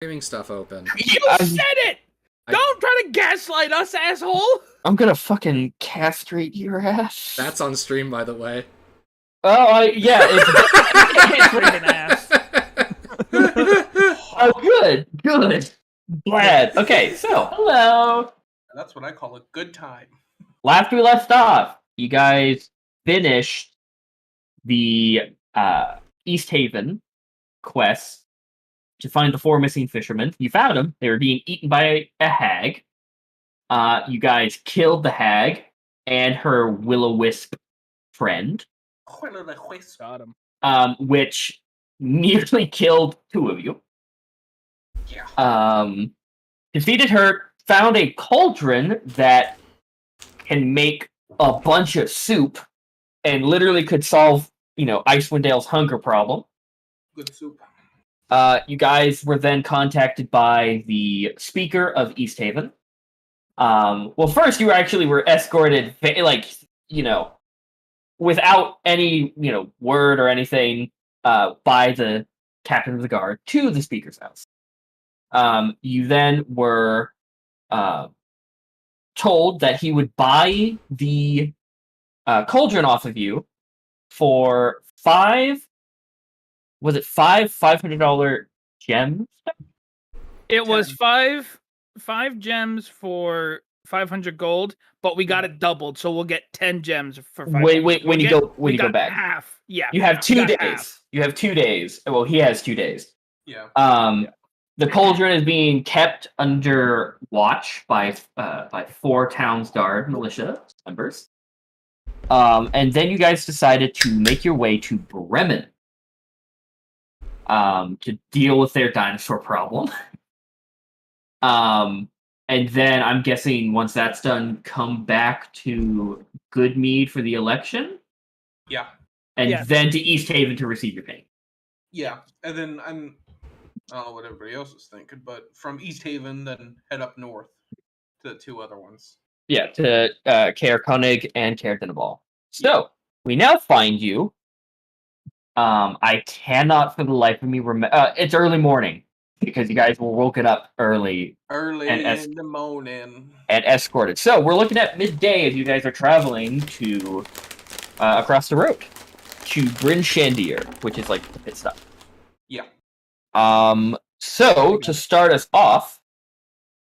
Streaming stuff open. You said it! Don't try to gaslight us, asshole! I'm gonna fucking castrate your ass. That's on stream, by the way. Oh, yeah, it's Freaking ass. oh, good. Glad. Okay, so, hello. That's what I call a good time. Last we left off, you guys finished the East Haven quest to find the 4 missing fishermen. You found them. They were being eaten by a hag. You guys killed the hag and her will-o-wisp friend. Got him. Which nearly killed 2 of you. Yeah. Defeated her, found a cauldron that can make a bunch of soup, and literally could solve, Icewind Dale's hunger problem. Good soup. You guys were then contacted by the speaker of East Haven. Well, first you actually were escorted, without any, word or anything, by the captain of the guard to the speaker's house. You then were told that he would buy the cauldron off of you for $500 gems? It was five gems for 500 gold, but we got it doubled, so we'll get 10 gems for 500. Wait, when you go back. Half. Yeah. You have 2 days. Half. You have 2 days. Well, he has 2 days. Yeah. The cauldron is being kept under watch by 4 Town's Guard militia members. And then you guys decided to make your way to Bremen to deal with their dinosaur problem. And then I'm guessing once that's done, come back to Goodmead for the election. Yeah. And then to East Haven to receive your pay. Yeah. And then I don't know what everybody else was thinking, but from East Haven, then head up north to the 2 other ones. Yeah, to Caer Konig and Caer Dinnabal. So, we now find you. I cannot for the life of me remember. It's early morning, because you guys were woken up early. In the morning. And escorted. So, we're looking at midday as you guys are traveling to across the road to Bryn Shandir, which is like the pit stop. Yeah. So, to start us off,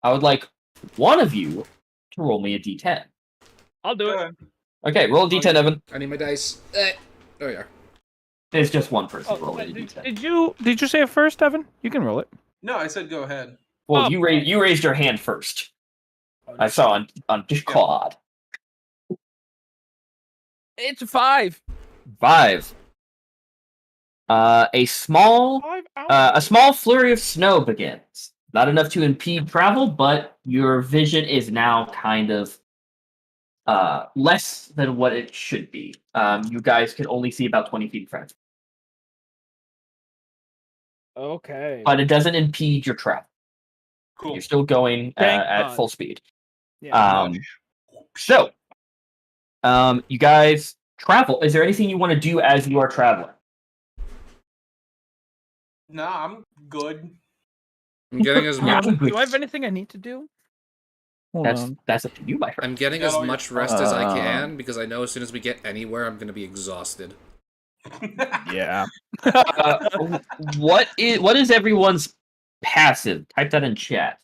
I would like one of you to roll me a d10. I'll do it. Okay, roll a d10, Evan. I need my dice. There we are. There's just one person rolling a d10. Did you say it first, Evan? You can roll it. No, I said go ahead. Well, you raised your hand first. I saw on Discord. It's a 5. 5. A small flurry of snow begins. Not enough to impede travel, but your vision is now kind of less than what it should be. You guys can only see about 20 feet in front. Okay. But it doesn't impede your travel. Cool. You're still going at God. full speed. Yeah. So, you guys travel. Is there anything you want to do as you are traveling? Nah, I'm good. I'm getting as much. Do I have anything I need to do? That's up to you, my friend. I'm getting as much rest as I can because I know as soon as we get anywhere, I'm going to be exhausted. Yeah. What is everyone's passive? Type that in chat.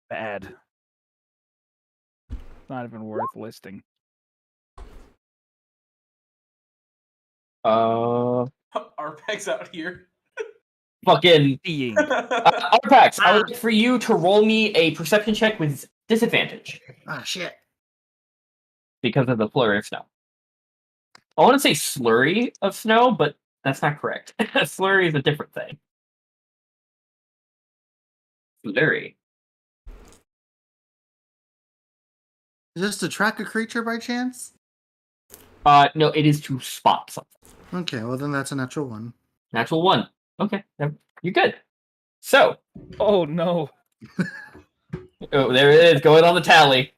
Bad. Not even worth listing. Arpeg's out here. Fucking Seeing. Arpax, I would like for you to roll me a perception check with disadvantage. Ah, shit. Because of the flurry of snow. I want to say slurry of snow, but that's not correct. Slurry is a different thing. Flurry. Is this to track a creature by chance? No, it is to spot something. Okay, well then that's a natural 1. Natural 1. Okay, you're good. So. Oh no. Oh, there it is, going on the tally.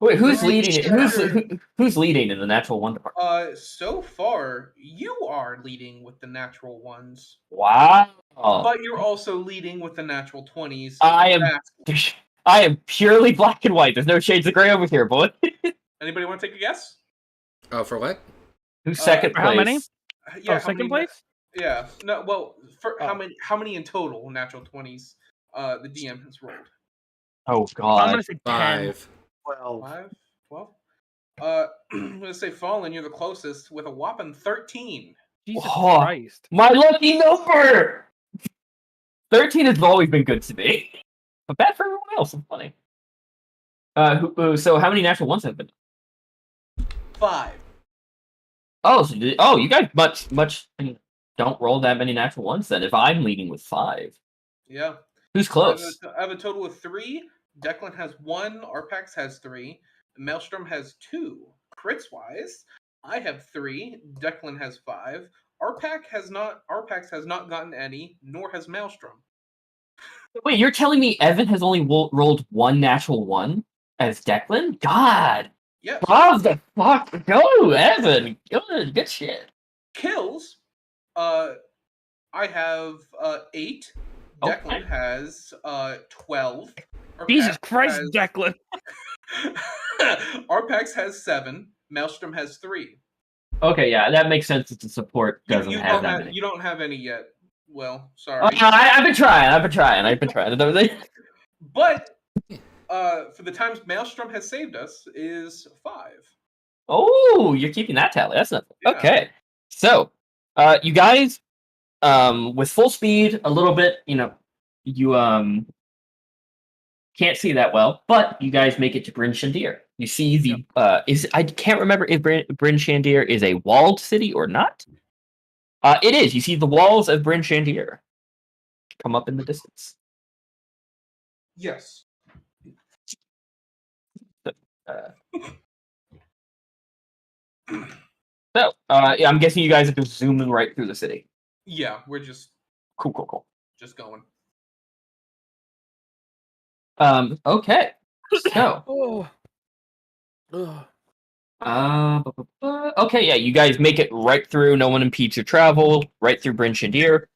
Wait, who's Pretty leading? sure. Who's leading in the natural one department? So far you are leading with the natural ones, Wow. but you're also leading with the natural 20s. I am. That's- I am purely black and white. There's no shades of gray over here, boy. Anybody want to take a guess? Oh, for what? Who's second For how many? place? Yeah, Oh, how second many place? Yeah. No. Well, for Oh. how many in total natural 20s? The DM has rolled. Oh I'm God. gonna say 10. 5. 12. 5, 12. I'm gonna say Fallen. You're the closest with a whopping 13. Jesus Oh. Christ. My lucky number. 13 has always been good to me, but bad for everyone else. It's funny. So how many natural ones have been? 5. Oh, you guys much don't roll that many natural ones then. If I'm leading with 5, Yeah. who's close? I have a total of 3. Declan has 1. Arpax has 3. Maelstrom has 2. Crits wise, I have 3. Declan has 5. Arpax has not gotten any, nor has Maelstrom. Wait, you're telling me Evan has only rolled 1 natural 1 as Declan? God, Yes. love the fuck, go Evan, good shit. Kills. I have 8. Declan Okay. has 12. Jesus Arpax Christ, has- Declan. Arpax has 7. Maelstrom has 3. Okay, yeah, that makes sense. That the support doesn't You have don't that many. You don't have any yet. Well, sorry. I've been trying. But for the times Maelstrom has saved us is 5. Oh, you're keeping that tally. That's not Yeah. okay. So, you guys, with full speed, a little bit, you can't see that well, but you guys make it to Bryn Shandir. You see the I can't remember if Bryn Shandir is a walled city or not. It is. You see the walls of Bryn Shandir come up in the distance. Yes. So, yeah, I'm guessing you guys are just zooming right through the city. Yeah, we're just Cool. going. Okay. So, Oh. okay, yeah, you guys make it right through. No one impedes your travel. Right through Bryn Shandir.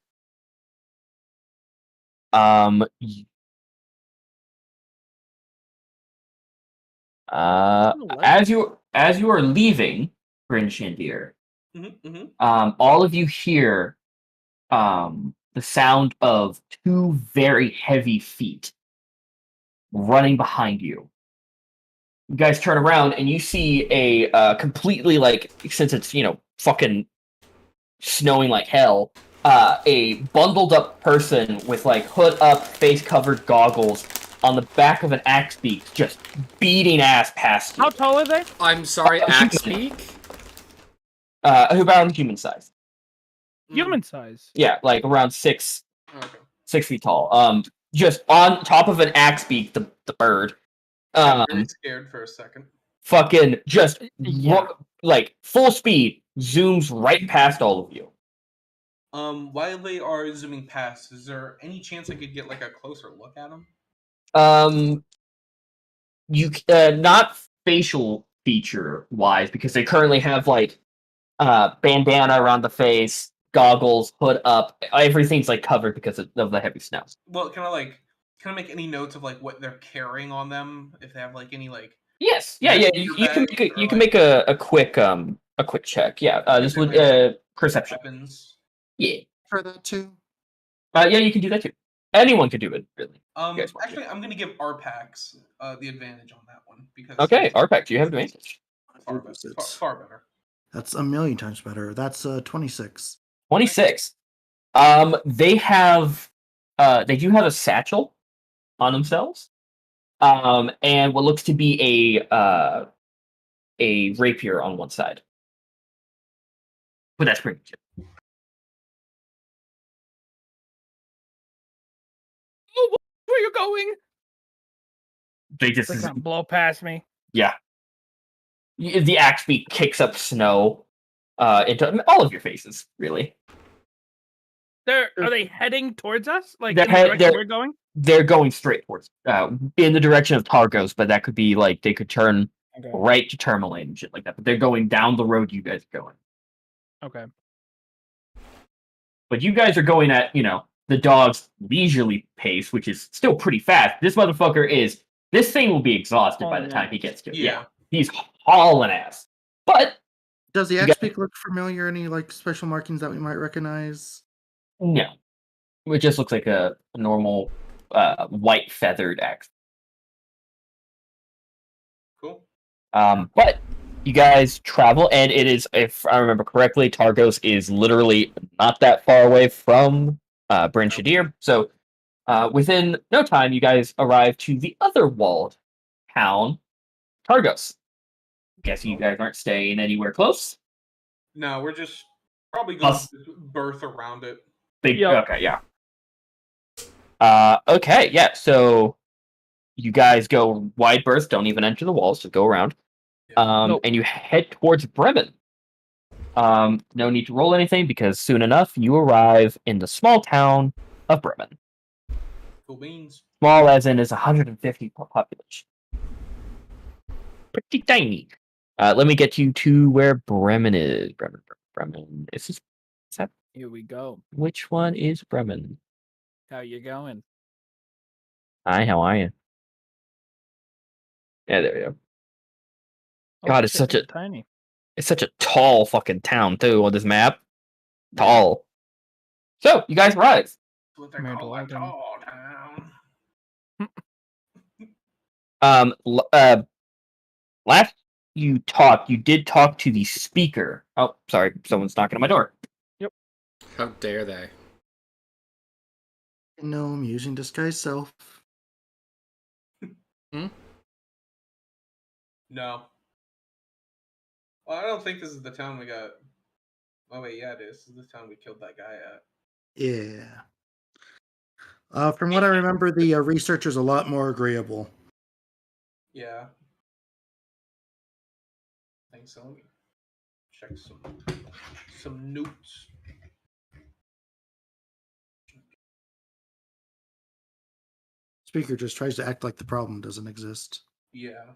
As you are leaving Bryn Shandir, all of you hear the sound of 2 very heavy feet running behind you. You guys turn around and you see a completely, like, since it's fucking snowing like hell, a bundled up person with like hood up, face covered goggles on the back of an axe beak, just beating ass past you. How tall are they? I'm sorry, Axe human. Peak? About human size. Human size. Yeah, like around 6 Okay. feet tall. Just on top of an axe beak, the bird. I'm very scared for a second. Fucking just Yeah. like full speed zooms right past all of you. While they are zooming past, is there any chance I could get like a closer look at them? You not facial feature wise, because they currently have like bandana around the face, goggles, hood up. Everything's like covered because of the heavy snow. Well, can I make any notes of like what they're carrying on them? If they have like any like Yes, yeah. You can make a quick check. Yeah, this would perception. weapons. Yeah. For that too. Yeah, you can do that too. Anyone can do it, really. guys want Actually, I'm gonna give Arpax the advantage on that one because Okay, Arpax, you have advantage. far better. That's a million times better. That's 26. 26. They have they do have a satchel on themselves. And what looks to be a rapier on one side. But that's pretty much it. Oh, where are you going? They just They can't blow past me. yeah. The axe beak kicks up snow into all of your faces, really. Are they heading towards us? Like They're in the direction they're- we're going? They're going straight towards in the direction of Targos, but that could be like they could turn Okay. right to Tourmaline and shit like that. But they're going down the road you guys are going. Okay. But you guys are going at, the dog's leisurely pace, which is still pretty fast. This motherfucker is. This thing will be exhausted by the Hauling time he ass. gets to it. Yeah. He's hauling ass. But Does the You X got- speak look familiar? Any like special markings that we might recognize? no, it just looks like a normal white feathered X. Cool. But you guys travel, and it is, if I remember correctly, Targos is literally not that far away from Bryn Shadir. So within no time, you guys arrive to the other walled town, Targos. Guessing you guys aren't staying anywhere close. No, we're just probably going Us- to berth around it. Yep. Okay, yeah. Okay, yeah. So you guys go wide berth, don't even enter the walls, just go around. Nope. And you head towards Bremen. No need to roll anything because soon enough you arrive in the small town of Bremen. Cool beans. Small as in is 150 population. Pretty tiny. Let me get you to where Bremen is. Bremen. Is that Here we go. which one is Bremen? How you going? Hi, how are you? Yeah, there we go. Oh, God, it's shit, such a tiny. it's such a tall fucking town too on this map. Tall. So you guys arrive. That's what they Compared to call a Walden. tall town. Last you talked, you did talk to the speaker. Oh, sorry, someone's knocking on my door. How dare they? Gnome using disguise self. No. Well, I don't think this is the town we got. Oh wait, yeah, it is. This is the town we killed that guy at. Yeah. From what I remember, the researcher's a lot more agreeable. Yeah. I think so. Let me check some notes. Speaker just tries to act like the problem doesn't exist. Yeah.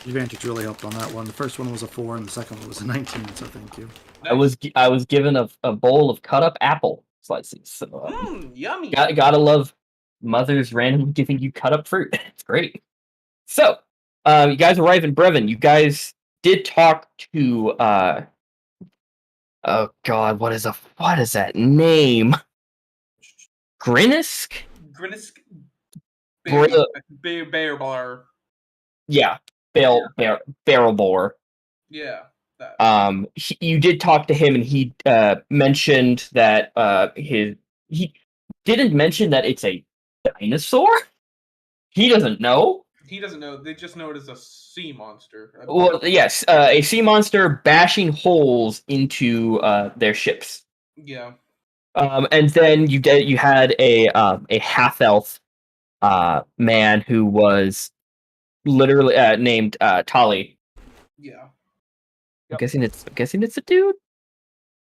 Advantage really helped on that one. The first one was a 4 and the second one was a 19, so thank you. Nice. I was given a bowl of cut up apple slices. So Yummy. gotta love mothers randomly giving you cut up fruit. It's great. So you guys arrive in Bremen. You guys did talk to oh god, what is that name? Grinisk? Grinisk. Bra- Bear bar. Yeah, barrel bore. Yeah. That. You did talk to him, and he mentioned that he didn't mention that it's a dinosaur. He doesn't know. He doesn't know. They just know it as a sea monster. Well, yes, a sea monster bashing holes into their ships. Yeah. And then you had a half elf man who was literally named Tali. Yeah. I'm guessing it's a dude.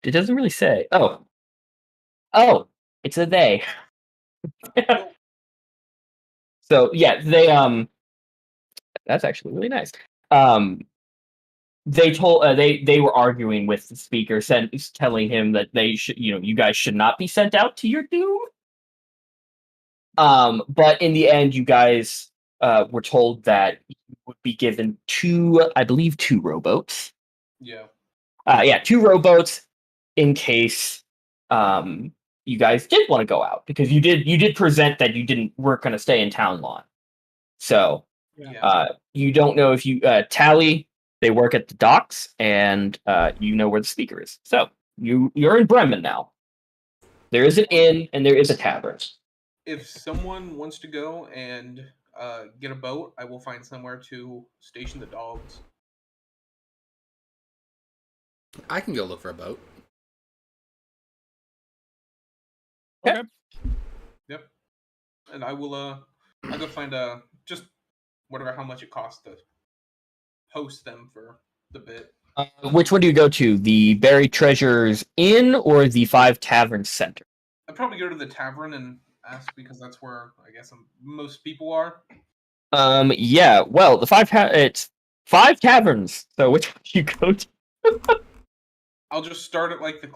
It doesn't really say. Oh, it's a they. Cool. So yeah, they that's actually really nice. They told they were arguing with the speaker, telling him that they should, you guys should not be sent out to your doom. But in the end, you guys were told that you would be given two rowboats. Yeah. Two rowboats in case you guys did want to go out, because you did present that you weren't going to stay in town long. So Yeah. you don't know if you Tally. They work at the docks, and you know where the speaker is. So you're in Bremen now. There is an inn and there is a tavern. If someone wants to go and get a boat, I will find somewhere to station the dogs. I can go look for a boat. Okay. Yep. and I will I'll go find just whatever how much it costs to host them for the bit. Which one do you go to? The Buried Treasures Inn or the Five Taverns Center? I'd probably go to the tavern and ask because that's where I guess most people are. Yeah. Well, it's 5 taverns. So which one do you go to? I'll just start at like the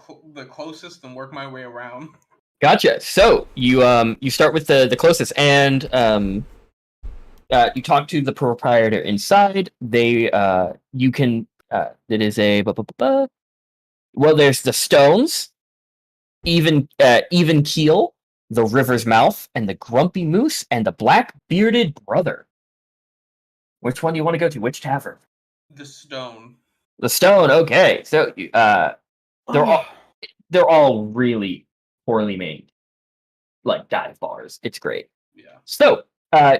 closest and work my way around. Gotcha. So you start with the closest, and you talk to the proprietor inside. They you can it is a well, there's the Stones, even Keel, the River's Mouth, and the Grumpy Moose, and the Black Bearded Brother. Which one do you want to go to? Which tavern? The Stone. The Stone. Okay, so they're all really poorly made, like dive bars. It's great. Yeah. So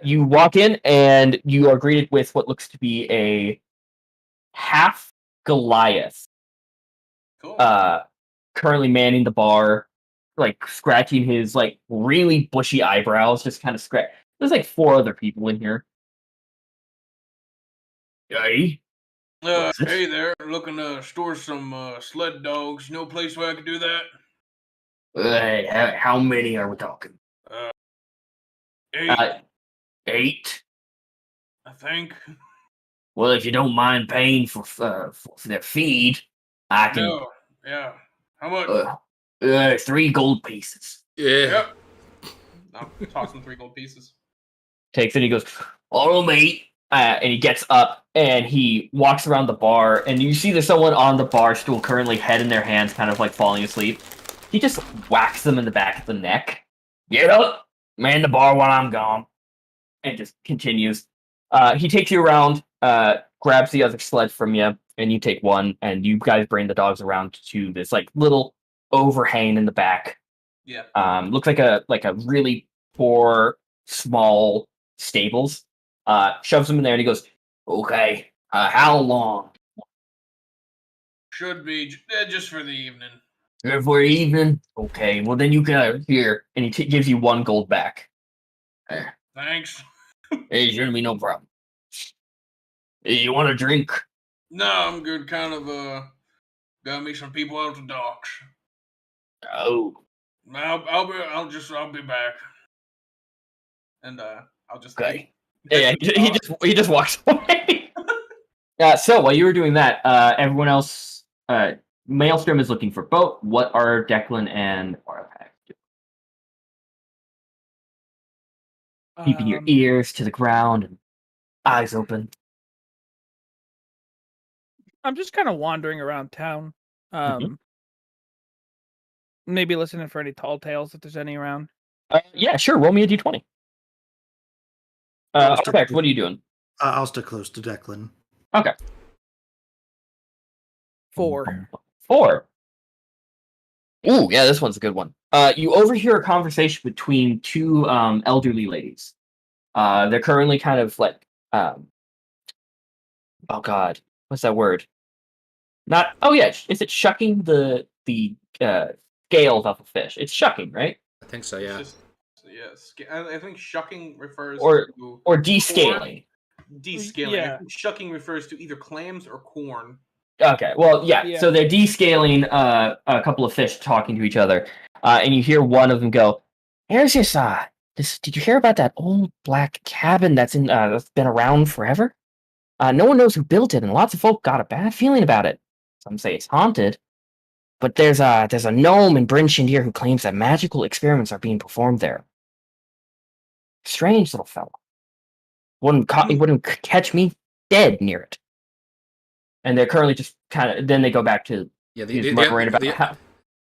you walk in and you are greeted with what looks to be a half Goliath, Cool. currently manning the bar, like scratching his like really bushy eyebrows, just kind of scratch. There's like 4 other people in here. Hey, Hey there, looking to store some sled dogs. You know a place where I could do that? how many are we talking? 8, 8. I think. Well, if you don't mind paying for their feed, I can. No, yeah. How much? 3 gold pieces. Yeah. Yep. I'll toss him 3 gold pieces. Takes it. He goes, "All right, mate." And he gets up and he walks around the bar, and you see there's someone on the bar stool, currently head in their hands, kind of like falling asleep. He just whacks them in the back of the neck. Get up, man the bar while I'm gone, and just continues. He takes you around, grabs the other sled from you, and you take one, and you guys bring the dogs around to this like little overhang in the back. Yeah. Looks like a really poor, small stables. Shoves them in there, and he goes, "Okay, how long? Should be just for the evening. For evening? Okay, well then you can here." And he gives you 1 gold back. There. Thanks. Hey, shouldn't be no problem. Hey, you want a drink? No, I'm good. Kind of got me some people out the docks. Oh, I'll be back. And I'll just okay. head Yeah, to the dock. he just walks away. So while you were doing that, everyone else, Maelstrom is looking for boat. What are Declan and Arpac doing? Keeping your ears to the ground and eyes open. I'm just kind of wandering around town. Maybe listening for any tall tales if there's any around. Yeah, sure. Roll me a d20. Arpac, what are you doing? I'll stick close to Declan. Okay. 4. 4. Ooh, yeah, this one's a good one. You overhear a conversation between 2 elderly ladies. They're currently kind of like, oh god, what's that word? Is it shucking the scales off a fish? It's shucking, right? I think so, yeah. I think shucking refers Or descaling. corn. Descaling. Yeah. I think shucking refers to either clams or corn. Okay, well, yeah. Yeah. So they're descaling a couple of fish talking to each other, and you hear one of them go, "Here's this. Did you hear about that old black cabin that's been around forever? No one knows who built it, and lots of folk got a bad feeling about it. Some say it's haunted, but there's a gnome in Bryn Shindir who claims that magical experiments are being performed there. Strange little fella. He wouldn't catch me dead near it." And they're currently just kind of. Then they go back to murmuring about how.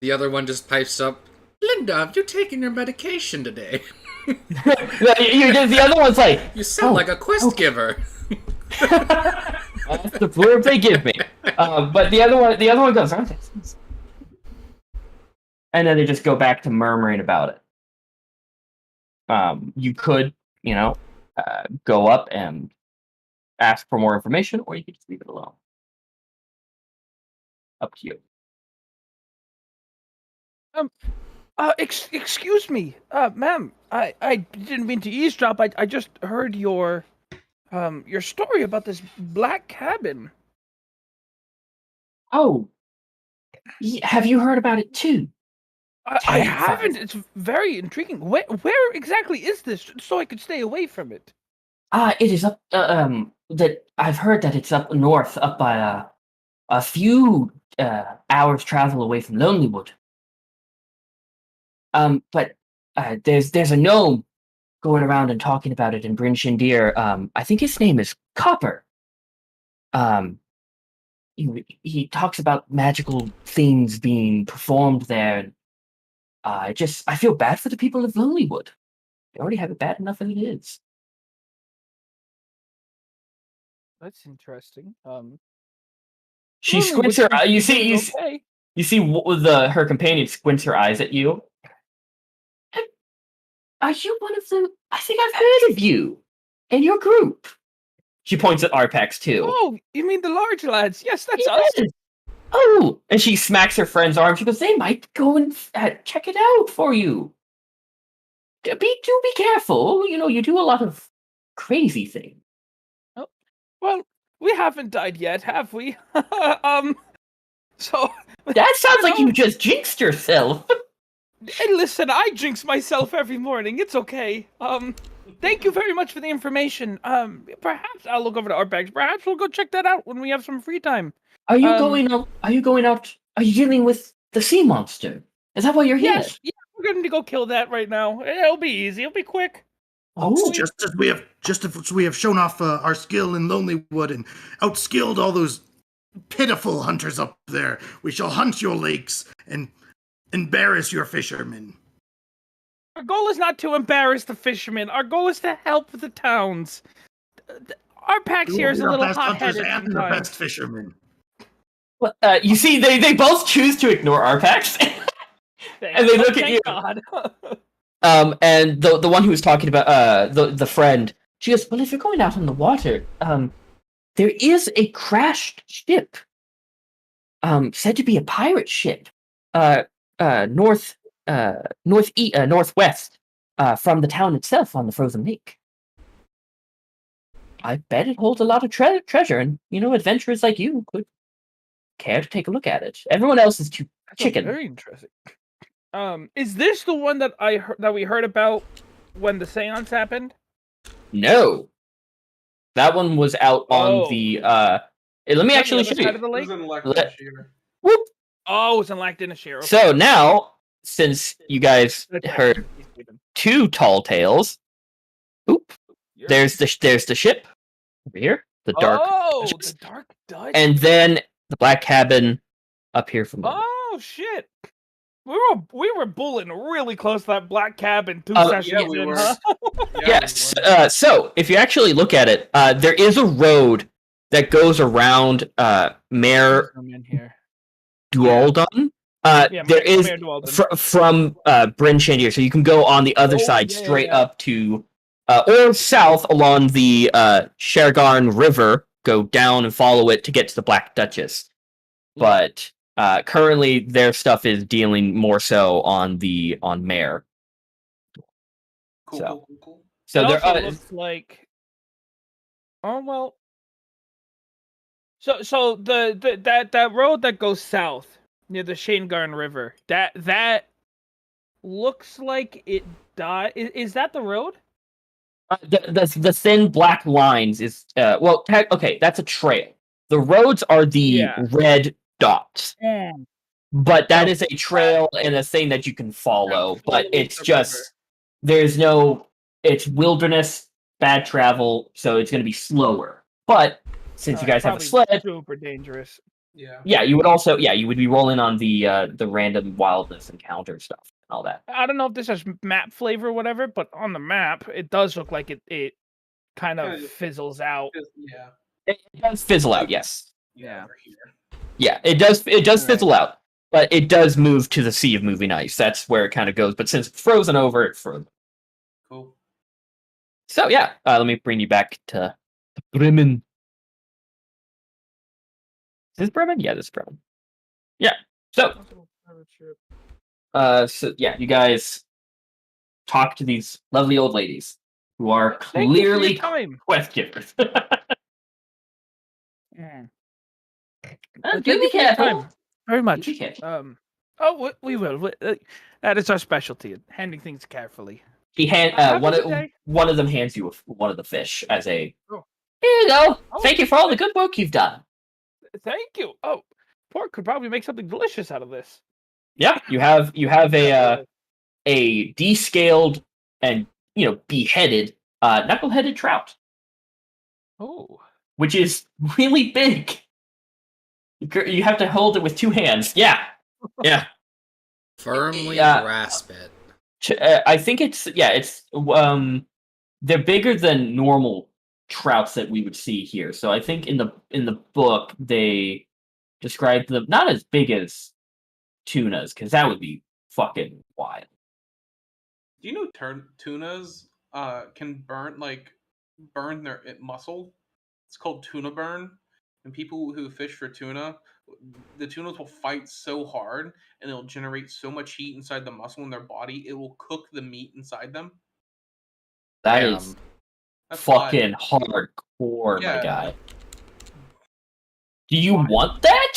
The other one just pipes up, "Linda, have you taken your medication today? The other one's like, You sound like a quest giver." That's the blurb they give me. But the other one goes, "Aren't they?" And then they just go back to murmuring about it. You could, go up and ask for more information, or you could just leave it alone. Up to you. Excuse me, ma'am. I didn't mean to eavesdrop. I just heard your story about this black cabin. Oh, have you heard about it too? I haven't. Terrifying. It's very intriguing. Where exactly is this, so I could stay away from it? It is up. That I've heard that it's up north, up by a few hours travel away from Lonelywood. But there's a gnome going around and talking about it in Bryn Shindir. I think his name is Copper. Um, he talks about magical things being performed there. And, I feel bad for the people of Lonelywood. They already have it bad enough as it is. That's interesting. She Lonelywood squints her. seems to You be see, doing you okay. you see, her companion squints her eyes at you. Are you one of them? I think I've heard of you and your group. She points at Arpax too. Oh, you mean the large lads? Yes, that's us. Yes. Oh, and she smacks her friend's arm. She goes, "They might go and check it out for you. Do be careful. You know, you do a lot of crazy things." Well, we haven't died yet, have we? So That sounds like No. you just jinxed yourself. Hey, listen, I jinx myself every morning. It's okay. Thank you very much for the information. Perhaps I'll look over to our bags. Perhaps we'll go check that out when we have some free time. Are you going out? Are you going out? Are you dealing with the sea monster? Is that why you're here? Yes, yeah, we're going to go kill that right now. It'll be easy. It'll be quick. Oh, Just as we have shown off our skill in Lonelywood and outskilled all those pitiful hunters up there, we shall hunt your lakes and embarrass your fishermen. Our goal is not to embarrass the fishermen. Our goal is to help the towns. Our pack here is a You're little best hunters hot-headed and the sometimes. best fishermen. well, you see, they both choose to ignore Arpax. And they look at you. God. And the one who was talking about the friend, she goes, "Well, if you're going out on the water, there is a crashed ship, said to be a pirate ship, northwest, from the town itself on the frozen lake. I bet it holds a lot of treasure, and adventurers like you could care to take a look at it. Everyone else is too That's chicken." very interesting. Is this the one that we heard about when the seance happened? No, that one was out on Oh. the. Let me actually show Side of you. the It lake? was in Let- Lancashire. Whoop. Oh, it's in Lackdinashire. Okay. So now, since you guys That's right. heard two tall tales, oop, Yeah. there's the ship over here, the dark, Oh, Dutchess, the dark Dutch. and then the black cabin up here from the. Oh shit! We were bulling really close to that black cabin 2 Yeah, sessions we in, were. huh? Yeah, Yes. we were. So if you actually look at it, there is a road that goes around Mare I'm in here. Dualdon. Yeah, There is Mare Dualdon. from Bryn Shandir, so you can go on the other Oh, side yeah, straight yeah. up to, or south along the Shergarn River, go down and follow it to get to the Black Duchess. But currently, their stuff is dealing more so on Mare. Cool, so- cool, cool, cool. So it there also looks like. Oh well. So that road that goes south near the Shanegarn River, that looks like it died. Is that the road? the thin black lines is okay. That's a trail. The roads are the Yeah. red dots. But that is a trail and a thing that you can follow. That But follows it's the just it's wilderness, bad travel, so it's going to be slower. But since you guys have a Probably sled, super dangerous. Yeah. you would be rolling on the random wildness encounter stuff and all that. I don't know if this has map flavor or whatever, but on the map it does look like it kind of Kinda just- fizzles out. Yeah. It does fizzle out, yes. Yeah. Over here. Yeah, it does. It does Alright. fizzle out, but it does move to the sea of moving ice. That's where it kind of goes. But since it's frozen over, it's frozen. Cool. So yeah, let me bring you back to Bremen. Is this Bremen? Yeah, this is Bremen. Yeah. So So yeah, you guys talk to these lovely old ladies who are Thank you for your clearly time. quest givers. Mm. Do Thank you be for your careful. time very much. Be careful. Oh, we will. That is our specialty, handling things carefully. He hand Have a good day. one of them hands you one of the fish as a. Oh. Here you go. Oh, Thank you for all the good work you've done. Thank you. Oh, pork could probably make something delicious out of this. Yeah, you have a descaled and beheaded knuckle-headed trout, Oh. which is really big. You have to hold it with two hands. Yeah. Firmly Yeah. grasp it. I think it's they're bigger than normal trouts that we would see here. So I think in the book they described them not as big as tunas because that would be fucking wild. Do you know tunas can burn their muscle? It's called tuna burn. And people who fish for tuna, the tunas will fight so hard and it'll generate so much heat inside the muscle in their body, it will cook the meat inside them. That Damn. is That's fucking hardcore, my Yeah. guy. Do you want that?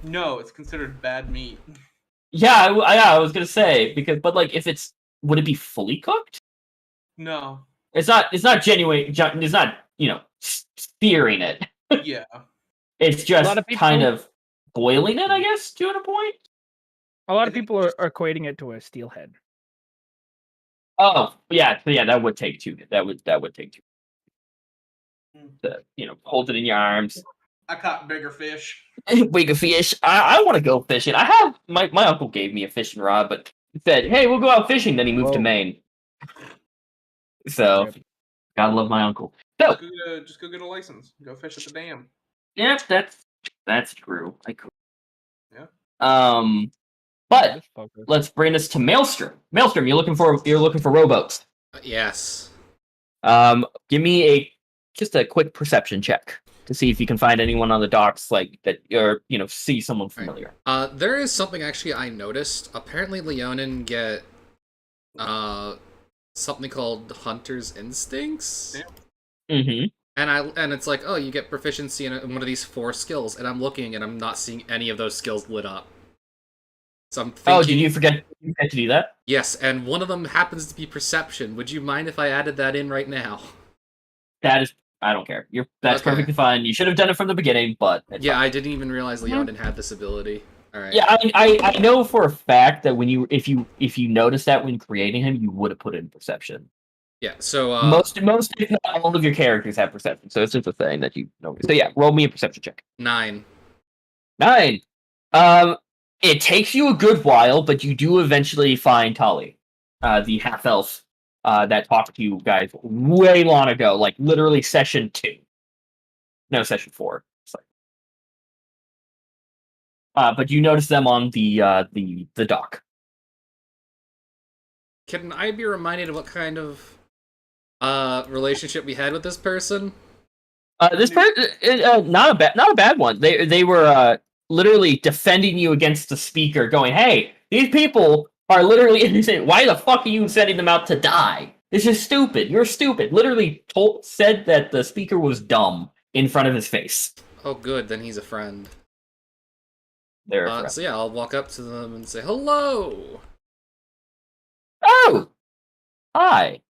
No, it's considered bad meat. Yeah, I was gonna say but like if would it be fully cooked? No. It's not genuine. It's not spearing it. Yeah. It's just lot of people- kind of boiling it, I guess, to a point. A lot of people are equating it to a steelhead. Oh, yeah, so yeah, that would take two. That would take two. Hold it in your arms. I caught bigger fish. Bigger fish. I want to go fishing. I have my uncle gave me a fishing rod, but he said, "Hey, we'll go out fishing." Then he moved to Whoa. Maine. So, Rip. gotta love my uncle. So, Just go get a license. Go fish at the dam. yeah, that's true. I could. Yeah. But This fucker. let's bring this to Maelstrom. Maelstrom, you're looking for rowboats. Yes. Give me just a quick perception check to see if you can find anyone on the docks like that, or see someone familiar. There is something actually I noticed. Apparently, Leonin get something called Hunter's Instincts. Yeah. Mm-hmm. And it's like, oh, you get proficiency in one of these 4 skills, and I'm looking and I'm not seeing any of those skills lit up. So I'm thinking, Oh, did you forget to do that? yes, and one of them happens to be perception. Would you mind if I added that in right now? That is, I don't care. That's Okay. perfectly fine. You should have done it from the beginning, but it's Yeah, fine. I didn't even realize Leonin had this ability. All right. Yeah, I know for a fact that if you noticed that when creating him, you would have put in perception. Yeah. So Most if not all of your characters have perception, so it's just a thing that you notice. So yeah, roll me a perception check. 9. 9. It takes you a good while, but you do eventually find Tali, the half elf that talked to you guys way long ago, like literally session 2. No, session 4. But you notice them on the dock. Can I be reminded of what kind of relationship we had with this person? This person, not a bad one. They were literally defending you against the speaker, going, "Hey, these people are literally innocent. Why the fuck are you sending them out to die? This is stupid. You're stupid." Literally said that the speaker was dumb in front of his face. Oh, good. Then he's a friend. They're a friend. So yeah, I'll walk up to them and say hello. Oh, hi.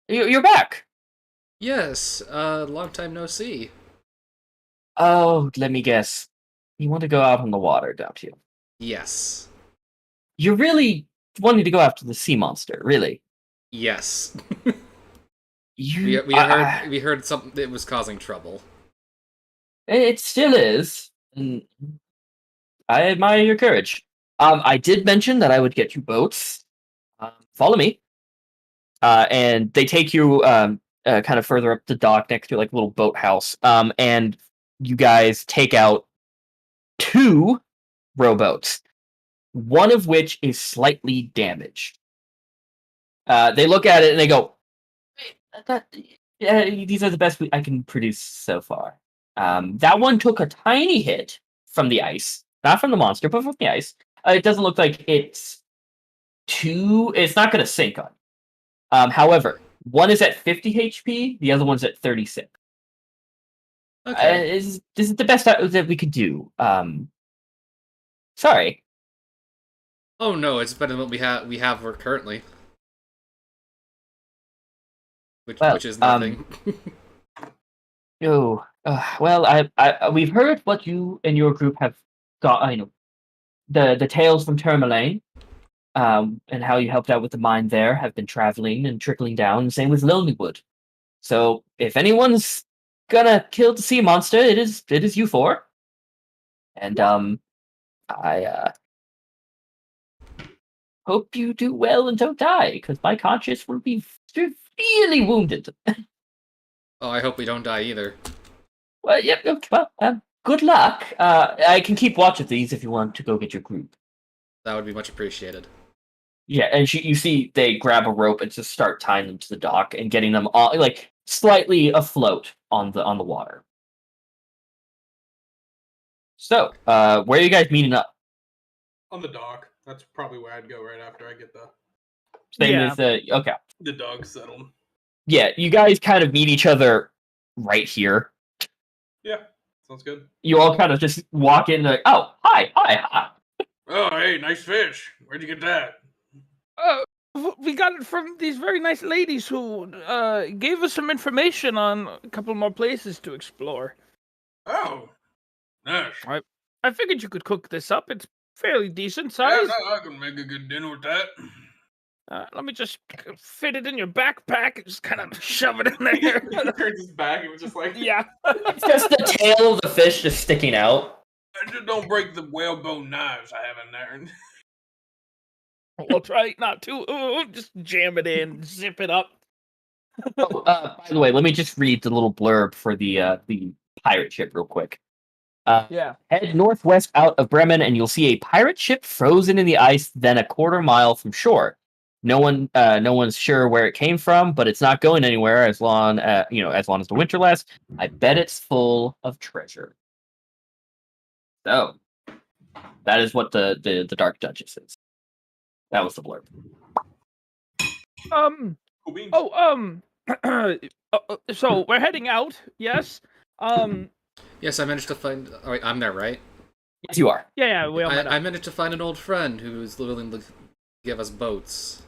You're back. Yes. Long time no see. Oh, let me guess. You want to go out on the water, don't you? Yes. You're really wanting to go after the sea monster, really? Yes. You, we heard something that was causing trouble. It still is. And I admire your courage. I did mention that I would get you boats. Follow me. And they take you kind of further up the dock next to like a little boathouse. And you guys take out 2 rowboats, one of which is slightly damaged. They look at it and they go, these are the best I can produce so far. That one took a tiny hit from the ice, not from the monster, but from the ice. It doesn't look like it's 2. It's not going to sink on. However, one is at 50 HP. The other one's at 36. Okay. This is the best that we could do. Sorry. Oh no, it's better than what we have currently. Which is nothing. No. Well, we've heard what you and your group have got. The tales from Tourmaline, and how you helped out with the mine there have been traveling and trickling down. Same with Lonelywood. So if anyone's gonna kill the sea monster, it is you four. And I hope you do well and don't die, because my conscience will be severely wounded. Oh, I hope we don't die either. Well, yep. Well, good luck. I can keep watch of these if you want to go get your group. That would be much appreciated. Yeah, and you see they grab a rope and just start tying them to the dock and getting them all like slightly afloat on the water. So, where are you guys meeting up? On the dock. That's probably where I'd go right after I get Same Yeah. as okay. the dog settled. Yeah, you guys kind of meet each other right here. Yeah, sounds good. You all kind of just walk in like, oh, hi. Oh, hey, nice fish. Where'd you get that? We got it from these very nice ladies who gave us some information on a couple more places to explore. Oh, nice. I figured you could cook this up. It's fairly decent Yeah, size. no, I can make a good dinner with that. Let me just fit it in your backpack and just kind of shove it in there. Turns his back and was just like, Yeah. It's just the tail of the fish just sticking out. I just don't break the whalebone knives I have in there. I'll try not to. Just jam it in, zip it up. Oh, by the way, let me just read the little blurb for the pirate ship real quick. Yeah. Head northwest out of Bremen, and you'll see a pirate ship frozen in the ice, then a quarter mile from shore. No one's sure where it came from, but it's not going anywhere as long as the winter lasts. I bet it's full of treasure. So that is what the Dark Duchess is. That was the blurb. Cool beans. So we're heading out. Yes. Yes, I managed to find. Oh, wait, I'm there, right? Yes, you are. Yeah. We all met I up. managed to find an old friend who's willing to give us boats.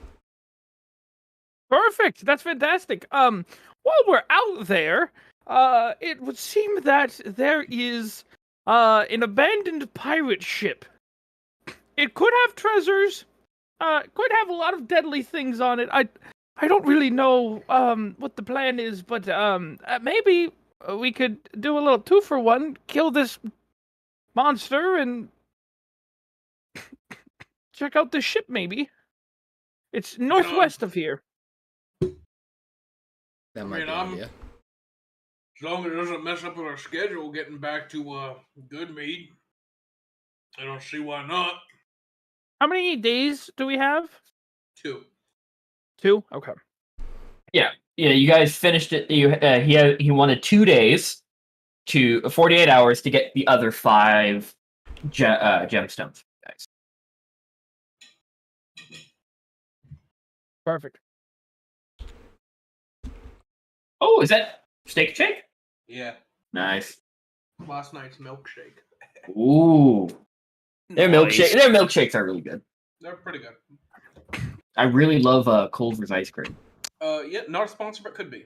Perfect. That's fantastic. While we're out there, it would seem that there is an abandoned pirate ship. It could have treasures. Could have a lot of deadly things on it. I don't really know what the plan is, but maybe we could do a little 2-for-1, kill this monster and check out the ship maybe. It's northwest of here. That I might mean, be an idea. As long as it doesn't mess up with our schedule getting back to Goodmead, I don't see why not. How many days do we have? 2. 2? Okay. Yeah, you guys finished it. He wanted 2 days to 48 hours to get the other 5 gemstones. Guys. Perfect. Oh, is that steak and shake? Yeah, Nice. last night's milkshake. Ooh, their Nice. milkshakes are really good. They're pretty good. I really love Culver's ice cream. Yeah, not a sponsor, but could be.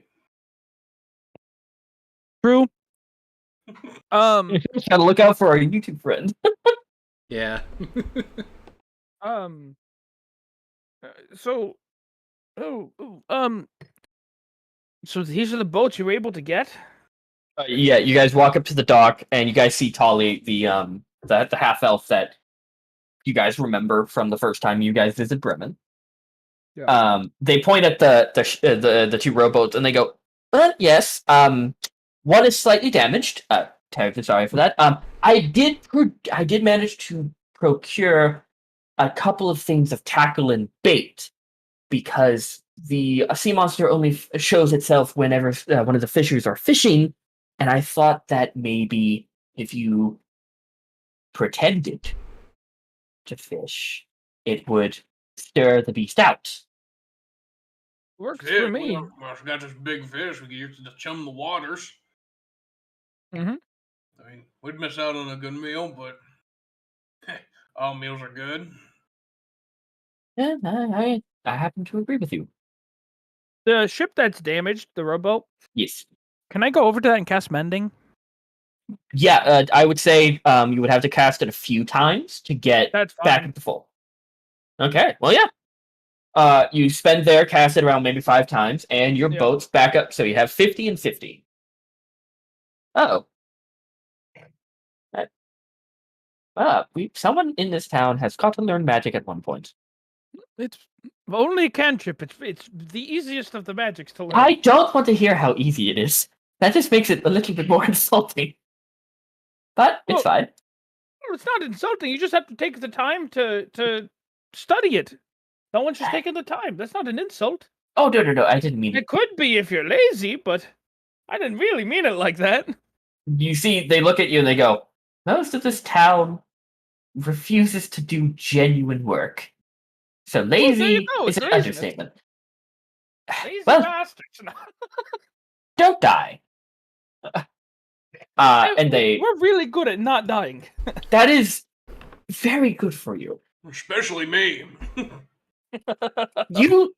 True. Gotta look out for our YouTube friend. Yeah. So, so these are the boats you were able to get? Yeah, you guys walk up to the dock and you guys see Tolly, the half elf that you guys remember from the first time you guys visit Bremen. Yeah. They point at the 2 rowboats and they go, yes. One is slightly damaged. Terribly sorry for that. I did manage to procure a couple of things of tackle and bait because the sea monster only shows itself whenever one of the fishers are fishing, and I thought that maybe if you pretended to fish, it would stir the beast out. Works Shit, for me. well, we got this big fish. We can use it to chum the waters. Mhm. I mean, we'd miss out on a good meal, but all meals are good. Yeah, I happen to agree with you. The ship that's damaged, the rowboat. Yes. Can I go over to that and cast mending? Yeah, I would say you would have to cast it a few times to get That's back fine. up to full. Okay, well, yeah. You spend there, cast it around maybe 5 times, and your Yeah. boat's back up, so you have 50 and 50. Oh. Someone in this town has got to learn magic at one point. It's only a cantrip. It's the easiest of the magics to learn. I don't want to hear how easy it is. That just makes it a little bit more insulting. But it's fine. Well, it's not insulting. You just have to take the time to study it. No one's just taking the time. That's not an insult. Oh, no, I didn't mean it. It could be if you're lazy, but I didn't really mean it like that. You see, they look at you and they go, most of this town refuses to do genuine work. So there lazy you go, is it's an laziness. understatement. Lazy Well, bastards. don't die. And we're really good at not dying. that is very good for you. Especially me. You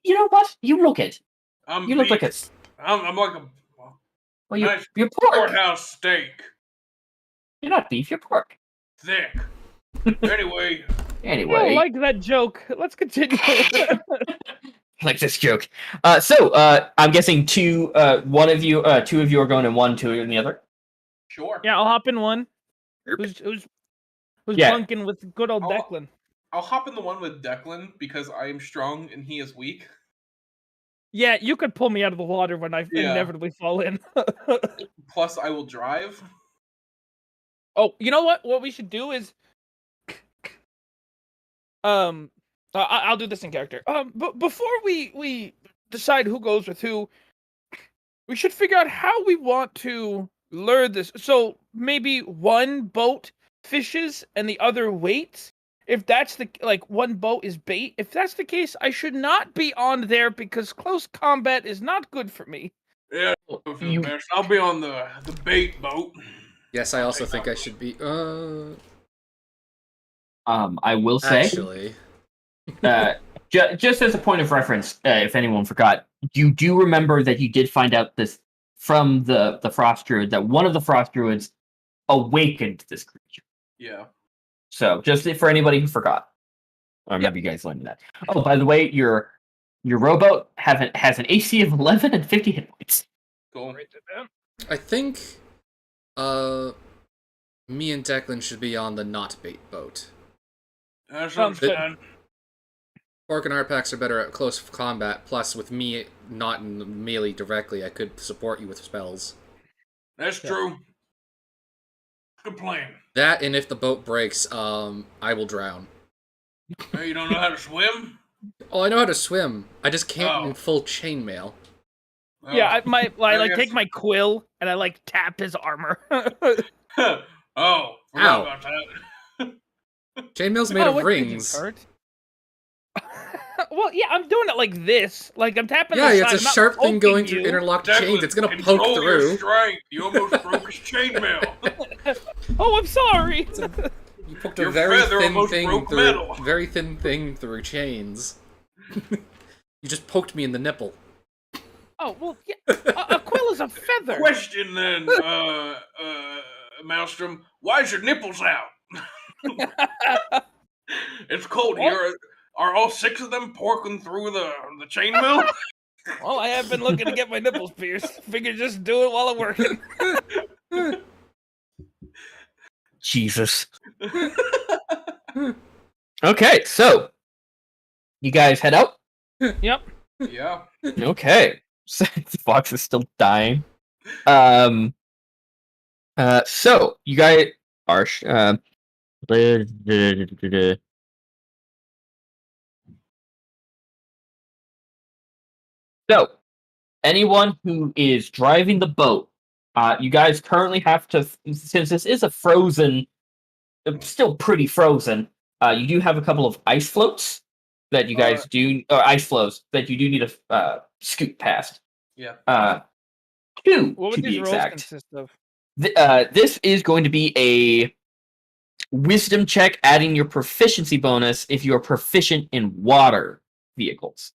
know what? You look it. I'm You look like beef. a I'm like a well, nice you're pork. courthouse steak. You're not beef, you're pork. Thick. Anyway, I don't like that joke. Let's continue. like this joke. So I'm guessing two of you are going in one, 2 in the other. sure. Yeah, I'll hop in one. Who's Yeah. bunking with good old I'll- Declan? I'll hop in the one with Declan because I am strong and he is weak. Yeah, you could pull me out of the water when I Yeah. inevitably fall in. Plus, I will drive. Oh, you know what? What we should do is, I'll do this in character. But before we decide who goes with who, we should figure out how we want to lure this. So maybe one boat fishes and the other waits. If that's one boat is bait. If that's the case, I should not be on there because close combat is not good for me. Yeah, I'll be on the bait boat. Yes, I also think I should be. I will say, Actually, just as a point of reference, if anyone forgot, you do remember that you did find out this from the frost druid that one of the frost druids awakened this creature. Yeah. So just for anybody who forgot, I remember you guys learning that. Oh, by the way, your rowboat has an AC of 11 and 50 hit points. Cool. I think me and Declan should be on the not bait boat. That's Sounds good. Orc and Arpax are better at close combat, plus with me not in melee directly, I could support you with spells. That's true. Good plan. That, and if the boat breaks, I will drown. Hey, you don't know how to swim? Oh, I know how to swim. I just can't Oh. in full chainmail. Oh. Yeah, I guess- take my quill and I tap his armor. Oh, forgot Ow. about that. Chainmail's made of rings. Well, yeah, I'm doing it like this. Like I'm tapping. Yeah, the it's side, a I'm not sharp thing going poking through you. interlocked Declan, chains. It's gonna control poke your through. strength. You almost broke his chainmail. Oh, I'm sorry. You poked Your a very feather thin almost thing broke through. metal. Very thin thing through chains. You just poked me in the nipple. Oh well, yeah. A quill is a feather. Question then, Maelstrom. Why is your nipples out? It's cold here. Are all 6 of them porking through the chainmail? Well, I have been looking to get my nipples pierced. Figured just do it while I'm working. Jesus. Okay, so you guys head out. Yep. Yeah. Okay, so the fox is still dying. So you guys are. So, anyone who is driving the boat, you guys currently have to, since this is a frozen, still pretty frozen, you do have a couple of ice floats that you guys do, or ice flows that you do need to scoot past. Yeah. 2 What would to these be rolls exact. consist of? This is going to be a wisdom check, adding your proficiency bonus if you are proficient in water vehicles,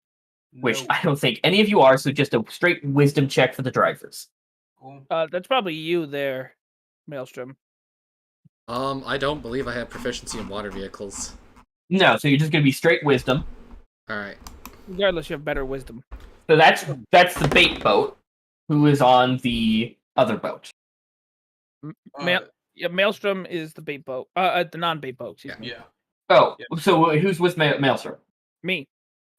which No. I don't think any of you are. So just a straight wisdom check for the drivers. Cool. That's probably you there, Maelstrom. I don't believe I have proficiency in water vehicles. No, so you're just going to be straight wisdom. All right. Regardless, you have better wisdom. So that's the bait boat, who is on the other boat. Yeah, Maelstrom is the bait boat. The non-bait boat. Excuse me. Yeah. Oh, Yeah. so who's with Maelstrom? Me.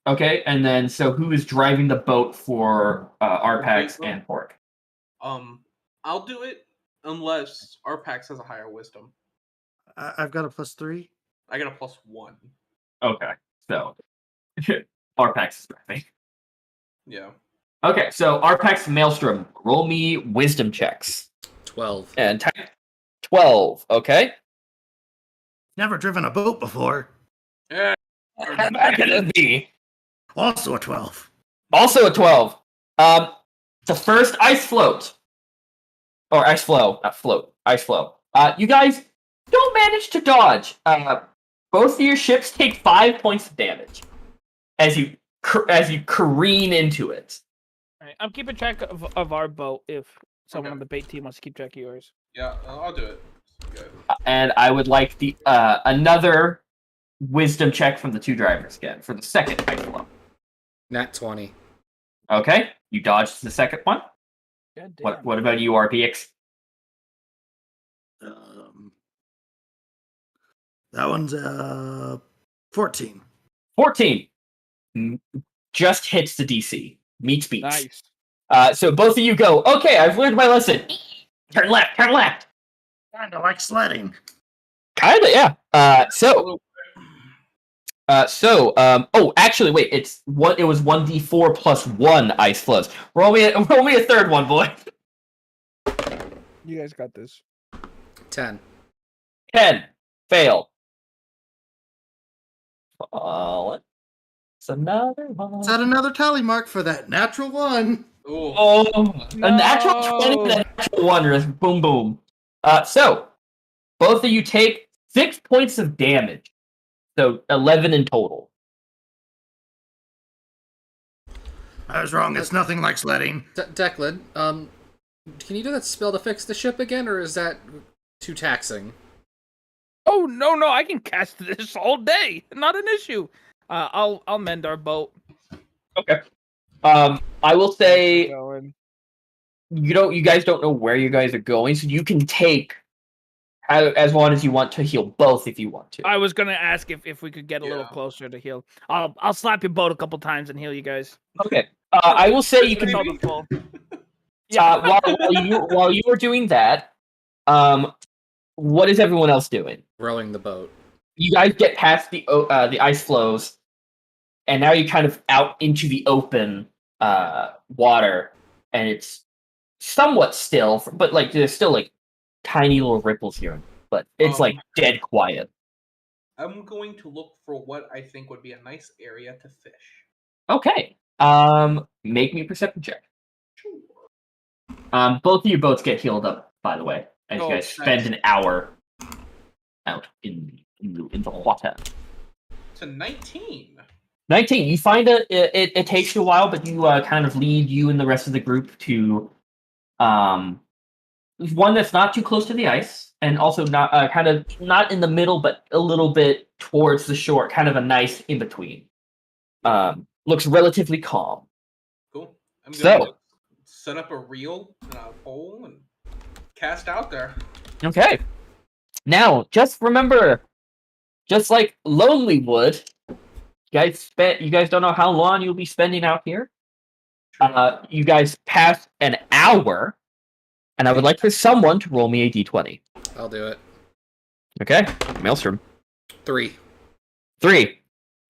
Okay, and then so who is driving the boat for Arpax boat? and Pork? I'll do it unless Arpax has a higher wisdom. I've got a +3. I got a +1. Okay, so Arpax is driving. Yeah. Okay, so Arpax and Maelstrom, roll me wisdom checks. 12. And 12, okay? Never driven a boat before. Yeah. How bad can it be? Also a 12. Also a 12. The first ice float. Or ice flow, not float, ice flow. You guys don't manage to dodge. Both of your ships take 5 points of damage as you careen into it. All right, I'm keeping track of our boat if someone on the bait team wants to keep track of yours. Yeah, I'll do it. Good. And I would like the another wisdom check from the 2 drivers again for the second ice flow. Nat 20. Okay, you dodged the second one. God damn. What about you, RPX? That one's 14. 14. Just hits the DC. Meets beats. Nice. So both of you go, okay, I've learned my lesson. Turn left, turn left. Kinda like sledding. Kinda, yeah. Oh, actually, wait. It was 1d4 plus 1 ice flows. Roll me a third one, boy. You guys got this. 10. 10. Fail. It's another one. Is that another tally mark for that natural one? Ooh. Oh, a natural 20 and a natural 1. Just boom, boom. So, both of you take 6 points of damage. So, 11 in total. I was wrong. It's nothing like sledding. Declan, can you do that spell to fix the ship again, or is that too taxing? Oh no, I can cast this all day. Not an issue. I'll mend our boat. Okay. I will say Going. you guys don't know where you guys are going, so you can take as long as you want to heal both if you want to. I was gonna ask if we could get a little closer to heal. I'll slap your boat a couple times and heal you guys. Okay. I will say you can. While you were doing that, what is everyone else doing? Rowing the boat. You guys get past the ice flows, and now you're kind of out into the open water, and it's somewhat still, but like there's still like tiny little ripples here, but it's like dead quiet. I'm going to look for what I think would be a nice area to fish. Okay. Make me a perception check. Sure. Both of your boats get healed up, by the way, as you guys spend nice. an hour out in the water. It's a 19. 19. You find it takes you a while, but you kind of lead you and the rest of the group to one that's not too close to the ice, and also not kind of not in the middle, but a little bit towards the shore, kind of a nice in between. Looks relatively calm. Cool. I'm So- going to set up a reel and a pole and cast out there. Okay. Now, just remember, just like Lonely Wood, you guys don't know how long you'll be spending out here. You guys pass an hour, and I would like for someone to roll me a d20. I'll do it. Okay, Maelstrom. 3. 3.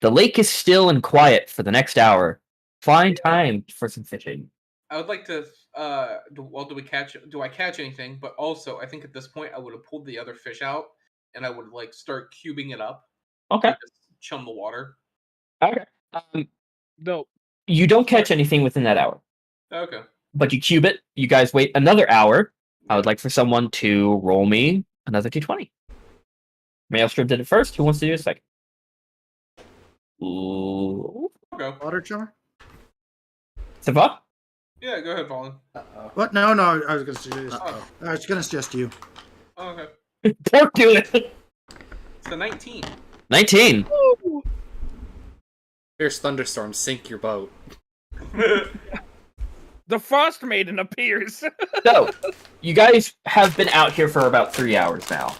The lake is still and quiet for the next hour. Find time for some fishing. I would like to. Do I catch anything? But also, I think at this point, I would have pulled the other fish out, and I would like start cubing it up. Okay. To just chum the water. Okay. No. You don't catch anything within that hour, Okay. but you cube it. You guys wait another hour. I would like for someone to roll me another d20. Maelstrom did it first. Who wants to do it second? Ooh. Okay. Water jar? Sava? Yeah, go ahead, Valen. Uh-oh. What? No, I was gonna suggest. Oh, I was gonna suggest you. okay. Pork do it. It's a 19. 19. Fierce thunderstorm, sink your boat. The Frost Maiden appears. So, you guys have been out here for about 3 hours now.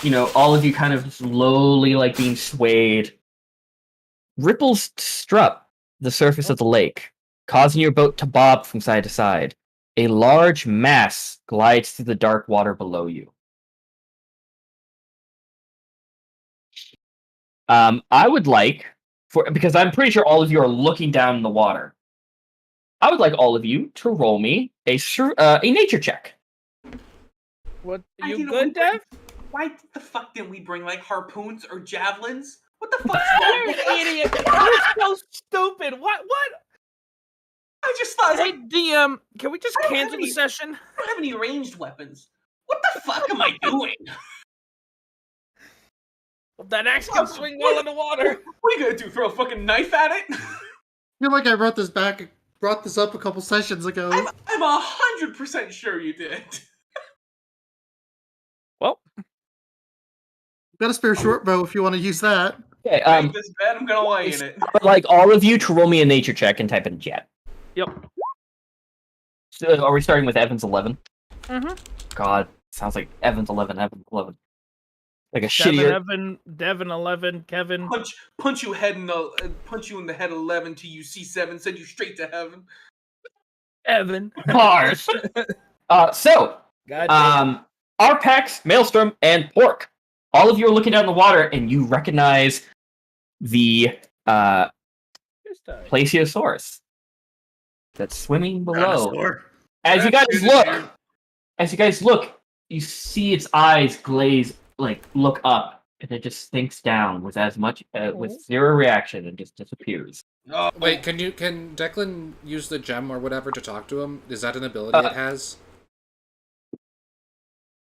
You know, all of you kind of slowly, like, being swayed. Ripples strut the surface of the lake, causing your boat to bob from side to side. A large mass glides through the dark water below you. I would like, because I'm pretty sure all of you are looking down in the water. I would like all of you to roll me a nature check. What? I You didn't good, want- Dev? Why the fuck didn't we bring, like, harpoons or javelins? What the fuck's wrong You're with an us? idiot. You're so stupid. What? I just thought, Hey, like, DM, can we just I don't have cancel the any- session? I don't have any ranged weapons. What the fuck am I doing? That axe can swing well in the water. What are you gonna do? Throw a fucking knife at it? I feel like I brought this up a couple sessions ago. I'm 100% sure you did. Well, Got a spare short bow if you want to use that. Okay, Make this bet, I'm gonna lie in it. I would like all of you to roll me a nature check and type in chat. Yep. So, are we starting with Evan's 11? Mm-hmm. God, sounds like Evan's 11, Evan's 11. Like a shittier... Devin 11, Kevin. Punch you in the head 11 till you see 7, send you straight to heaven. Evan. Bars. So, God damn. Arpax, Maelstrom, and Pork. All of you are looking down the water, and you recognize the Plesiosaurus that's swimming below. Dinosaur. As you That's guys good, look, you see its eyes glaze, like look up, and it just sinks down with with zero reaction and just disappears. Oh, Wait, can Declan use the gem or whatever to talk to him? Is that an ability it has?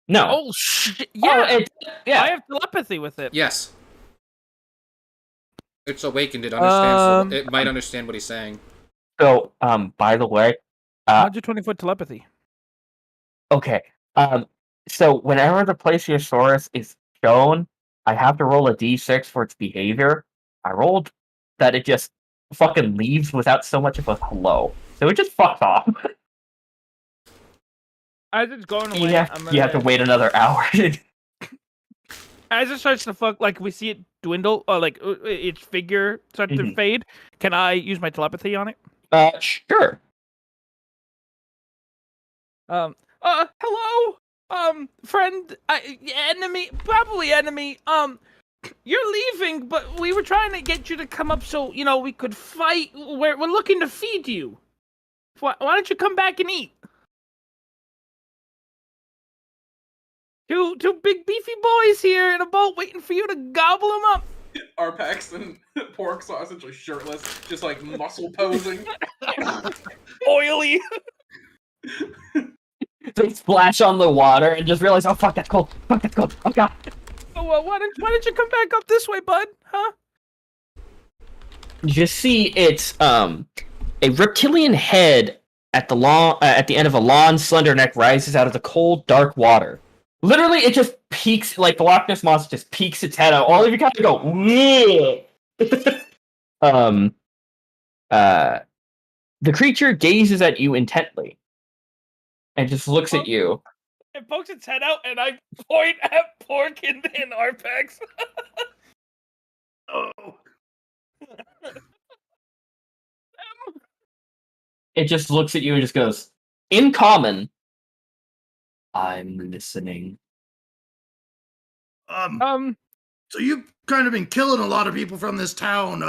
No. Oh, shit. Yeah. Yeah. I have telepathy with it. Yes. It's awakened. It understands. Um, It might understand what he's saying. So, by the way, 120-foot telepathy. okay. So whenever the Plesiosaurus is shown, I have to roll a d6 for its behavior. I rolled that it just fucking leaves without so much of a hello. So it just fucks off. As it's going away, You have to wait another hour. As it starts to fuck, like we see it dwindle, or like its figure start to fade. Can I use my telepathy on it? Sure. Hello, friend, enemy, probably enemy. You're leaving, but we were trying to get you to come up so we could fight. We're looking to feed you. Why don't you come back and eat? Two big beefy boys here in a boat waiting for you to gobble them up. Arpax and Pork Sausage are shirtless, just like muscle posing. Oily. They splash on the water and just realize, oh fuck, that's cold. Fuck, that's cold. Oh god. Oh, well, why don't you come back up this way, bud? Huh? You just see it's a reptilian head at the end of a long, slender neck rises out of the cold, dark water. Literally, it just peeks, like the Loch Ness Monster just peeks its head out. All of you kind of go, the creature gazes at you intently and just looks at you. It pokes its head out, and I point at Pork and Arpax. Oh. It just looks at you and just goes, in common, I'm listening. So you've kind of been killing a lot of people from this town.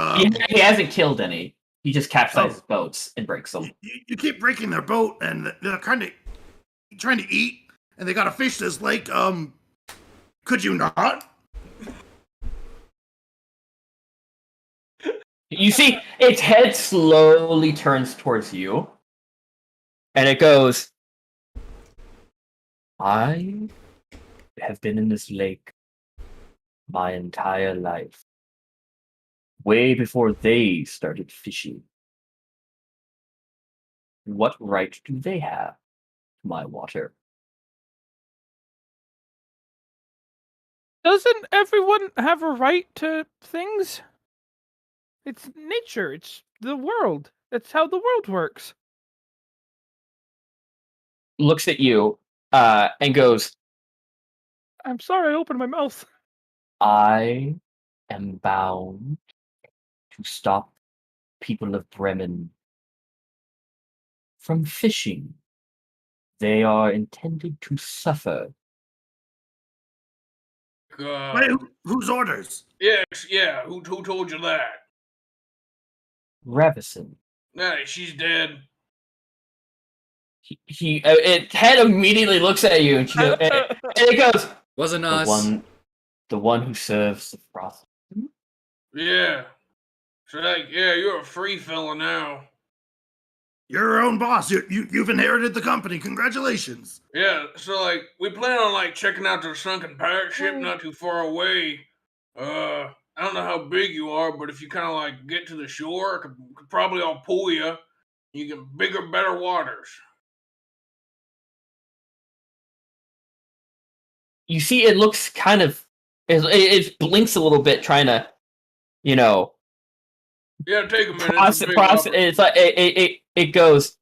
He hasn't killed any. He just capsizes boats and breaks them. You keep breaking their boat, and they're kind of trying to eat, and they got to fish this lake. Could you not? You see, its head slowly turns towards you, and it goes, I have been in this lake my entire life, way before they started fishing. What right do they have to my water? Doesn't everyone have a right to things? It's nature. It's the world. That's how the world works. Looks at you, and goes, I'm sorry I opened my mouth. I am bound to stop people of Bremen from fishing. They are intended to suffer. Wait, whose orders? Yeah. Who told you that? Revison. Nah, she's dead. Its head immediately looks at you, and and it goes, Wasn't the us. the one who serves the frost. Yeah. So like, yeah, you're a free fella now. You're your own boss. You've inherited the company. Congratulations. Yeah, so like we plan on like checking out the sunken pirate ship not too far away. I don't know how big you are, but if you kind of like get to the shore, could probably all pull you. You get bigger, better waters. You see, it looks kind of, it blinks a little bit, trying to, you know, Yeah, take a minute. It's a big offer. It's like it goes.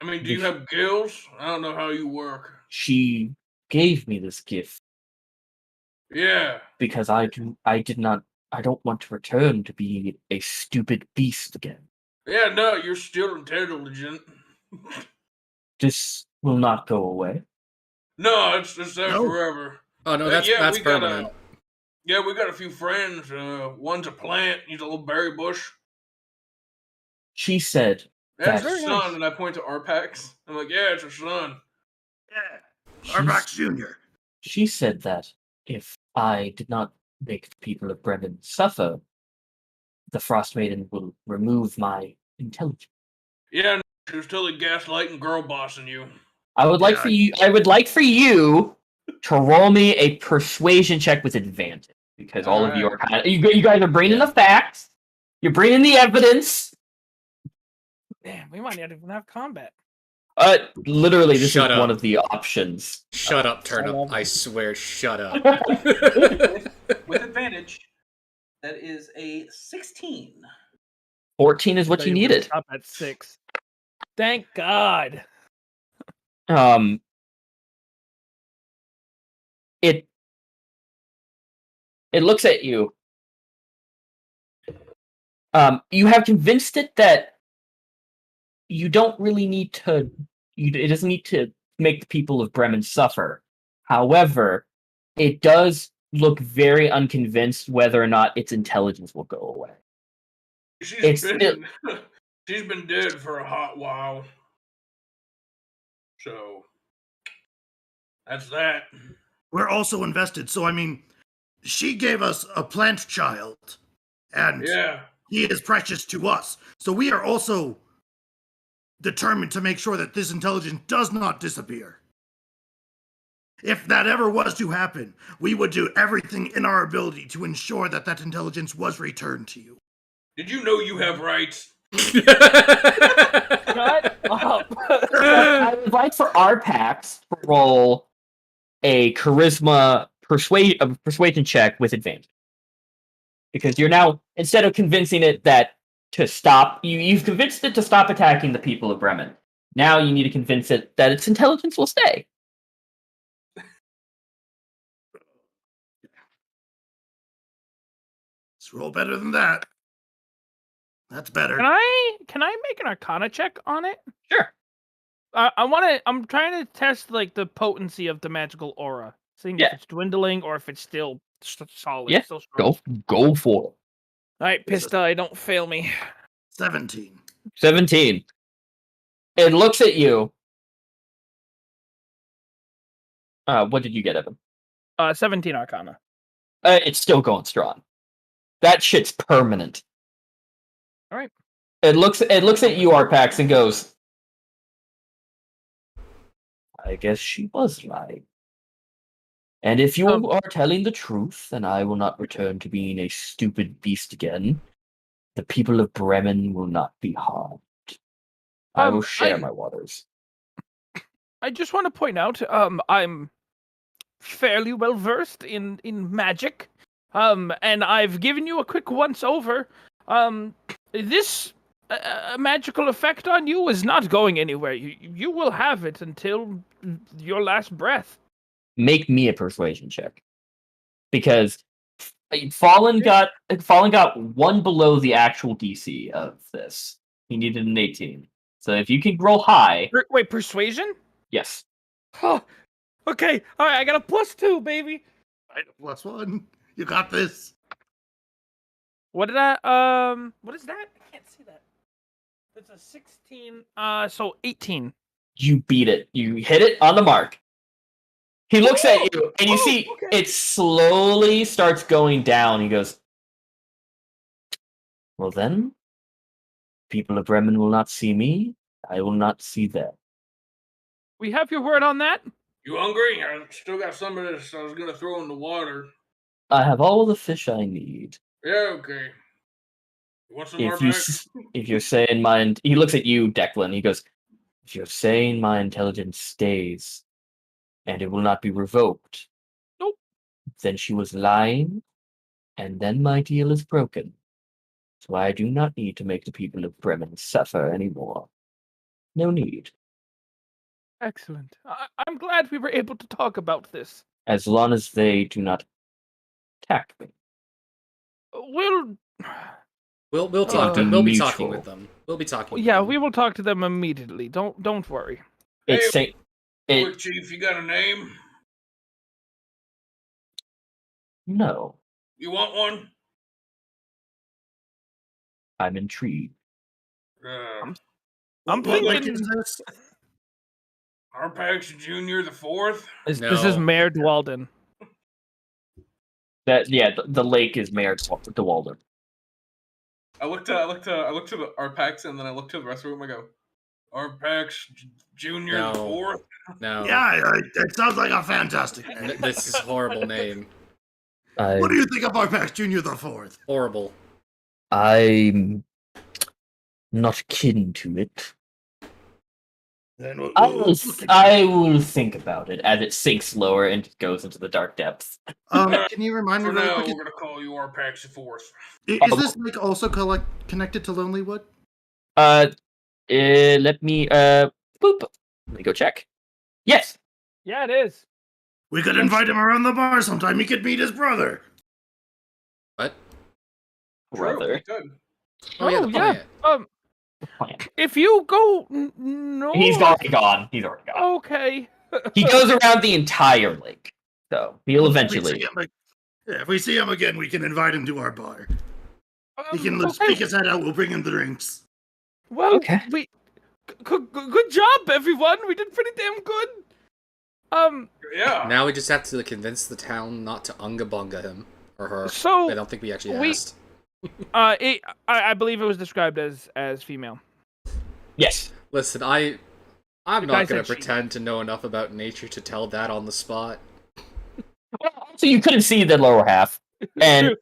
I mean, do you have gills? I don't know how you work. She gave me this gift Yeah. because I don't want to return to being a stupid beast again. Yeah, no, you're still intelligent. This will not go away. No, it's there No. forever. Oh no, Yeah, that's we got permanent. Yeah, we got a few friends. One's a plant. He's a little berry bush. She said That's that her Very son, nice. and I point to Arpax. I'm like, yeah, it's her son. Yeah. she's- Arbax Jr. She said that if I did not make the people of Bremen suffer, the Frost Maiden will remove my intelligence. Yeah, no, she was totally gaslighting, girl bossing you. I would like for you to roll me a persuasion check with advantage, because all of you are kind of you guys are bringing the facts, you're bringing the evidence. Damn, we might not even have combat. Literally, this Shut is up. one of the options. Shut up, Turnip. love I it. swear, shut up. With advantage, that is a 16. 14 is what So you would needed. Stop at 6. Thank God. It looks at you. You have convinced it that you don't really need to. It doesn't need to make the people of Bremen suffer. However, it does look very unconvinced whether or not its intelligence will go away. She's been dead for a hot while. So that's that. We're also invested. So, I mean, she gave us a plant child, and Yeah. he is precious to us. So we are also determined to make sure that this intelligence does not disappear. If that ever was to happen, we would do everything in our ability to ensure that that intelligence was returned to you. Did you know you have rights? Shut up. I would like for Arpax to roll a charisma persuasion check with advantage, because you're now, instead of convincing it that to stop, you've convinced it to stop attacking the people of Bremen. Now you need to convince it that its intelligence will stay. Let's roll better than that. That's better. Can I make an Arcana check on it? Sure. I'm trying to test like the potency of the magical aura, seeing if it's dwindling or if it's still solid. Yeah, Still strong. Go for it. All right, Pista, don't fail me. 17. 17. It looks at you. What did you get, Evan? 17 Arcana. It's still going strong. That shit's permanent. All right. It looks at you, Arpax, and goes, I guess she was lying. And if you are telling the truth, then I will not return to being a stupid beast again. The people of Bremen will not be harmed. I will share my waters. I just want to point out, I'm fairly well versed in magic, and I've given you a quick once over. This magical effect on you is not going anywhere. You will have it until your last breath. Make me a persuasion check, because Fallen got one below the actual DC of this. He needed an 18. So if you can roll high, Wait, persuasion? yes. Oh, okay. All right, I got a +2, baby. +1. You got this. What is that? I can't see that. It's a 16. So 18. You beat it. You hit it on the mark. He looks at you, and you see it slowly starts going down. He goes, well then, people of Bremen will not see me. I will not see them. We have your word on that? You hungry? I still got some of this I was going to throw in the water. I have all the fish I need. Yeah, okay. You want some more If you're saying he looks at you, Declan. He goes, if you're saying my intelligence stays, and it will not be revoked, nope, then she was lying, and then my deal is broken. So I do not need to make the people of Bremen suffer anymore. No need. Excellent. I'm glad we were able to talk about this. As long as they do not attack me. We'll talk. We'll be talking with them. We'll be talking. Yeah, we will talk to them immediately. Don't worry. Quick, Chief, you got a name? No. You want one? I'm intrigued. I'm thinking Arpax Jr. the Fourth. This is Mayor Dwalden. The lake is Mayor Dwalden. I looked to the Arpax, and then I looked to the rest of the room. I go, Arpax Jr. the Fourth. No. Yeah, it sounds like a fantastic name. This is a horrible name. What do you think of Arpax Jr. the Fourth? Horrible. I'm not kin to it. Then I will think about it as it sinks lower and goes into the dark depths. Can you remind me For really now, quick? we're gonna call you Arpax the Fourth. Is this like also connected to Lonelywood? Let me boop. Let me go check. Yes. Yeah, it is. We could invite him around the bar sometime. He could meet his brother. What? Brother. Good. Oh yeah, the plant. If you go north... He's already gone. Okay. He goes around the entire lake, so he'll eventually. If we see him again, we can invite him to our bar. He can okay. speak his head out. We'll bring him the drinks. Well, okay. Good job, everyone. We did pretty damn good. Yeah. Now we just have to convince the town not to unga bunga him or her. So I don't think we actually asked. I believe it was described as female. Yes. Listen, I'm not going to pretend to know enough about nature to tell that on the spot. So you couldn't see the lower half, and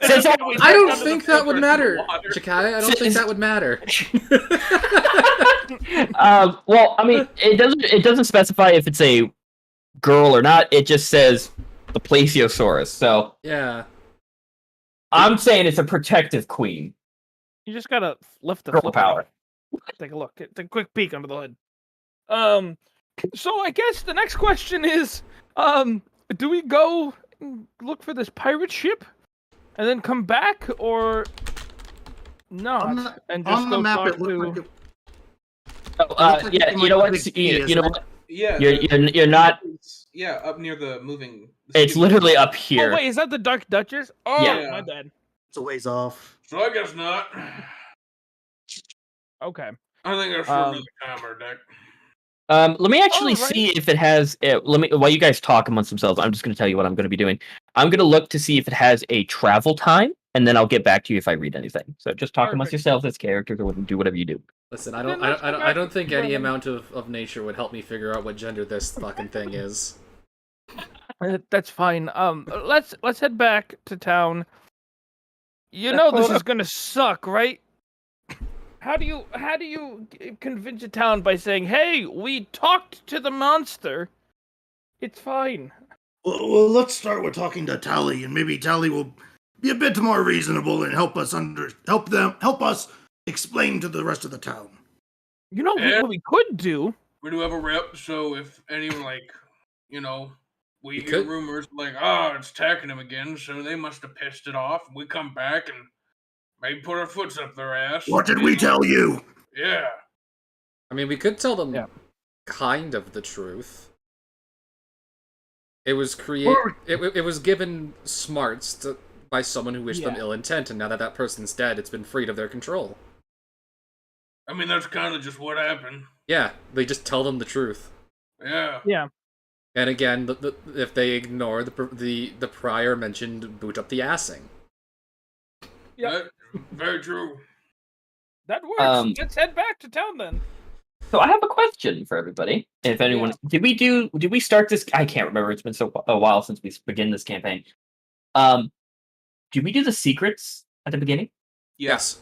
since I don't think that would matter, Jakai. I don't think that would matter. Well, I mean, it doesn't specify if it's a girl or not. It just says the Plesiosaurus. So yeah. I'm saying it's a protective queen. You just gotta lift the girl power. Take a look. Take a quick peek under the hood. So I guess the next question is, do we go look for this pirate ship and then come back, or not? And just on the go map, talk it looked to... yeah, you know what? You know what? Yeah. You're not... Yeah, up near the moving... It's literally up here. Oh, wait, is that the Dark Duchess? Oh, yeah. My bad. It's a ways off. So I guess not. Okay. I think that's for another time or deck. Let me actually see if it has... while you guys talk amongst themselves, I'm just going to tell you what I'm going to be doing. I'm going to look to see if it has a travel time and then I'll get back to you if I read anything. So just talk amongst Perfect. yourselves as characters, or do whatever you do. Listen, Then let's go I back don't to think any Bremen. amount of nature would help me figure out what gender this fucking thing is. That's fine. Let's head back to town. You know this is gonna suck, right? How do you convince a town by saying, "Hey, we talked to the monster. It's fine." Well, let's start with talking to Tally, and maybe Tally will be a bit more reasonable and help us explain to the rest of the town. You know Yeah. what we could do? We do have a rep, so if anyone we You hear could- rumors oh, it's attacking them again, so they must have pissed it off. We come back and maybe put our foots up their ass. What did we tell you? Yeah. I mean, we could tell them Yeah. kind of the truth. It was Or- it was given smarts by someone who wished them Yeah. ill intent, and now that person's dead, it's been freed of their control. I mean, that's kind of just what happened. Yeah, they just tell them the truth. Yeah. Yeah. And again, if they ignore the prior mentioned boot up the assing. Yep. That- very true. That works. Let's head back to town then. So I have a question for everybody. If anyone did we start this? I can't remember. It's been a while since we began this campaign. Did we do the secrets at the beginning? Yes.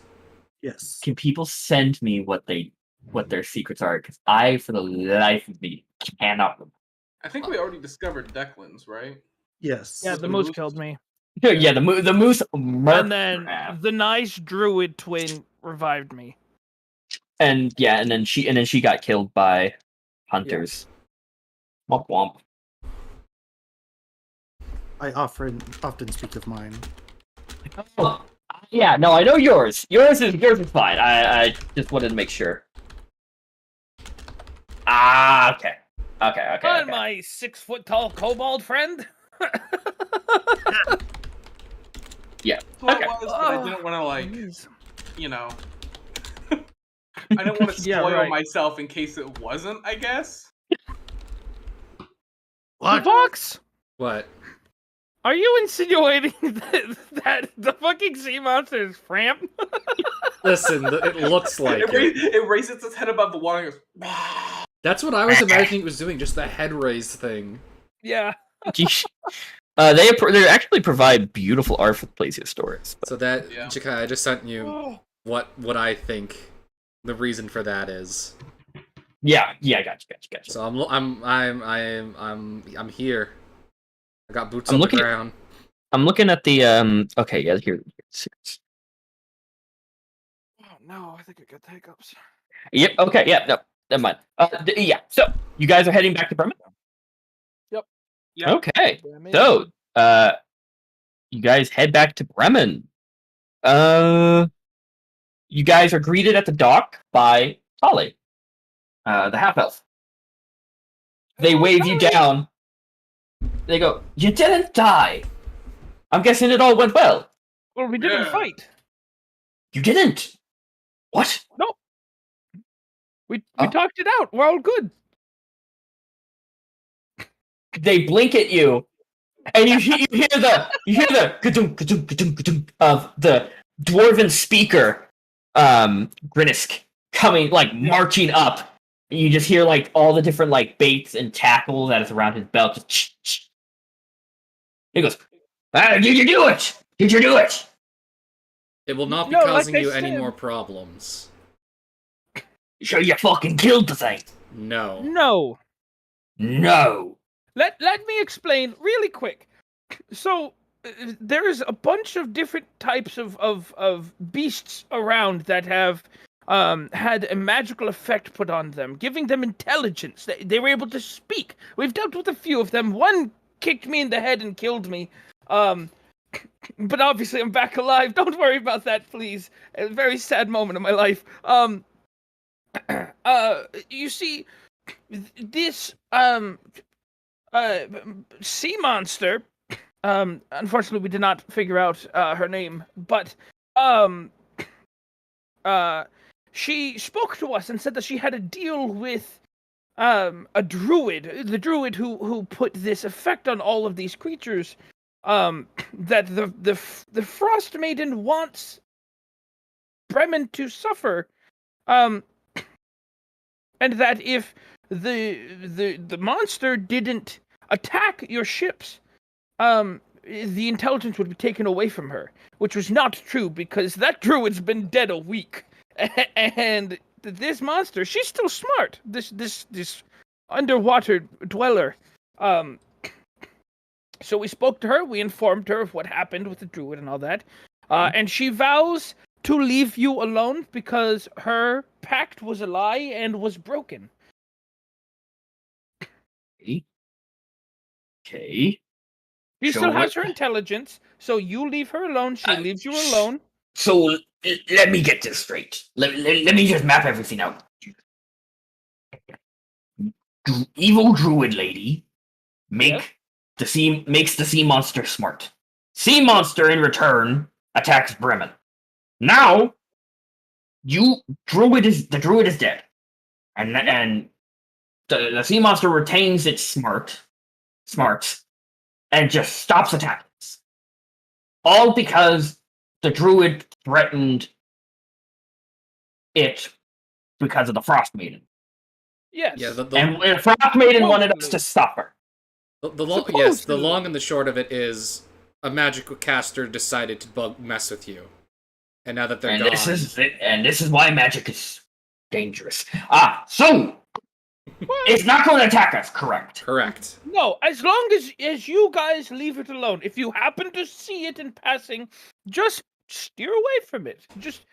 Yes. Can people send me what their secrets are? Because I, for the life of me, cannot remember. I think we already discovered Declan's, right? Yes. Yeah, With the the moose moose? killed me. Yeah, the moose. And then the nice druid twin revived me. and then she got killed by hunters. Womp womp. I often speak of mine. Oh, yeah, no, I know yours. Yours is fine. I just wanted to make sure. Okay. And my 6-foot-tall kobold friend. Yeah. Well, Okay. it was, but I didn't want to Jeez. I didn't want to Yeah, spoil right. myself in case it wasn't, I guess. What? Devox, What? are you insinuating that the fucking sea monster is Framp? Listen, it looks like it. It raises its head above the water and goes, That's what I was imagining it was doing, just the head raised thing. Yeah. They actually provide beautiful art for the Placia stories. So that, Yeah. Chikai, I just sent you Oh. what I think the reason for that is. Yeah, gotcha. So I'm here. I got boots I'm on the looking at- ground. I'm looking at the Okay, yeah, here. Oh no, I think I got the hiccups. Yep. Okay. Yeah. No. Never mind. Yeah. So you guys are heading back to Bremen. yeah. Okay. Damn it. So you guys head back to Bremen. You guys are greeted at the dock by Tali, the half elf. They wave you down. They go, "You didn't die. I'm guessing it all went well." Well, we didn't Yeah. fight. You didn't. What? We Oh. talked it out. We're all good. They blink at you, and you hear the ka-dunk, ka-dunk, ka-dunk, ka-dunk of the dwarven speaker, Grinnisk, coming marching up. And you just hear all the different baits and tackle that is around his belt. Just ch-ch. He goes, "Did you do it? Did you do it?" It will not be No, like causing I you any said. more problems. So you fucking killed the thing. No. No. No. Let me explain really quick. So there's a bunch of different types of beasts around that have had a magical effect put on them, giving them intelligence. They were able to speak. We've dealt with a few of them. One kicked me in the head and killed me. But obviously I'm back alive. Don't worry about that, please. A very sad moment in my life. You see, this sea monster. Unfortunately, we did not figure out her name, but she spoke to us and said that she had a deal with a druid, the druid who put this effect on all of these creatures. that the Frost Maiden wants Bremen to suffer, and that if the monster didn't attack your ships, the intelligence would be taken away from her, which was not true because that druid's been dead a week, and this monster, she's still smart. This underwater dweller. So we spoke to her. We informed her of what happened with the druid and all that, and she vows to leave you alone because her pact was a lie and was broken. Okay. She So still has what- her intelligence, so you leave her alone. She leaves you alone. So let me get this straight. Let me just map everything out. Evil druid lady makes the sea monster smart. Sea monster in return attacks Bremen. Now, the druid is dead, and the sea monster retains its smarts and just stops attacking us. All because the druid threatened it because of the Frost Maiden. Yes. Yeah, And the Frost Maiden wanted us to stop her. Yes, the long and the short of it is a magical caster decided to mess with you, and now that they're gone, this is why magic is dangerous. So it's not going to attack us, correct? correct. No, as long as you guys leave it alone. If you happen to see it in passing, just steer away from it. Just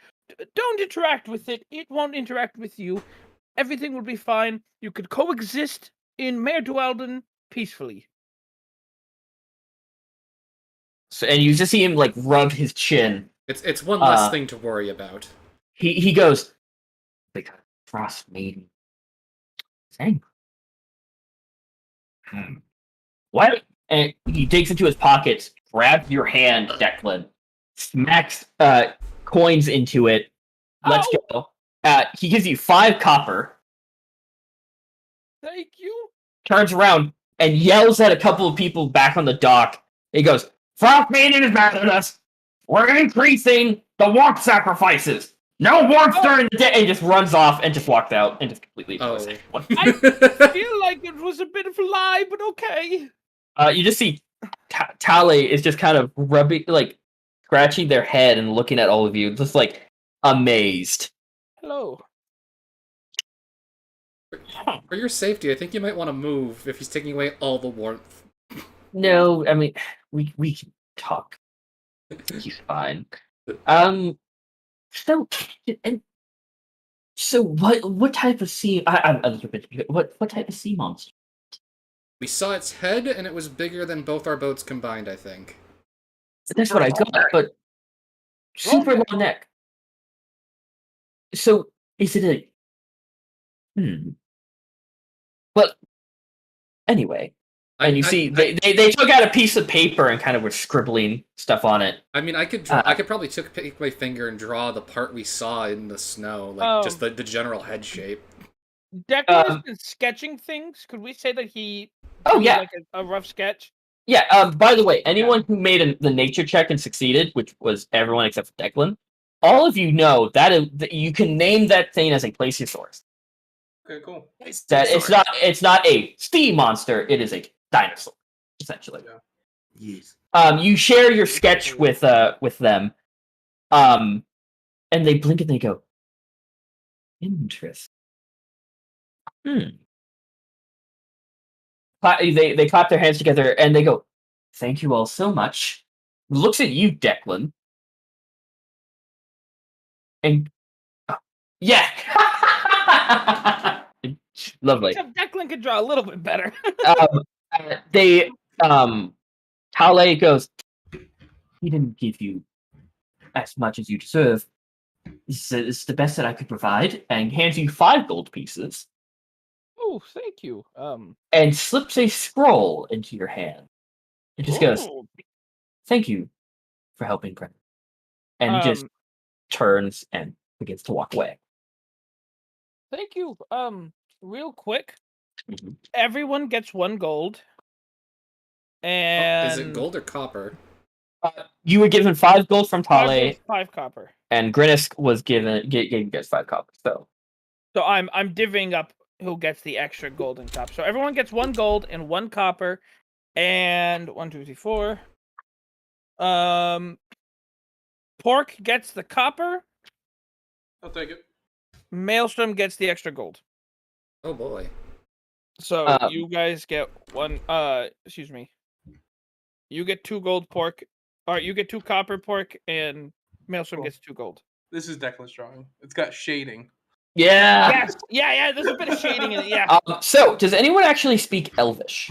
don't interact with it. It won't interact with you. Everything will be fine. You could coexist in Mayor Dualden peacefully. So, and you just see him like rub his chin. It's one less thing to worry about. He goes, because Frost Maiden is angry. What? And he digs into his pockets, grabs your hand, Declan, smacks coins into it. Let's go. He gives you 5 copper. Thank you. Turns around and yells at a couple of people back on the dock. He goes, Frost Maiden is mad at us. We're increasing the warmth sacrifices. No warmth during the day. And just runs off and just walks out and just completely ignores everyone. I feel like it was a bit of a lie, but okay. You just see Tale is just kind of rubbing, like, scratching their head and looking at all of you, just like amazed. Hello. For your safety, I think you might want to move if he's taking away all the warmth. No, I mean we can talk. He's fine. So what type of sea? I'm a little bit. What type of sea monster? We saw its head, and it was bigger than both our boats combined, I think. That's what I got, but super long neck. So is it a? But anyway, and you see they took out a piece of paper and kind of were scribbling stuff on it. I mean, I could probably take my finger and draw the part we saw in the snow, like just the general head shape. Declan has been sketching things. Could we say that he? Oh yeah, like a rough sketch. Yeah. By the way, anyone who made the nature check and succeeded, which was everyone except for Declan, all of you know that you can name that thing as a plesiosaurus. Okay, cool. It's not a sea monster. It is a dinosaur, essentially. Yeah. Yes. You share your sketch with them, and they blink and they go, interesting. They clap their hands together and they go, thank you all so much. Looks at you, Declan. And yeah. Lovely. Except Declan could draw a little bit better. Tale goes, he didn't give you as much as you deserve. This is the best that I could provide, and hands you 5 gold pieces. Oh, thank you. And slips a scroll into your hand. It just goes, thank you for helping Brennan. And he just turns and begins to walk away. Thank you. Real quick, everyone gets 1 gold. And Is it gold or copper? You were given 5 gold from 5 Tale, gold, 5 copper. and Grinnisk was gave you guys 5 copper. So So I'm divvying up who gets the extra gold and copper. So everyone gets 1 gold and 1 copper, and 1, 2, 3, 4. Pork gets the copper. I'll take it. Maelstrom gets the extra gold. Oh boy. So you guys get 1. Excuse me. You get 2 gold pork. All right, you get 2 copper pork, and Maelstrom Cool. gets 2 gold. This is Declan's drawing. It's got shading. yeah. Yes. Yeah. There's a bit of shading in it. Yeah. So does anyone actually speak Elvish?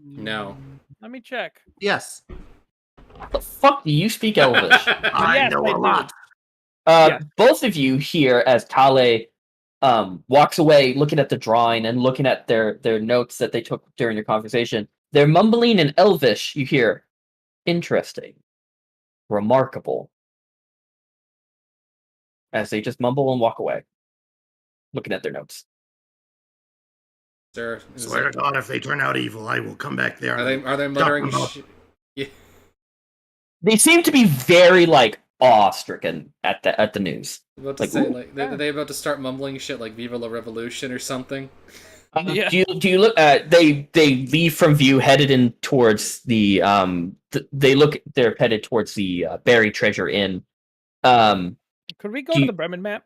No. Let me check. Yes. The fuck do you speak Elvish? I Yes, know I a do. lot. Yeah. Both of you here as Tale walks away looking at the drawing and looking at their notes that they took during your conversation. They're mumbling in Elvish. You hear, interesting, remarkable, as they just mumble and walk away, looking at their notes. Swear to God, if they turn out evil, I will come back there. Are they and muttering? chop them up. They seem to be very awe-stricken at the news. About to Like, say, ooh. like, are they about to start mumbling shit like "Viva la Revolution" or something? Yeah. Do you look? They leave from view, headed in towards the they're headed towards the buried treasure inn. Could we go Do to you- the Bremen map?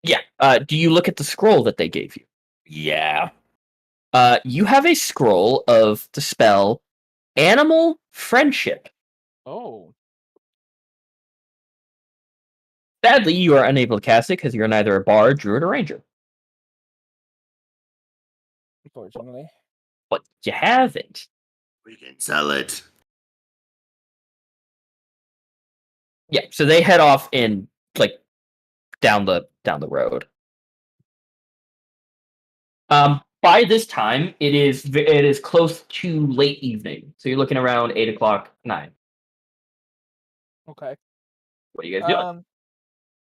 Yeah. Do you look at the scroll that they gave you? Yeah. You have a scroll of the spell Animal Friendship. Oh. Sadly, you are unable to cast it because you're neither a bard, druid, or ranger. Unfortunately. But you have it. We can sell it. Yeah, so they head off in down the road. By this time, it is close to late evening, so you're looking around 8:00, 9. Okay. What are you guys doing?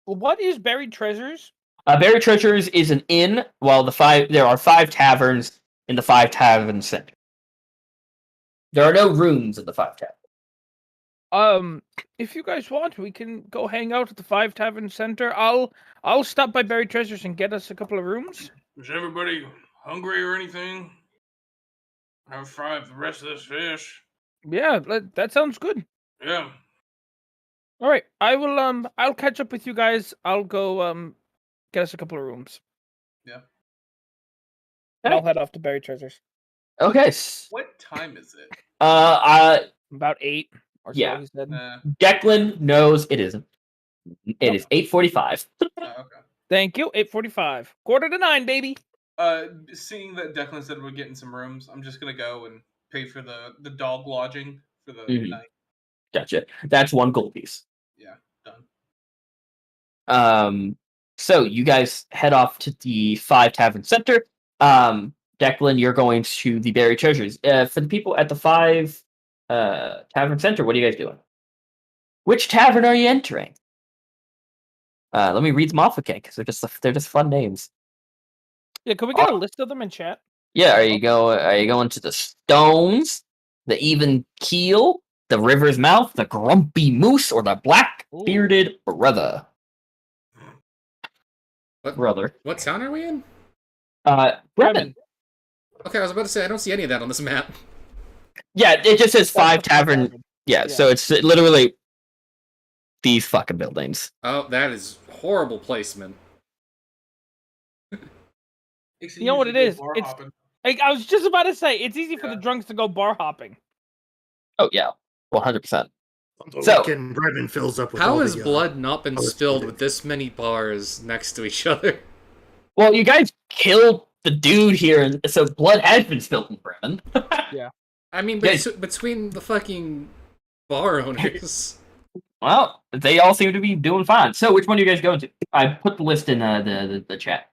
Well, what is buried treasures? Buried Treasures is an inn, while there are 5 taverns in the 5 tavern center. There are no rooms in the 5 taverns. If you guys want, we can go hang out at the 5 Tavern Center. I'll stop by Buried Treasures and get us a couple of rooms. Is everybody hungry or anything? I've fried the rest of this fish. Yeah, that sounds good. Yeah. All right, I will. I'll catch up with you guys. I'll go. Get us a couple of rooms. Yeah. And I'll head off to Buried Treasures. Okay. What time is it? About 8 or so. Yeah. He said. Declan knows it isn't. It is 8:45. Okay. Thank you. 8:45. 8:45, baby. Seeing that Declan said we're getting some rooms, I'm just gonna go and pay for the dog lodging for the Mhm. night. Gotcha. That's 1 gold piece. Yeah, So done. you guys head off to the 5 Tavern Center. Declan, you're going to the Buried Treasures. For the people at the 5 Tavern Center, what are you guys doing? Which tavern are you entering? Let me read them off again because they're just fun names. Yeah, can we get a list of them in chat? Yeah, are you going to the Stones, the Even Keel, the River's Mouth, the Grumpy Moose, or the Black Bearded Brother? What town are we in? Bremen. Okay, I was about to say I don't see any of that on this map. Yeah, it just says 5 the tavern. Yeah, so it's literally these fucking buildings. Oh, that is horrible placement. You know what it is? I was just about to say it's easy for the drunks to go bar hopping. Oh yeah, 100%. So weekend Bremen fills up with how all has the, blood not been spilled with this many bars next to each other? Well, you guys killed the dude here, and so blood has been spilled in Bremen. Yeah. I mean, between the fucking bar owners. Well, they all seem to be doing fine. So, which one are you guys going to? I put the list in the chat.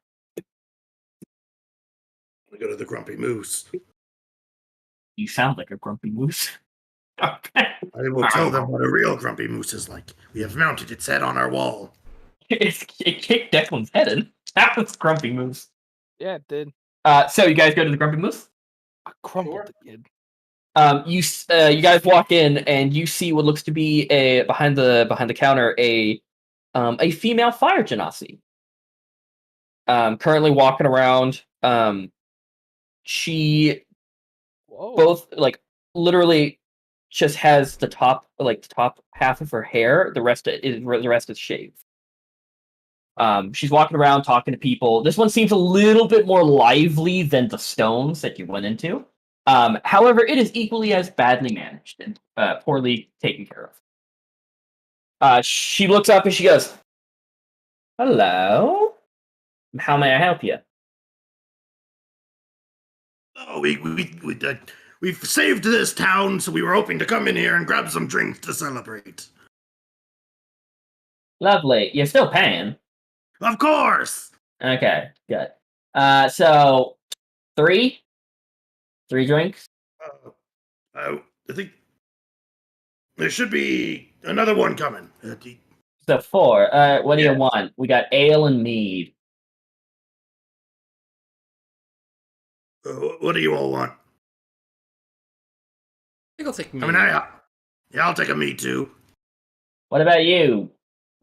We go to the Grumpy Moose. You sound like a grumpy moose. Okay. I will tell them what a real Grumpy Moose is like. We have mounted its head on our wall. It kicked Declan's head in. That was Grumpy Moose. Yeah, it did. So you guys go to the Grumpy Moose? I crumbled the kid. You guys walk in and you see what looks to be behind the counter a female fire genasi. Currently walking around. She Whoa. both literally just has the top half of her hair. The rest is shaved. She's walking around talking to people. This one seems a little bit more lively than the stones that you went into. However, it is equally as badly managed and poorly taken care of. She looks up and she goes, "Hello, how may I help you?" Oh, we've saved this town, so we were hoping to come in here and grab some drinks to celebrate. Lovely. You're still paying. Of course. Okay, good. So 3 drinks. I think there should be another one coming. So 4. What do you want? We got ale and mead. What do you all want? I think I'll take me. I mean, I'll take a me too. What about you?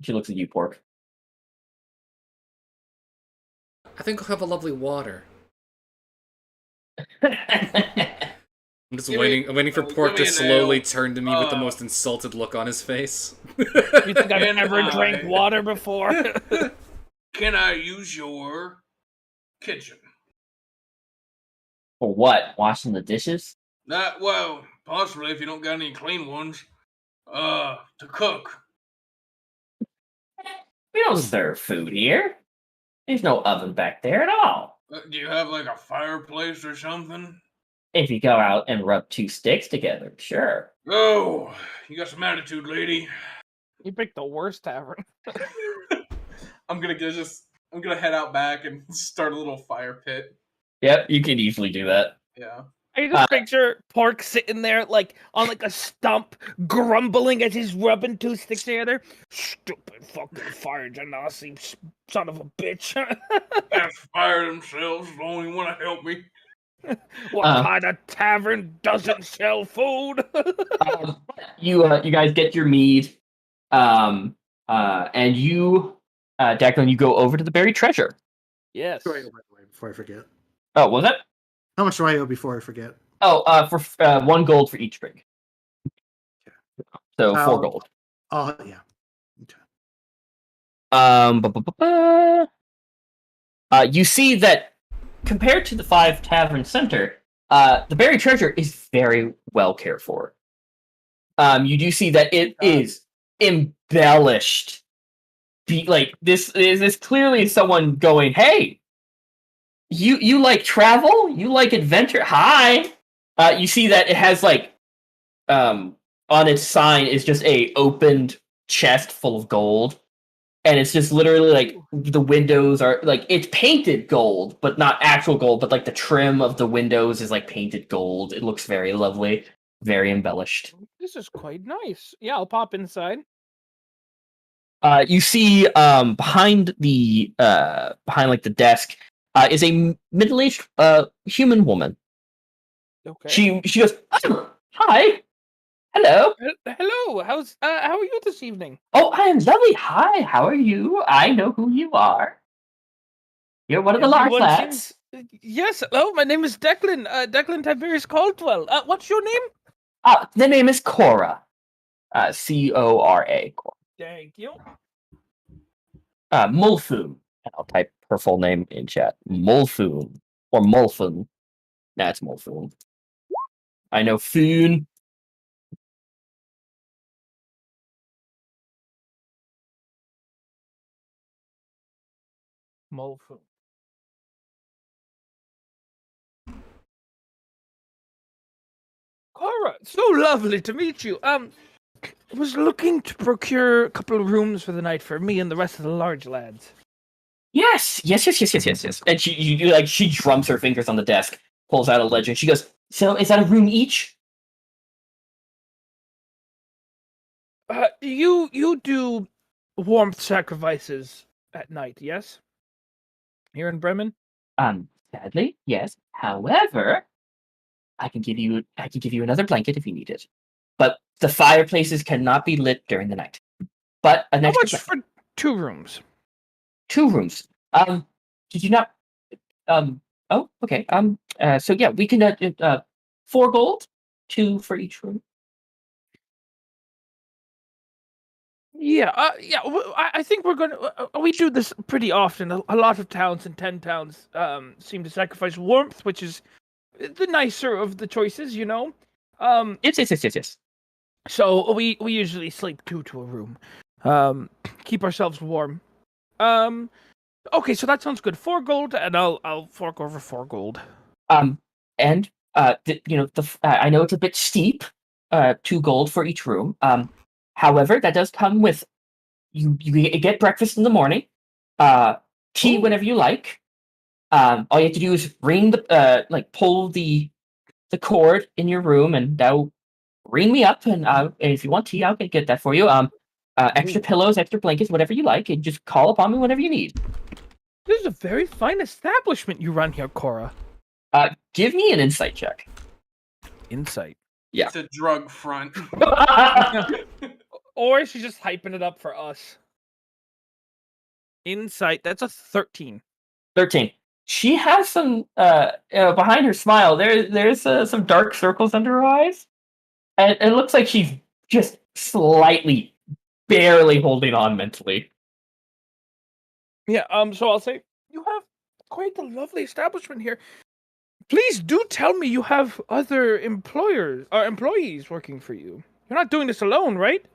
She looks at you, Pork. I think I'll have a lovely water. I'm just waiting. I'm waiting for Pork to slowly turn to me with the most insulted look on his face. You think I've ever drank water before? Can I use your kitchen? For what? Washing the dishes? Well, possibly if you don't got any clean ones. To cook. We don't serve food here. There's no oven back there at all. Do you have like a fireplace or something? If you go out and rub 2 sticks together, sure. Oh, you got some attitude, lady. You picked the worst tavern. I'm gonna head out back and start a little fire pit. Yep, you can easily do that. Yeah. I just picture Pork sitting there, on a stump, grumbling as he's rubbing 2 sticks together. Stupid fucking fire genasi, son of a bitch. Can't fire themselves as long as you want to help me. What kind of tavern doesn't sell food? You guys get your mead, and you, Declan, you go over to the buried treasure. Yes. By the way, before I forget. Oh, was it? How much do I owe before I forget? Oh, for 1 gold for each drink. So 4 gold. Oh, yeah. Okay. You see that compared to the 5 Tavern Center, the buried treasure is very well cared for. You do see that it is embellished. This is clearly someone going, "Hey, you like travel? You like adventure? Hi." You see that it has on its sign is just a opened chest full of gold. And it's just literally the windows are it's painted gold, but not actual gold, but the trim of the windows is painted gold. It looks very lovely, very embellished. This is quite nice. Yeah, I'll pop inside. You see behind the desk is a middle-aged human woman. Okay. She goes, "Oh, hi. Hello. Hello. How are you this evening? Oh, I am lovely. Hi. How are you? I know who you are. You're one of the large lads." Yes. Hello. My name is Declan. Declan Tiberius Caldwell. What's your name? The name is Cora. Cora. Thank you. Mulfoon. I'll type her full name in chat. Mulfoon or Mulfoon. That's Mulfoon. I know Foon. Mulfoon. Cora, so lovely to meet you. I was looking to procure a couple of rooms for the night for me and the rest of the large lads. Yes. And she drums her fingers on the desk, pulls out a ledger. She goes, "So is that a room each?" You do warmth sacrifices at night, yes? Here in Bremen? Sadly, yes. However, I can give you another blanket if you need it. But the fireplaces cannot be lit during the night. But an How extra much for 2 rooms? 2 rooms. Did you not? Oh, okay. So yeah, we can 4 gold, 2 for each room. Yeah, I think we're gonna. We do this pretty often. A lot of towns and 10 towns seem to sacrifice warmth, which is the nicer of the choices, you know. Yes. So we usually sleep 2 to a room, keep ourselves warm. Okay, so that sounds good. 4 gold, and I'll fork over 4 gold. And I know it's a bit steep, 2 gold for each room. However, that does come with you get breakfast in the morning, tea whenever you like. All you have to do is ring the pull the cord in your room, and that'll ring me up. And if you want tea, I'll get that for you. Extra pillows, extra blankets, whatever you like, and just call upon me whenever you need. This is a very fine establishment you run here, Cora. Give me an insight check. Insight. Yeah. It's a drug front. Or she's just hyping it up for us. Insight. That's a 13. 13. She has some behind her smile. There's some dark circles under her eyes, and it looks like she's just slightly, barely holding on mentally. Yeah. So I'll say you have quite a lovely establishment here. Please do tell me you have other employees working for you. You're not doing this alone, right?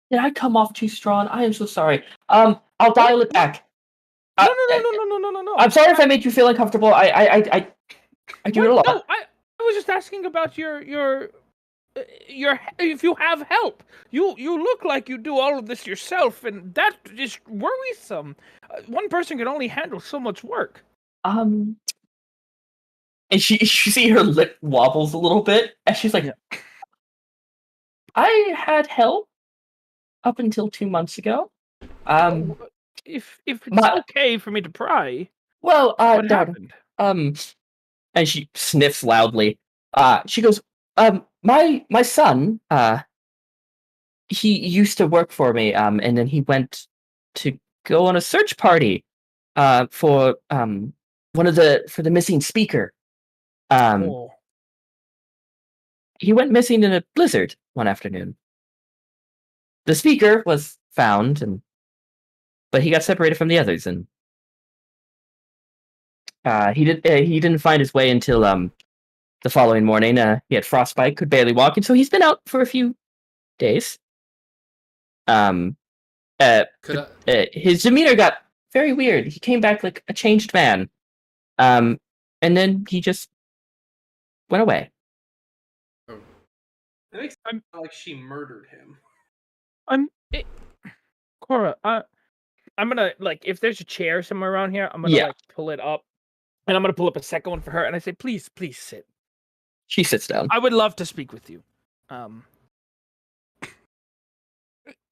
Did I come off too strong? I am so sorry. I'll dial it back. No. I'm sorry if I made you feel uncomfortable. I do it a lot. No, I was just asking about your if you have help. You look like you do all of this yourself, and that is worrisome. One person can only handle so much work. And you see her lip wobbles a little bit, and she's like, I had help up until 2 months ago. If it's okay for me to pry. Well, what happened? And she sniffs loudly. She goes, my son, he used to work for me, and then he went to go on a search party, for the missing speaker. He went missing in a blizzard one afternoon. The speaker was found, but he got separated from the others, and he didn't find his way until the following morning. He had frostbite, could barely walk, and so he's been out for a few days. His demeanor got very weird. He came back like a changed man, and then he just went away. It makes it sound like she murdered him. Cora, I'm gonna if there's a chair somewhere around here, I'm gonna pull it up, and I'm gonna pull up a second one for her, and I say, please sit. She sits down. I would love to speak with you.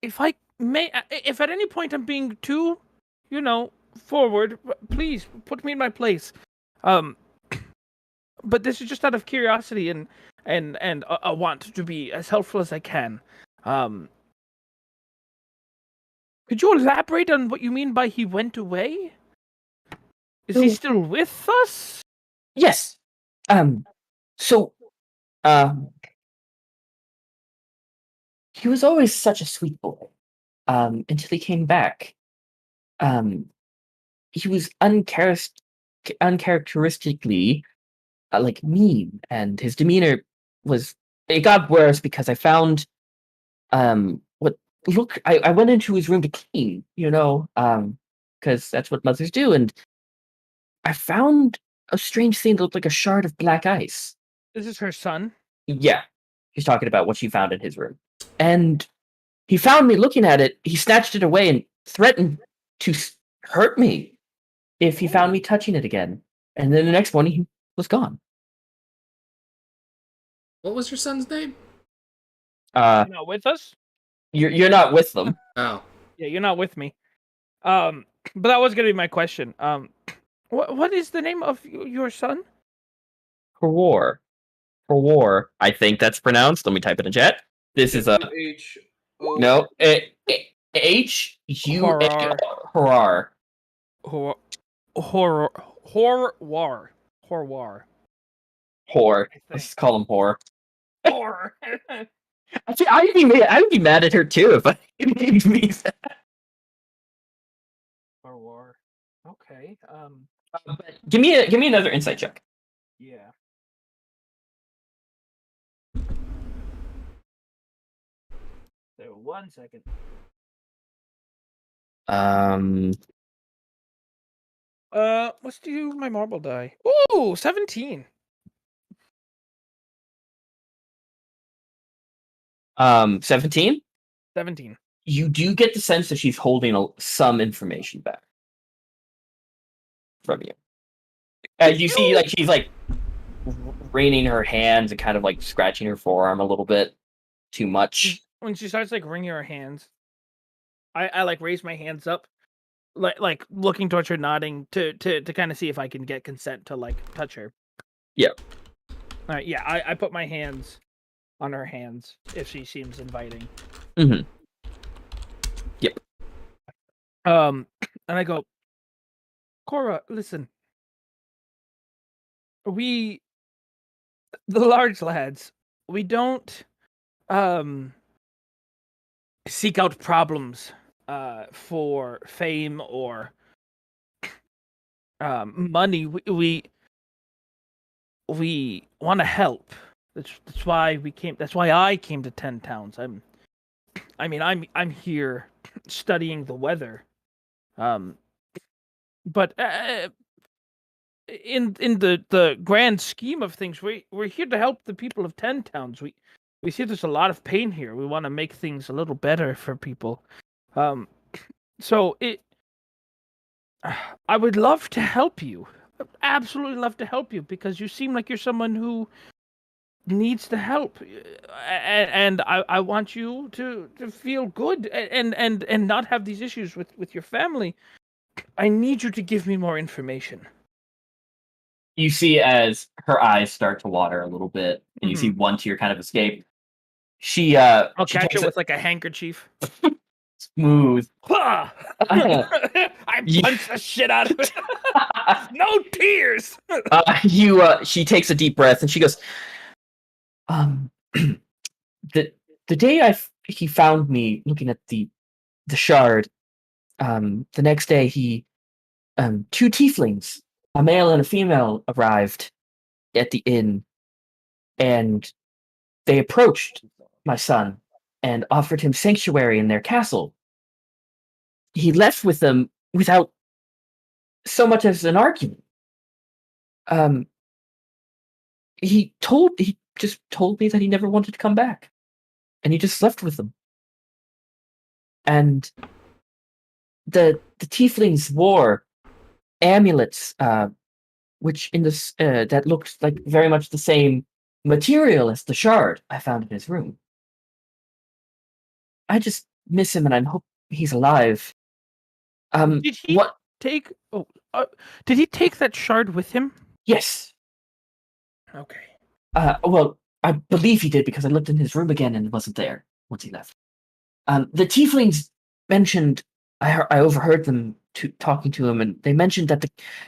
If I may, if at any point I'm being too, forward, please put me in my place. But this is just out of curiosity and I want to be as helpful as I can. Could you elaborate on what you mean by he went away? Is he still with us? Yes. He was always such a sweet boy. Until he came back. He was uncharacteristically mean, and his demeanor it got worse because I found I went into his room to clean, because that's what mothers do, and I found a strange thing that looked like a shard of black ice. This is her son? Yeah. He's talking about what she found in his room. And he found me looking at it, he snatched it away and threatened to hurt me if he found me touching it again. And then the next morning, he was gone. What was your son's name? You're not with us? You're not with them. Oh. Yeah, you're not with me. But that was gonna be my question. What is the name of your son? Horror. Horror. I think that's pronounced. Let me type it in chat. This is a H. no. H U A Horror. horror. Horror. Horror. Horror. Whore. I Let's think. call him whore. Horror. Actually, I'd be mad at her too if I named me that. Horror. Okay. But give me another insight check. Yeah. So 1 second. Let's do my marble die. Ooh, 17. 17. 17. You do get the sense that she's holding some information back from you. You see, like she's like reining her hands and kind of like scratching her forearm a little bit too much. When she starts like wringing her hands, I like raise my hands up, like looking towards her, nodding to kind of see if I can get consent to like touch her. Yeah. All right. Yeah. I put my hands on her hands if she seems inviting. Mm-hmm. Yep. And I go, Cora, listen. The large lads, we don't seek out problems for fame or money. We want to help. That's why we came. That's why I came to 10 Towns. I'm here studying the weather. But in the grand scheme of things, we're here to help the people of 10 Towns. We see there's a lot of pain here. We want to make things a little better for people. So I would love to help you. Absolutely love to help you because you seem like you're someone who needs the help, and I want you to feel good and not have these issues with your family. I need you to give me more information. You see as her eyes start to water a little bit, and you see one tear kind of escape. I'll she catch takes it with like a handkerchief. smooth. I punch the shit out of it. No tears. She takes a deep breath and she goes, the day he found me looking at the shard, the next day he two tieflings, a male and a female, arrived at the inn, and they approached my son and offered him sanctuary in their castle. He left with them without so much as an argument. He just told me that he never wanted to come back, and he just left with them. And the tieflings wore amulets, which in this that looked like very much the same material as the shard I found in his room. I just miss him, and I hope he's alive. Did he take? Did he take that shard with him? Yes. Okay. Well, I believe he did because I looked in his room again and it wasn't there once he left. The tieflings mentioned. I overheard them talking to him, and they mentioned that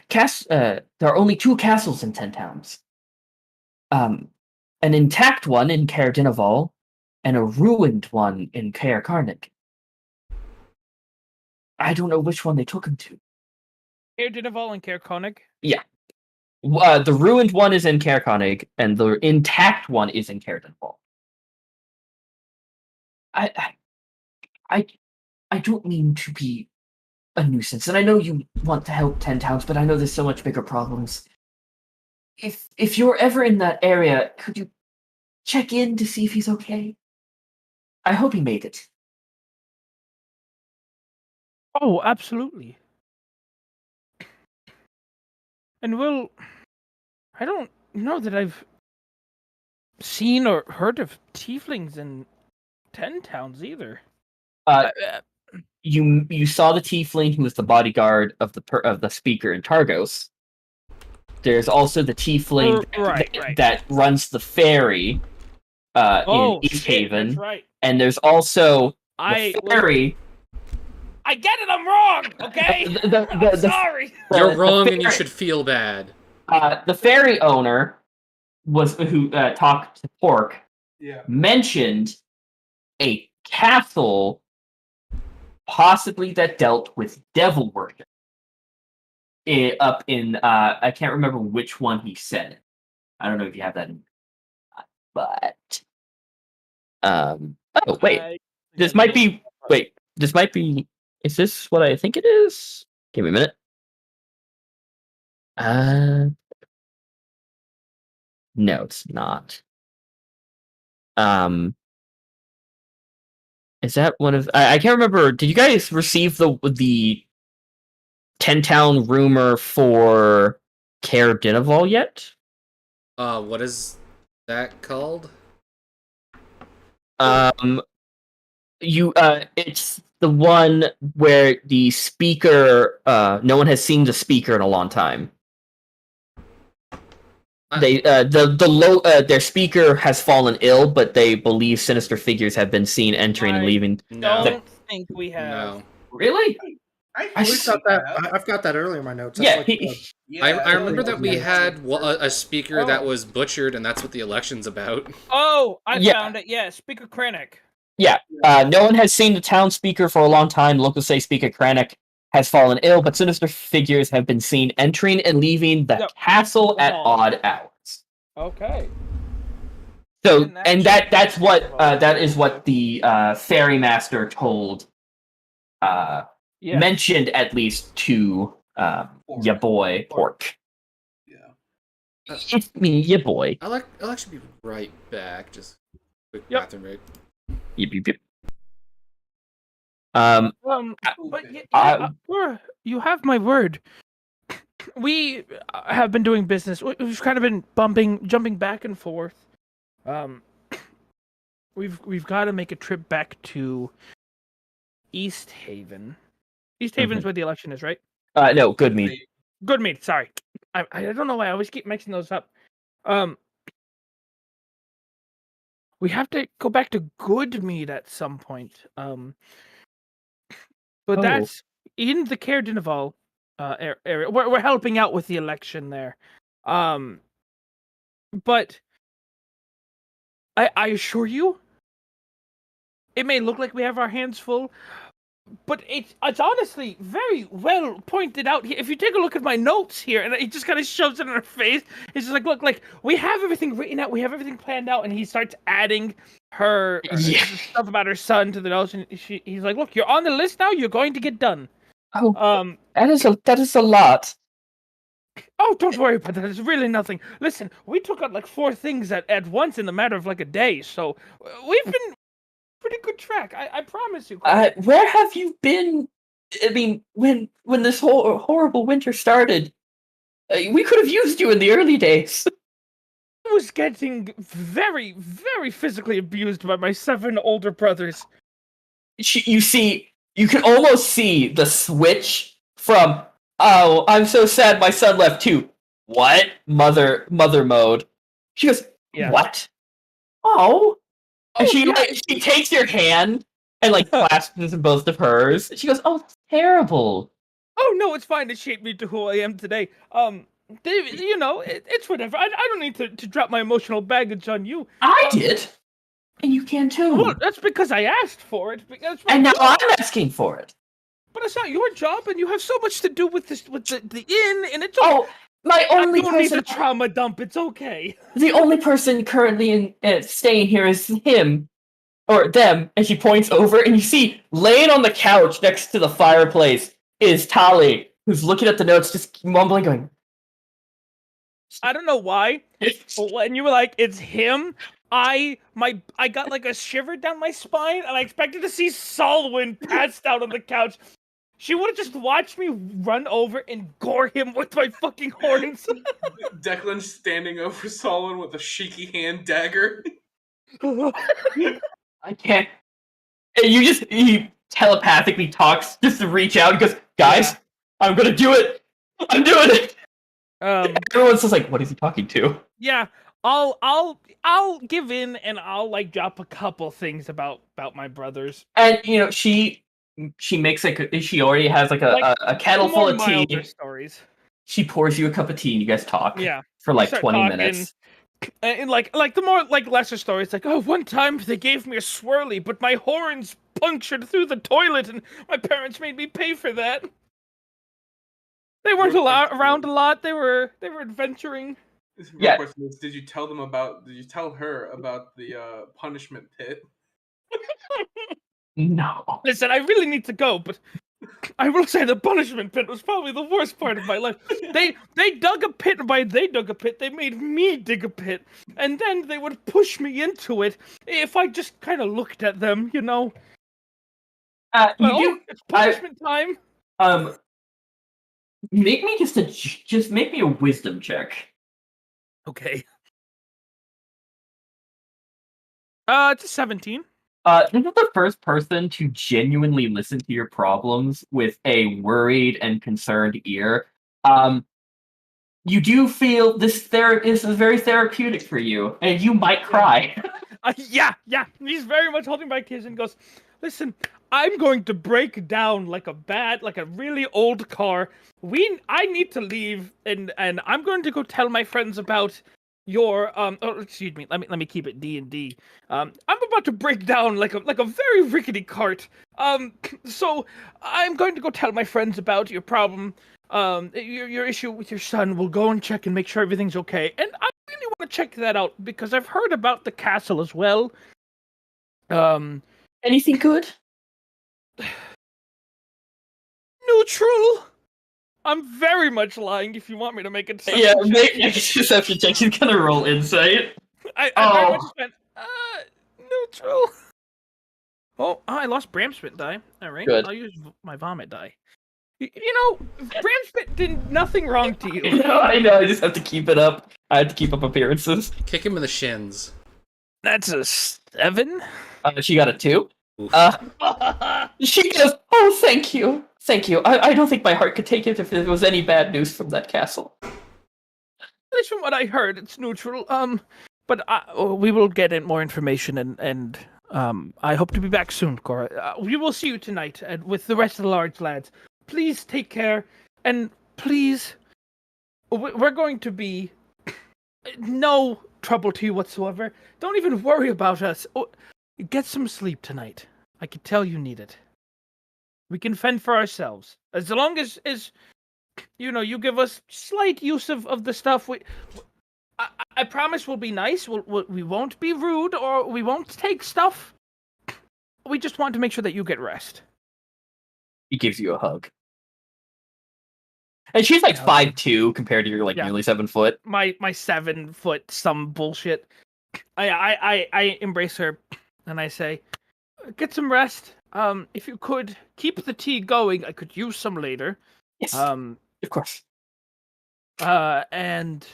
there are only 2 castles in 10 Towns. An intact one in Caer Dineval, and a ruined one in Caer Carnig. I don't know which one they took him to. Caer Dineval and Caer Carnig? Yeah. The ruined one is in Caer Carnig, and the intact one is in Caer Dineval. I don't mean to be a nuisance, and I know you want to help 10 Towns, but I know there's so much bigger problems. If you're ever in that area, could you check in to see if he's okay? I hope he made it. Oh, absolutely. And I don't know that I've seen or heard of tieflings in 10 Towns either. You saw the tiefling who was the bodyguard of the speaker in Targos. There's also the tiefling Right. that runs the ferry in East Shit, Haven, that's right. and there's also I the ferry. I get it. I'm wrong. Okay. I'm sorry. You're wrong, the and you should feel bad. The ferry owner who talked to Pork. Yeah. Mentioned a castle, possibly that dealt with devil worship. Up in I can't remember which one he said. I don't know if you have that in, but oh wait, this might be is this what I think it is? Give me a minute. No, it's not. Is that one of I can't remember. Did you guys receive the 10-town rumor for Care Dinaval yet? What is that called? It's the one where the speaker no one has seen the speaker in a long time. They their speaker has fallen ill, but they believe sinister figures have been seen entering and leaving. No. Don't think we have. No. Really? I We got that. I've got that earlier in my notes. That's Yeah, Yeah, I remember that we Yeah. had a speaker that Oh. was butchered, and that's what the election's about. Oh, I Yeah. found it. Yeah, Speaker Krennic. no one has seen the town speaker for a long time. Locals say Speaker Krennic has fallen ill, but sinister figures have been seen entering and leaving the Yep. castle at Oh. odd hours. Okay. So, And and that's- that is what the ferry master told, Yeah. mentioned at least to ya boy Pork. Yeah. It's me, ya boy. I'll actually be right back. Just quick Yep. bathroom break. Yep. But you have my word. We have been doing business. We've kind of been jumping back and forth. We've got to make a trip back to East Haven. East Haven's where the election is, right? No, good meat. Good meat. Sorry, I don't know why I always keep mixing those up. We have to go back to good meat at some point. But that's in the Care Dinaval area. We're helping out with the election there. But I assure you, it may look like we have our hands full, but it's honestly very well pointed out here. If you take a look at my notes here, and he just kind of shoves it in her face, it's just like, look, like we have everything written out, we have everything planned out, and he starts adding her stuff about her son to the notes, and he's like, look, you're on the list now. You're going to get done. Oh, that is a lot. Oh, don't worry about that. It's really nothing. Listen, we took out like 4 things at once in the matter of like a day, so we've been pretty good track. I promise you. Where have you been? I mean, when this whole horrible winter started, we could have used you in the early days. I was getting very, very physically abused by my 7 older brothers. You can almost see the switch from, oh, I'm so sad my son left too. What? Mother mode. She goes, what? Oh. And she takes your hand and like clasps it in both of hers. She goes, oh, that's terrible. Oh no, it's fine. It shaped me to who I am today. David, it's whatever. I don't need to drop my emotional baggage on you. I did. And you can too. Well, that's because I asked for it. And now I'm asking for it. But it's not your job, and you have so much to do with this, with the inn, and it's my only I don't need person. to trauma dump. It's okay. The only person currently staying here is him or them, and she points over, and you see laying on the couch next to the fireplace is Tali, who's looking at the notes, just mumbling, going. I don't know why, but when you were like, "It's him," I got like a shiver down my spine, and I expected to see Solwyn passed out on the couch. She would have just watched me run over and gore him with my fucking horns. Declan standing over Solon with a shaky hand dagger. I can't. And he telepathically talks just to reach out and goes, guys, I'm gonna do it. I'm doing it. Everyone's just like, what is he talking to? Yeah, I'll give in and I'll like drop a couple things about my brothers. And she makes she already has like Like, a kettle more full of milder tea. stories. She pours you a cup of tea and you guys talk Yeah, for we like start 20 talking, minutes. and like the more like lesser stories, like, oh, one time they gave me a swirly, but my horns punctured through the toilet, and my parents made me pay for that. They weren't around a lot. They were adventuring. Real Yeah. question is, did you tell her about the punishment pit? No. Listen, I really need to go, but I will say the punishment pit was probably the worst part of my life. They dug a pit. By they dug a pit, they made me dig a pit, and then they would push me into it if I just kind of looked at them, you know. It's punishment time. Make me just make me a wisdom check. Okay. It's a 17. This is the first person to genuinely listen to your problems with a worried and concerned ear. You do feel this is very therapeutic for you, and you might cry. Yeah. He's very much holding my kids and goes, listen, I'm going to break down like a really old car. I need to leave, and I'm going to go tell my friends about your excuse me. Let me keep it D&D. I'm about to break down like a very rickety cart. So I'm going to go tell my friends about your problem. Your issue with your son. We'll go and check and make sure everything's okay. And I really want to check that out because I've heard about the castle as well. Anything good? Neutral. I'm very much lying if you want me to make it. Yeah, make a deception check. He's gonna roll insight. I very much went, neutral. Oh, I lost Bramspit die. All right, Good. I'll use my vomit die. You know, Bramspit did nothing wrong to you. I know. I just have to keep it up. I have to keep up appearances. Kick him in the shins. That's a 7. She got a 2. Oof. She goes, "Oh, thank you. I don't think my heart could take it if there was any bad news from that castle." At least from what I heard, it's neutral. But we will get in more information, and I hope to be back soon, Cora. We will see you tonight with the rest of the large lads. Please take care, and please, we're going to be no trouble to you whatsoever. Don't even worry about us. Get some sleep tonight. I can tell you need it. We can fend for ourselves. As long as you give us slight use of the stuff. I promise we'll be nice. We won't be rude or we won't take stuff. We just want to make sure that you get rest. He gives you a hug. And she's like 5'2" compared to your nearly 7 foot. My 7 foot some bullshit. I embrace her and I say, get some rest. If you could keep the tea going, I could use some later. Yes. Of course. And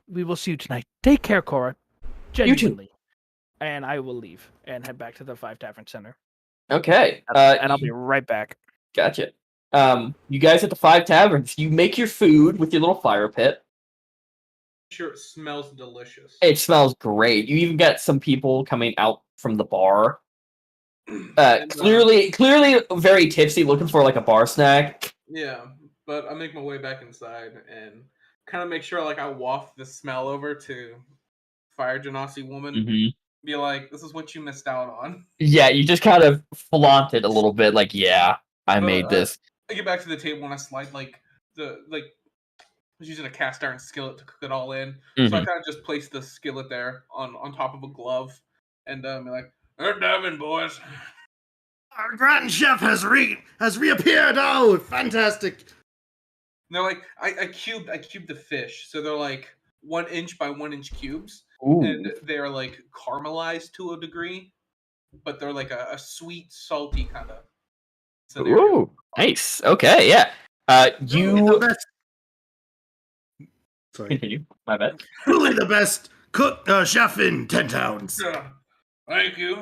we will see you tonight. Take care, Cora. Genuinely. You too. And I will leave and head back to the 5 Tavern Center. Okay. And I'll be right back. Gotcha. You guys at the 5 Taverns, you make your food with your little fire pit. Sure, it smells delicious. It smells great. You even get some people coming out from the bar. Clearly very tipsy, looking for like a bar snack. Yeah, but I make my way back inside and kind of make sure like I waft the smell over to Fire Genasi woman. Mm-hmm. Be like, this is what you missed out on. Yeah, you just kind of flaunt it a little bit, like, yeah, I made this. I get back to the table and I slide I was using a cast iron skillet to cook it all in. Mm-hmm. So I kind of just place the skillet there on top of a glove and be like, they're diving, boys. Our Grand Chef has reappeared. Oh, fantastic! No, like I cubed the fish, so they're like 1 inch by 1 inch cubes. Ooh. And they're like caramelized to a degree, but they're like a sweet, salty kind of scenario. Ooh, nice. Okay, yeah. You Sorry. continue. My bad. Truly the best cook chef in 10 towns. Yeah. Thank you.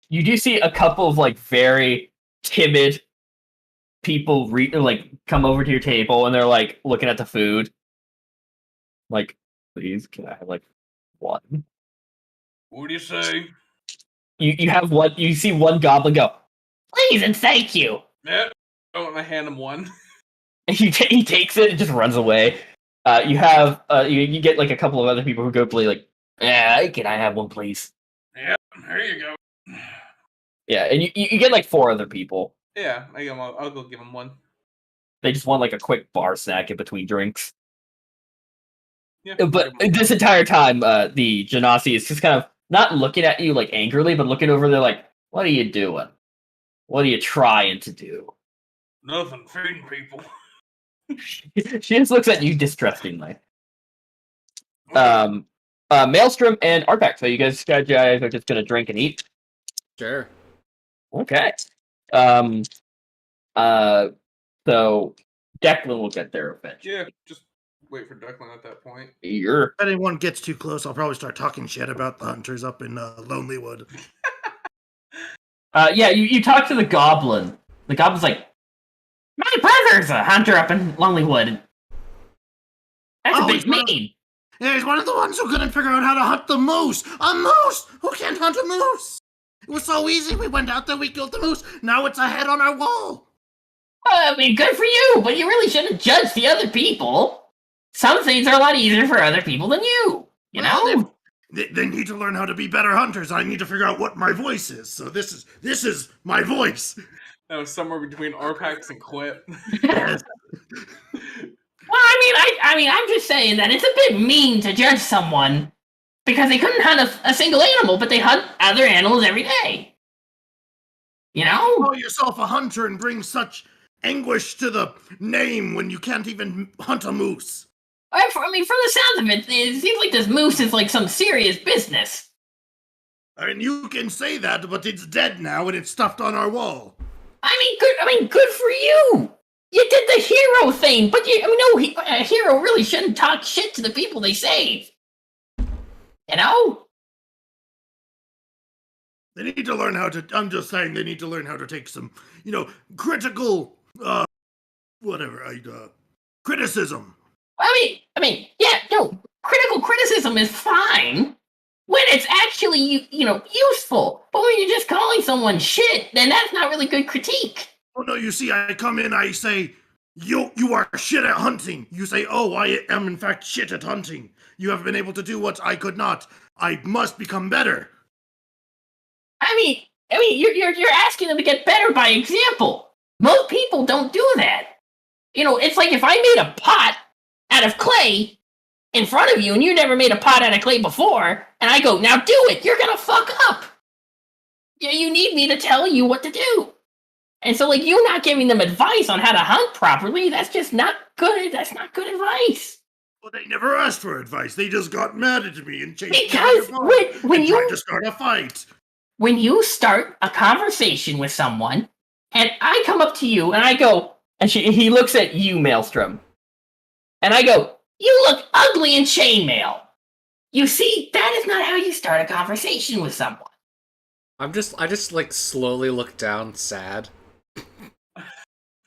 You do see a couple of like very timid people come over to your table and they're like looking at the food. Like, please, can I have like one? What do you say? You have one. You see one goblin go, please and thank you. Yeah. Oh, and I hand him one. And he takes it and just runs away. You have you get like a couple of other people who go play like, yeah, can I have one, please? Yeah, there you go. Yeah, and you get like 4 other people. Yeah, I'll go give him one. They just want like a quick bar snack in between drinks. Yeah, But this entire time, the Genasi is just kind of not looking at you like angrily, but looking over there like, what are you doing? What are you trying to do? Nothing, feeding people. She just looks at you distrustingly. Maelstrom and Arpak. So you guys are just gonna drink and eat. Sure. Okay. So Declan will get there eventually. Yeah, just wait for Declan at that point. You're If anyone gets too close, I'll probably start talking shit about the hunters up in Lonelywood. yeah, you talk to the goblin. The goblin's like, my brother's a hunter up in Lonelywood. That's a bit mean. Yeah, he's one of the ones who couldn't figure out how to hunt the moose. A moose! Who can't hunt a moose? It was so easy. We went out there, we killed the moose. Now it's a head on our wall. I mean, good for you, but you really shouldn't judge the other people. Some things are a lot easier for other people than you. You know? They need to learn how to be better hunters. I need to figure out what my voice is. So this is my voice. That was somewhere between Arpax and Quip. Yes. Well, I mean, I'm just saying that it's a bit mean to judge someone because they couldn't hunt a single animal, but they hunt other animals every day. You know? Call yourself a hunter and bring such anguish to the name when you can't even hunt a moose. I mean, from the sounds of it, it seems like this moose is like some serious business. I mean, you can say that, but it's dead now and it's stuffed on our wall. I mean, good for you. You did the hero thing, but a hero really shouldn't talk shit to the people they save. You know? They need to learn how to. I'm just saying they need to learn how to take some, critical, criticism. I mean, yeah, no, critical criticism is fine when it's actually, useful. But when you're just calling someone shit, then that's not really good critique. Oh no, you see, I come in, I say, you are shit at hunting. You say, oh, I am in fact shit at hunting. You have been able to do what I could not. I must become better. I mean, you're asking them to get better by example. Most people don't do that. It's like if I made a pot out of clay in front of you, and you never made a pot out of clay before, and I go, now do it, you're gonna fuck up. You need me to tell you what to do. And so, you not giving them advice on how to hunt properly, that's just not good. That's not good advice. Well, they never asked for advice. They just got mad at me and chased Because when you tried to start a fight. When you start a conversation with someone, and I come up to you and I go, and he looks at you, Maelstrom, and I go, you look ugly in chainmail. You see, that is not how you start a conversation with someone. I just slowly look down, sad.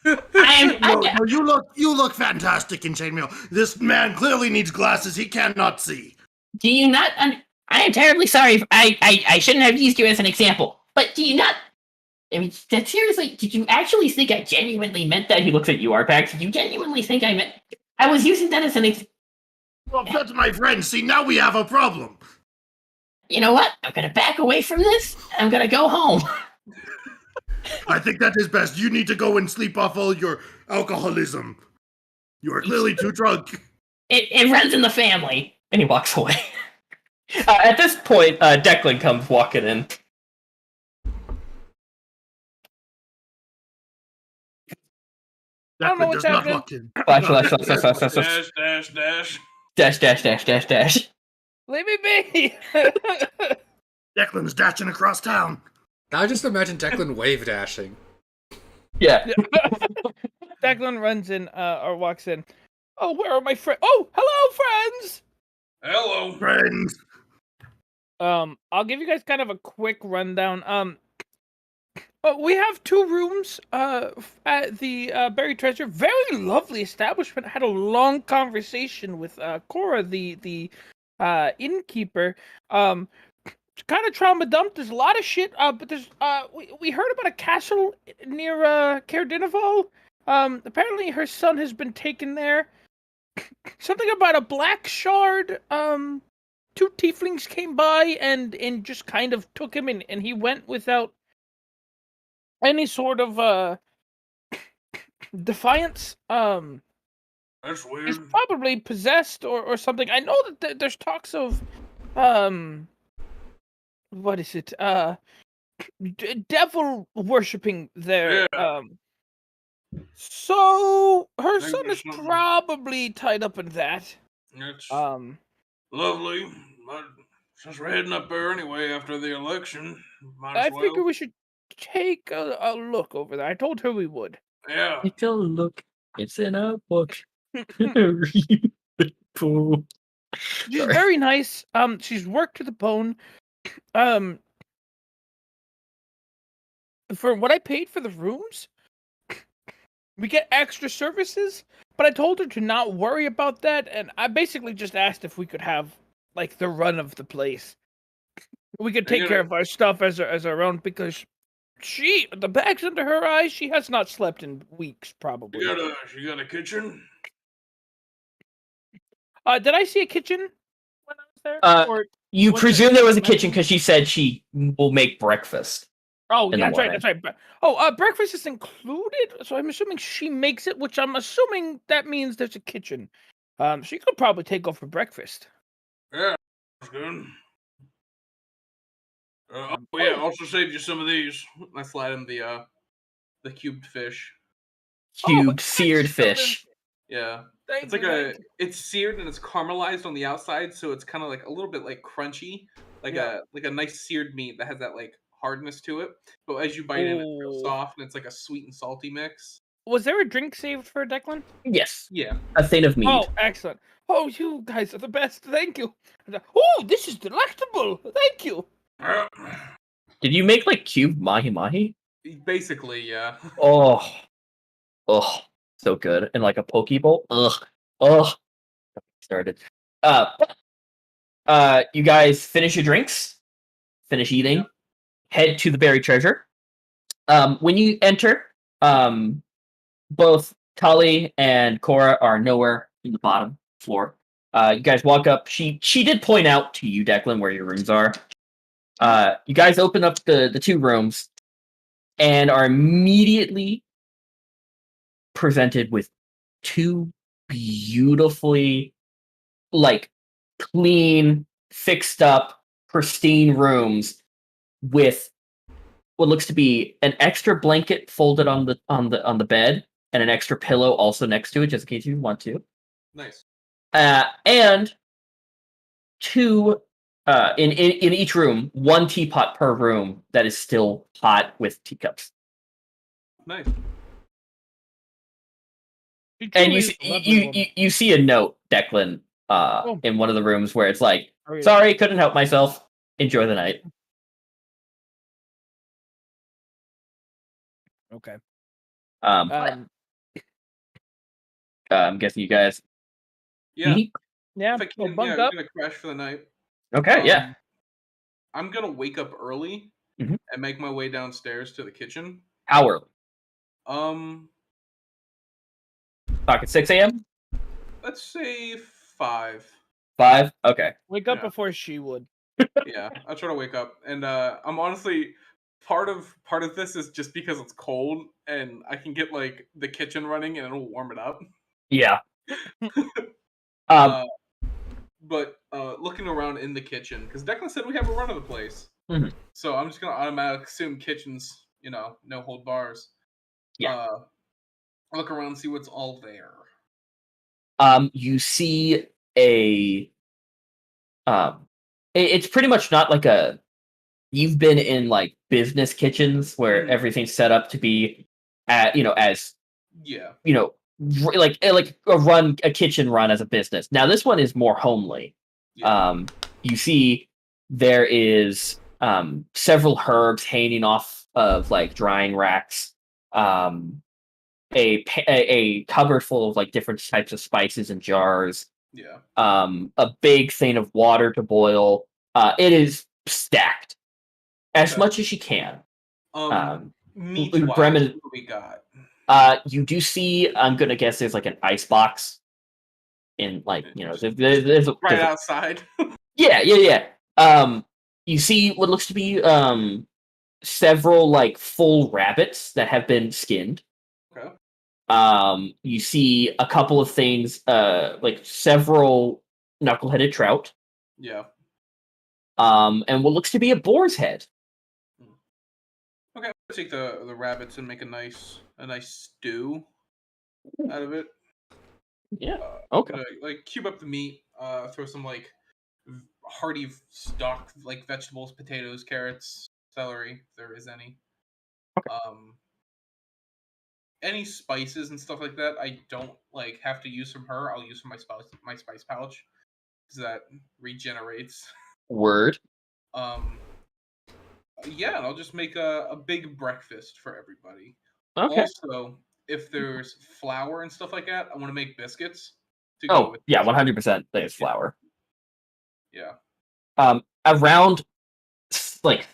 You look fantastic in chainmail. This man clearly needs glasses. He cannot see. Do you not? I am terribly sorry. I shouldn't have used you as an example. But do you not? I mean, seriously, did you actually think I genuinely meant that? He looks at you, Arpax. Did you genuinely think I meant? I was using that as an example. Well, that's my friend. See, now we have a problem. You know what? I'm gonna back away from this. I'm gonna go home. I think that is best. You need to go and sleep off all your alcoholism. You are clearly too drunk. It runs in the family. And he walks away. At this point, Declan comes walking in. I don't know what's happening. Dash. Leave me be. Declan's dashing across town. I just imagine Declan wave dashing. Yeah. Declan runs in, or walks in. Oh, where are my friends? Oh, hello, friends. Hello. Friends. I'll give you guys kind of a quick rundown. We have 2 rooms at the Buried Treasure. Very lovely establishment. Had a long conversation with Cora, the innkeeper. Kind of trauma dumped. There's a lot of shit. But there's we heard about a castle near Caer Dineval. Apparently her son has been taken there. Something about a black shard. 2 tieflings came by and just kind of took him, and he went without any sort of defiance. That's weird. He's probably possessed or something. I know that there's talks of what is it? Devil worshipping there. Yeah. So her Maybe son is something. probably tied up in that. That's Lovely. But since we're heading up there anyway after the election, might I as well. figure we should take a look over there. I told her we would. Yeah. Take a look. It's in a book. Read the book. She's Sorry. very nice. She's worked to the bone. For what I paid for the rooms, we get extra services, but I told her to not worry about that, and I basically just asked if we could have like the run of the place. We could take care of our stuff as our own, because the bags under her eyes, she has not slept in weeks, probably. She got a kitchen? Did I see a kitchen when I was there? Or You what's presume it- there was a my- kitchen because she said she will make breakfast. Oh, in yeah, the that's right. Oh, breakfast is included, so I'm assuming she makes it, which I'm assuming that means there's a kitchen. She could probably take over breakfast. Yeah, that's good. Yeah, also saved you some of these. I slide him the cubed fish. Cubed thanks, seared Sheldon. fish. Yeah. Thank It's like you. it's seared and it's caramelized on the outside, so it's kind of like a little bit like crunchy, like Yeah. a nice seared meat that has that like hardness to it. But as you bite in, it's real Oh. soft and it's like a sweet and salty mix. Was there a drink saved for Declan? Yes. Yeah. A thing of mead. Oh, excellent. Oh, you guys are the best. Thank you. Oh, this is delectable. Thank you. Yeah. Did you make like cubed mahi mahi? Basically, yeah. Oh. So good. And like a poke bowl? Ugh. Started. You guys finish your drinks, finish eating, Yeah. head to the buried treasure. When you enter, both Tali and Cora are nowhere in the bottom floor. You guys walk up. She did point out to you, Declan, where your rooms are. You guys open up the 2 rooms and are immediately presented with 2 beautifully, like, clean, fixed up, pristine rooms with what looks to be an extra blanket folded on the bed and an extra pillow also next to it, just in case you want to. Nice. And 2 in each room, 1 teapot per room that is still hot with teacups. Nice. And you see a note, Declan, in one of the rooms where it's like, "Sorry, couldn't help myself. Enjoy the night." Okay. I'm guessing you guys. Yeah. eat? Yeah, If I we'll can, bunk yeah, up. I'm gonna crash for the night. Okay, yeah. I'm gonna wake up early Mhm. and make my way downstairs to the kitchen. How early? Talking 6 a.m. Let's say 5. 5. Okay. Wake up Yeah. before she would. Yeah, I'll try to wake up, and I'm honestly part of this is just because it's cold and I can get like the kitchen running and it'll warm it up. Yeah. But looking around in the kitchen, because Declan said we have a run of the place, Mhm. so I'm just gonna automatically assume kitchens, no hold bars. Yeah. Look around and see what's all there. You see a it's pretty much not like a you've been in like business kitchens where Mhm. everything's set up to be as Yeah. like a kitchen run as a business. Now this one is more homely. Yeah. You see there is several herbs hanging off of like drying racks, a cupboard full of like different types of spices and jars, Yeah. a big thing of water to boil. It is stacked as Okay. much as you can. Meat wise, Bremen, what do we got? you do see. I'm gonna guess there's like an ice box in like Just there's right a, outside. yeah. You see what looks to be several like full rabbits that have been skinned. Okay. You see a couple of things, like several knuckle-headed trout. Yeah. And what looks to be a boar's head. Okay. I'll take the rabbits and make a nice stew out of it. Yeah. Okay. Like cube up the meat. Throw some like hearty stock, like vegetables, potatoes, carrots, celery, if there is any. Any spices and stuff like that, I don't like have to use from her. I'll use from my spice pouch because that regenerates. Word. Yeah, and I'll just make a big breakfast for everybody. Okay. Also, if there's flour and stuff like that, I want to make biscuits to go Oh, with. yeah, 100% there's flour. Yeah. Around like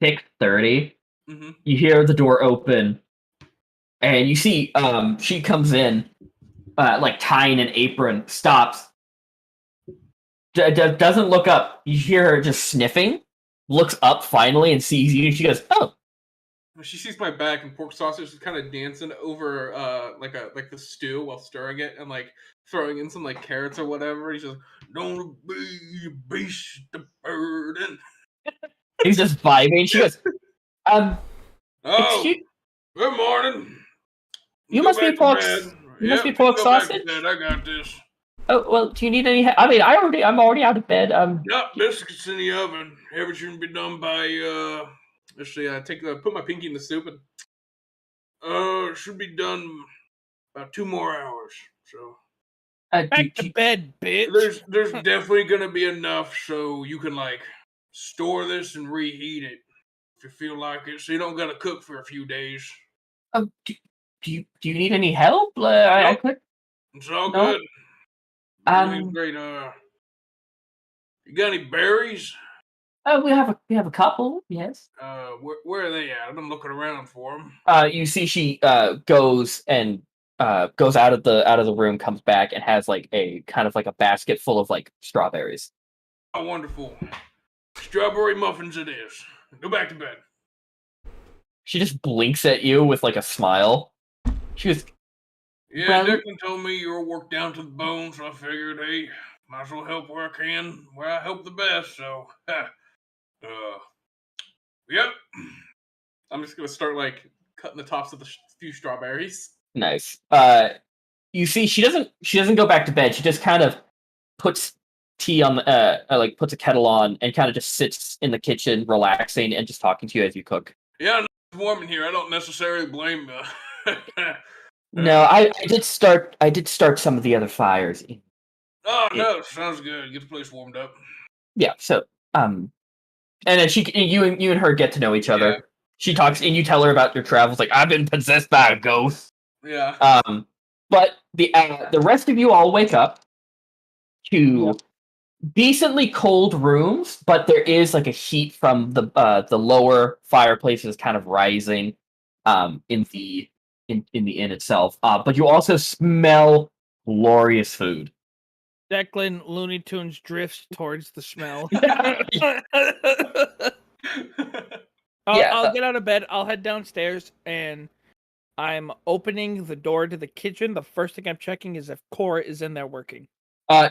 6:30, Mm-hmm. you hear the door open, and you see she comes in, like tying an apron, stops, doesn't look up. You hear her just sniffing, looks up finally and sees you, and she goes, "Oh." She sees my back and pork sausage is kind of dancing over like the stew while stirring it and like throwing in some like carrots or whatever. He's just don't be beast the burden. He's just vibing. She goes, Oh, excuse, good morning. you Go must be back to pork. bed. You must be Yep, pork go back to sausage. bed. I got this. Oh well, do you need any? I mean, I'm already out of bed. Yep, biscuits in the oven. Everything should be done by Let's see. I put my pinky in the soup and it should be done about 2 more hours. So Back to bed, bitch. there's definitely gonna be enough so you can like store this and reheat it if you feel like it. So you don't gotta cook for a few days. do you need any help? I Nope. could. It's all No? good. Everything's great. You got any berries? We have a couple. Yes. Where are they at? I've been looking around for them. You see, she goes out of the room, comes back, and has like a kind of like a basket full of like strawberries. Oh, wonderful. Strawberry muffins it is. Go back to bed. She just blinks at you with like a smile. She goes, Yeah, Well- Declan told me you were worked down to the bone, so I figured, hey, might as well help where I can, where I help the best, so, yep. I'm just gonna start like cutting the tops of the few strawberries. nice. You see, she doesn't go back to bed. She just kind of puts tea on like puts a kettle on and kind of just sits in the kitchen, relaxing and just talking to you as you cook. Yeah, it's warm in here. I don't necessarily blame you. No, I did start some of the other fires. Oh, no, sounds good. Get the place warmed up. Yeah, so and then you and her get to know each other. Yeah. She talks and you tell her about your travels, like I've been possessed by a ghost. Yeah. But the rest of you all wake up to decently cold rooms, but there is like a heat from the lower fireplaces kind of rising in the inn itself. But you also smell glorious food. Declan Looney Tunes drifts towards the smell. I'll get out of bed. I'll head downstairs, and I'm opening the door to the kitchen. The first thing I'm checking is if Cora is in there working.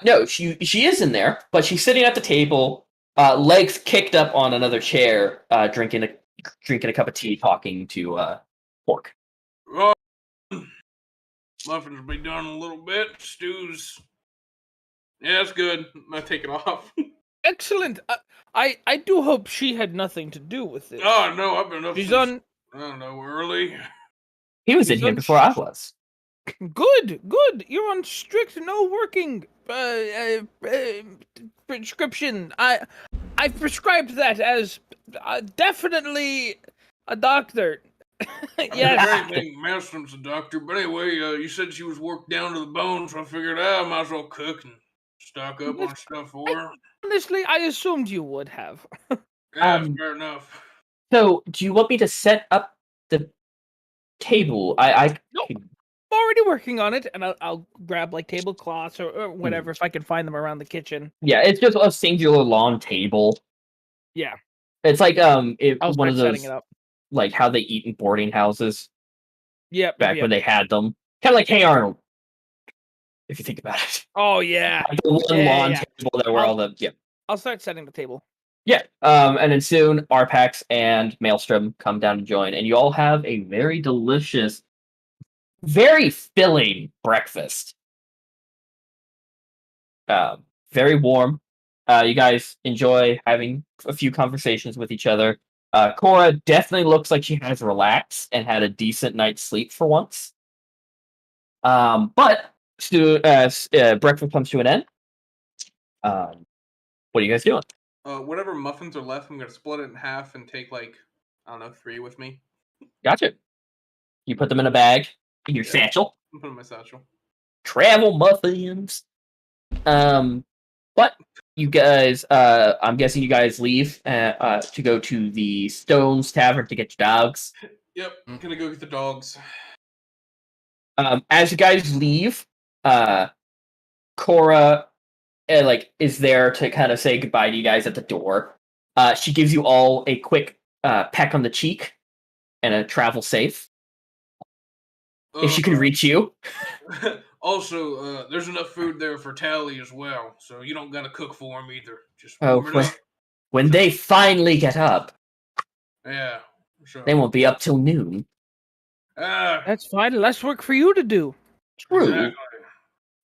No, she is in there, but she's sitting at the table, legs kicked up on another chair, drinking a cup of tea, talking to Pork. Muffins will be done in a little bit. Stews. Yeah, that's good. I take it off. Excellent. I do hope she had nothing to do with it. Oh, no, I've been up She's since, on. I don't know, early. He was in He's here on before I was. Good. You're on strict no working prescription. I prescribed that as definitely A doctor. Yes. I think Maelstrom's a doctor, but anyway, you said she was worked down to the bone, so I figured I might as well cook and stock up on stuff for her. Honestly, I assumed you would have. Yeah, fair enough. So, do you want me to set up the table? I Nope. I'm already working on it, and I'll grab like tablecloths or whatever if I can find them around the kitchen. Yeah, it's just a singular long table. Yeah. It's like I'll one start of setting those it up. like how they eat in boarding houses Yep. back when they had them. Kind of like Hey Arnold, if you think about it. Oh yeah. Like the one Yeah, long yeah. table that were all the I'll start setting the table. Yeah. And then soon Arpax and Maelstrom come down to join, and you all have a very delicious, very filling breakfast. Very warm. You guys enjoy having a few conversations with each other. Cora definitely looks like she has relaxed and had a decent night's sleep for once. But as breakfast comes to an end, what are you guys doing? Whatever muffins are left, I'm gonna split it in half and take like, I don't know, 3 with me. Gotcha. You put them in a bag in your satchel. I'm putting my satchel. Travel muffins. But you guys, I'm guessing you guys leave to go to the Stones Tavern to get your dogs. Yep, I'm gonna go get the dogs. As you guys leave, Cora is there to kind of say goodbye to you guys at the door. She gives you all a quick peck on the cheek and a travel safe if she can reach you. Also, there's enough food there for Tally as well, so you don't gotta cook for him either. Just warm it up. When they finally get up, Yeah. So, they won't be up till noon. That's fine. Less work for you to do. True, exactly.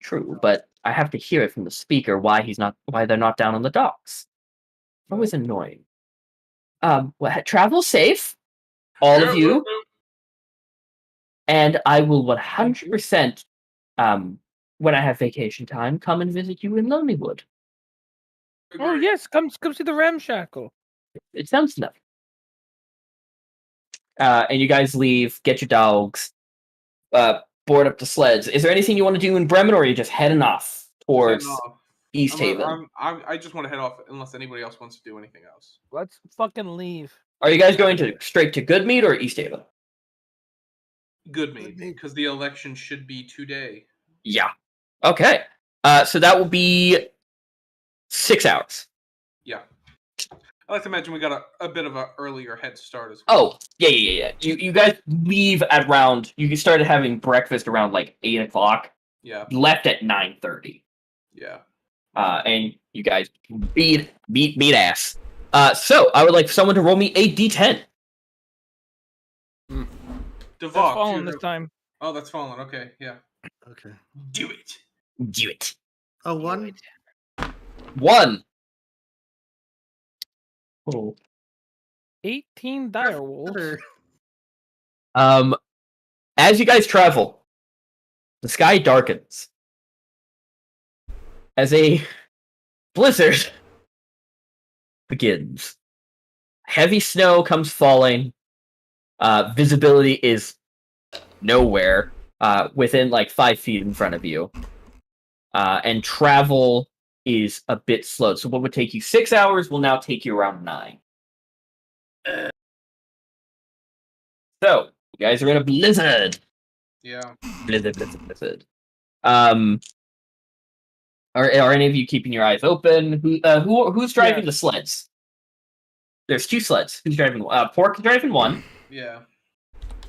true, but I have to hear it from the speaker why they're not down on the docks. Always annoying. Travel safe, all of you, and I will 100%. When I have vacation time, come and visit you in Lonelywood. Oh yes, come see the ramshackle. It sounds enough. And you guys leave, get your dogs, board up the sleds. Is there anything you want to do in Bremen, or are you just heading off towards East Haven? I just want to head off unless anybody else wants to do anything else. Let's fucking leave. Are you guys going straight to Goodmead or East Haven? Goodmead, because the election should be today. Yeah. Okay. So that will be 6 hours. Yeah. I like to imagine we got a bit of an earlier head start as well. Oh, yeah. You guys leave at around. You started having breakfast around like 8 o'clock. Yeah. Left at 9:30. Yeah. And you guys beat ass. So I would like someone to roll me a d10. Devox. Fallen this time. Oh, that's fallen. Okay, yeah. Okay. Do it. Do it. Oh, 1. 1. Oh. 18 dire wolves. As you guys travel, the sky darkens as a blizzard begins. Heavy snow comes falling. Visibility is nowhere within like 5 feet in front of you. And travel is a bit slow. So what would take you 6 hours will now take you around 9. So, you guys are in a blizzard. Yeah. Blizzard. Are any of you keeping your eyes open? Who's driving the sleds? There's 2 sleds. Who's driving? Pork is driving one. Yeah.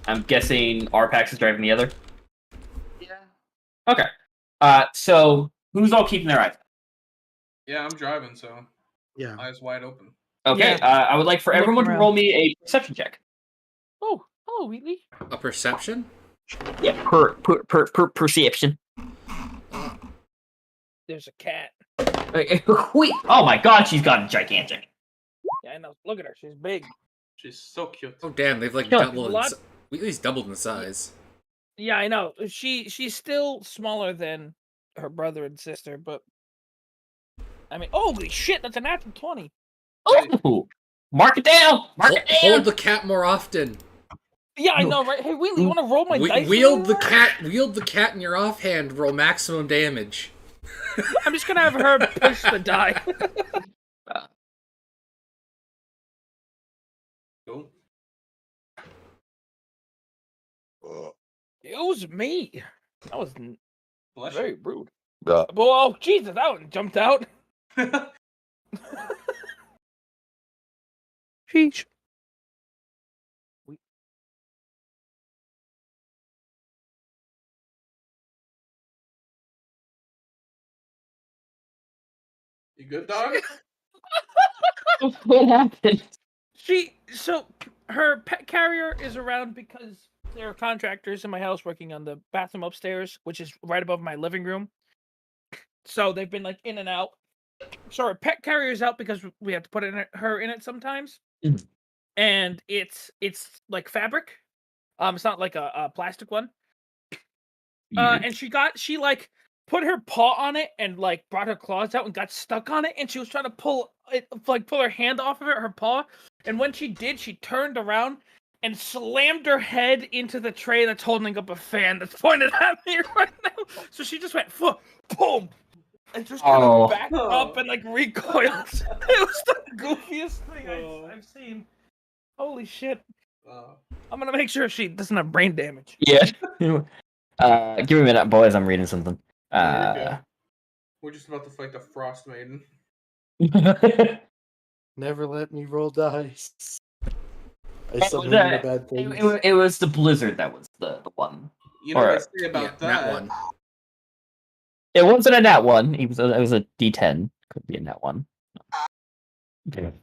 I'm guessing Arpax is driving the other. Yeah. Okay. So who's all keeping their eyes? Yeah, I'm driving, so Yeah. eyes wide open. Okay. I would like for Looking everyone to around. roll me a perception check. Oh, hello, Wheatley. A perception? Yeah. Perception. There's a cat. Oh my god, she's gotten gigantic. Yeah, I know. Look at her. She's big. She's so cute. Oh damn, they've like Sure. doubled. Wheatley's doubled in size. Yeah, I know. She's still smaller than her brother and sister, but I mean, holy shit, that's a natural 20. Oh, Mark it down. Mark it down. Hold the cat more often. Yeah, I know, right? Hey, Wheelie, you want to roll my dice? Wield the cat in your offhand. Roll maximum damage. I'm just gonna have her push the die. Cool. It was me. That was Bless very rude. Oh, Jesus, that one jumped out. you. Sheesh. You good, dog? What happened? So her pet carrier is around because there are contractors in my house working on the bathroom upstairs, which is right above my living room. So they've been like in and out. So her pet carrier is out because we have to put her in it sometimes. Mhm. And it's like fabric. It's not like a plastic one. And she like put her paw on it and like brought her claws out and got stuck on it, and she was trying to pull her hand off of it, her paw. And when she did, she turned around and slammed her head into the tray that's holding up a fan that's pointed at me right now. So she just went boom, and just kind of backed up and like recoiled. It was the goofiest thing I've seen. Holy shit! I'm gonna make sure she doesn't have brain damage. Yeah. Give me a minute, boys. I'm reading something. We're just about to fight the Frost Maiden. Never let me roll dice. I It still was, remember bad things. it was the blizzard that was the one. You know what I Or- say about Nat that? one. It wasn't a nat one. It was a D10. Could be a nat one.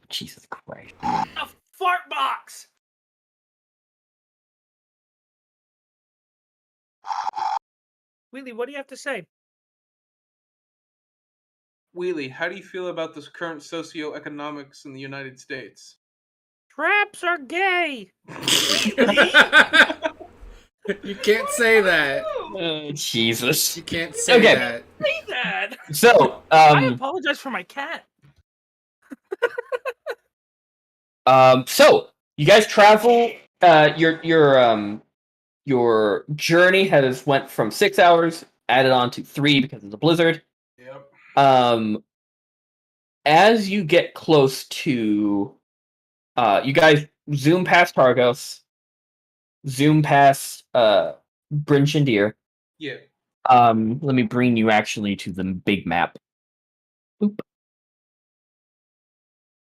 Jesus Christ. A fart box. Wheelie, what do you have to say? Wheelie, how do you feel about this current socioeconomics in the United States? Traps are gay. You can't say that. Jesus. You can't say Okay. that. Say that. So, I apologize for my cat. so you guys travel. Your journey has went from 6 hours, added on to 3 because of the blizzard. Yep. As you get close to, you guys zoom past Targos, zoom past Brinchandir. Yeah. Let me bring you actually to the big map. Boop.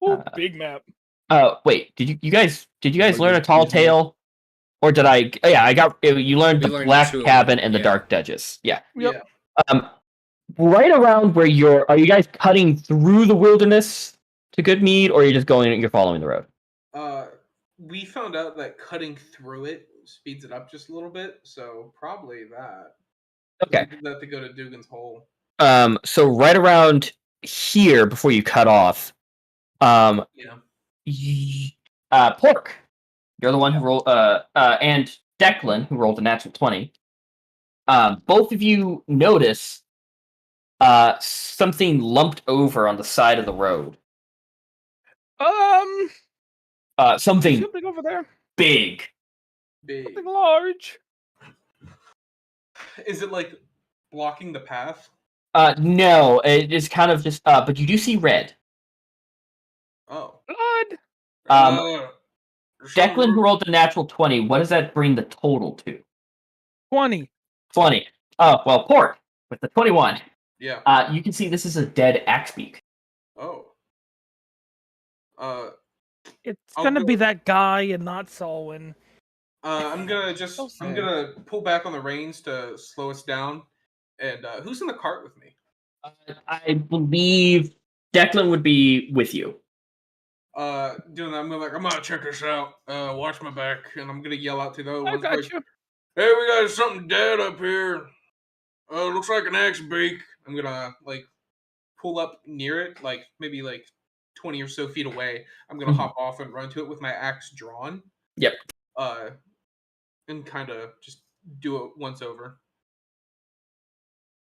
Ooh, big map. Wait, did you guys Oh, learn you- a tall you- tale? Or did I? Oh, yeah, I got. You learned We the learned Black 2 of Cabin them, and the yeah. Dark Duchess. Yeah. Yep. Yeah. Right around where are you guys cutting through the wilderness to Goodmead, or are you just you're following the road? We found out that cutting through it speeds it up just a little bit, so probably that. Okay. We did that to go to Dugan's Hole. So right around here, before you cut off, Yeah. Pork, you're the one who rolled, and Declan, who rolled a natural 20. Both of you notice something lumped over on the side of the road. Something Something over there. big. Big. Something large. Is it like blocking the path? No, it is kind of just. But you do see red. Oh. God. Declan, who rolled a natural 20, what does that bring the total to? 20. 20. Oh, well, Pork, with the 21. Yeah. You can see this is a dead axebeak. Oh. It's I'll gonna be go- that guy and not Solwyn. I'm gonna So I'm sad. gonna pull back on the reins to slow us down. And who's in the cart with me? I believe Declan would be with you. Doing that, I'm gonna check this out. Watch my back, and I'm gonna yell out to the other I ones. got like, you. Hey, we got something dead up here. Looks like an axe beak. I'm gonna like pull up near it, like maybe like 20 or so feet away. I'm gonna Mhm. hop off and run to it with my axe drawn. Yep. And kind of just do it once over.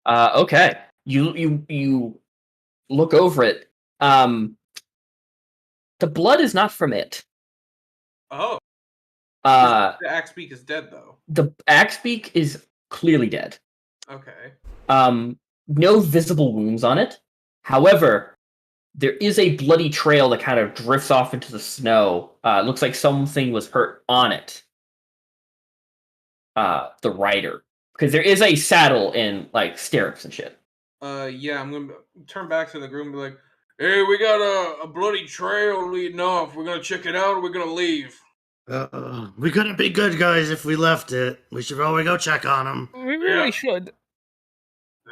Okay. You look over it. The blood is not from it. Oh, Uh, the axe beak is dead though. the Axebeak is clearly dead. Okay. No visible wounds on it. However, there is a bloody trail that kind of drifts off into the snow. Looks like something was hurt on it. The rider, because there is a saddle and like stirrups and shit. Yeah, I'm gonna turn back to the group and be like, "Hey, we got a bloody trail leading off. We're gonna check it out. Or we're gonna leave." We couldn't be good guys if we left it. We should probably go check on them. We really should.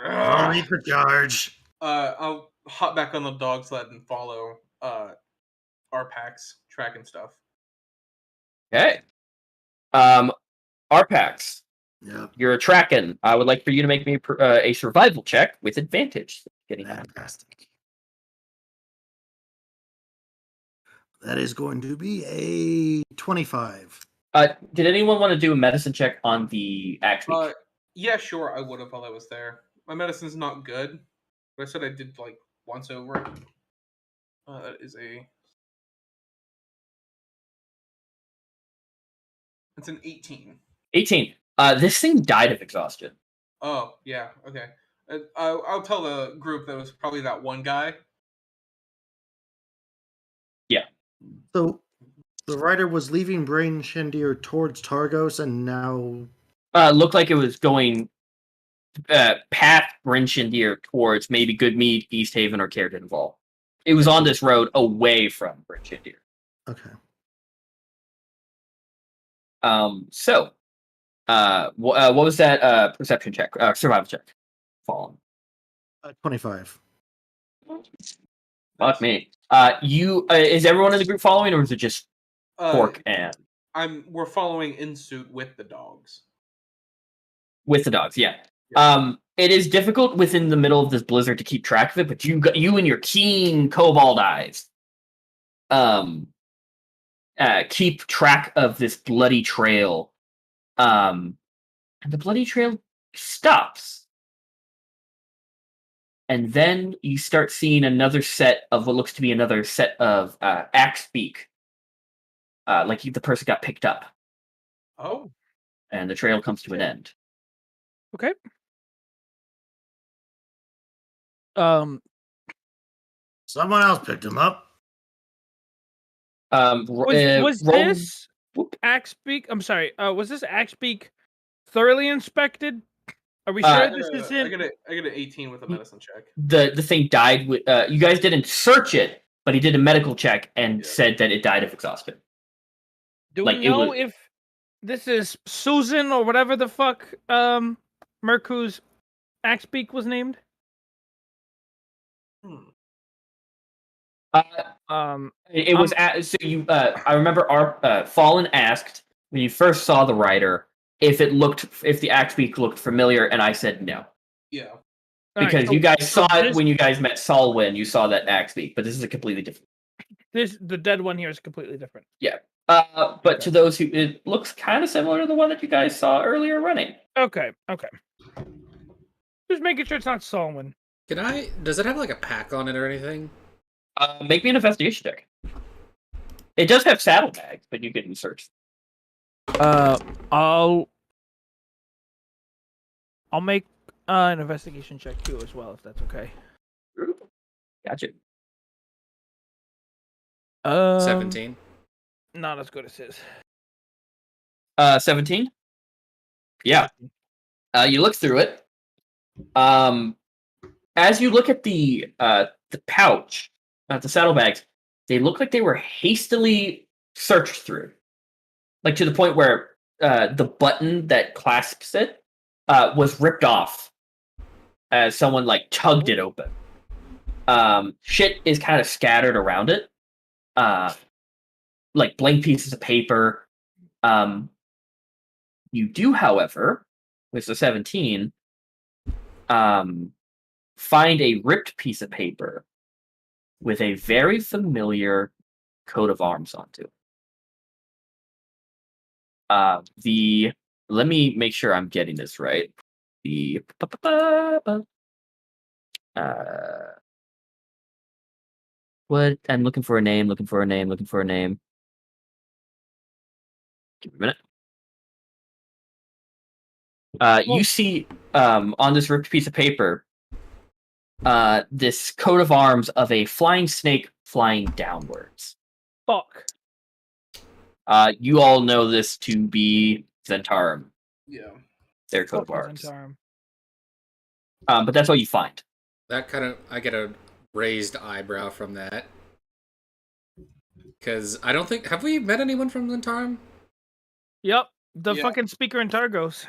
I'll lead the charge. I'll hop back on the dog sled and follow our packs track and stuff. Okay. Arpax, Yep. you're tracking. I would like for you to make me a survival check with advantage. Getting that. Fantastic. That is going to be a 25. Did anyone want to do a medicine check on the Axebeak? Yeah, sure, I would have while I was there. My medicine's not good, but I said I did like once over it. That is it's an 18. 18. This thing died of exhaustion. Oh, yeah, okay. I'll tell the group that it was probably that one guy. So the rider was leaving Brain Shendir towards Targos and now. Looked like it was going past Brinshindir towards maybe Goodmead, East Haven, or Cairden Vall. It was on this road away from Brinshindir. Okay. So, what was that perception check? Survival check. Fallen. 25. Fuck me. You is everyone in the group following, or is it just Pork and We're following in suit with the dogs. with the dogs? Yeah. It is difficult within the middle of this blizzard to keep track of it, but you and your keen cobalt eyes, keep track of this bloody trail. And the bloody trail stops. And then you start seeing another set of what looks to be another set of Axebeak. Like the person got picked up. Oh. And the trail comes to an end. Okay. Someone else picked him up. Was this Axebeak? I'm sorry. Was this Axebeak thoroughly inspected? Are we sure this isn't? I get an 18 with a medicine check. The thing died with. You guys didn't search it, but he did a medical check and said that it died of exhaustion. Do we know if this is Susan or whatever the fuck Merku's Axebeak was named? It was so you. I remember our Fallen asked when you first saw the rider if the Axebeak looked familiar, and I said no. Yeah. Because you guys saw it when you guys met Solwyn. You saw that Axebeak, but this is a completely different. The dead one here is completely different. Yeah. But to those who, it looks kind of similar to the one that you guys saw earlier running. Okay. Just making sure it's not Solwyn. Does it have like a pack on it or anything? Make me an investigation check. It does have saddlebags, but you can search. I'll make an investigation check too as well, if that's okay. Gotcha. 17. Not as good as his. 17. Yeah. You look through it. As you look at the pouch, the saddlebags, they look like they were hastily searched through, like to the point where the button that clasps it was ripped off as someone like tugged it open. Shit is kind of scattered around it, like blank pieces of paper. You do, however, with the 17, find a ripped piece of paper with a very familiar coat of arms onto it. Let me make sure I'm getting this right. What? I'm looking for a name. Looking for a name. Looking for a name. Give me a minute. You see on this ripped piece of paper this coat of arms of a flying snake flying downwards. Fuck. You all know this to be Zentarum, Yeah. their coat of Fuck arms. Zentarum. But that's all you find. That kind of, I get a raised eyebrow from that. Because I don't think, have we met anyone from Zentarum? Yep. The Yeah. fucking speaker in Targos.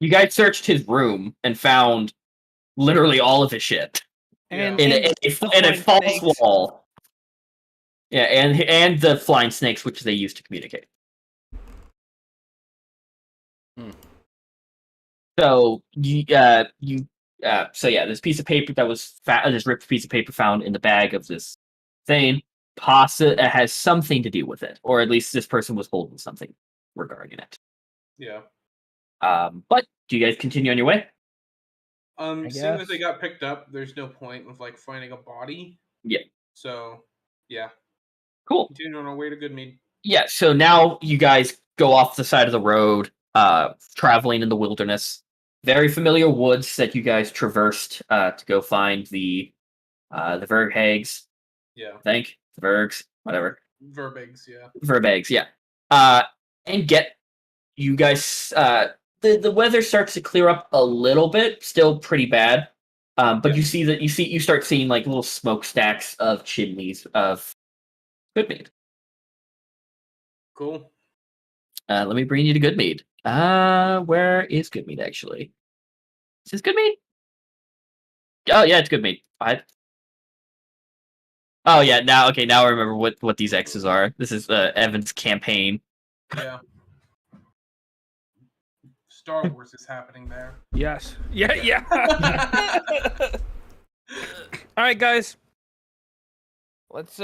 You guys searched his room and found literally all of his shit And, in and a flying false snakes. wall. Yeah, and the flying snakes, which they use to communicate. So this piece of paper that was this ripped piece of paper found in the bag of this thing, has something to do with it, or at least this person was holding something regarding it. Yeah. But do you guys continue on your way? Seeing guess. that they got picked up, there's no point of like finding a body. Yeah. So, yeah. Cool. Continue on our way to Goodmead. Yeah. So now you guys go off the side of the road, traveling in the wilderness. Very familiar woods that you guys traversed to go find the Verhags. Yeah. I think the Vergs, whatever. Verbigs, yeah. Verbags, yeah. And get you guys. The weather starts to clear up a little bit. Still pretty bad. But Yeah. you start seeing like little smokestacks of chimneys of Goodmead. Cool. Let me bring you to Goodmead. Where is Goodmead actually? Is this Goodmead? Oh yeah, it's Goodmead. Oh yeah, now I remember what these X's are. This is Evan's campaign. Yeah. Star Wars is happening there. Yes. Yeah. All right, guys. Let's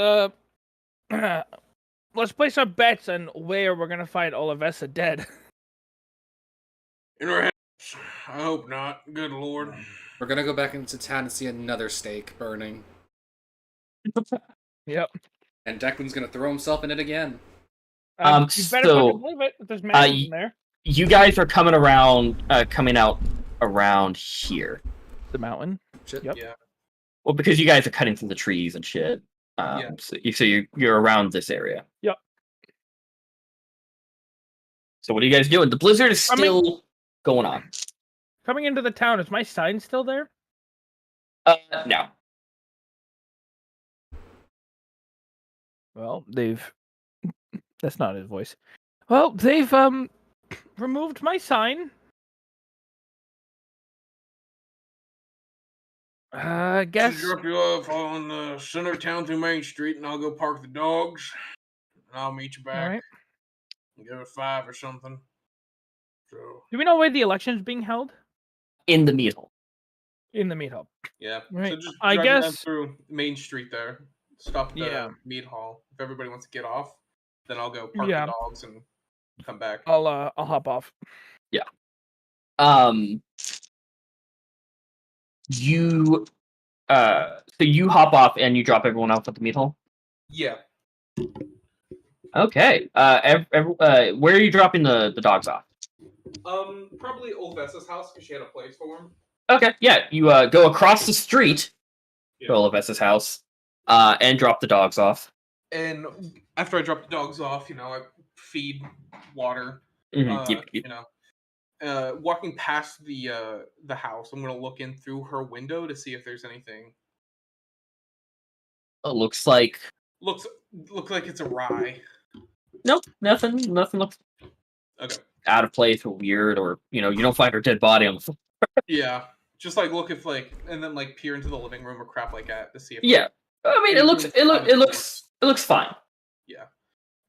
place our bets on where we're gonna find Olivessa dead. In our house. I hope not. Good lord. We're gonna go back into town and see another stake burning. Yep. And Declan's gonna throw himself in it again. You better so, fucking believe it. If there's magic in there. You guys are coming out around here. The mountain. Shit. Yep. Yeah. Well, because you guys are cutting through the trees and shit. Yeah. So you're around this area. Yep. So what are you guys doing? The blizzard is still going on. Coming into the town, is my sign still there? No. Well, that's not his voice. Well, they've removed my sign. I guess. Just drop you off on the center of town through Main Street, and I'll go park the dogs, and I'll meet you back. All right. Give it 5 or something. So Do we know where the election's being held? In the meat hall. In the meat hall. Yeah. Right. So just I driving down guess- through Main Street there. Stop at the Yeah. meat hall. If everybody wants to get off, then I'll go park Yeah. the dogs and come back. I'll hop off. You so you hop off and you drop everyone off at the meat hall? Yeah. Okay. Where are you dropping the dogs off? Probably Olivessa's house because she had a place for him. Okay, yeah. You go across the street to Olivessa's house and drop the dogs off. And after I drop the dogs off, I feed, water. Mhm, Walking past the house, I'm gonna look in through her window to see if there's anything. It looks like Looks like it's a rye. nope, nothing looks Okay. out of place or weird, or you don't find her dead body on the floor. Yeah. Just look if and then peer into the living room or crap like that to see if. Yeah, I mean it looks fine. Yeah.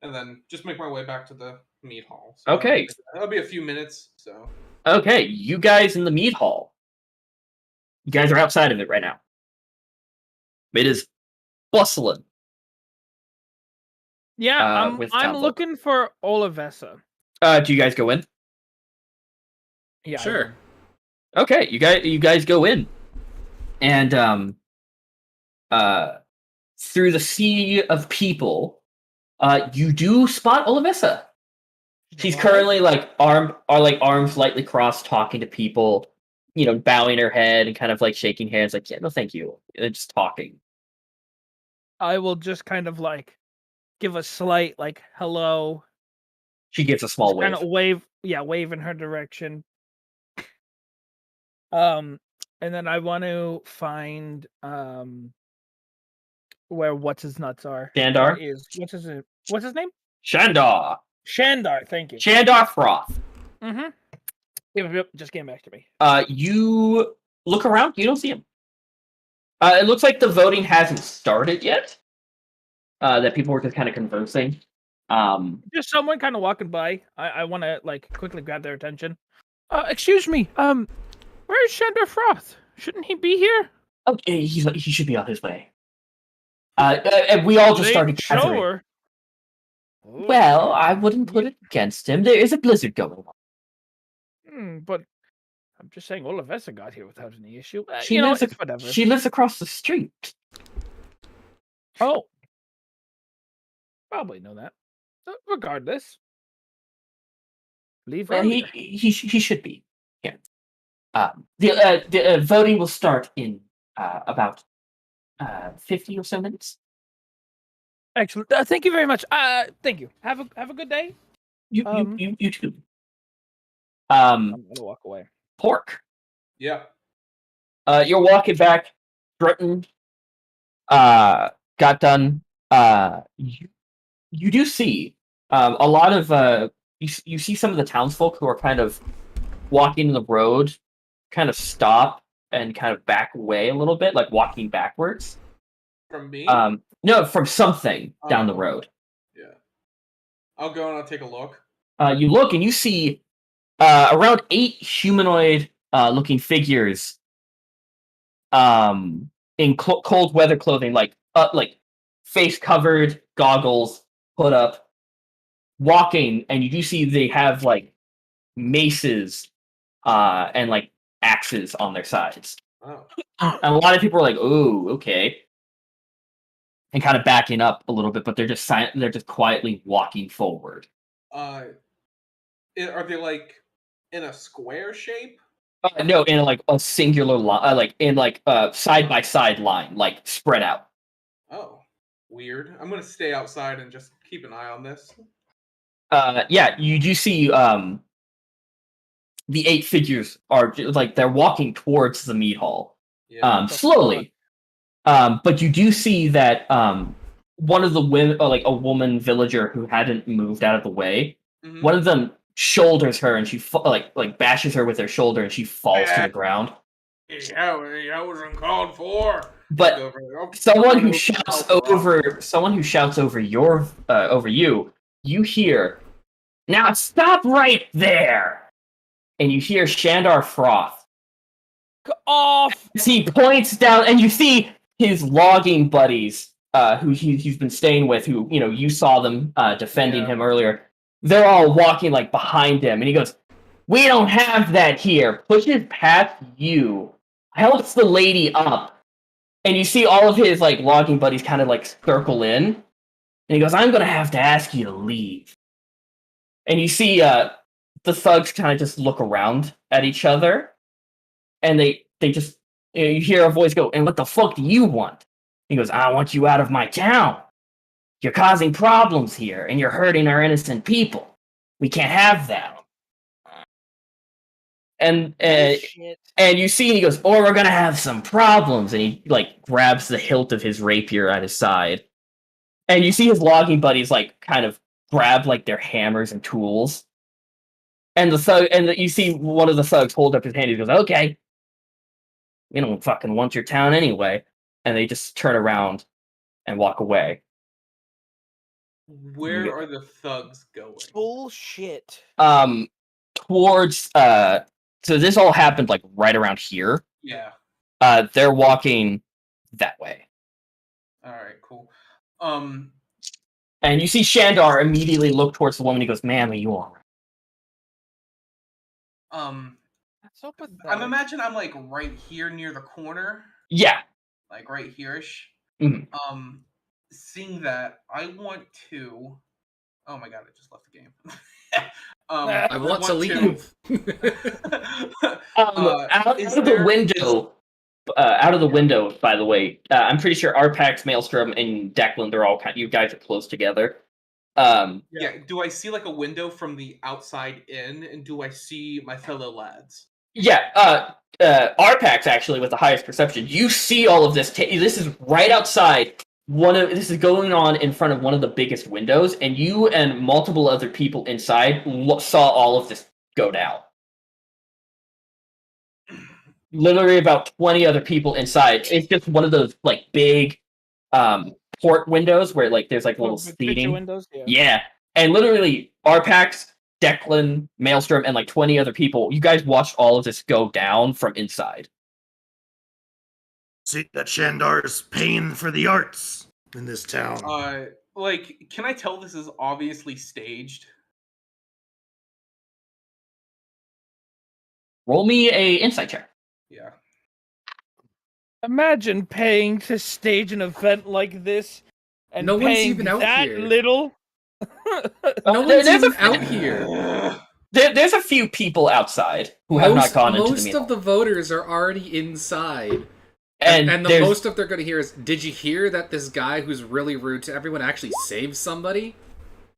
And then just make my way back to the meat hall. So Okay. That'll be a few minutes. So. Okay, you guys in the meat hall. You guys are outside of it right now. It is bustling. Yeah, with I'm townfolk. looking for Olivessa. Do you guys go in? Yeah. I Sure. Okay, you guys go in, and through the sea of people, you do spot Olivessa. She's currently arms lightly crossed, talking to people, bowing her head and kind of like shaking hands, like, yeah, no, thank you. Just talking. I will just kind of like give a slight like hello. She gives a small Kind wave. of wave in her direction. And then I want to find where what's his nuts are. Shandar? What's his name? Shandar. Shandar, thank you. Shandar Froth. Mm-hmm. Yep, just came back to me. You look around, you don't see him. It looks like the voting hasn't started yet. That people were just kind of conversing. Just someone kind of walking by. I want to like quickly grab their attention. Excuse me. Where's Shandar Froth? Shouldn't he be here? Oh, he should be on his way. And we all just started gathering. Sure. Well, I wouldn't put it against him. There is a blizzard going on. But I'm just saying, Olivessa got here without any issue. It's whatever. She lives across the street. Oh, probably know that. Regardless, leave earlier. He should be here. The voting will start in about 50 or so minutes. Excellent. Thank you very much. Thank you. Have a good day. You too. I'm gonna walk away. Pork. Yeah. You're walking back. Threatened. Got done. You do see a lot of you see some of the townsfolk who are kind of walking the road, kind of stop and kind of back away a little bit, like walking backwards. From me? No, from something down the road. Yeah. I'll go and I'll take a look. You look and you see around 8 humanoid looking figures in cold weather clothing, like face covered, goggles put up, walking, and you do see they have like maces and like axes on their sides. Oh. And a lot of people are like, "Oh, okay," and kind of backing up a little bit, but they're just they're just quietly walking forward. Are they like in a square shape? No, in like a singular line, like in like side by side line, like spread out. Oh, weird. I'm gonna stay outside and just keep an eye on this. Yeah, you do see the 8 figures are like they're walking towards the meat hall, Yeah. slowly. But you do see that one of the women, like a woman villager who hadn't moved out of the way, one of them shoulders her and she like bashes her with her shoulder and she falls to the ground. Yeah, that was uncalled for. But someone who shouts over you, you hear, "Now stop right there!" And you hear Shandar Froth. Off. As he points down, and you see his logging buddies, who he's been staying with, who you saw them defending him earlier. They're all walking like behind him, and he goes, "We don't have that here." Pushes past you, helps the lady up, and you see all of his like logging buddies kind of like circle in, and he goes, "I'm gonna have to ask you to leave." And you see the thugs kind of just look around at each other, and they just you hear a voice go, "And what the fuck do you want?" He goes, "I want you out of my town. You're causing problems here, and you're hurting our innocent people. We can't have that." And you see, he goes, "Or we're gonna have some problems." And he like grabs the hilt of his rapier at his side, and you see his logging buddies like kind of grab like their hammers and tools. And you see one of the thugs hold up his hand. He goes, "Okay, we don't fucking want your town anyway." And they just turn around and walk away. Where are the thugs going? Bullshit. Towards so this all happened like right around here. Yeah. They're walking that way. All right, cool. And you see Shandar immediately look towards the woman. He goes, "Ma'am, are you all right?" That's so pathetic. I'm imagining I'm like right here near the corner. Yeah. Like right here-ish. Mhm. seeing that, I want to. Oh my god! I just left the game. I want to leave. Out Is of the there? window, out of the window. By the way, I'm pretty sure Arpax, Maelstrom, and Declan, they're all you guys are close together. Yeah. Do I see like a window from the outside in, and do I see my fellow lads? Yeah, Arpax actually with the highest perception. You see all of this. This is right outside. This is going on in front of one of the biggest windows, and you and multiple other people inside saw all of this go down. Literally about 20 other people inside. It's just one of those like big port windows where like there's like little Big picture seating. windows. Yeah. Yeah, and literally Arpax, Declan, Maelstrom, and like 20 other people. You guys watched all of this go down from inside. See that Shandar's paying for the arts in this town. Like, can I tell this is obviously staged? Roll me a insight check. Yeah. Imagine paying to stage an event like this, and No one's paying even out that here. little. No one's even out here. There's a few people outside who have not gone into the Most meeting. of the voters are already inside. And the most of they're going to hear is, did you hear that this guy who's really rude to everyone actually saved somebody?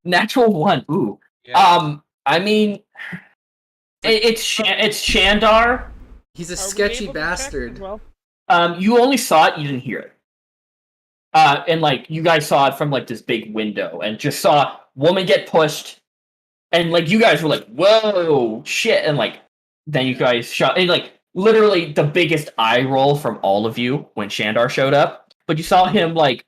Natural one. Ooh. Yeah. I mean, it's Shandar. He's a Are we sketchy able to check bastard. as well? You only saw it, you didn't hear it. And like you guys saw it from like this big window and just saw woman get pushed, and like you guys were like, whoa, shit, and like then you guys shot, and like literally the biggest eye roll from all of you when Shandar showed up. But you saw him like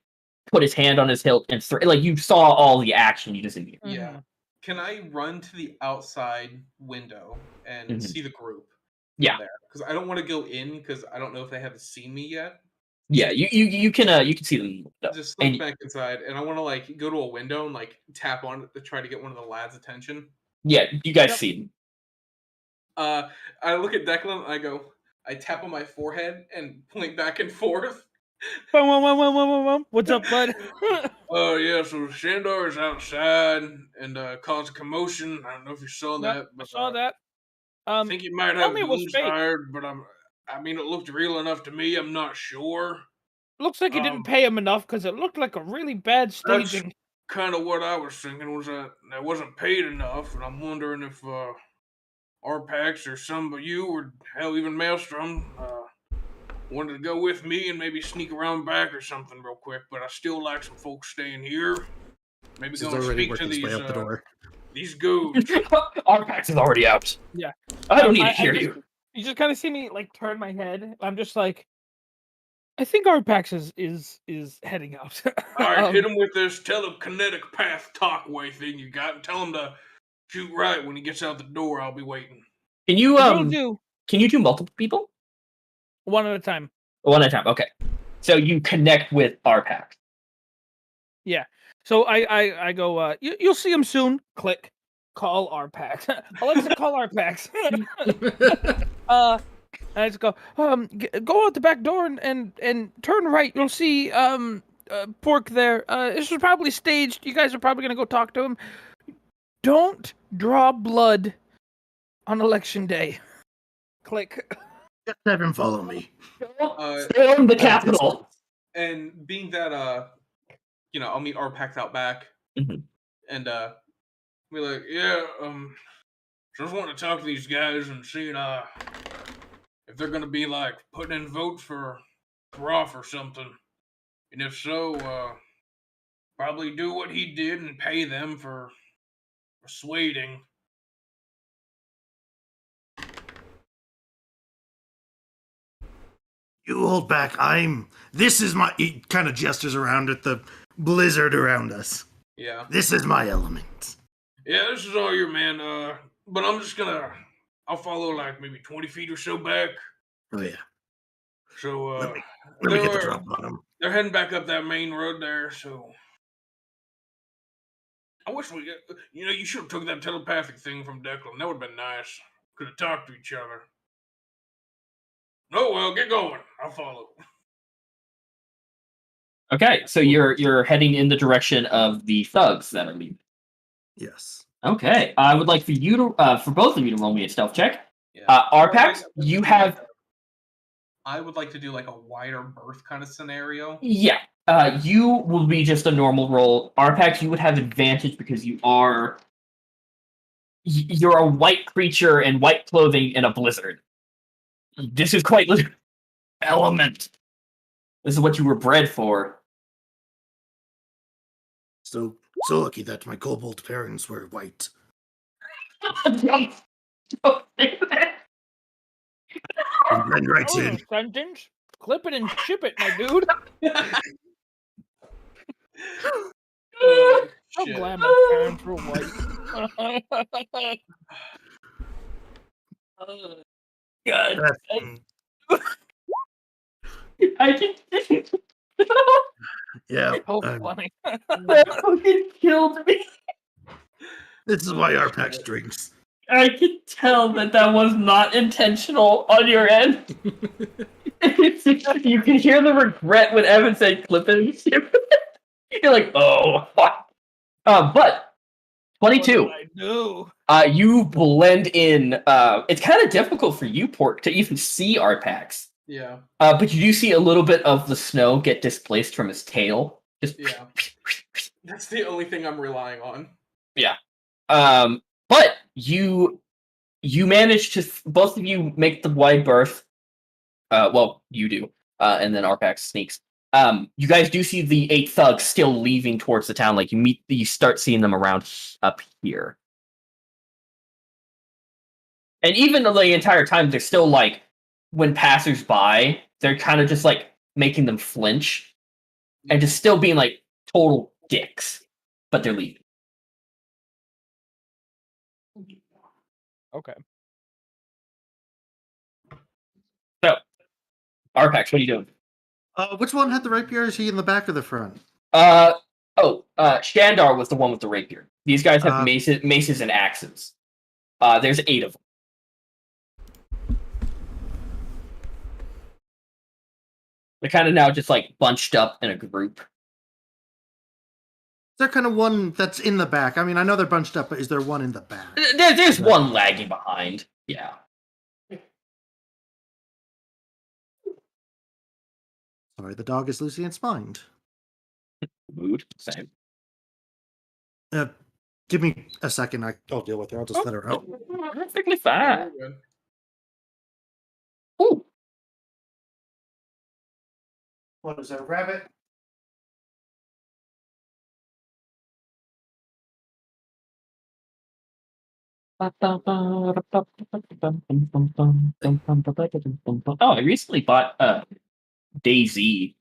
put his hand on his hilt and like you saw all the action, you just didn't hear. Yeah. Can I run to the outside window and see the group? Yeah. Because I don't want to go in because I don't know if they haven't seen me yet. Yeah, you can see them. Just slip back inside, and I want to like go to a window and like tap on it to try to get one of the lads' attention. Yeah, you guys see them. I look at Declan and I tap on my forehead and point back and forth. What's up, bud? Oh yeah, so Shandar is outside and caused a commotion. I don't know if you saw that, I but saw that. I think he might tell have me it was goons fake. hired, but I mean, it looked real enough to me. I'm not sure. Looks like you didn't pay him enough because it looked like a really bad staging. Kind of what I was thinking was that I wasn't paid enough, and I'm wondering if Arpax or some of you, or hell, even Maelstrom, wanted to go with me and maybe sneak around back or something real quick. But I still like some folks staying here. Maybe He's go and already speak to working his way these up the door. these goons. Arpax is already out. Yeah. I don't need to hear you. You just kind of see me like turn my head. I'm just like, I think Arpax is heading out. All right, hit him with this telekinetic path talkway thing you got, and tell him to shoot right when he gets out the door. I'll be waiting. Can you Will do. Can you do multiple people? One at a time. One at a time. Okay. So you connect with Arpax. Yeah. So I go. You'll see him soon. Click. Call Arpax. Alexa, call Arpax. I just go. Go out the back door and turn right. You'll see Pork there. This was probably staged. You guys are probably gonna go talk to him. Don't draw blood on election day. Click. Just have him follow me. Storm the Capitol. And being that I'll meet Arpax out back, and be like, yeah, just want to talk to these guys and see if they're gonna be like putting in votes for Roth or something, and if so, probably do what he did and pay them for persuading. You hold back. This is my. He kind of gestures around at the blizzard around us. Yeah. This is my element. Yeah, this is all your man. But I'll follow like maybe 20 feet or so back. Oh yeah. So Let me get the drop on him. They're heading back up that main road there. So I wish you should have took that telepathic thing from Declan. That would have been nice. Could have talked to each other. Oh well, get going. I'll follow. Okay, so you're heading in the direction of the thugs that are leaving. Yes. Okay, I would like for you to for both of you to roll me a stealth check. Yeah. Arpax, you have I would like to do like a wider berth kind of scenario. yeah. You will be just a normal roll. Arpax, you would have advantage because you're a white creature in white clothing in a blizzard. This is quite literally element. This is what you were bred for. So lucky that my kobold parents were white. Don't say that. And blend right Oh, in. sentence. Clip it and ship it, my dude. Oh, So shit. glad my parents were white. God, That's- I can. yeah. So funny. That fucking killed me. This is why Arpax drinks. I can tell that was not intentional on your end. You can hear the regret when Evan said clip it and ship it. You're like, oh, fuck. But 22. What did I do? You blend in. It's kind of difficult for you, Pork, to even see Arpax. Yeah. But you do see a little bit of the snow get displaced from his tail. Just Yeah. That's the only thing I'm relying on. But you manage to both of you make the wide berth. Well, you do, and then Arpax sneaks. You guys do see the 8 thugs still leaving towards the town. Like you start seeing them around up here, and even the entire time they're still like, when passers-by, they're kind of just like making them flinch, and just still being like total dicks, but they're leaving. Okay. So, Arpax, what are you doing? Which one had the rapier? Is he in the back or the front? Shandar was the one with the rapier. These guys have maces and axes. There's 8 of them. They're kind of now just like bunched up in a group. Is there kind of one that's in the back? I mean, I know they're bunched up, but is there one in the back? There's one lagging behind. Yeah. Sorry, the dog is Lucian's spined. Mood. Same. Give me a second. I'll deal with her. I'll just let her out. Perfectly fine. Good. Ooh. What is that, a rabbit? Oh, I recently bought DayZ.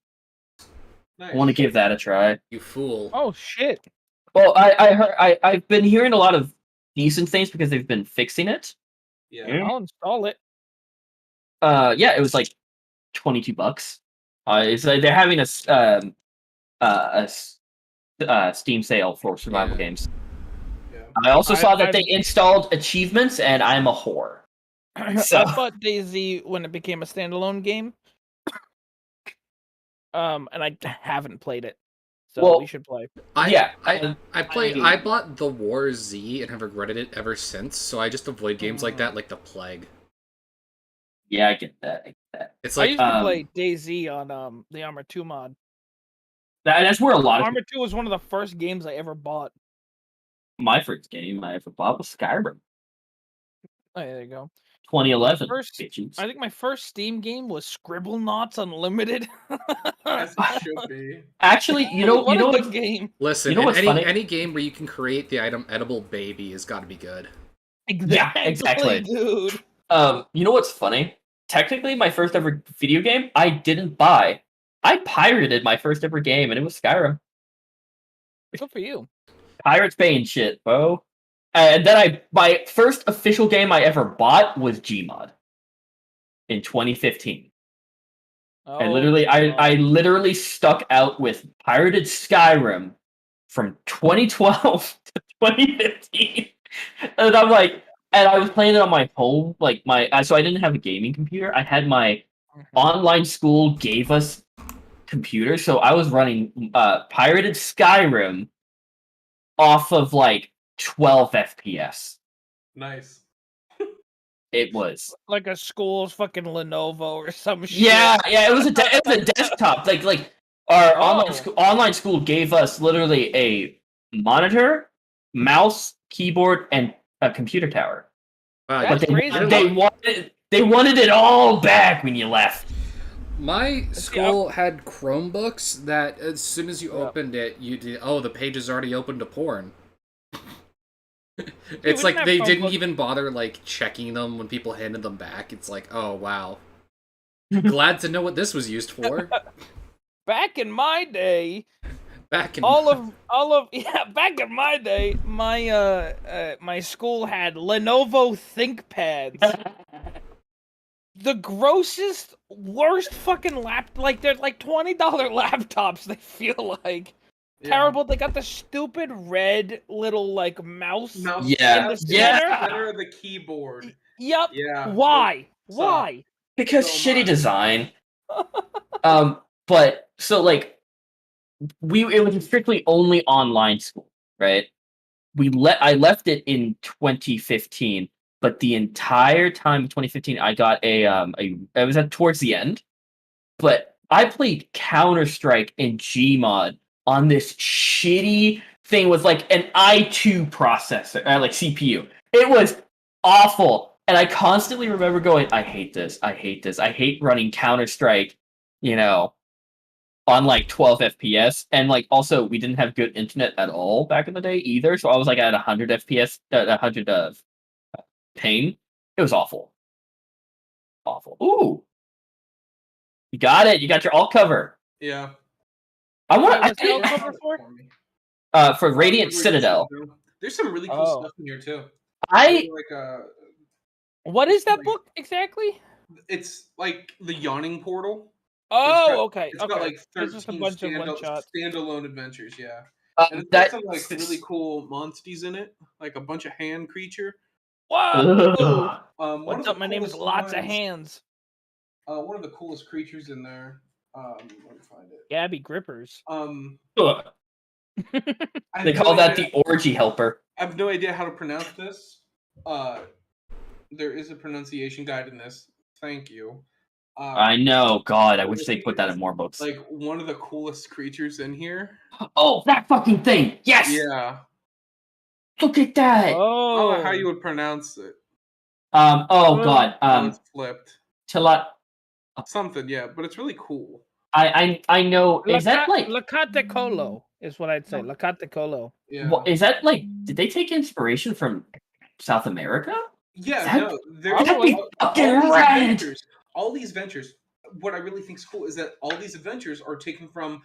Nice. I want to give that a try. You fool. Oh shit. Well, I've been hearing a lot of decent things because they've been fixing it. Yeah. I'll install it. Yeah, it was like $22. It's like they're having a Steam sale for survival games. Yeah. I also saw that I've- they installed achievements, and I'm a whore. So- I bought DayZ when it became a standalone game. And I haven't played it. So Well, we should play. I bought the War Z and have regretted it ever since, so I just avoid games like that, like the plague. Yeah, I get that. It's I like used to play DayZ on the Armor 2 mod. That's where a lot of Armor 2 was one of the first games I ever bought. my first game I ever bought was Skyrim, Oh, there you go. 2011. First- bitches. I think my first Steam game was Scribblenauts Unlimited. As it should be. Actually, you know what a what? good game. listen, You know what's funny? any game where you can create the item edible baby has got to be good. Exactly. dude. You know what's funny? Technically, my first ever video game I didn't buy. I pirated my first ever game, and it was Skyrim. Good for you. Pirates Bay and shit, bro. And then my first official game I ever bought was Gmod in 2015. Oh, And literally, I literally stuck out with pirated Skyrim from 2012 to 2015, and I'm like, and I was playing it on my home, like so I didn't have a gaming computer. I had my online school gave us computer, so I was running pirated Skyrim off of like 12 FPS. Nice. It was. Like a school's fucking Lenovo or some shit. Yeah, it was a desktop. Like our Oh. online school gave us literally a monitor, mouse, keyboard, and a computer tower. Wow, That's But crazy. they wanted it all back when you left. my school had Chromebooks that as soon as you opened it, you did. Oh, the page is already open to porn. It's we like didn't they have didn't Chromebooks. even bother like checking them when people handed them back. It's like, oh wow, glad to know what this was used for. Back in my day, Back in all of back in my day, my school had Lenovo ThinkPads. The grossest, worst fucking like they're like $20 laptops. They feel like terrible. They got the stupid red little like mouse. Mouse Yeah, in the yeah. center. of the keyboard. Yep. Yeah. Why? suck. Why? Because So shitty much. design. But so like it was strictly only online school, right? I left it in 2015, but the entire time of 2015 I got I was at towards the end, but I played Counter-Strike and Gmod on this shitty thing with like an i2 processor, like CPU. It was awful. And I constantly remember going, I hate this. I hate this. I hate running Counter-Strike, on like 12 FPS. And like also we didn't have good internet at all back in the day either. So I was like at 100 FPS, 100 ping. It was awful. Awful. Ooh. You got it. You got your alt cover. Yeah. I want Wait, what's to the alt cover for? for Radiant Citadel. There's some really cool Oh. stuff in here too. I Like What is that like- book exactly? it's like the Yawning Portal. Oh, okay. It's Okay. got like It's 13 just a bunch of one-shots. standalone adventures, yeah. And it's got that some like really cool monsties in it, like a bunch of hand creature. Whoa! Ugh. One What's of the up? My name is coolest Lots of ones- Hands. One of the coolest creatures in there. Let me find it. Gabby Grippers. Ugh. I have They no call that idea- the orgy helper. I have no idea how to pronounce this. There is a pronunciation guide in this. Thank you. I know. God, I wish they put that in more books. Like one of the coolest creatures in here. Oh, that fucking thing! Yes. Yeah. Look at that. I don't Oh. know how you would pronounce it. Oh God. Oh, it's flipped. Tila. Something, yeah, but it's really cool. I know. Is that like? Lacate Colo is what I'd say. Lacate Colo. Yeah. What, is that like? Did they take inspiration from South America? Yeah, That- no, there's That'd be fucking these rad. adventures. All these ventures. What I really think is cool is that all these adventures are taken from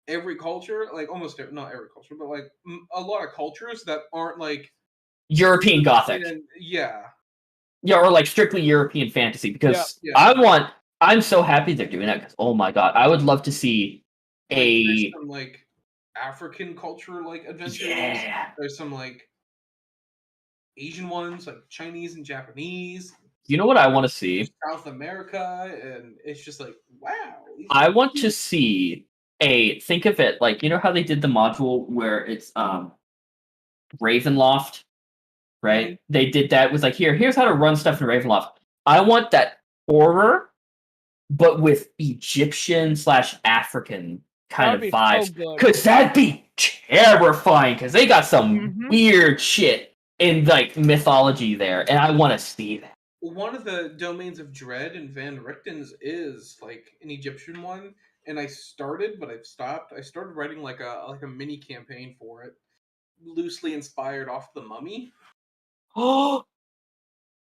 every culture, like almost not every culture, but like a lot of cultures that aren't like European Gothic. Yeah. Yeah, or like strictly European fantasy. Because Yeah. I'm so happy they're doing that. Because oh my God, I would love to see Like, a there's some like African culture like adventures. Yeah. There's some like Asian ones, like Chinese and Japanese. You know what I want to see? South America, and it's just like wow. I want to see think of it like, you know how they did the module where it's Ravenloft, right? Mhm. They did that with like here's how to run stuff in Ravenloft. I want that horror, but with Egyptian / African kind That'd of be vibes. so good. Cause that'd be terrifying. Cause they got some Mhm. weird shit in like mythology there, and I want to see that. One of the domains of dread in Van Richten's is like an Egyptian one, and I started, but I've stopped. I started writing like a mini campaign for it, loosely inspired off the Mummy. Oh,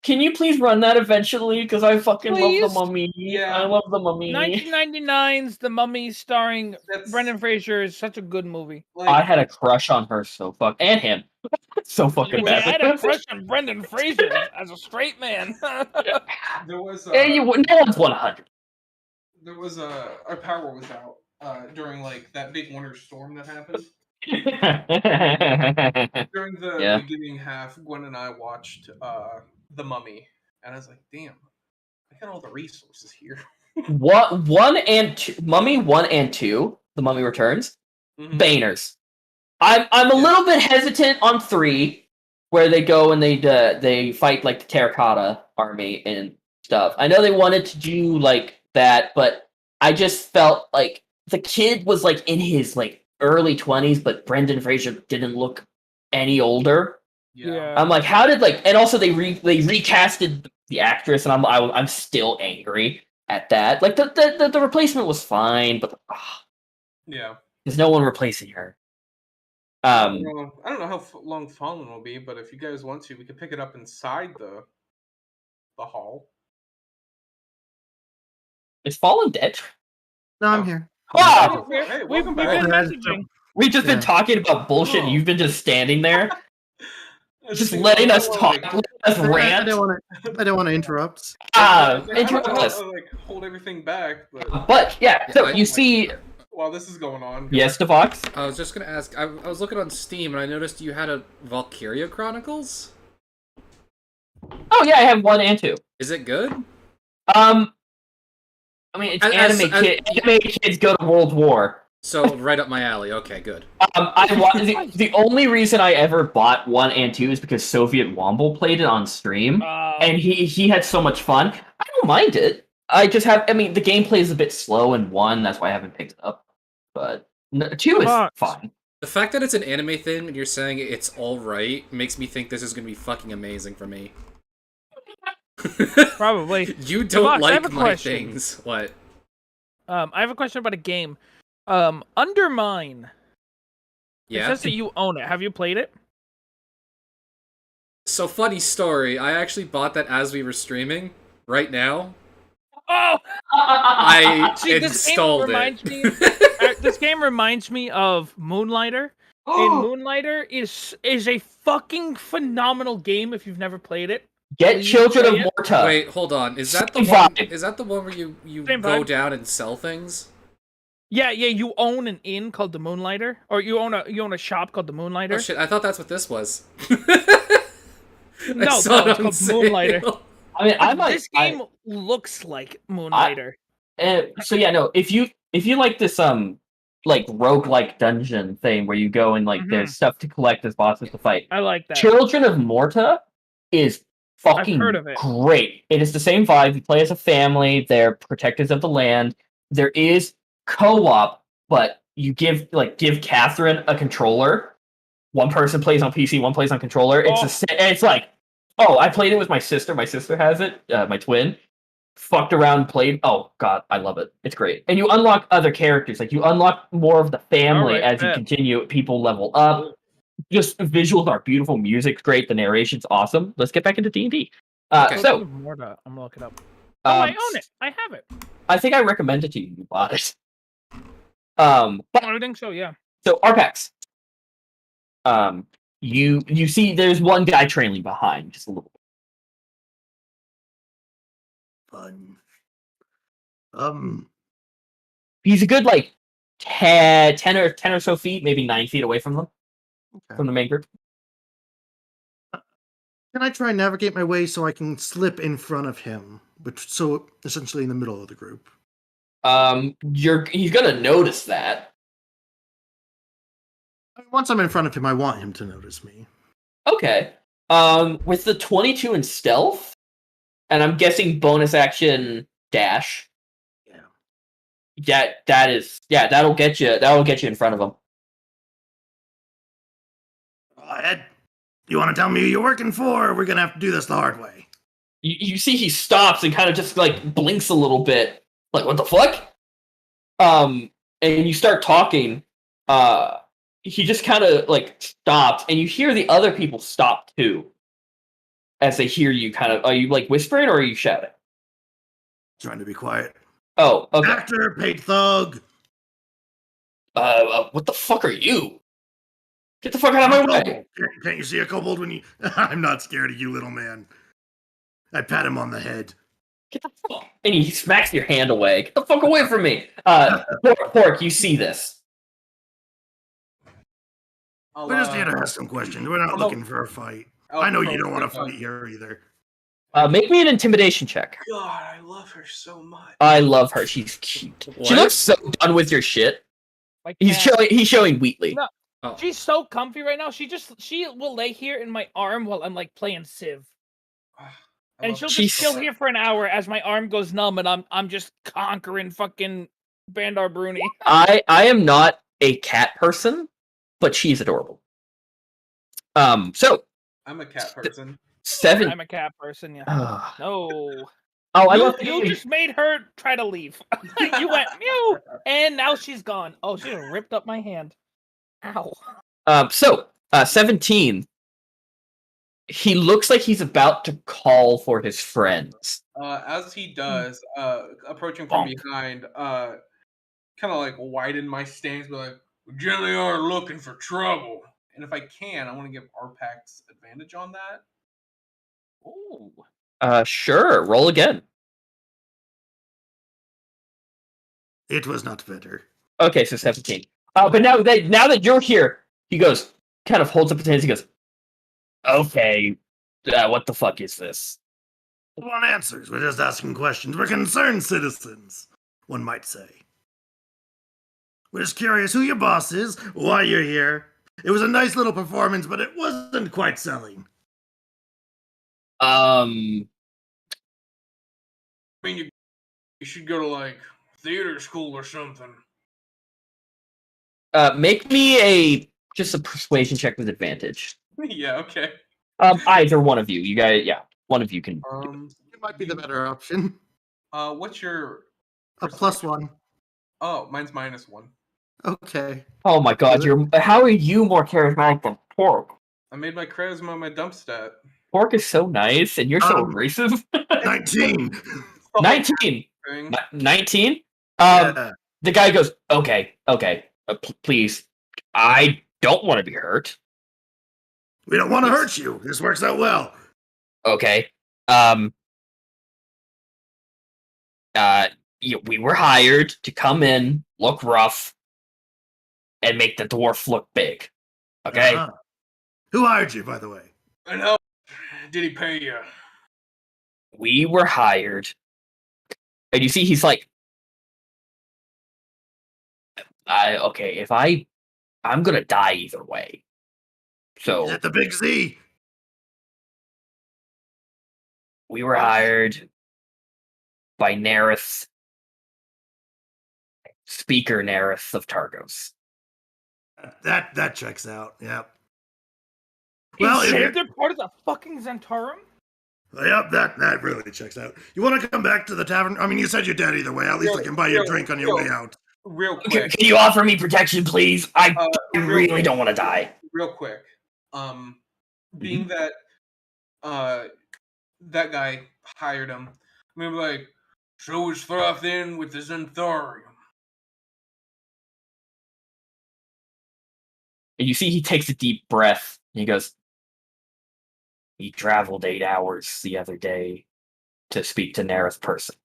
can you please run that eventually? Because I fucking love Please? the Mummy. Yeah. I love the Mummy. 1999's The Mummy starring That's Brendan Fraser is such a good movie. like I had a crush on her and him. So fucking Wait, I bad. had a crush on Brendan Fraser as a straight man. there was Hey, no one's 100. there was our power was out during like that big winter storm that happened. During the Yeah. beginning half, Gwen and I watched The Mummy, and I was like, damn, I got all the resources here. What 1 and 2, Mummy 1 and 2, The Mummy Returns, Mhm. bangers. I'm a Yeah. little bit hesitant on 3, where they go and they fight like the Terracotta Army and stuff. I know they wanted to do like that, but I just felt like the kid was like in his like early 20s, but Brendan Fraser didn't look any older. Yeah. I'm like, how did like, and also they recasted the actress, and I'm still angry at that. Like the replacement was fine, but Yeah. there's no one replacing her. I don't know how long Fallen will be, but if you guys want to, we could pick it up inside the hall. Is Fallen dead? No, I'm Oh. here. Ah, Hey, We've welcome been back. messaging. we've just been Yeah. talking about bullshit, and Oh. you've been just standing there, I just think letting I us wanna, talk, like, letting us I rant. don't want to interrupt. Ah, I don't interrupt know us. how to, like, hold everything back, but But yeah, so I- you see, while this is going on, yes, Devox. I was just gonna ask. I was looking on Steam and I noticed you had a Valkyria Chronicles. Oh yeah, I have 1 and 2. Is it good? I mean, it's As- anime kids go to World War. So right up my alley. Okay, good. The only reason I ever bought 1 and 2 is because Soviet Womble played it on stream, and he had so much fun. I don't mind it. I just have. I mean, the gameplay is a bit slow in 1. That's why I haven't picked it up. But 2 is Devox. fine. The fact that it's an anime thing and you're saying it's all right makes me think this is gonna be fucking amazing for me. Probably. You don't Devox, I have like a my question. things. What? I have a question about a game. Undermine. It Yeah. says that you own it. Have you played it? So funny story. I actually bought that as we were streaming. Right now, Oh, I see, this game installed reminds it. me. This game reminds me of Moonlighter. And Moonlighter is a fucking phenomenal game if you've never played it. Get Please Children of play it. Morta. Wait, hold on. Is that the Same one? vibe. Is that the one where you Same go vibe. down and sell things? Yeah, you own an inn called the Moonlighter, or you own a shop called the Moonlighter. Oh shit! I thought that's what this was. No, saw it it's on called sale. Moonlighter. I mean, I might. This game looks like Moonlighter. So yeah, no. If you like this like roguelike dungeon thing where you go and like there's stuff to collect, there's bosses to fight. I like that. Children of Morta is fucking heard of it. great. It is the same vibe. You play as a family. They're protectors of the land. There is co-op, but you give Catherine a controller. One person plays on PC, one plays on controller. It's like, oh, I played it with my sister. My sister has it. My twin. Fucked around, played. Oh god, I love it. It's great. And you unlock other characters. Like you unlock more of the family Alright, as you bet. continue. People level up. Just visuals are beautiful. Music's great. The narration's awesome. Let's get back into D&D. Okay. So, I'm gonna look it up. I own it. I have it. I think I recommended to you. You bought it. But I think so. Yeah. so RPAX. You see, there's one guy trailing behind, just a little. Fun. He's a good like 10 or so feet, maybe 9 feet away from them, Okay. from the main group. Can I try and navigate my way so I can slip in front of him, but so essentially in the middle of the group? He's gonna notice that. Once I'm in front of him, I want him to notice me. Okay. With the 22 in stealth, and I'm guessing bonus action dash. Yeah. That'll get you in front of him. Ed, you want to tell me who you're working for? Or we're gonna have to do this the hard way. You see he stops and kind of just like blinks a little bit, like what the fuck? And you start talking. He just kind of like stops, and you hear the other people stop too, as they hear you. Kind of, are you like whispering or are you shouting? Trying to be quiet. Oh, okay. Actor, paid thug. What the fuck are you? Get the fuck out of my way! Can't you see a kobold when you? I'm not scared of you, little man. I pat him on the head. Get the fuck! And he smacks your hand away. Get the fuck away from me! Pork, you see this? I'll, We're just here to ask some questions. We're not looking for a fight. I know you don't want to fight here either. Make me an intimidation check. God, I love her so much. I love her. She's cute. What? She looks so done with your shit. Like He's showing Wheatley. No. Oh. She's so comfy right now. She will lay here in my arm while I'm like playing Civ. And she'll just chill here for an hour as my arm goes numb and I'm just conquering fucking Bandar Bruni. I am not a cat person, but she's adorable. So I'm a cat person. 7. I'm a cat person, yeah. Oh, No. I love You just made her try to leave. You went mew, and now she's gone. Oh, she ripped up my hand. Ow. 17. He looks like he's about to call for his friends. As he does, approaching from Bonk. behind, kind of like widen my stance, but like, We generally aren't looking for trouble. and if I can, I want to give Arpax advantage on that. Ooh. Sure. Roll again. It was not better. Okay, so 17. But now that you're here, he goes, kind of holds up his hands. He goes, okay, what the fuck is this? We want answers. We're just asking questions. We're concerned citizens, one might say. We're just curious who your boss is, why you're here. It was a nice little performance, but it wasn't quite selling. I mean, you should go to like theater school or something. Make me just a persuasion check with advantage. Yeah, okay. Either one of you. You guys, yeah, one of you can. It might be the better option. What's your A +1. Oh, mine's -1. Okay. Oh my god, how are you more charismatic than Pork? I made my charisma my dump stat. Pork is so nice, and you're so abrasive. 19. 19. Thing. 19. Yeah. The guy goes, okay, please, I don't want to be hurt. We don't want to hurt you. This works out well. Okay. We were hired to come in, look rough, and make the dwarf look big. Okay? Uh-huh. Who hired you, by the way? And how did he pay you? We were hired. And you see, he's like, I'm gonna die either way. So Is it the Big Z? we were hired by Nerith, Speaker Nerith of Targos. That checks out. Yep. Well, if you're- they're part of the fucking Zentarum? Yep, that really checks out. You want to come back to the tavern? I mean, you said you're dead either way. At least I can buy you a drink on your way out. Real Can quick. you offer me protection, please? I really don't want to die. Real quick. Being that that guy hired him, I mean, like, so is Throthin with the Zentharium. And you see he takes a deep breath, and he goes, he traveled 8 hours the other day to speak to Nerith person.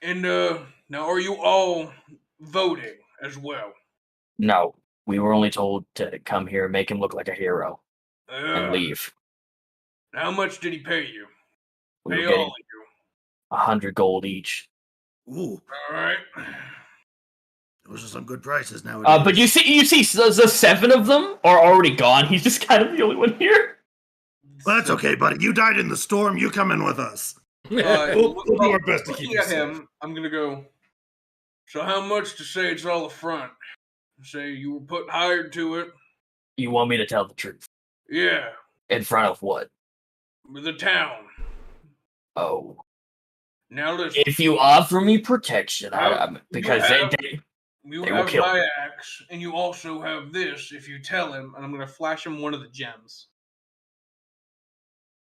And, now are you all voting as well? No, we were only told to come here, make him look like a hero, and leave. How much did he pay you? We Pay were getting all of you. 100 gold each. Ooh, Alright. those are some good prices nowadays. But you see, the 7 of them are already gone. He's just kind of the only one here. Well, that's okay, buddy. You died in the storm. You come in with us. We'll do our best to keep looking you at safe. him, I'm gonna go. So how much to say it's all a front? Say you were put hired to it? You want me to tell the truth? Yeah, In front of what? with the town. Oh. Now listen, If you offer me protection, because you they will have kill my me. axe, and you also have this if you tell him. And I'm gonna flash him one of the gems.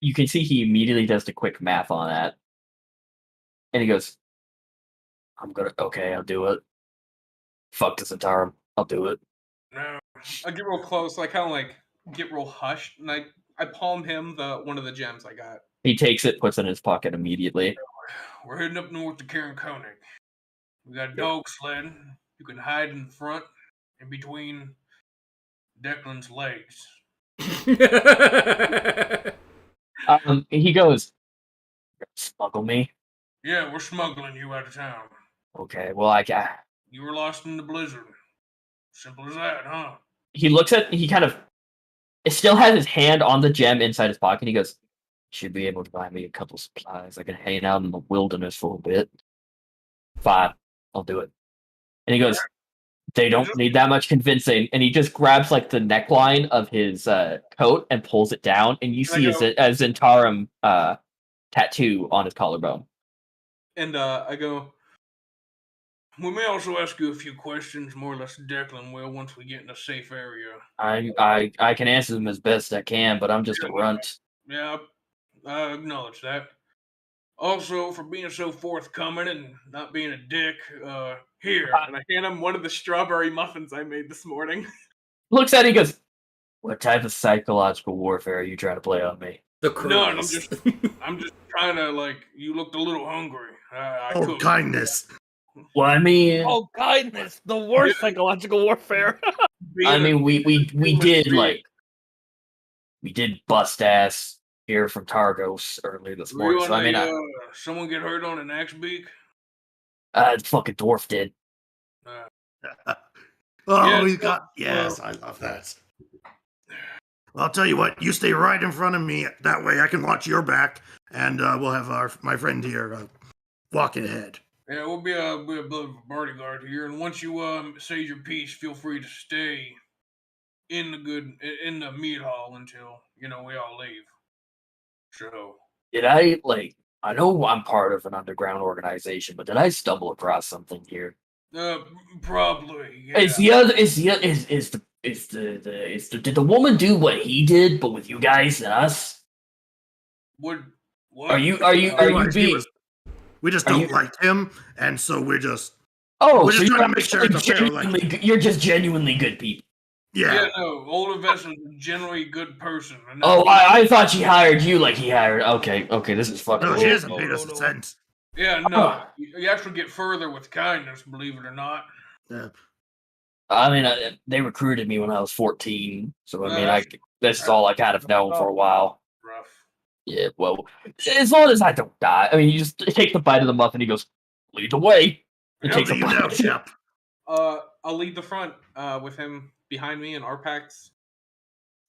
You can see he immediately does the quick math on that. And he goes, I'll do it. Fuck the Centarum. I'll do it. Now, I get real close, so I kind of like get real hushed, and I palm him one of the gems I got. He takes it, puts it in his pocket immediately. we're heading up north to Karen Koenig. We got a dog sled. You can hide in front, in between Declan's legs. He goes, Smuggle me? Yeah, we're smuggling you out of town. Okay, well, I got. You were lost in the blizzard. Simple as that, huh? He kind of it still has his hand on the gem inside his pocket. He goes, should be able to buy me a couple supplies. I can hang out in the wilderness for a bit. Fine, I'll do it. And he goes, they don't need that much convincing. And he just grabs like the neckline of his coat and pulls it down, and you see a Zentarum tattoo on his collarbone. And I go, we may also ask you a few questions, more or less Declan will, once we get in a safe area. I can answer them as best I can, but I'm just a runt. Yeah, I acknowledge that. Also, for being so forthcoming and not being a dick, here. And I hand him one of the strawberry muffins I made this morning. Looks at it, he goes, what type of psychological warfare are you trying to play on me? The cruise. No, I'm just trying to, like, you looked a little hungry. I Oh, cooked. kindness. Well, I mean, Oh, kindness, the worst psychological warfare. we did bust ass here from Targos earlier this morning. So I mean, someone get hurt on an axe beak? the fucking dwarf did. Yes, I love that. Well, I'll tell you what, you stay right in front of me. That way I can watch your back, and we'll have my friend here walking ahead. Yeah, we'll be a bit of a bodyguard here, and once you say your piece, feel free to stay in the meat hall until we all leave. So Did I know I'm part of an underground organization, but did I stumble across something here? Probably. Yeah. Did the woman do what he did, but with you guys and us? What? Are you being? We just don't like him, and so we're just. Oh, we're so just trying to make sure it's a fair, you're just genuinely good people. Yeah, no, Older Vessel's generally a good person. Oh, I thought she hired you like he hired. Okay, this is fucking. No, she hasn't paid us a cent. Yeah, no, you actually get further with kindness, believe it or not. Yeah. I mean, they recruited me when I was 14, so I mean, this is all I kind of known for a while. Rough. Yeah, well, as long as I don't die. I mean, you just take the bite of the muffin. He goes, lead the way. And takes a bite. Chap. I'll lead the front with him behind me and Arpax.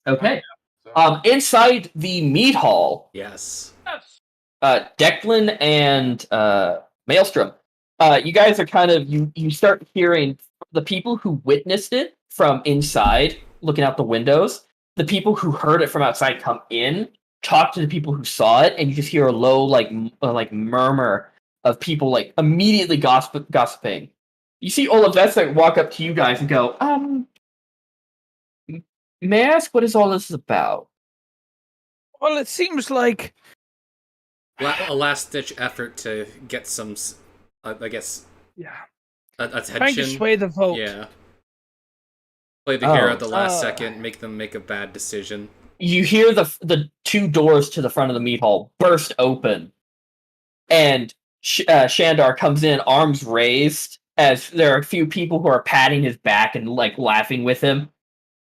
Okay. Inside the meat hall. Yes. Declan and Maelstrom. You guys are kind of you start hearing the people who witnessed it from inside, looking out the windows. The people who heard it from outside come in, talk to the people who saw it, and you just hear a low like murmur of people like immediately gossiping. You see Olivesa walk up to you guys and go, may I ask what is all this about? Well, it seems like a last-ditch effort to get some, I guess, attention. trying to sway the vote. Yeah. Play the hero at the last second, make them make a bad decision. You hear the two doors to the front of the meat hall burst open, and Shandar comes in, arms raised, as there are a few people who are patting his back and like laughing with him.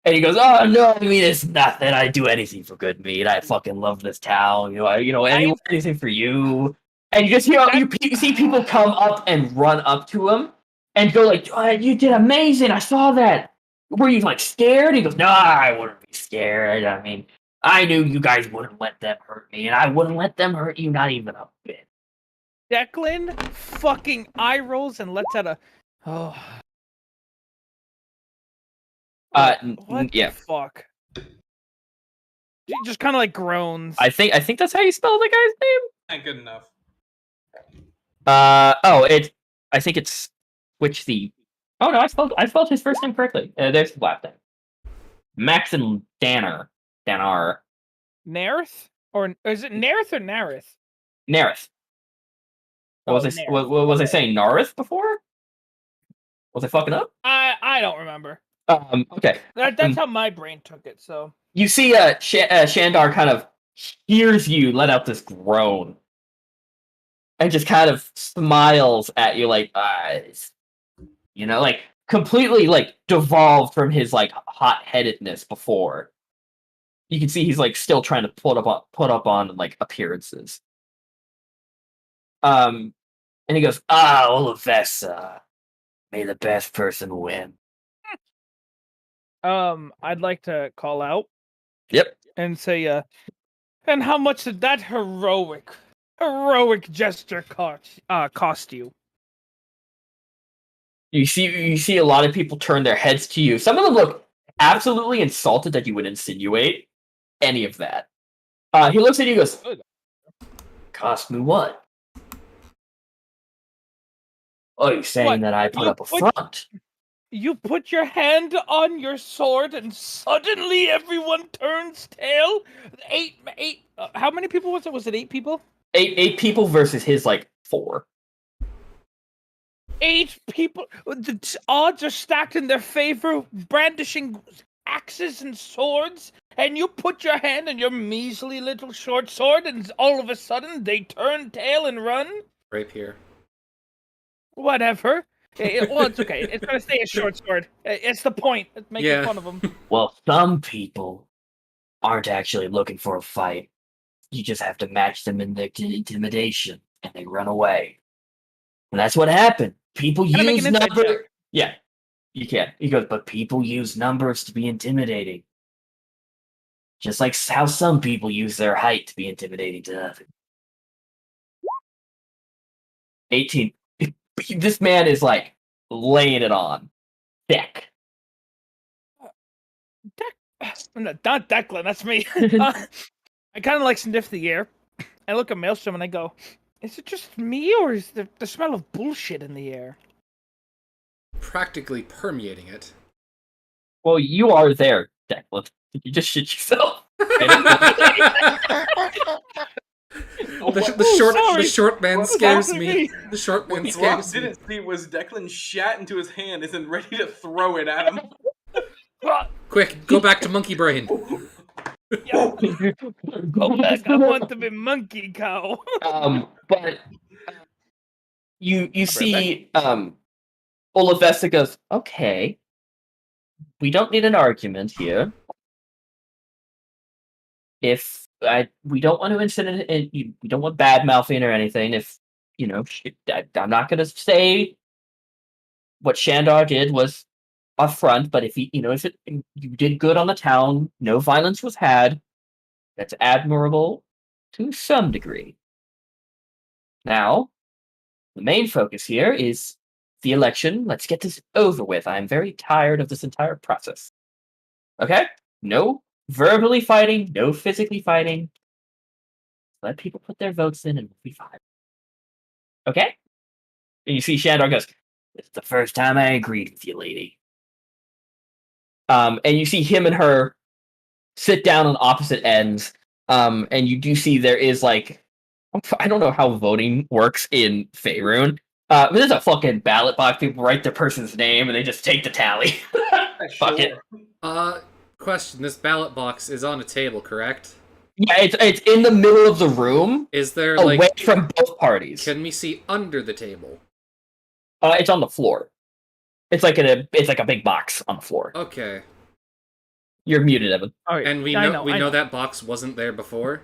And he goes, "Oh no, I mean it's nothing. I do anything for good meat. I fucking love this town. Anything for you." And you just hear you see people come up and run up to him and go like, "Oh, you did amazing. I saw that. Were you like scared?" He goes, "No, I wouldn't be scared. I mean, I knew you guys wouldn't let them hurt me, and I wouldn't let them hurt you, not even a bit." Declan fucking eye rolls and lets out a what yeah. the fuck? He just kind of like groans. I think that's how you spell the guy's name. Not good enough. I think it's Switch the. Oh no, I spelled his first name correctly. There's the last name. Maxon Danar. Nareth? Or is it Nareth or Nareth? Nareth. Oh, Was I saying Nareth before? Was I fucking up? I don't remember. Okay. That's how my brain took it. So you see, Shandar kind of hears you let out this groan, and just kind of smiles at you, like, like completely like devolved from his like hot-headedness before. You can see he's like still trying to put up on like appearances. And he goes, "Ah, Olivessa, may the best person win." I'd like to call out Yep. and say, and how much did that heroic gesture cost you? You see a lot of people turn their heads to you. Some of them look absolutely insulted that you would insinuate any of that. He looks at you and goes, "Cost me what? Oh, you're saying What? that I put You up a put- front?" You put your hand on your sword, and suddenly everyone turns tail. Eight. How many people was it? Was it 8 people? Eight people versus his like 4. 8 people. The odds are stacked in their favor, brandishing axes and swords, and you put your hand on your measly little short sword, and all of a sudden they turn tail and run? Rapier. Whatever. Well, it's okay. It's gonna stay a short sword. It's the point. It's making Yeah. fun of them. Well, some people aren't actually looking for a fight. You just have to match them in their intimidation, and they run away. And that's what happened. People Can I make use an insight numbers. check? Yeah, you can. He goes, but people use numbers to be intimidating. Just like how some people use their height to be intimidating to others. 18. This man is like laying it on thick. Not Declan, that's me. I kind of like sniff the air. I look at Maelstrom and I go, is it just me or is there the smell of bullshit in the air? Practically permeating it. Well, you are there, Declan. You just shit yourself. The short man What was scares happening me. to me? The short man What scares me. didn't see was Declan shat into his hand and then ready to throw it at him. Quick, go back to monkey brain. Go back, I want to be monkey cow. But you see, Olivessa goes, "Okay, we don't need an argument here. If we don't want to incident, we don't want bad mouthing or anything. If I'm not going to say what Shandar did was affront, but if you did good on the town, no violence was had. That's admirable to some degree. Now, the main focus here is the election. Let's get this over with. I'm very tired of this entire process. Okay? No verbally fighting, no physically fighting. Let people put their votes in and we'll be fine. Okay? And you see Shandar goes, "It's the first time I agreed with you, lady." And you see him and her sit down on opposite ends. And you do see there is like, I don't know how voting works in Faerun. But there's a fucking ballot box. People write their person's name and they just take the tally. Fuck it. Question: this ballot box is on a table, correct? Yeah, it's in the middle of the room, Is there away like? from both parties. Can we see under the table? It's on the floor. It's like a big box on the floor. Okay. You're muted, Evan. All right, And we I know that box wasn't there before.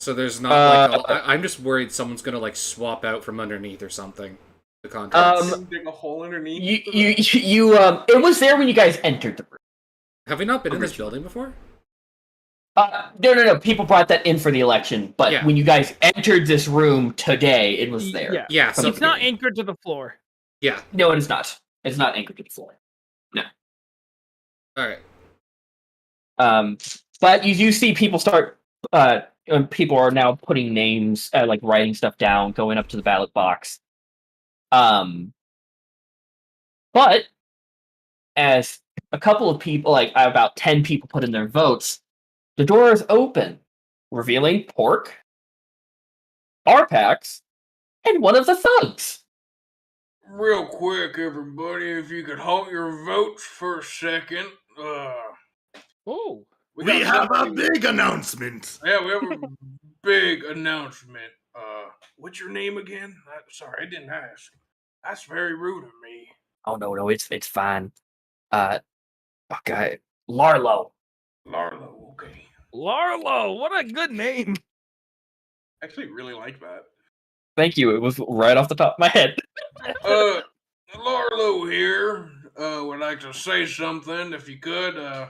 So there's not I'm just worried someone's gonna like swap out from underneath or something. The contracts. Dig a hole underneath. It was there when you guys entered the room. Have we not been in this building before? No. People brought that in for the election, but Yeah. when you guys entered this room today, it was there. Yeah. Yeah. So It's not anchored to the floor. yeah. No, it is not. It's not anchored to the floor. All right. But you do see people start. People are now putting names, like writing stuff down, going up to the ballot box. But as a couple of people, like about 10 people, put in their votes, the door is open, revealing Pork, Arpax, and one of the thugs. Real quick, everybody, if you could hold your votes for a second. Oh. We have a big announcement. Yeah, we have a big announcement. What's your name again? Sorry, I didn't ask. That's very rude of me. Oh no, it's fine. Okay, Larlo. Larlo, okay. Larlo, what a good name. I actually really like that. Thank you. It was right off the top of my head. Larlo here. Would like to say something, if you could.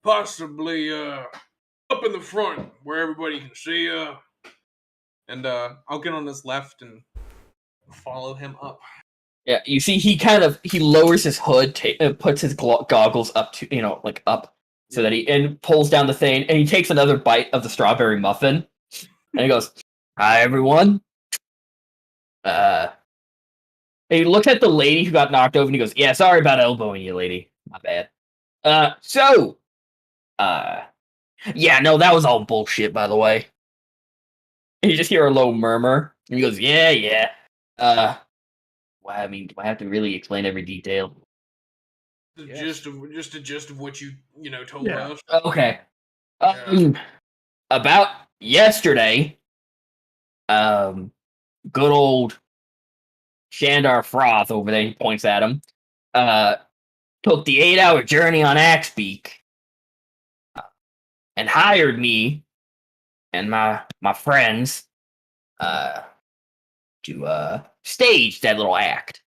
Possibly, up in the front where everybody can see. And I'll get on his left and follow him up. Yeah, you see, he lowers his hood, puts his goggles up to up, so that and pulls down the thing, and he takes another bite of the strawberry muffin, and he goes, "Hi, everyone." And he looks at the lady who got knocked over, and he goes, "Yeah, sorry about elbowing you, lady. My bad." Yeah, no, that was all bullshit, by the way. And you just hear a low murmur, and he goes, "Yeah. Well, I mean, do I have to really explain every detail?" The gist of what you told Yeah. us. Okay. About yesterday, good old Shandar Froth over there, he points at him, took the 8-hour journey on Axebeak, and hired me and my friends, to stage that little act.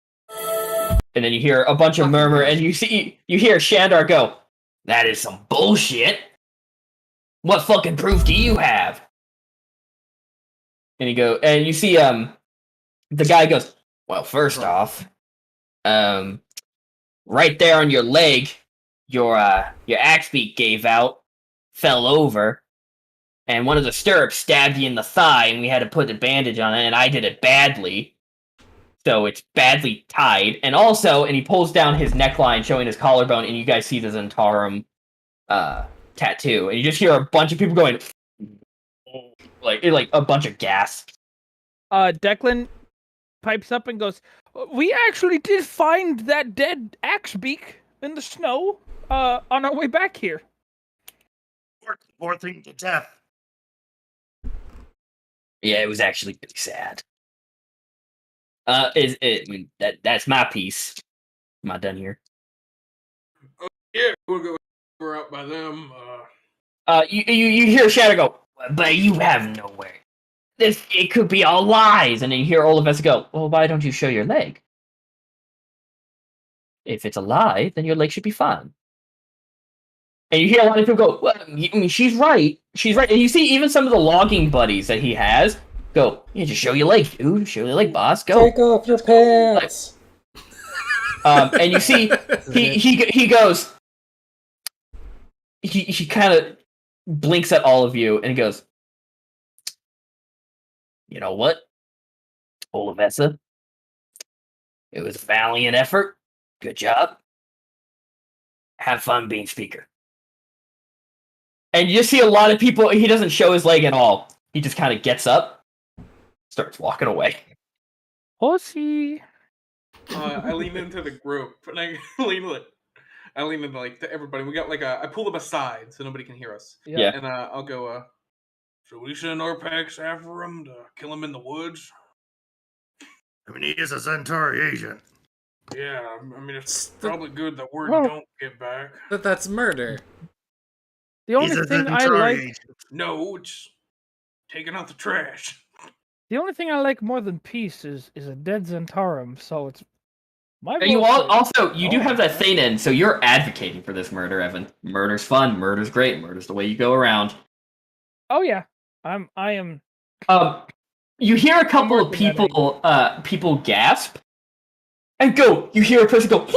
And then you hear a bunch of murmur, and you hear Shandar go, "That is some bullshit. What fucking proof do you have?" And you see the guy goes, "Well, first off, right there on your leg, your axe beak gave out, fell over, and one of the stirrups stabbed you in the thigh, and we had to put a bandage on it, and I did it badly. So it's badly tied." And also, and he pulls down his neckline showing his collarbone, and you guys see the Zentarum tattoo. And you just hear a bunch of people going, like a bunch of gasps. Declan pipes up and goes, "We actually did find that dead Axebeak in the snow on our way back here." Worked the poor thing to death. Yeah, it was actually pretty sad. I mean, that's my piece. Am I done here? Yeah, we're out by them. You hear Shadow go, "But you have nowhere. It could be all lies." And then you hear Olivessa go, "Well, why don't you show your leg? If it's a lie, then your leg should be fine." And you hear a lot of people go, "Well, I mean, she's right. She's right." And you see even some of the logging buddies that he has go, "Yeah, just show your leg, dude. Show your leg, boss. Go." Take off your pants. And you see he goes, he kind of blinks at all of you and he goes, "You know what, Olivessa? It was a valiant effort. Good job. Have fun being speaker." And you just see a lot of people. He doesn't show his leg at all. He just kind of gets up, starts walking away. Pussy. I lean into the group and I lean into to everybody. We got I pull them aside so nobody can hear us. Yeah. And I'll go. Should we send our packs after him to kill him in the woods? I mean, he is a Centauri agent. Yeah, I mean, it's probably good that word Well- don't get back. That's murder. The He's only a thing I Centauri like, agent. No, it's taking out the trash. the only thing I like more than peace is a dead Zentarum. So it's my. And you vote for- also you do have that thing in, so you're advocating for this murder, Evan. Murder's fun. Murder's great. Murder's the way you go around. Oh yeah, I am. You hear a couple of working at people gasp and go. You hear a person go,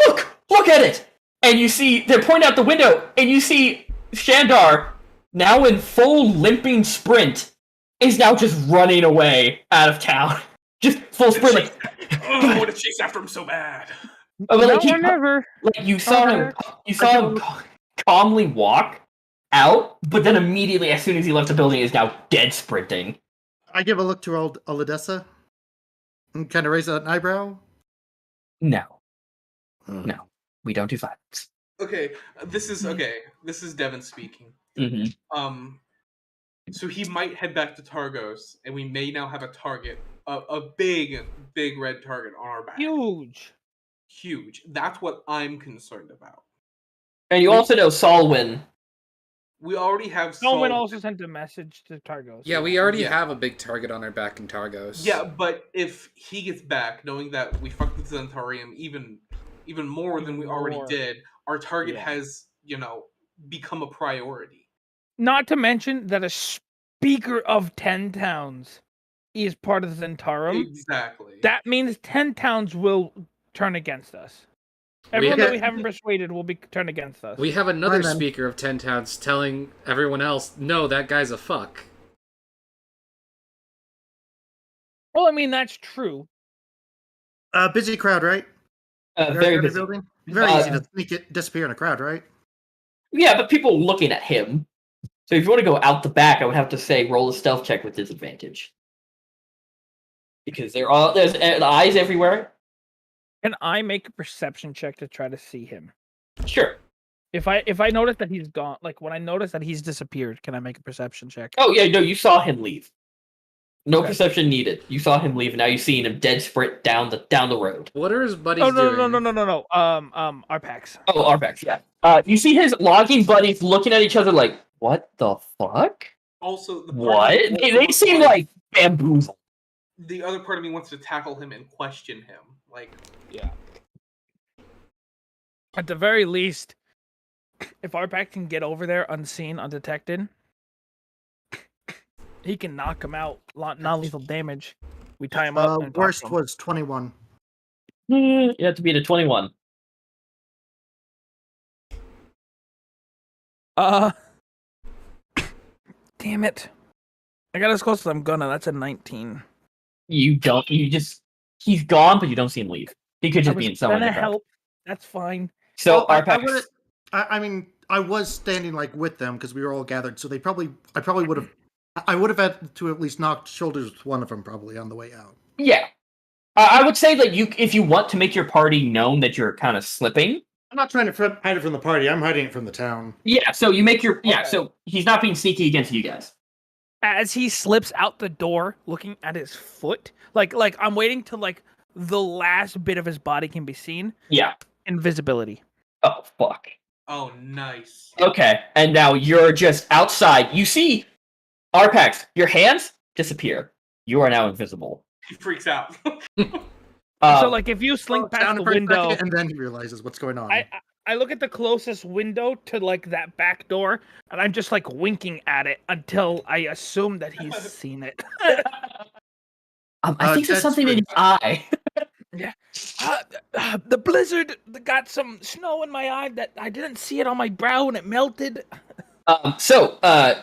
look at it, and you see they're pointing out the window, and you see Shandar, now in full limping sprint, is now just running away out of town, just full sprint. Like, I want to chase after him so bad. but Now like, or never. like you saw him calmly walk out, but then immediately, as soon as he left the building, is now dead sprinting. I give a look to Olidessa and kind of raise an eyebrow. No, Hmm. no, we don't do violence. Okay, this is Devin speaking. Mm-hmm. So he might head back to Targos, and we may now have a target, a big red target on our back. Huge. That's what I'm concerned about. And you also know Salwyn We already have Someone solved also it. sent a message to Targos. Yeah, we already Yeah. have a big target on our back in Targos. Yeah, but if he gets back, knowing that we fucked with Zentarium even more than we already More. did, our target Yeah. has, become a priority. Not to mention that a speaker of 10 towns is part of the Zentarum. Exactly. That means 10 towns will turn against us. We Everyone that get- we haven't persuaded will be turned against us. We have another Fine, then. speaker of 10 towns telling everyone else, no, that guy's a fuck. Well, I mean, that's true. Busy crowd, right? Very busy. Building? Very easy to disappear in a crowd, right? Yeah, but people looking at him. So if you want to go out the back, I would have to say roll a stealth check with disadvantage. Because there's eyes everywhere. Can I make a perception check to try to see him? Sure. If I notice that he's gone, like when I notice that he's disappeared, can I make a perception check? Oh yeah, no, you saw him leave. No Okay. perception needed. You saw him leave, and now you're seeing him dead sprint down the road. What are his buddies Oh no doing? no. Arpax. Oh, Arbex, yeah. You see his logging buddies looking at each other like, what the fuck? Also, the part What? of me They also seem wants- like bamboozled. the other part of me wants to tackle him and question him. Like, Yeah. At the very least, if Arpax can get over there unseen, undetected, he can knock him out. Non-lethal damage. We tie him up. And talk Worst to him. was 21. You have to beat a 21. Damn it! I got as close as I'm gonna. That's a 19. You don't. He's gone, but you don't see him leave. He could I just was be in somewhere. in gonna the crowd. help. That's fine. So I Arbex. would've- I mean, I was standing like with them because we were all gathered, so I probably would have. I would have had to at least knock shoulders with one of them probably on the way out. Yeah. I would say that if you want to make your party known that you're kind of slipping, I'm not trying to hide it from the party. I'm hiding it from the town. yeah, so you make your Okay. so he's not being sneaky against you guys. As he slips out the door, looking at his foot, like I'm waiting till like the last bit of his body can be seen. Yeah. Invisibility. Oh fuck. oh, nice. Okay. And now you're just outside. You see Arpax, your hands disappear. You are now invisible. He freaks out. So like if you slink past Down the for a second, window, and then he realizes what's going on. I look at the closest window to like that back door, and I'm just like winking at it until I assume that he's seen it. I think there's that's something in your eye. The blizzard got some snow in my eye that I didn't see it on my brow and it melted. So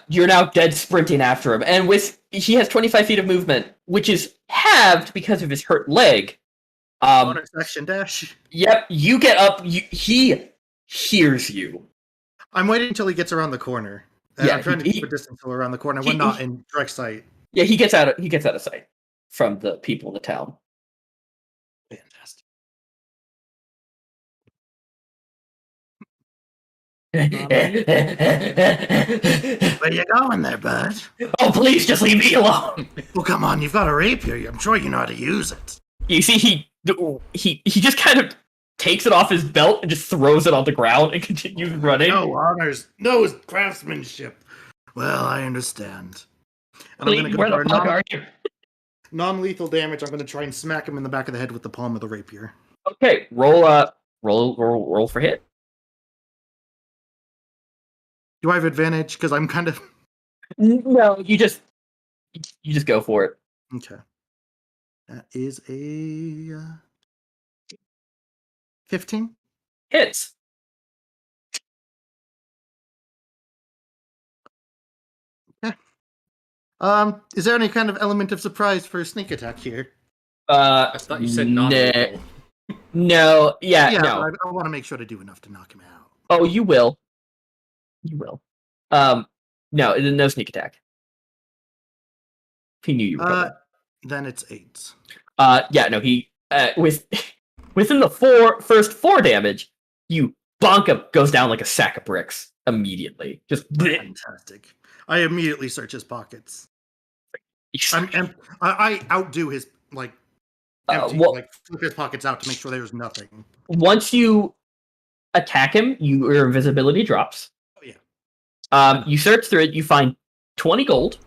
you're now dead sprinting after him, and he has 25 feet of movement, which is halved because of his hurt leg. Bonus action dash. Yep, you get up. He hears you. I'm waiting until he gets around the corner. Yeah, I'm trying to he- keep a distance till around the corner he- when not in direct sight. Yeah, he gets out of sight from the people in the town. Fantastic. Where you going there, bud? Oh, please, just leave me alone. Well, come on, you've got a rapier. I'm sure you know how to use it. You see, he just kind of takes it off his belt and just throws it on the ground and continues running. No honors, no craftsmanship. Well, I understand. And I'm Please, going to where go the for fuck are you? non-lethal damage. I'm going to try and smack him in the back of the head with the palm of the rapier. Okay, roll for hit. Do I have advantage? Because I'm kind of No, you just go for it. okay. That is a 15. Hits. Is there any kind of element of surprise for a sneak attack here? I thought you said non-lethal. No, Yeah, no. I want to make sure to do enough to knock him out. Oh, you will. You will. No, no sneak attack. He knew you were coming. Then it's 8. Yeah, no, he within the first 4 damage, you bonk him, goes down like a sack of bricks immediately. Just Fantastic. I immediately search his pockets. I outdo his empty, flip his pockets out to make sure there's nothing. once you attack him, your invisibility drops. Oh yeah. You search through it, you find 20 gold.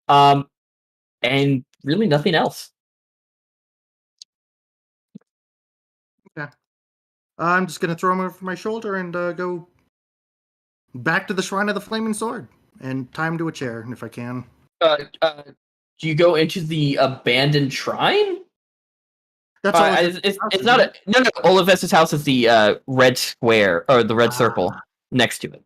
And really nothing else. I'm just gonna throw him over my shoulder and go back to the Shrine of the Flaming Sword and tie him to a chair if I can. Do you go into the abandoned shrine? That's all. It's not a no. Olivessa's house is the red square or the red circle next to it.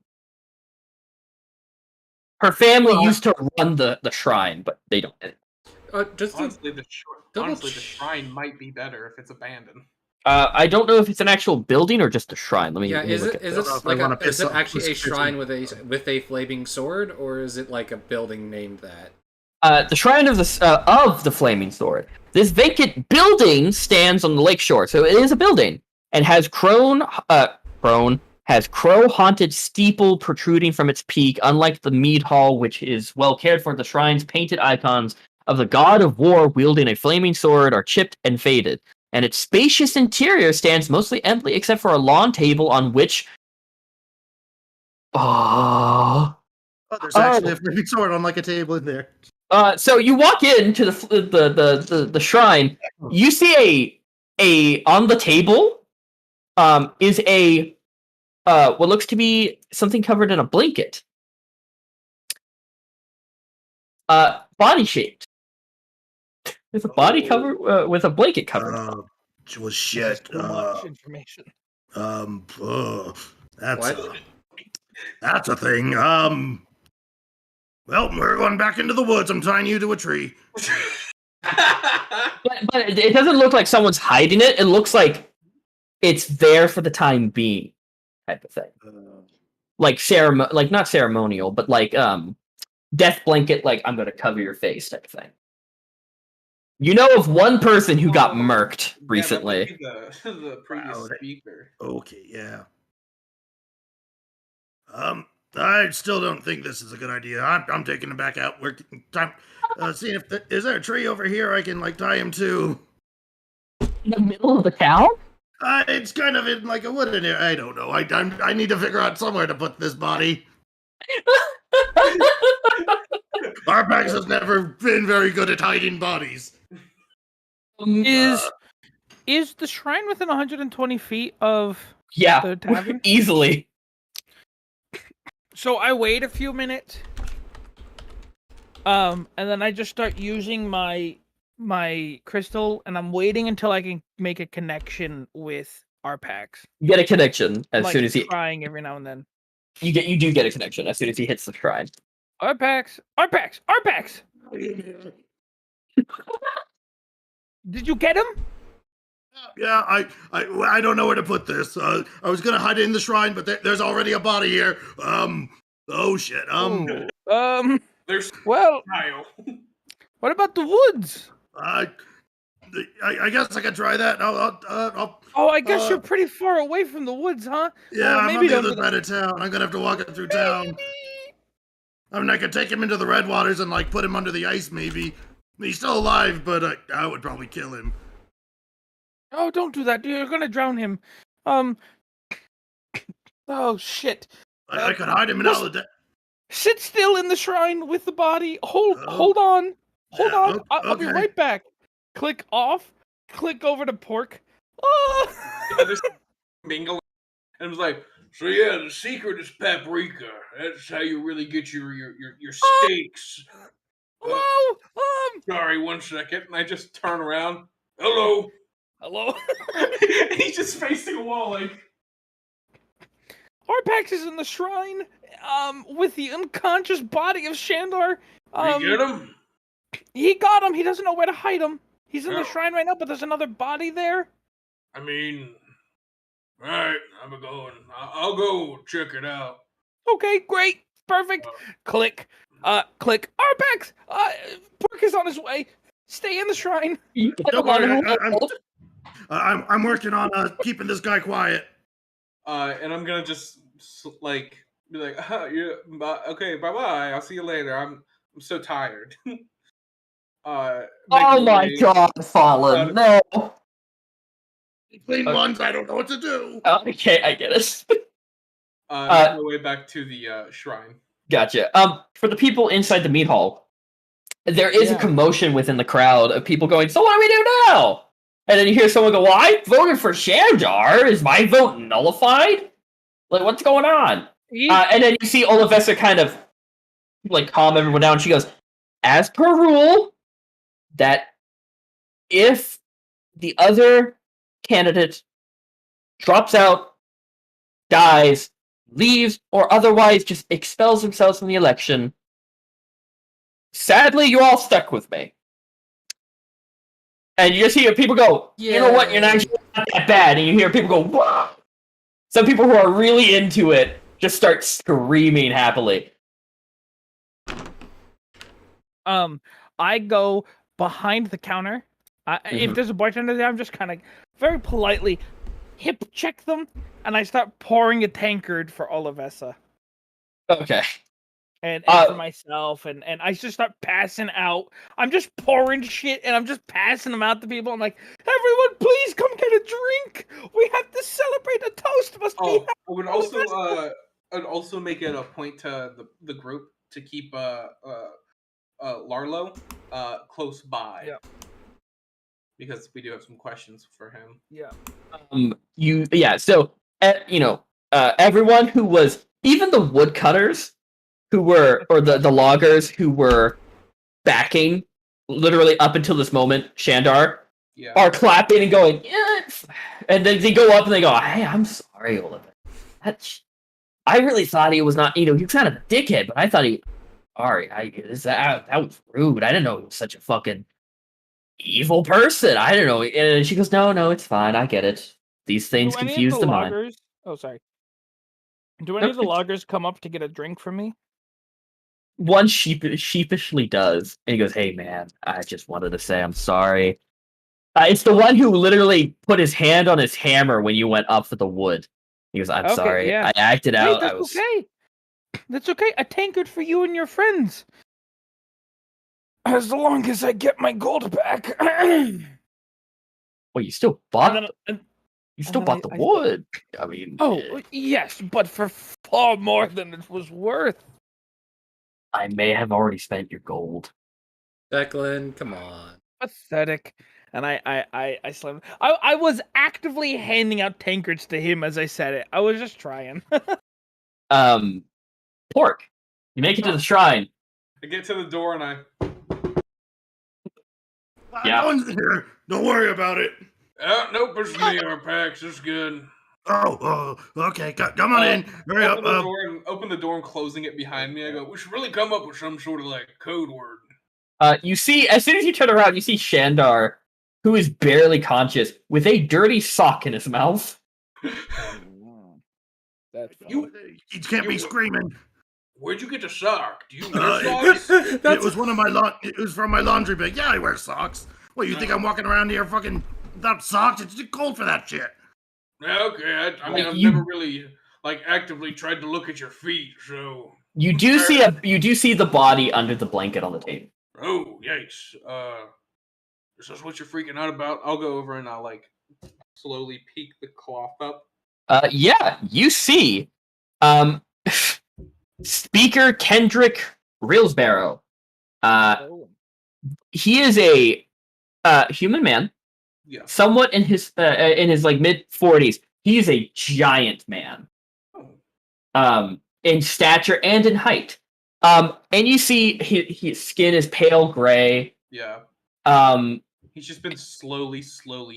Her family used to run the shrine, but they don't. Just Honestly, the shrine might be better if it's abandoned. I don't know if it's an actual building or just a shrine. Let me. is look it at is this. it like is it off actually a this shrine with a flaming sword, or is it like a building named that? The shrine of the flaming sword? This vacant building stands on the lakeshore, so it is a building and has crow-haunted steeple protruding from its peak. Unlike the mead hall, which is well cared for, the shrine's painted icons of the god of war wielding a flaming sword are chipped and faded, and its spacious interior stands mostly empty except for a lawn table on which there's actually a flaming sword on like a table in there. So you walk into the shrine. You see a on the table is a what looks to be something covered in a blanket. Body shaped. There's a body cover with a blanket covered. Well, shit. Too much information. That's a thing. Well, we're going back into the woods. I'm tying you to a tree. But it doesn't look like someone's hiding it. It looks like it's there for the time being, type of thing. Like not ceremonial, but like death blanket. Like I'm gonna cover your face, type of thing. You know of one person who got murked recently. Yeah, the previous speaker. Okay, yeah. I still don't think this is a good idea. I'm taking him back out. We're seeing if is there a tree over here I can like tie him to. In the middle of the town? It's kind of in like a wooden area. I don't know. I need to figure out somewhere to put this body. Arpax has never been very good at hiding bodies. Is the shrine within 120 feet of the tavern? Easily. So I wait a few minutes, and then I just start using my crystal, and I'm waiting until I can make a connection with Arpax. You get a connection as like soon as he trying every now and then. You do get a connection as soon as he hits the shrine. Arpax! Did you get him? Yeah, I don't know where to put this. I was gonna hide it in the shrine, but there's already a body here. Oh shit. There's Well, Kyle. what about the woods? I guess I could try that. I guess you're pretty far away from the woods, huh? Yeah, I'm on maybe the other side of town. I'm gonna have to walk it through town. I mean, I could take him into the Red Waters and like put him under the ice, maybe. He's still alive, but I would probably kill him. Oh, don't do that. You're gonna drown him. Oh shit. I could hide him in all the day. Sit still in the shrine with the body. Hold on. Hold on. I'll be okay. right back. Click off. Click over to pork. Oh! Yeah, there's mingle, and it was like, so yeah, the secret is paprika. That's how you really get your steaks. Hello. Sorry, 1 second, and I just turn around. Hello. And he's just facing a wall, like. Arpax is in the shrine, with the unconscious body of Shandor. You get him? He got him. He doesn't know where to hide him. He's in the shrine right now, but there's another body there. I mean, alright, I'm going. I'll go check it out. Okay, great. Perfect. Click. Click. Arpax! Pork is on his way. Stay in the shrine. Don't worry, I'm working on keeping this guy quiet. And I'm gonna just like be like, okay, bye bye. I'll see you later. I'm so tired. Oh my god, Fallen! No. Clean ones. I don't know what to do. Okay, I get it. Making my way back to the shrine. Gotcha. For the people inside the meat hall, there is a commotion within the crowd of people going, so what do we do now? And then you hear someone go, well, I voted for Shandar. Is my vote nullified? Like, what's going on? And then you see Olivessa kind of, like, calm everyone down. She goes, as per rule, that if the other candidate drops out, dies, leaves, or otherwise just expels themselves from the election, sadly, you're all stuck with me. And you just hear people go, you know what, you're not that bad. And you hear people go, wow. Some people who are really into it just start screaming happily. I go behind the counter. If there's a bartender there, I'm just kind of very politely hip check them, and I start pouring a tankard for Olivessa. Okay. And for myself, and I just start passing out. I'm just pouring shit, and I'm just passing them out to people. I'm like, everyone, please come get a drink. We have to celebrate. A toast must be. I'd also make it a point to the group to keep Larlo close by. Yeah. Because we do have some questions for him. Yeah. So everyone who was, even the woodcutters who were, or the loggers who were backing literally up until this moment Shandar, are clapping and going, yes! And then they go up and they go, hey, I'm sorry, Oliver. I really thought he was not, he was kind of a dickhead, but I thought sorry, that was rude. I didn't know he was such a fucking evil person. I don't know. And she goes, no, it's fine. I get it. These things confuse the mind. Oh, sorry. Do any of the loggers come up to get a drink from me? One sheepishly does. And he goes, hey, man, I just wanted to say I'm sorry. It's the one who literally put his hand on his hammer when you went up for the wood. He goes, I'm sorry. Yeah. I acted out. That's okay. That's okay. A tankard for you and your friends. As long as I get my gold back. Well, you still bought the wood. I mean... yes, but for far more than it was worth. I may have already spent your gold. Declan, come on. Pathetic. And I slammed. I was actively handing out tankards to him as I said it. I was just trying. Pork, you make it to the shrine. I get to the door and I... No one's here. Don't worry about it. Nope, it's me, Arpax. It's good. Oh, okay. Come on in. Hurry up. Open the door and closing it behind me. I go, we should really come up with some sort of code word. You see, as soon as you turn around, you see Shandar, who is barely conscious, with a dirty sock in his mouth. You can't be screaming. Where'd you get the sock? Do you wear socks? It was it was from my laundry bag. Yeah, I wear socks. What, you think I'm walking around here fucking without socks? It's too cold for that shit. Okay, I mean, I've never really actively tried to look at your feet, so you do see the body under the blanket on the table. Oh, yikes! Is this what you're freaking out about? I'll go over and I'll slowly peek the cloth up. Yeah, you see, Speaker Kendrick Rilsbarrow. He is a human man. Yeah. Somewhat in his mid-40s. He is a giant man. In stature and in height. And you see his skin is pale gray. Yeah. He's just been slowly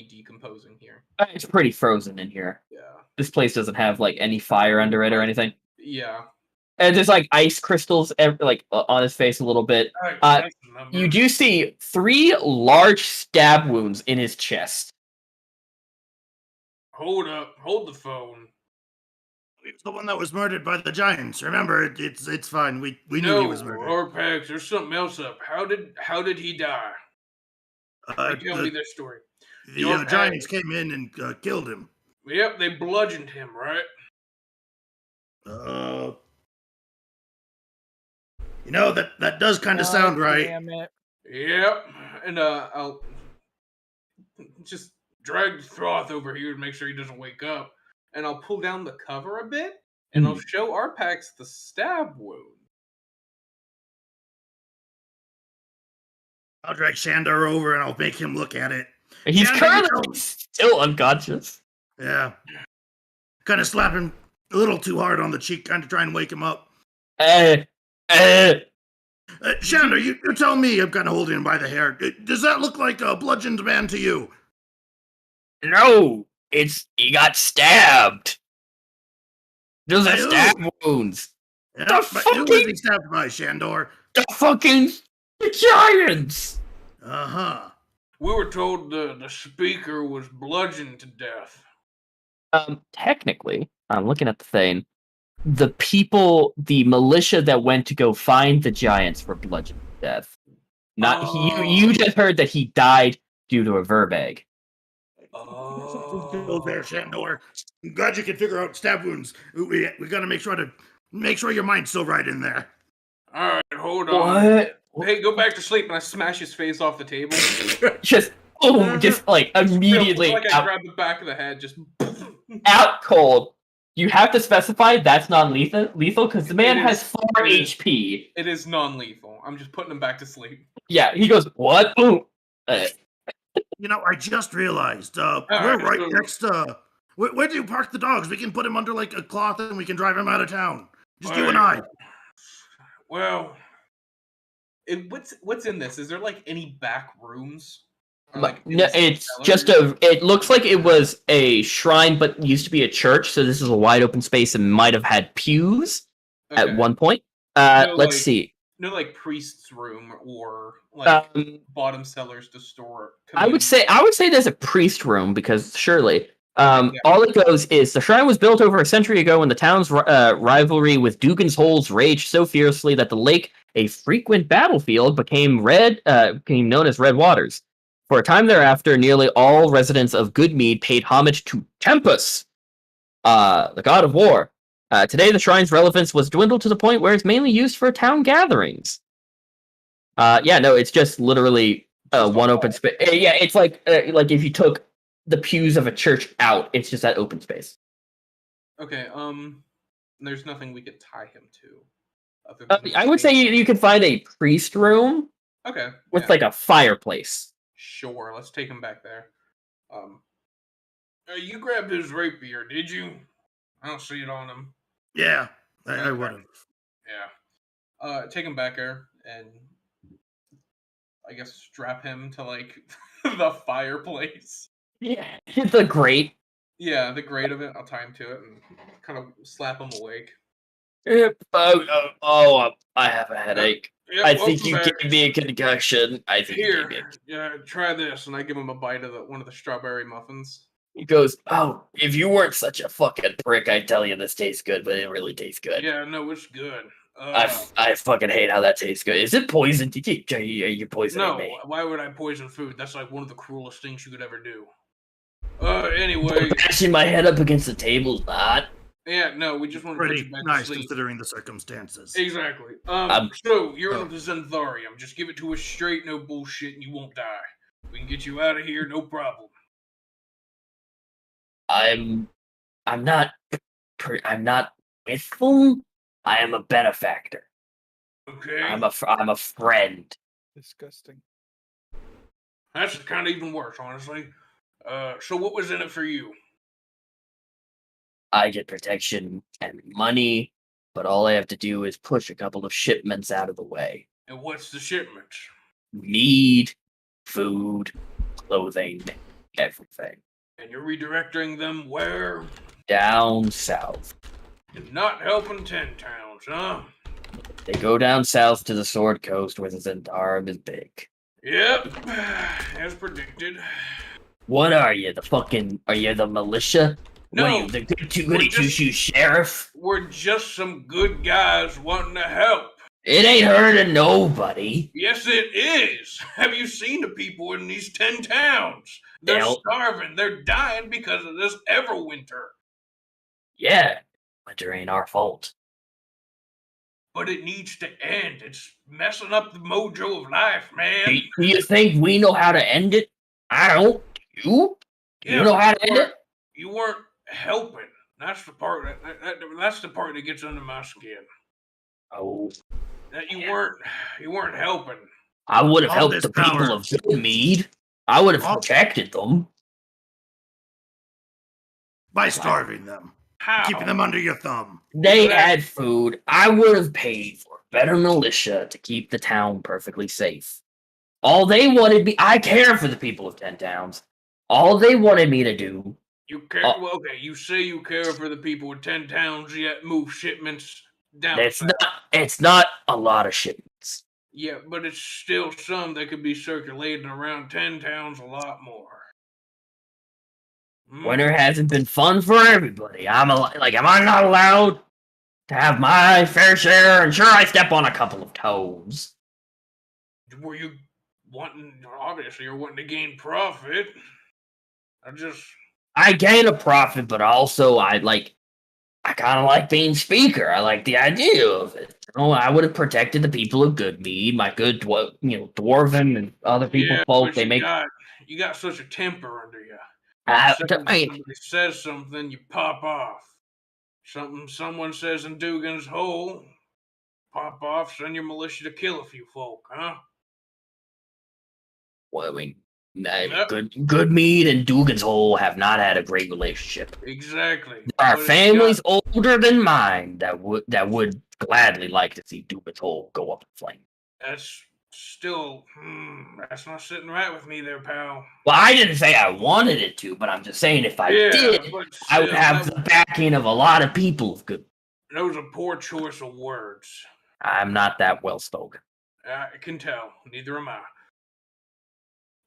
decomposing here. It's pretty frozen in here. Yeah. This place doesn't have any fire under it or anything. Yeah. And there's ice crystals on his face a little bit. You do see 3 large stab wounds in his chest. Hold up. Hold the phone. It's the one that was murdered by the giants. Remember, it's fine. We knew he was murdered. Arpax, there's something else up. How did he die? Tell me this story. The giants came in and killed him. Yep, they bludgeoned him, right? That does kind of sound right. Damn it. Yep, and I'll just drag Throth over here to make sure he doesn't wake up, and I'll pull down the cover a bit, and I'll show Arpax the stab wound. I'll drag Shandor over and I'll make him look at it. He's Shandor, currently still unconscious. Yeah. Kind of slap him a little too hard on the cheek, kind of try and wake him up. Shandor, you tell me. I'm kind of holding him by the hair. Does that look like a bludgeoned man to you? No, he got stabbed. Those are By who? stab wounds. Yeah, The but who was fucking- he stabbed by, Shandor? The fucking giants. Uh-huh. We were told the speaker was bludgeoned to death. Technically, I'm looking at the thing. The militia that went to go find the giants were bludgeoned to death. Not you just heard that he died due to a verb egg. Go there, Shandor. I'm glad you can figure out stab wounds. We gotta make sure your mind's still right in there. All right, hold on. What? Hey, go back to sleep, and I smash his face off the table. Just like immediately Like I out, grab the back of the head, just. out cold. You have to specify that's non-lethal because the man It has is. 4 It is. HP. It is non-lethal. I'm just putting him back to sleep. Yeah, he goes, what? Boom. You know, I just realized, we're right, right so- next to... Where do you park the dogs? We can put him under, like, a cloth and we can drive him out of town. Just you and I. Well, What's in this? Is there, like, any back rooms? Or, Like, in no, this it's cellar? just it looks like it was a shrine, but used to be a church, so this is a wide open space and might have had pews Okay. at one point. No, Let's like- see. No, like, priest's room or, like, bottom cellars to store. I would say there's a priest room because surely. Yeah. All it goes is the shrine was built over a century ago when the town's rivalry with Dugan's Holes raged so fiercely that the lake, a frequent battlefield, became known as Red Waters. For a time thereafter, nearly all residents of Goodmead paid homage to Tempus, the god of war. Today, the shrine's relevance was dwindled to the point where it's mainly used for town gatherings. It's just literally one open space. Yeah, it's like if you took the pews of a church out, it's just that open space. Okay, there's nothing we could tie him to. Other than I would say you could find a priest room Okay. with yeah, like a fireplace. Sure, let's take him back there. you grabbed his rapier, did you? I don't see it on him. Yeah, I Okay. would have. Yeah. Take him back there and I guess strap him to like the fireplace. Yeah, the grate. Yeah, the grate of it. I'll tie him to it and kind of slap him awake. I have a headache. Yep, I think welcome you back. gave me a concussion. I think you gave me Here, yeah, try this. And I give him a bite of one of the strawberry muffins. He goes, "Oh, if you weren't such a fucking prick, I'd tell you this tastes good, but it really tastes good. Yeah, no, it's good. I fucking hate how that tastes good. Is it poison? Are you poisoning No, me? why would I poison food? That's like one of the cruelest things you could ever do. Anyway, Bashing my head up against the table's not. Yeah, no, we just want to put Pretty you back to nice sleep. considering the circumstances. exactly. Um, So you're oh. in the Zentharium. Just give it to us straight, no bullshit, and you won't die. We can get you out of here, no problem. I'm not withful. I am a benefactor. Okay, I'm a friend. Disgusting. that's kind of even worse, honestly. So what was in it for you? I get protection and money, but all I have to do is push a couple of shipments out of the way. And what's the shipment? Mead, food, clothing, everything. And you're redirecting them where? Down south. You're not helping 10 towns, huh? They go down south to the Sword Coast where the Zentarum is big. Yep, as predicted. What are you? Are you the militia? What are No, you, the goody we're just- two-shoe sheriff? we're just some good guys wanting to help. It ain't hurting nobody. Yes, it is. Have you seen the people in these 10 towns? They're They'll- starving. They're dying because of this Everwinter. Yeah, winter ain't our fault. But it needs to end. It's messing up the mojo of life, man. Do you think we know how to end it? I don't. You? Do you Yeah, know but how to end it? You weren't helping. That's the part that's the part that gets under my skin. Oh, That you weren't helping. I would have All helped this the people power. of Mead. I would have All- protected them. By starving them, How? keeping them under your thumb. They Exactly. had food. I would have paid for a better militia to keep the town perfectly safe. All they wanted me, I care for the people of 10 towns. All they wanted me to do, You care? Well, okay, you say you care for the people in 10 towns, yet move shipments down south. it's not a lot of shipments. Yeah, but it's still some that could be circulating around 10 towns a lot more. Winter hasn't been fun for everybody. Am I not allowed to have my fair share? And sure, I step on a couple of toes. Were you obviously you're wanting to gain profit. I gain a profit, but also I kind of like being speaker. I like the idea of it. I would have protected the people of Goodmead, my good, dwarven and other people, folk. But They make. you got such a temper under you. Hey, Somebody says something, you pop off. Someone says in Dugan's Hole, pop off, send your militia to kill a few folk, huh? well, I mean, Yep. Goodmead and Dugan's Hole have not had a great relationship. Exactly. There are But it's families older than mine that would gladly like to see Dugan's Hole go up in flames. That's still, that's not sitting right with me there, pal. Well, I didn't say I wanted it to, but I'm just saying if I did, but I would still, have the backing of a lot of people of good. That was a poor choice of words. I'm not that well spoken. I can tell. Neither am I.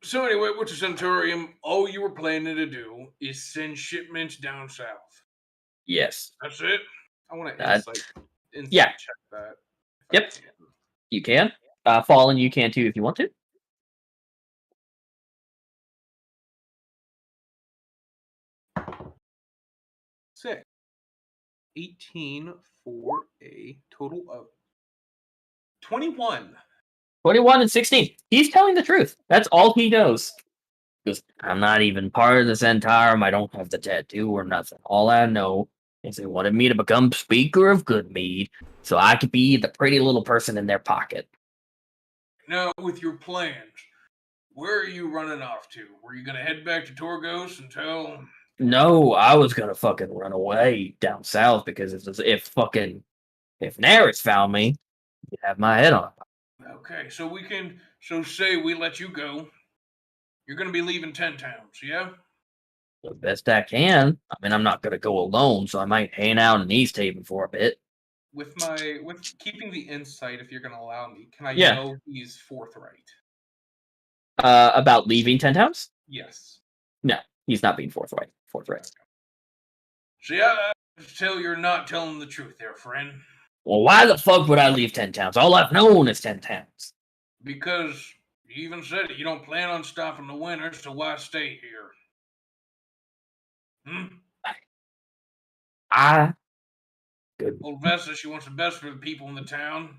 So anyway, with the Centaurium, all you were planning to do is send shipments down south. Yes. That's it? I want to insight yeah. check that. Yep. You can. Fallen, you can too if you want to. Sick. 18 for a total of 21. 21 and 16. He's telling the truth. That's all he knows. Because I'm not even part of the Centarum. I don't have the tattoo or nothing. All I know is they wanted me to become Speaker of Goodmead so I could be the pretty little person in their pocket. Now, with your plans, where are you running off to? Were you going to head back to Torgos and tell... No, I was gonna fucking run away down south because if Naris found me, he'd have my head on. Okay, so say we let you go. You're gonna be leaving 10 towns, yeah? The best I can. I mean, I'm not gonna go alone, so I might hang out in East Haven for a bit. With keeping the insight, if you're gonna allow me, can I know he's forthright? About leaving 10 towns? Yes. No, he's not being forthright. See, I tell you're not telling the truth there, friend. Well, why the fuck would I leave 10 towns? All I've known is 10 towns. Because you even said it. You don't plan on stopping the winter, so why stay here? Good. Old Vesta, she wants the best for the people in the town.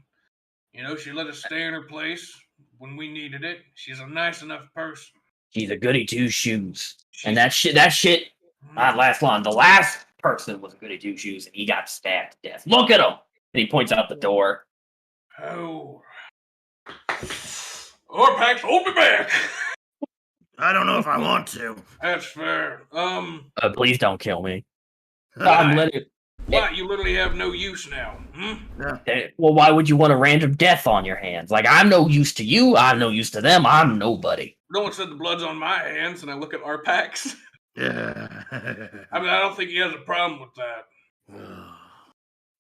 You know, she let us stay in her place when we needed it. She's a nice enough person. She's a goody two shoes. And that shit not last long. The last person was a goody two shoes and he got stabbed to death. Look at him! And he points out the door. Oh. Orpax, hold me back! I don't know if I want to. That's fair. Please don't kill me. Why? You literally have no use now. Well, why would you want a random death on your hands? Like, I'm no use to you, I'm no use to them, I'm nobody. No one said the blood's on my hands, and I look at Arpax. Yeah. I mean, I don't think he has a problem with that.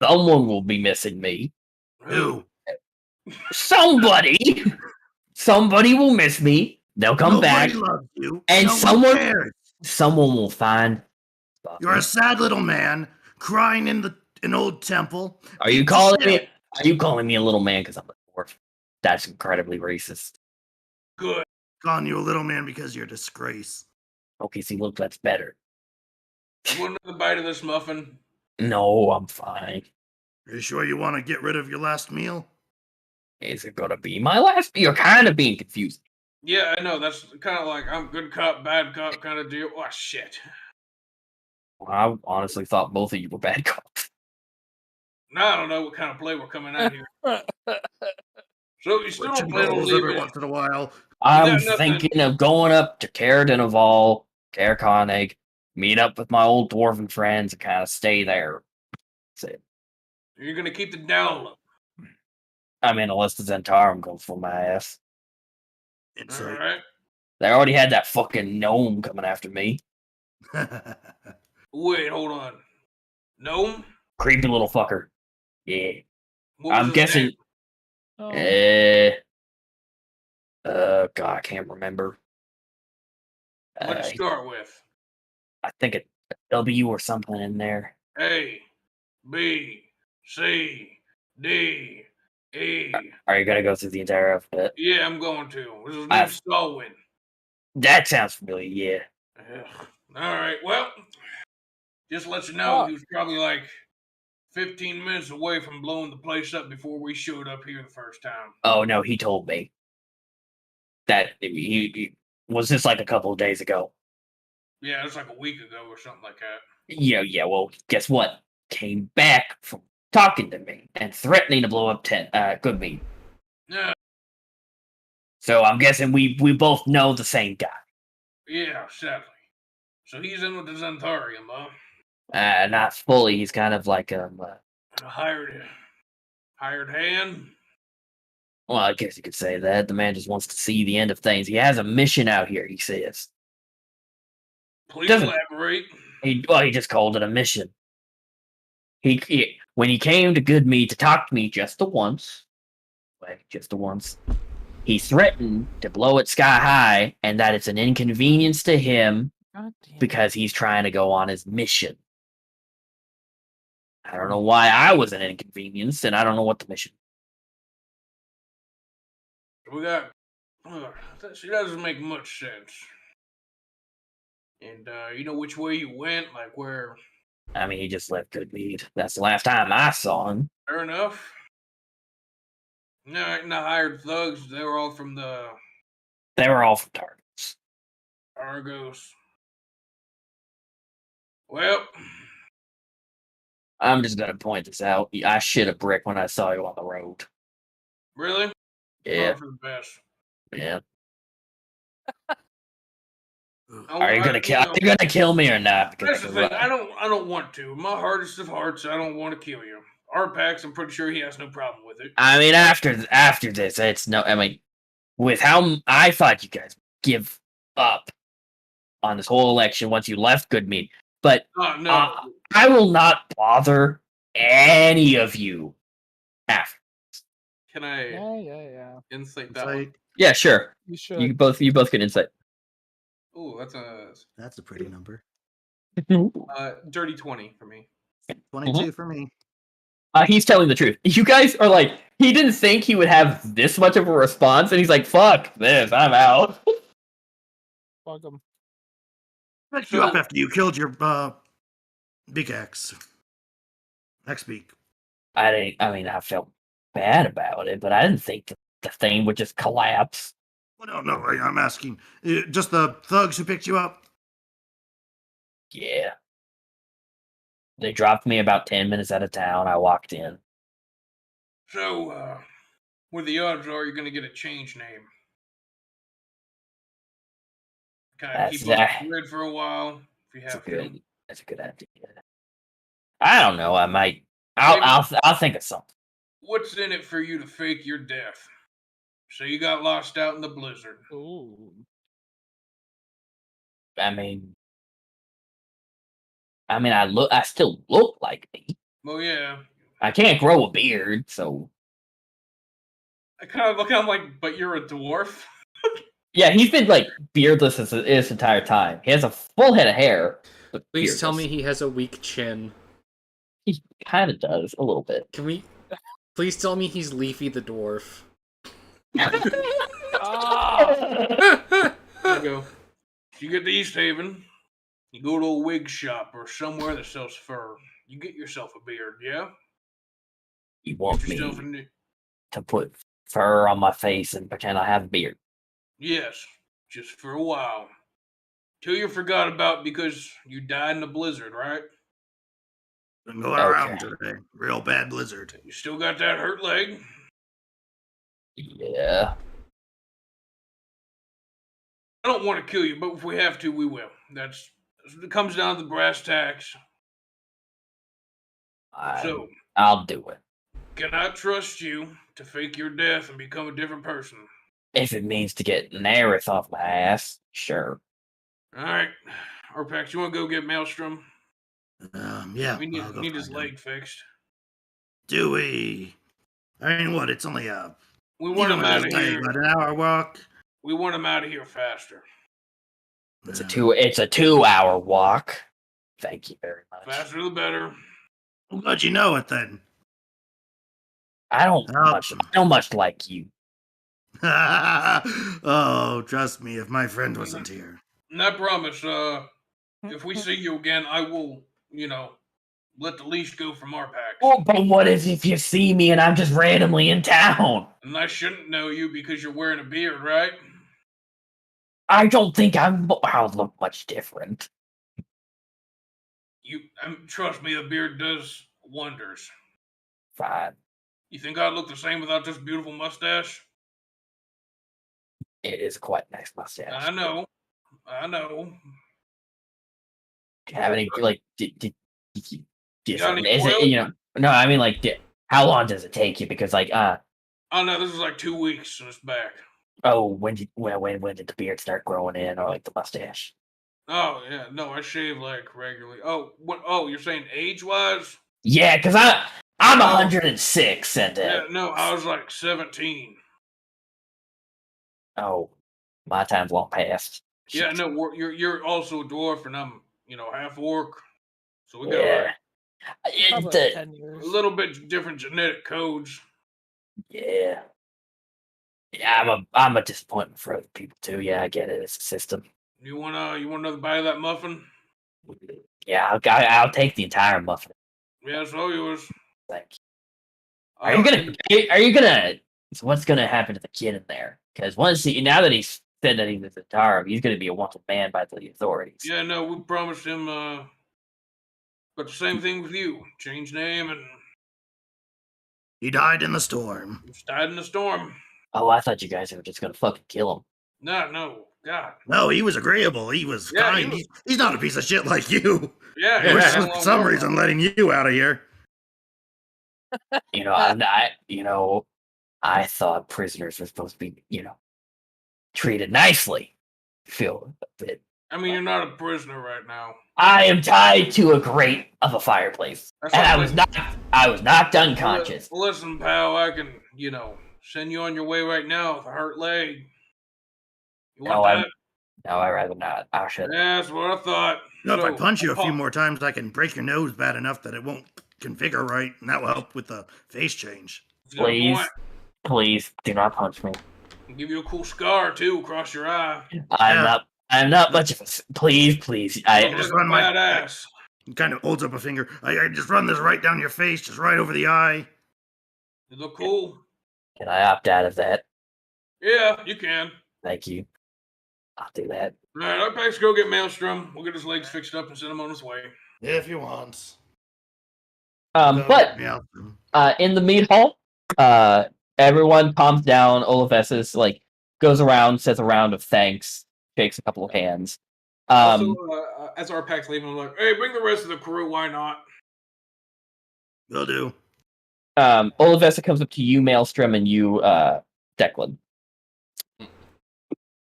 Someone will be missing me. Who? Somebody! Somebody will miss me. They'll come Nobody back. loves you. And No one cares. someone will find. You're a sad little man crying in an old temple. Are you calling me a little man because I'm a dwarf? That's incredibly racist. Good. Calling you a little man because you're a disgrace. Okay, see, look, that's better. You want another bite of this muffin? No, I'm fine. Are you sure you want to get rid of your last meal? Is it gonna be my last? You're kind of being confused. Yeah, I know. That's kind of like I'm good cop, bad cop kind of deal. Oh, shit. I honestly thought both of you were bad cops. Now I don't know what kind of play we're coming at here. So you still Switching don't plan on roles every leaving? once in a while. I'm got nothing. thinking of going up to Caer Konig, meet up with my old dwarven friends, and kind of stay there. That's it. You're gonna keep the down low. I mean, unless the Zentarum goes for my ass. All Insight. right. They already had that fucking gnome coming after me. Wait, hold on. Gnome? Creepy little fucker. Yeah. What was I'm his guessing. name? God, I can't remember. Let's Uh, start with I think a W or something in there. A, B, C, D, E. Are you gonna go through the entire alphabet? Yeah, I'm going to. His I- name's Stallwin. That sounds familiar. Yeah. Ugh. All right. Well, just to let you know, he was probably like 15 minutes away from blowing the place up before we showed up here the first time. Oh no, he told me that he was this like a couple of days ago. Yeah, it was like a week ago or something like that. Yeah. Well, guess what? Came back from talking to me and threatening to blow up Good Meat. Yeah, So I'm guessing we both know the same guy. yeah, sadly. So he's in with the Zentarium, huh? Not fully. He's kind of like A hired hand. well, I guess you could say that. The man just wants to see the end of things. He has a mission out here, he says. Please Doesn't- elaborate. He just called it a mission. When he came to Good Meat to talk to me just the once, he threatened to blow it sky high and that it's an inconvenience to him God damn. because he's trying to go on his mission. I don't know why I was an inconvenience, and I don't know what the mission. We got. She doesn't make much sense. And you know which way you went, like where? I mean, he just left Good Meat. That's the last time I saw him. Fair enough. No, and the hired thugs, they were all from the They were all from Targets. Argos. Well, I'm just gonna point this out. I shit a brick when I saw you on the road. really? Yeah, Not for the best. yeah. I- Are you I- gonna kill? you Are you gonna kill me or not? That's the Because thing. I don't want to. My hardest of hearts, I don't want to kill you. Arpax, I'm pretty sure he has no problem with it. I mean, after this, it's no. I mean, with how I thought you guys would give up on this whole election once you left Good Meat, but No. I will not bother any of you after. Can I Yeah. insight that one? Insight. Yeah, sure. You should. You both get insight. Ooh, that's a pretty number. a dirty 20 for me. 22 for me. He's telling the truth. You guys are like, he didn't think he would have this much of a response, and he's like, "Fuck this, I'm out." Fuck 'em. Picked you up after you killed your big axe. Next week. I felt bad about it, but I didn't think that the thing would just collapse. Well, no, I'm asking. Just the thugs who picked you up? Yeah. They dropped me about 10 minutes out of town. I walked in. So, what the odds are you're gonna get a change name? Kind of That's keep on that- the grid for a while if you That's a have to. good. That's a good idea. I don't know. I might. I'll think of something. What's in it for you to fake your death? So you got lost out in the blizzard. Ooh. I mean, I still look like me. Well, yeah. I can't grow a beard, so I kind of look at him like, but you're a dwarf. yeah. He's been like beardless this entire time. He has a full head of hair. But Please tell beardless. me he has a weak chin. He kind of does a little bit. Can we? Please tell me he's Leafy the dwarf. Ah! There you go. You get to East Haven, you go to a wig shop or somewhere that sells fur. You get yourself a beard, yeah? You want Get me yourself a new... to put fur on my face and pretend I have a beard? Yes, just for a while. Two you forgot about because you died in a blizzard, right? Been going around today. Real bad blizzard. You still got that hurt leg? Yeah. I don't want to kill you, but if we have to, we will. It comes down to the brass tacks. So, I'll do it. can I trust you to fake your death and become a different person? If it means to get Nerith off my ass, sure. All right. Arpax, you want to go get Maelstrom? Yeah. We I'll go need his find him. leg fixed. Do we? I mean, what? It's only We want him out of here. About an hour walk. We want him out of here faster. It's a 2-hour walk. Thank you very much. Faster the better. I'm glad you know it then. I don't much like you. Oh, trust me, if my friend wasn't here. And I promise, if we see you again, I will, let the leash go from Arpax. Well, but what if you see me and I'm just randomly in town? And I shouldn't know you because you're wearing a beard, right? I don't think I'll look much different. Trust me, a beard does wonders. Fine. You think I'd look the same without this beautiful mustache? It is quite a nice mustache. I know. Do you have any like? Is it No, I mean like, how long does it take you? Because like, oh no, this is like 2 weeks and it's back. Oh, when did the beard start growing in, or like the mustache? Oh yeah, no, I shave like regularly. Oh, what? Oh, you're saying age-wise? Yeah, because I'm 106 and yeah, no, I was like 17. Oh, my time's long past. Yeah, no, you're also a dwarf and I'm half orc, so we got Probably 10 a years. little bit different genetic codes. Yeah. Yeah, I'm a disappointment for other people too. Yeah, I get it. It's a system. You want another bite of that muffin? Yeah, I'll take the entire muffin. Yeah, it's all yours. Thank you. Are you gonna? So what's gonna happen to the kid in there? Because now that he's said that he's a Tatar, he's gonna be a wanted man by the authorities. Yeah, no, we promised him. But the same thing with you. Change name and He died in the storm. just died in the storm. Oh, I thought you guys were just gonna fucking kill him. No, God. No, he was agreeable. He was kind. He's not a piece of shit like you. Yeah, We're for some reason letting you out of here. I thought prisoners were supposed to be, treated nicely. Feel a bit. I mean, you're not a prisoner right now. I am tied to a grate of a fireplace, That's and what I was knocked unconscious. Listen, pal, I can, send you on your way right now with a hurt leg. You want that? No, I'd rather not. I should. Yeah, that's what I thought. No, if I punch you a few more times, I can break your nose bad enough that it won't configure right, and that will help with the face change. Please do not punch me. I'll give you a cool scar too across your eye. I'm not much of a. Please. I just run my badass. Kind of holds up a finger. I just run this right down your face, just right over the eye. You look cool. Can I opt out of that? Yeah, you can. Thank you. I'll do that. All right, our packs go get Maelstrom. We'll get his legs fixed up and send him on his way. If you want. But in the meat hall, everyone calms down. Olivessus goes around, says a round of thanks, shakes a couple of hands. Also, as our packs leave, I'm like, hey, bring the rest of the crew. Why not? Will do. Olivessa comes up to you, Maelstrom, and you, Declan.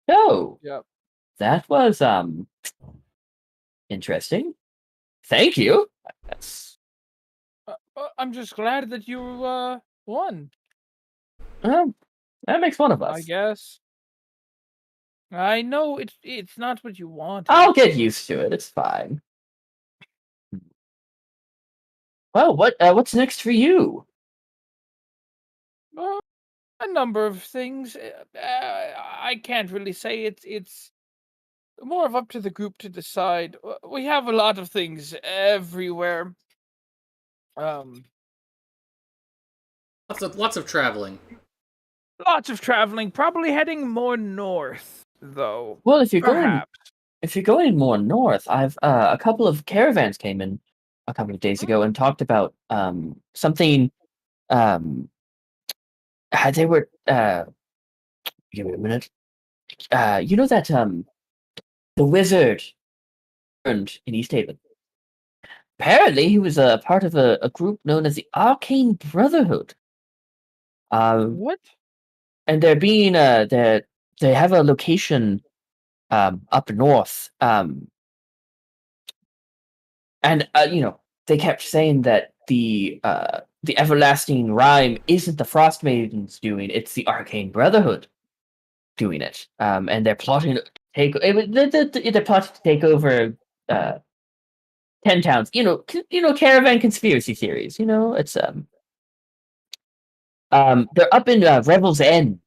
So, Yep. That was interesting. Thank you. That's. I'm just glad that you won. That makes one of us. I guess. I know it's not what you want. I'll get used to it. It's fine. Well, what's next for you? A number of things. I can't really say. It's more of up to the group to decide. We have a lot of things everywhere. Lots of traveling. Lots of traveling. Probably heading more north, though. Well, if you're if you're going more north, I've a couple of caravans came in a couple of days ago and talked about something. They were give me a minute. You know that the wizard burned in East Haven. Apparently, he was a part of a group known as the Arcane Brotherhood. What? And they're being they have a location up north. And they kept saying that the everlasting rhyme isn't the Frost Maidens doing; it's the Arcane Brotherhood doing it. And they're plotting to take. They're plotting to take over 10 towns. Caravan conspiracy theories. It's they're up in Revel's End.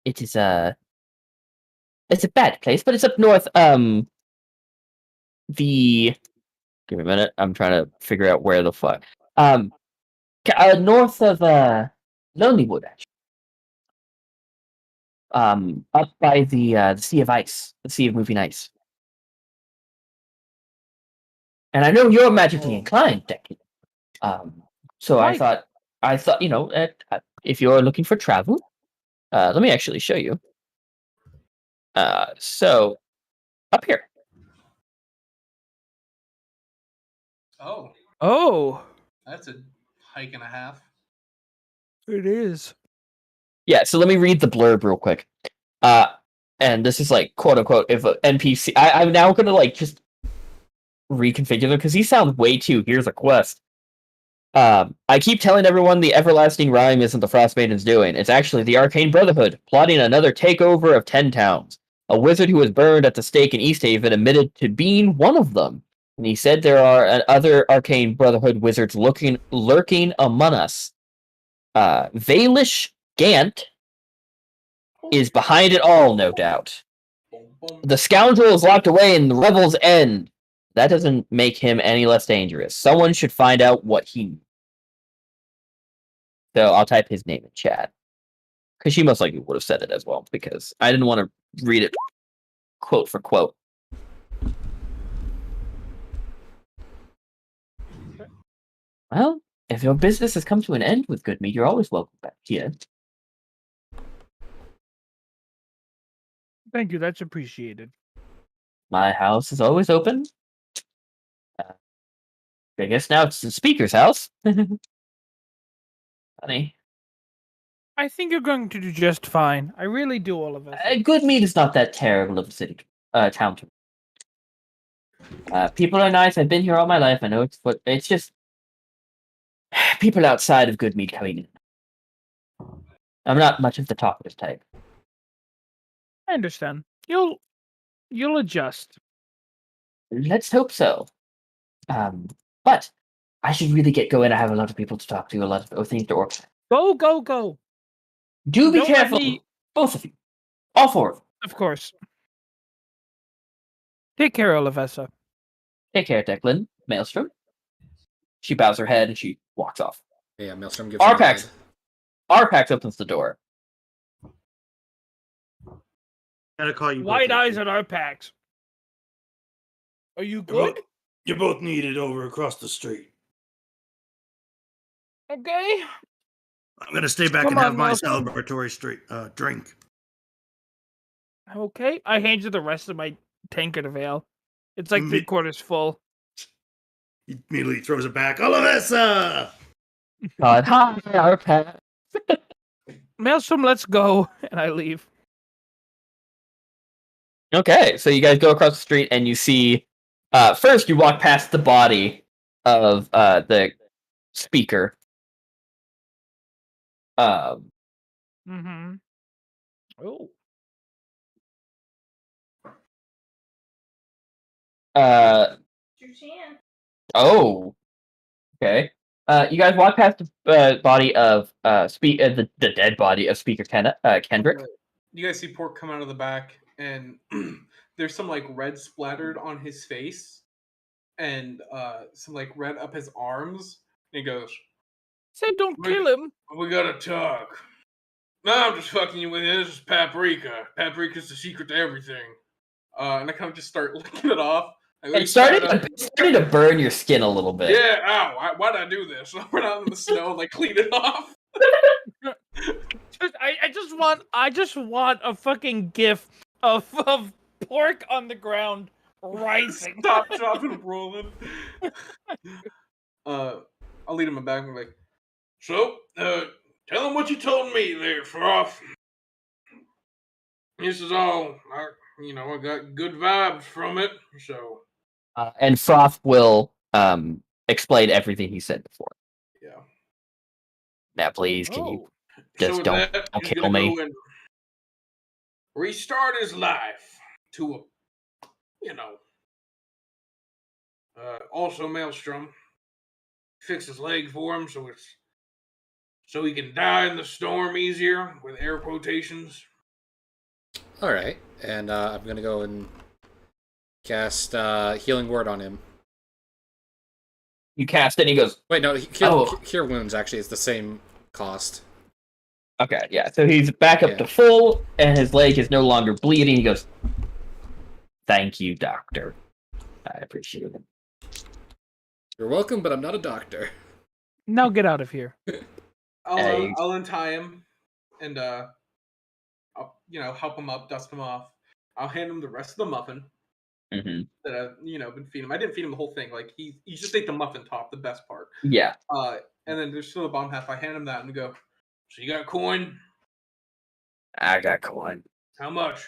It is it's a bad place, but it's up north. Give me a minute. I'm trying to figure out where the fuck. North of Lonelywood, actually. Up by the Sea of Ice, the Sea of Moving Ice. And I know you're magically inclined, Declan. So Right. I thought, if you're looking for travel, let me actually show you. So up here. Oh, Oh, that's a hike and a half. it is. Yeah, so let me read the blurb real quick. And this is like quote unquote if an NPC. I'm now gonna just reconfigure them because these sound way too. Here's a quest. I keep telling everyone the everlasting rhyme isn't the Frost Maiden's doing. It's actually the Arcane Brotherhood plotting another takeover of 10 towns. A wizard who was burned at the stake in East Haven admitted to being one of them. And he said there are other Arcane Brotherhood wizards lurking among us. Valish Gant is behind it all, no doubt. Boom, boom. The scoundrel is locked away in the Revel's End. That doesn't make him any less dangerous. Someone should find out what he. So I'll type his name in chat. Because she most likely would have said it as well, because I didn't want to read it quote for quote. Well, if your business has come to an end with Good Meat, you're always welcome back here. Thank you. That's appreciated. My house is always open. I guess now it's the speaker's house. Honey. I think you're going to do just fine. I really do, all of us. Good Meat is not that terrible of a city, town to people are nice. I've been here all my life. I know it's just people outside of Good Meat coming in. I'm not much of the talkative type. I understand. You'll adjust. Let's hope so. But I should really get going. I have a lot of people to talk to, a lot of things to organize. Go. Do be Don't let careful, me- both of you, all four of you. Of course. Take care, Olivessa. Take care, Declan. Maelstrom. She bows her head and she walks off. Yeah, Maelstrom gives him a Arpax. nod. Arpax opens the door. Gotta call you. White both. eyes at our packs. Are you good? You're both needed over across the street. Okay. I'm gonna stay back Come and have on, my Malcolm. celebratory drink. Okay. I hand you the rest of my tankard of ale. It's like Me- 3/4 full. He immediately throws it back. Olivessa! God, hi, Arpax. Maelstrom, let's go. And I leave. Okay, so you guys go across the street and you see. First, you walk past the body of the speaker. Mm-hmm. Oh. Oh. Okay. You guys walk past the body of the dead body of Speaker Kendrick. You guys see Pork come out of the back, and there's some red splattered on his face, and some red up his arms. And he goes, Said don't kill him. We gotta talk. No, I'm just fucking you with it. This is paprika. Paprika's the secret to everything. And I kind of just start licking it off. It's starting to burn your skin a little bit. Yeah, ow, why'd I do this? I went out in the snow and clean it off. I just want a fucking gif of pork on the ground rising. Stop, chopping, rolling. I'll lead him back and so, tell him what you told me there, Froth. This is all, I got good vibes from it, so. And Froth will explain everything he said before. Yeah. Now, please, can you So don't kill me? Go and restart his life to also Maelstrom. Fix his leg for him so he can die in the storm easier with air quotations. All right, and I'm gonna go and cast Healing Word on him. You cast it, and he goes. Wait, no, Cure Wounds actually is the same cost. Okay, yeah. So he's back up to full, and his leg is no longer bleeding. He goes, "Thank you, doctor. I appreciate it." You're welcome, but I'm not a doctor. Now get out of here. I'll untie him, and I'll help him up, dust him off. I'll hand him the rest of the muffin that I've been feeding him. I didn't feed him the whole thing. He just ate the muffin top, the best part. Yeah. And then there's still the bottom half. I hand him that and go, so you got coin? I got coin. How much?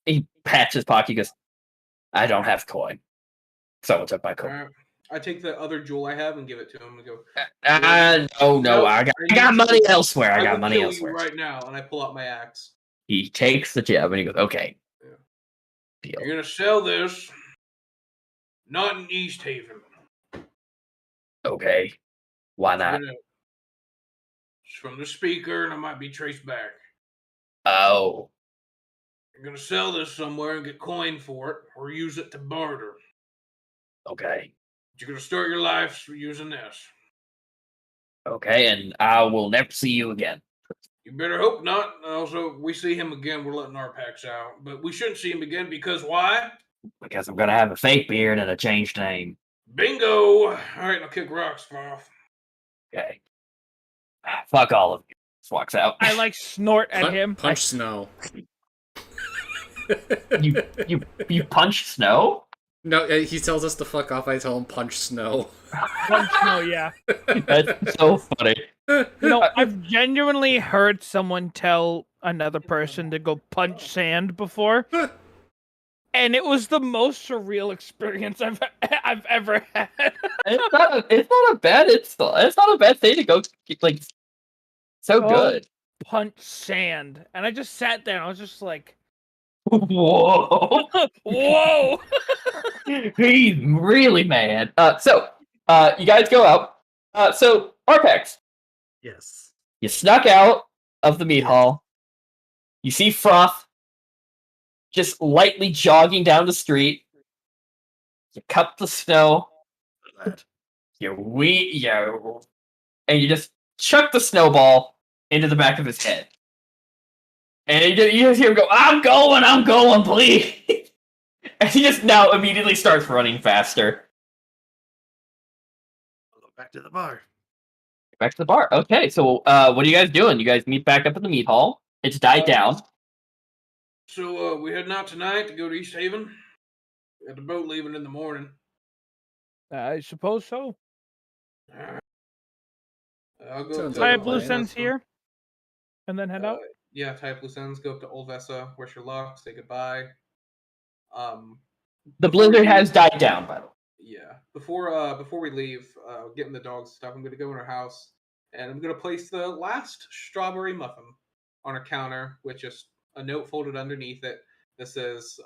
He pats his pocket. He goes, "I don't have coin. Someone took my coin." I take the other jewel I have and give it to him and go, no, I got money elsewhere. I got money elsewhere. Right now, and I pull out my axe. He takes the gem and he goes, "Okay." Yeah. Deal. You're gonna sell this, not in East Haven. Okay. Why not? It's from the speaker, and it might be traced back. Oh. You're gonna sell this somewhere and get coin for it, or use it to barter. Okay. But you're gonna start your life using this. Okay, and I will never see you again. You better hope not. Also, we see him again, we're letting our packs out. But we shouldn't see him again because why? Because I'm gonna have a fake beard and a changed name. Bingo! Alright, I'll kick rocks off. Okay. Fuck all of you. Just walks out. I snort at him. Punch Snow. You punch Snow? No, he tells us to fuck off. I tell him punch Snow. Punch Snow, yeah. That's so funny. I've genuinely heard someone tell another person to go punch sand before, and it was the most surreal experience I've ever had. It's not a bad thing to go so good. Punch sand, and I just sat there. And I was just like, "Whoa, whoa!" He's really mad. So you guys go out. So Arpex. Yes. You snuck out of the meat hall. You see Froth just lightly jogging down the street. You cup the snow. And you just chuck the snowball into the back of his head. And you just hear him go, I'm going, please. And he just now immediately starts running faster. I'll go back to the bar. Back to the bar. Okay, so what are you guys doing? You guys meet back up at the meat hall. It's died down. So we heading out tonight to go to East Haven? We got the boat leaving in the morning. I suppose so. Alright. I'll go Tie up loose ends here, and then head out. Yeah, tie up loose ends. Go up to Old Vessa, wish your luck, say goodbye. The blizzard has died down, by the way. Yeah. Before we leave, getting the dogs stuff, I'm gonna go in her house and I'm gonna place the last strawberry muffin on her counter with just a note folded underneath it that says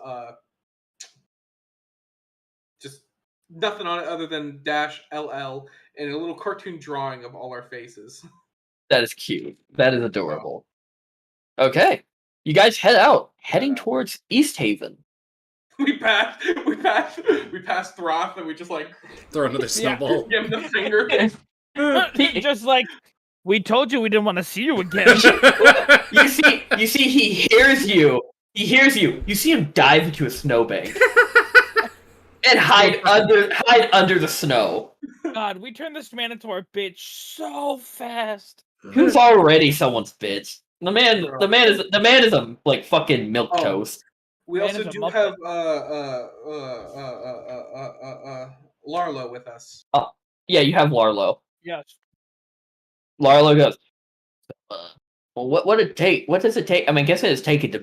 just nothing on it other than -LL and a little cartoon drawing of all our faces. That is cute. That is adorable. Okay. You guys head out, heading towards East Haven. We passed Throth and we just Throw another snowball. give him the finger. Just We told you we didn't want to see you again. You see, he hears you. He hears you. You see him dive into a snowbank and hide under the snow. God, we turned this man into our bitch so fast. Who's already someone's bitch? The man is a like fucking milk Oh. toast. We Man also is a do Muppet. have Larlo with us. Yeah, you have Larlo. Yes. Larlo goes. Well, what does it take? I mean, I guess it's taken to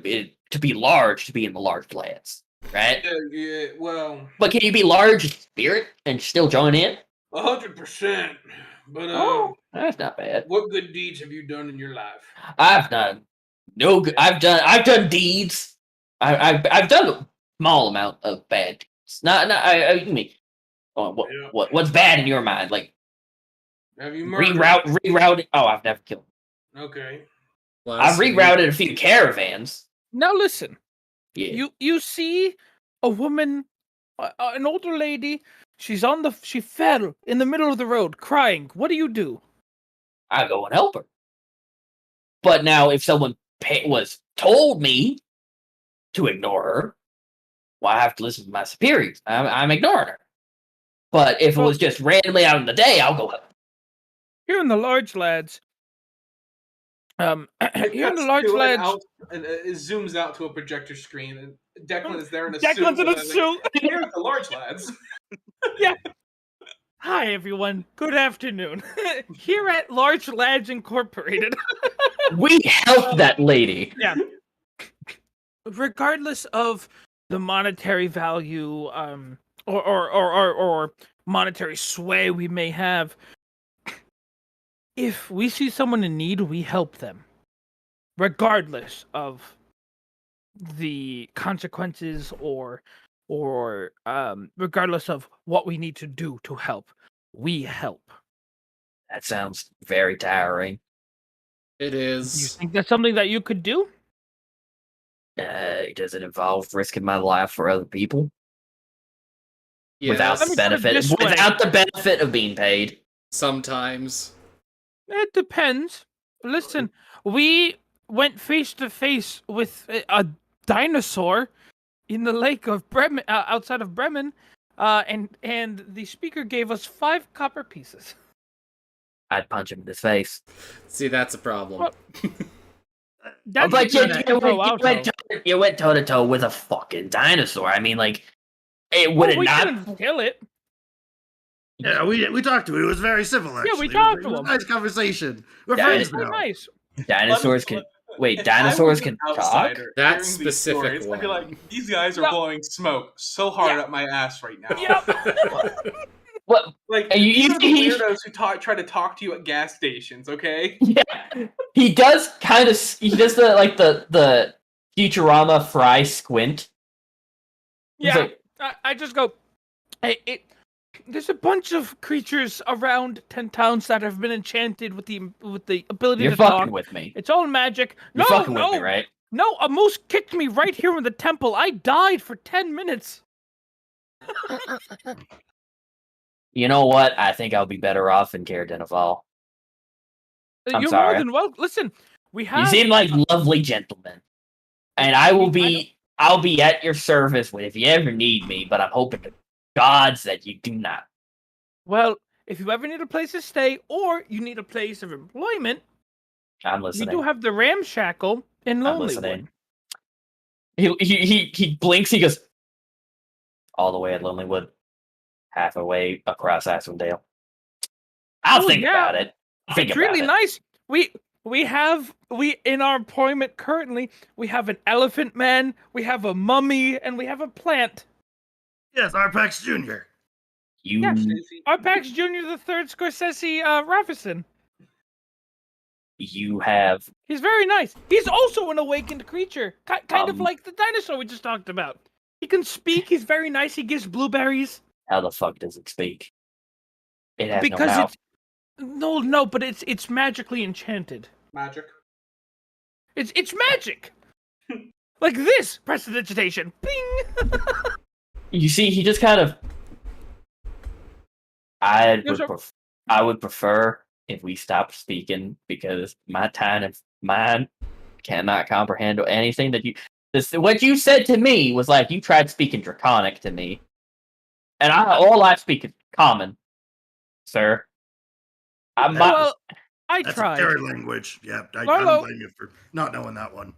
be large to be in the large lands, right? Yeah, well, But can you be large in spirit and still join in? 100%. But That's not bad. what good deeds have you done in your life? I've done no good. I've done deeds. I've done a small amount of bad deeds. I mean, what's bad in your mind? Like Have you murdered? rerouting. Oh, I've never killed. Okay. I've rerouted a few caravans. Now listen. Yeah. You see a woman, an older lady. She fell in the middle of the road, crying. What do? I go and help her. But now, if someone was told me to ignore her, well, I have to listen to my superiors. I'm ignoring her. But if it was just randomly out in the day, I'll go help. Here in the large lads. Here in the large lads. And it zooms out to a projector screen, and Declan is there in a Declan's suit. in a suit. Here at the large lads. Yeah. Hi everyone. Good afternoon. Here at Large Lads Incorporated. We helped that lady. Yeah. Regardless of the monetary value, or monetary sway we may have, if we see someone in need, we help them, regardless of the consequences or regardless of what we need to do to help. We help. That sounds very tiring. It You is. think that's something that you could do? Does it involve risking my life for other people without Yes, the Let me put it benefit? this way. Without the benefit of being paid. sometimes. It depends. Listen, we went face to face with a dinosaur in the lake of Bremen, outside of Bremen, and the speaker gave us 5 copper pieces. I'd punch him in his face. See, that's a problem. Well, That's But the you went toe to toe with a fucking dinosaur. I mean, like, it would we not. didn't kill it. Yeah, we talked to him. It was very civil, actually. we talked It to was him. a nice conversation. We're Yeah, friends It's very now. nice. Dinosaurs can. Wait, If I dinosaurs was can an talk? outsider That hearing these specific stories, I'd be one. like, these guys are Yeah. blowing smoke so hard Yeah. up my ass right now. Yep. What? Like, And you these are the see- weirdos who try to talk to you at gas stations, okay? Yeah, he does kind of. He does the Futurama Fry squint. He's Yeah. like, I just go. Hey, there's a bunch of creatures around 10 towns that have been enchanted with the ability you're to fucking talk. with me. It's all magic. You're No, fucking no, with me, right? no. A moose kicked me right here in the temple. I died for 10 minutes. You know what? I think I'll be better off in Care Deneval. I'm You're sorry. more than welcome. Listen, we have. You seem like lovely gentlemen, and I will be. I'll be at your service if you ever need me. But I'm hoping to gods that you do not. Well, if you ever need a place to stay or you need a place of employment, I'm we listening. do have the Ramshackle in I'm listening. Lonelywood. He blinks. He goes all the way at Lonelywood, half away across Icewind. I'll Oh, think yeah. about it. Think It's about really it. nice. We in our employment currently, we have an elephant man, we have a mummy, and we have a plant. Yes, Arpax Jr. You Yes. Arpax Jr. the third Scorsese Raffison. you have He's very nice. He's also an awakened creature, kind of Um, like the dinosaur we just talked about. He can speak. He's very nice. He gives blueberries. how the fuck does it speak? It has Because no mouth. it's no, but it's magically enchanted. Magic. It's magic. Like this prestidigitation. Bing. You see, he just kind of. Yes, sir. I would prefer if we stop speaking because my tiny mind cannot comprehend anything that you. What you said to me was like you tried speaking Draconic to me, and all I speak is Common, sir. I'm not. Well, I That's tried. a fairy language. Yeah, I Carlo- don't blame you for not knowing that one.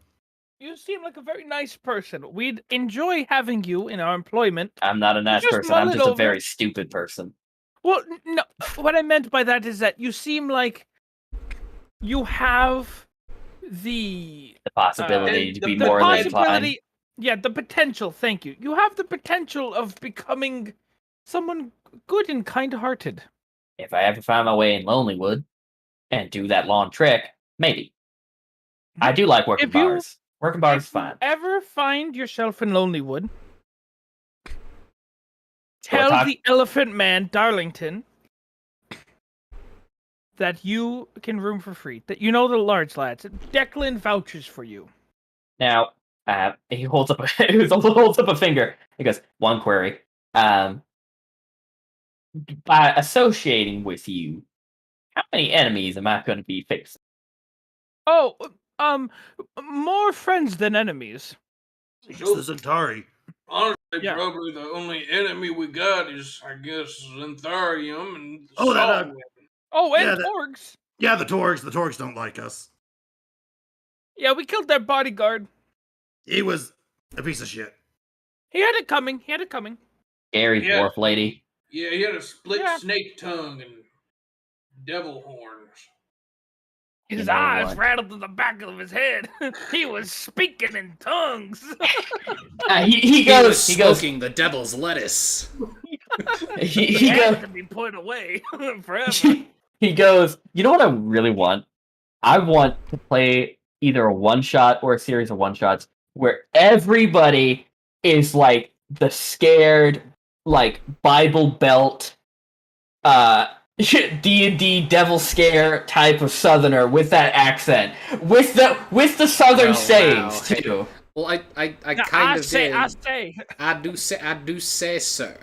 You seem like a very nice person. We'd enjoy having you in our employment. I'm not a nice just person. mull I'm it just a over. very stupid person. Well, no. What I meant by that is that you seem like you have the The possibility to the be the more than possibility. Yeah, the potential. Thank you. You have the potential of becoming someone good and kind-hearted. If I ever find my way in Lonelywood and do that long trick, maybe. I do like working If you- bars. Working bars is If you fine. ever find yourself in Lonelywood, tell talk- the Elephant Man, Darlington, that you can room for free. That you know the large lads. Declan vouches for you. Now, he holds up a finger. He goes, one query. By associating with you, how many enemies am I going to be fixing? Oh, more friends than enemies. It's the Centauri. Honestly, Yeah. probably the only enemy we got is, I guess, Xantharium and Oh, that, Saltwind. Oh, and Yeah, that- Torgs. Yeah, the Torgs. The Torgs don't like us. Yeah, we killed their bodyguard. He was a piece of shit. He had it coming. Scary Yeah. dwarf lady. Yeah, he had a split Yeah. snake tongue and devil horns. His You know eyes what? rattled to the back of his head. He was speaking in tongues. He He goes. was He goes. smoking the devil's lettuce. He He goes. had to be put away forever. He goes, you know what I really want? I want to play either a one shot or a series of one shots where everybody is like the scared, like Bible Belt, D&D devil scare type of Southerner with that accent, with the Southern Oh, sayings wow. too. Well, I Now, kind of did. I say. I do say, sir.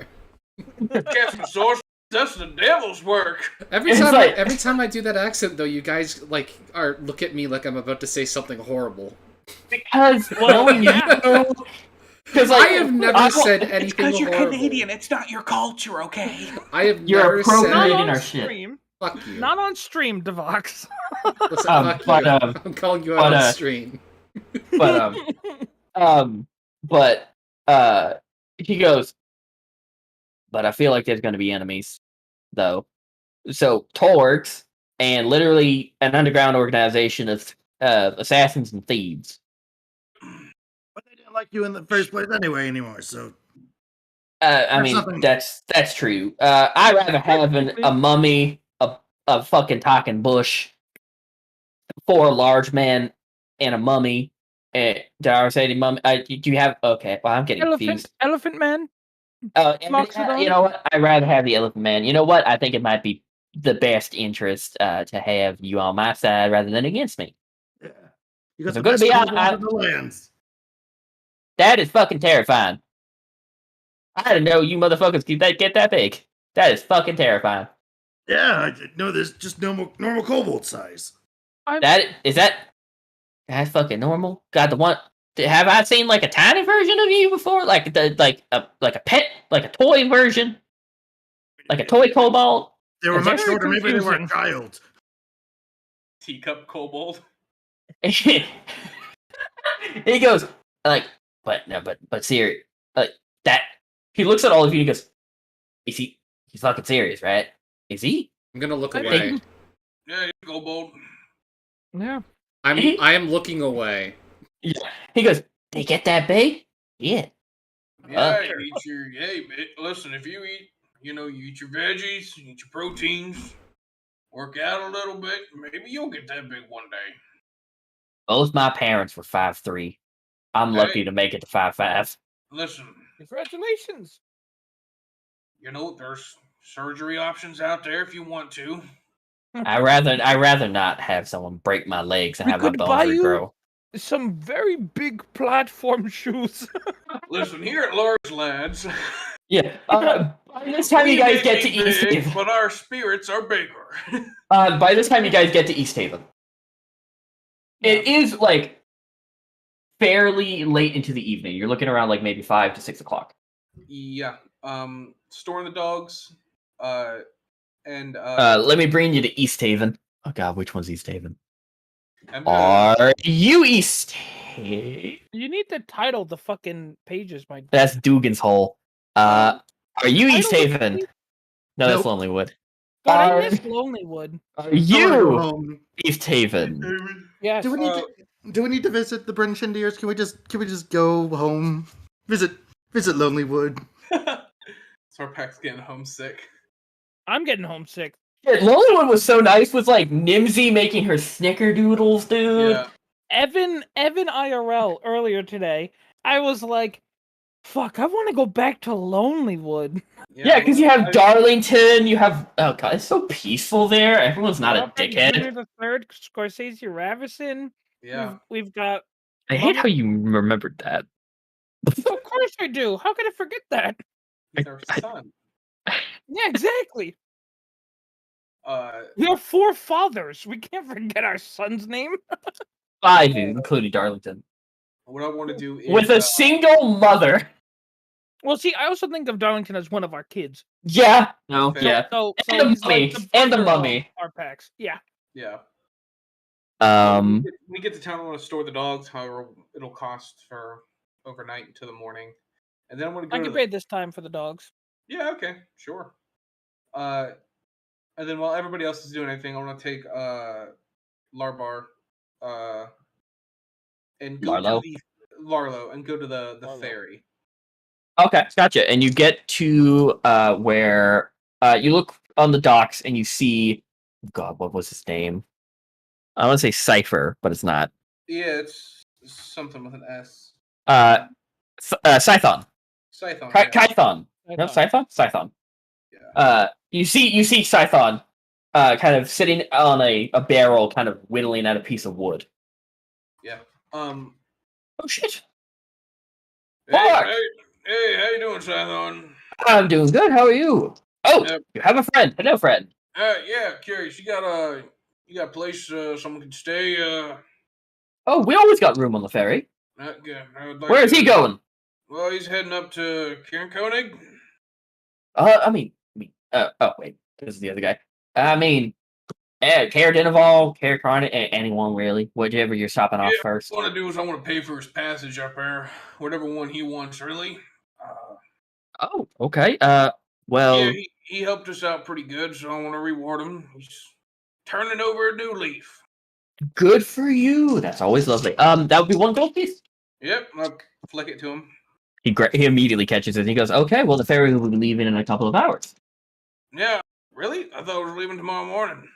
Casting sorcery, that's the devil's work. Every It's time, like- every time I do that accent, though, you guys like look at me like I'm about to say something horrible. Because knowing you, because I like have never I- said It's anything because you're horrible. Canadian. It's not your culture, okay? I have You're never appropriating Not said on our shit. stream. fuck you. Not on stream, Devox. Listen, fuck but, you. um, I'm calling you but, out on stream. but he goes, but I feel like there's going to be enemies, though. So Torgs and literally an underground organization of assassins and thieves. But they didn't like you in the first place anymore. So I There's mean, nothing- that's true. I'd rather have a mummy, a fucking talking bush, 4 large men, and a mummy. Did I already say the mummy? Do you have? Okay, well, I'm getting confused. Elephant Man. You know what? I'd rather have the elephant man. You know what? I think it might be the best interest to have you on my side rather than against me. yeah, you got If the I'm gonna best be kobolds out- in the lands. That is fucking terrifying. I didn't know you motherfuckers get that big. That is fucking terrifying. Yeah, no, there's just normal kobold size. That's fucking normal. God, the one. Have I seen like a tiny version of you before? Like a pet, like a toy version, like a toy kobold. They were It's much very shorter. Maybe they were a confusing. child. Teacup kobold. He goes like, but serious, like that. He looks at all of you and he goes, "Is he? He's fucking serious, right? Is he?" I'm gonna look I away. think- Yeah, you kobold. Yeah. I am looking away. He goes, "They get that big? Yeah." Yeah, you eat your. Hey, listen, if you eat, you eat your veggies, you eat your proteins, work out a little bit, maybe you'll get that big one day. Both my parents were 5'3". I'm lucky Hey. to make it to 5'5". Listen, Congratulations. there's surgery options out there if you want to. I rather not have someone break my legs and We have my could bones buy you- regrow. Some very big platform shoes. Listen, here at Large Lads, Yeah. By By this time, you We guys may get to be East big, Haven. but our spirits are bigger. By this time, you guys get to East Haven. It is like fairly late into the evening. You're looking around like maybe 5 to 6 o'clock. Yeah. Storing the dogs. And Let me bring you to East Haven. Oh god, which one's East Haven? I'm Are you East Haven? You need to title the fucking pages, my. That's Dugan's Hole. Are you East Title the Haven? page- No, that's Nope. Lonelywood. God, I Are- miss Lonelywood. Are I wanna go you home. East Haven? Yes. Do we need to visit the Brinchendiers? Can we just go home? Visit Lonelywood. Sarpak's getting homesick. I'm getting homesick. Shit, Lonelywood was so nice with like Nimsy making her snickerdoodles, dude. Yeah. Evan IRL earlier today. I was like, "Fuck, I want to go back to Lonelywood." Yeah, because you have Darlington, you have oh god, it's so peaceful there. Everyone's not a Robert dickhead. Jr. the Third, Scorsese, Ravison. Yeah. We've got. I hate how you remembered that. Of course I do. How could I forget that? He's our son. Yeah, exactly. Uh, We have 4 fathers. We can't forget our son's name. 5, including Darlington. what I want to do is With a single mother. Well, see, I also think of Darlington as one of our kids. Yeah. No, Fair. yeah. So And the he's like mummy. And the brother of mummy. Our packs. Yeah. yeah. Um When we get to town, I want to store the dogs. However, it'll cost for overnight until the morning, and then I want to I go. can pay this time for the dogs. Yeah. Okay. Sure. And then while everybody else is doing anything, I want to take Larbar, and go Larlo? to the Larlo and go to the Larlo. ferry. Okay, gotcha. And you get to where you look on the docks and you see God, what was his name? I want to say Cypher, but it's not. Yeah, it's something with an S. Scython. Scython. Ky- Yeah. Kython. No, Scython? Scython. Yeah. You see Scython kind of sitting on a barrel, kind of whittling at a piece of wood. Yeah. Oh shit. Hey, Fuck! hey, how you doing, Scython? I'm doing good. How are you? Oh, Yep. you have a friend. Hello, friend. Yeah, curious. You got a place someone can stay? Oh, we always got room on the ferry. Not good. I would like Where is he to- going? Well, he's heading up to Kieran Koenig. Oh wait, this is the other guy. I mean, Care Denival, Care Carnage, anyone really, whatever you're stopping off Yeah, first. What I want to do is I want to pay for his passage up there, whatever one he wants, really. Oh, okay. Well, Yeah, he helped us out pretty good, so I want to reward him. He's turning over a new leaf. good for you. That's always lovely. That would be 1 gold piece. Yep. I'll flick it to him. He immediately catches it. And he goes, "Okay, well, the ferry will be leaving in a couple of hours." Yeah, really? I thought I was leaving tomorrow morning.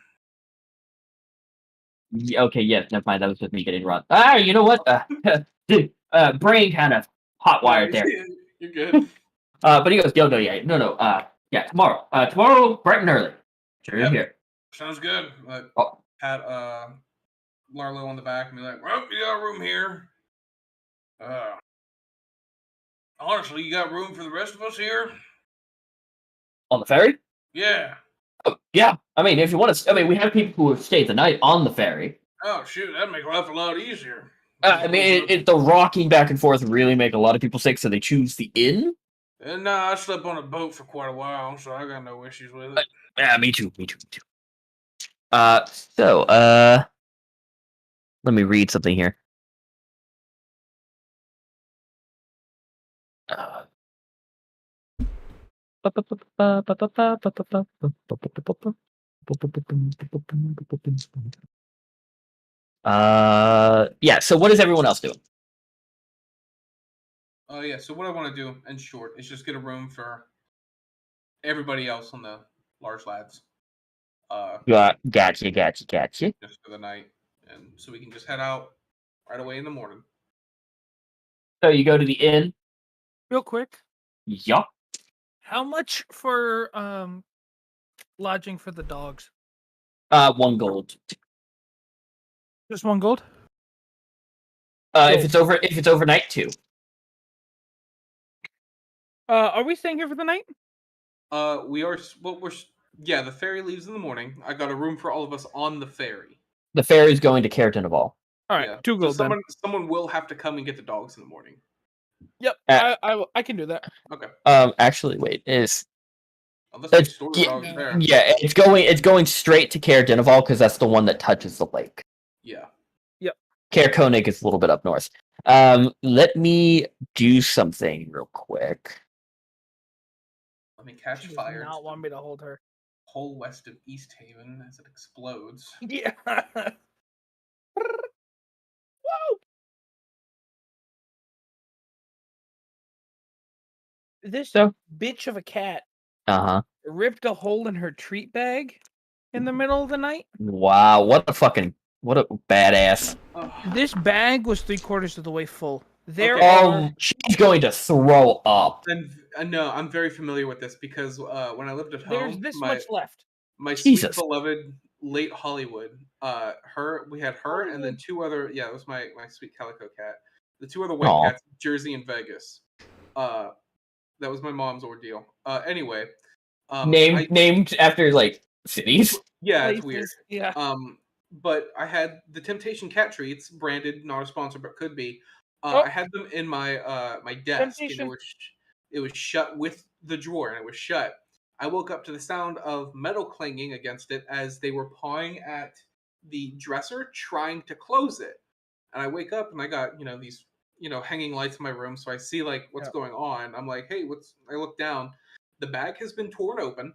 Okay, yes, never mind. That was just me getting run. You know what? Brain kind of hot wired there. You're good. But he goes, no, yeah, tomorrow. Tomorrow, bright and early. Sure, Yep. here. Sounds good. Like, Oh. pat Larlo on the back and be like, Well, you got room here. Honestly, you got room for the rest of us here? On the ferry? Yeah. Oh, yeah. I mean, if you want to, we have people who have stayed the night on the ferry. Oh, shoot, that'd make life a lot easier. I mean, the rocking back and forth really make a lot of people sick, so they choose the inn. And nah, I slept on a boat for quite a while, so I got no issues with it. Yeah, me too. Let me read something here. Yeah, so what is everyone else doing? oh yeah. So what I want to do, in short, is just get a room for everybody else on the large lads. Gotcha. Just for the night, and so we can just head out right away in the morning. So you go to the inn. Real quick, Yup. how much for lodging for the dogs? 1 gold. Just 1 gold. If it's overnight, 2. Are we staying here for the night? We are. Well, yeah, the ferry leaves in the morning. I got a room for all of us on the ferry. The ferry's going to Carrington. All right, Yeah. 2 So gold then. someone will have to come and get the dogs in the morning. Yep, Uh, I can do that. Okay. Actually, wait, Unless they it's store the dogs there. yeah, it's going straight to Caer Dineval because that's the one that touches the lake. Yeah. Caer Koenig is a little bit up north. Let me do something real quick. Let me catch She does fire. not to want the me to hold her. whole west of East Haven as it explodes. Yeah. Whoa! This So- bitch of a cat Uh-huh. ripped a hole in her treat bag in the middle of the night. Wow, what a badass. Ugh. This bag was 3/4 of the way full. There Okay. are She's going to throw up. And no, I'm very familiar with this because when I lived at there's home, this much left. my sweet Jesus. beloved late Hollywood, we had her and then two other. Yeah, it was my sweet calico cat. The two other white Aw. cats, Jersey and Vegas. That was my mom's ordeal. Anyway, Named after like cities. yeah, it's weird. Places, yeah. But I had the Temptation cat treats, branded, not a sponsor, but could be. Oh. I had them in my my desk, Temptation. and it was shut with the drawer, and it was shut. I woke up to the sound of metal clanging against it as they were pawing at the dresser, trying to close it. And I wake up and I got these hanging lights in my room, so I see like what's going on. I'm like, hey, what's? I look down. The bag has been torn open.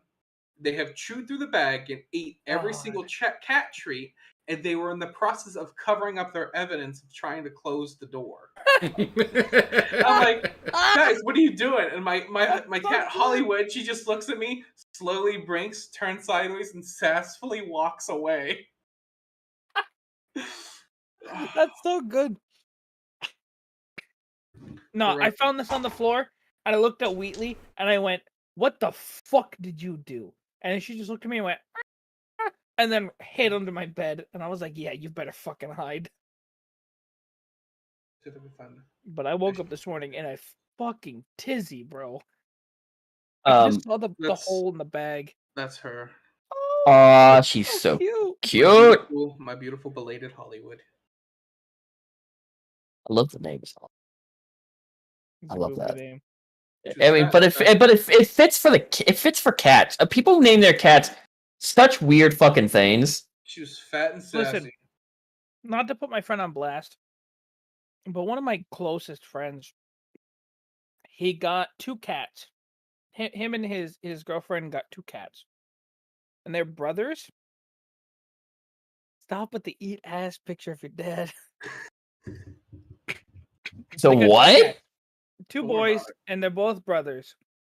They have chewed through the bag and ate every single cat treat, and they were in the process of covering up their evidence of trying to close the door. I'm like, guys, what are you doing? And my cat Hollywood, she just looks at me, slowly blinks, turns sideways, and sassfully walks away. That's so good. No, I found this on the floor, and I looked at Wheatley, and I went, "What the fuck did you do?" And she just looked at me and went, "Ah," and then hid under my bed, and I was like, "Yeah, you better fucking hide." But I woke up this morning in a fucking tizzy, bro. I just saw the hole in the bag. That's her. Aw, she's so cute. My beautiful belated Hollywood. I love the names. It's I a love goofy that. name. I mean, but it fits for cats. People name their cats such weird fucking things. She was fat and sassy. Listen, not to put my friend on blast, but one of my closest friends, he got 2 cats. Him and his girlfriend got 2 cats, and they're brothers. Stop with the eat ass picture of your dad. So They got 2 what? cats, 2 boys, and they're both brothers.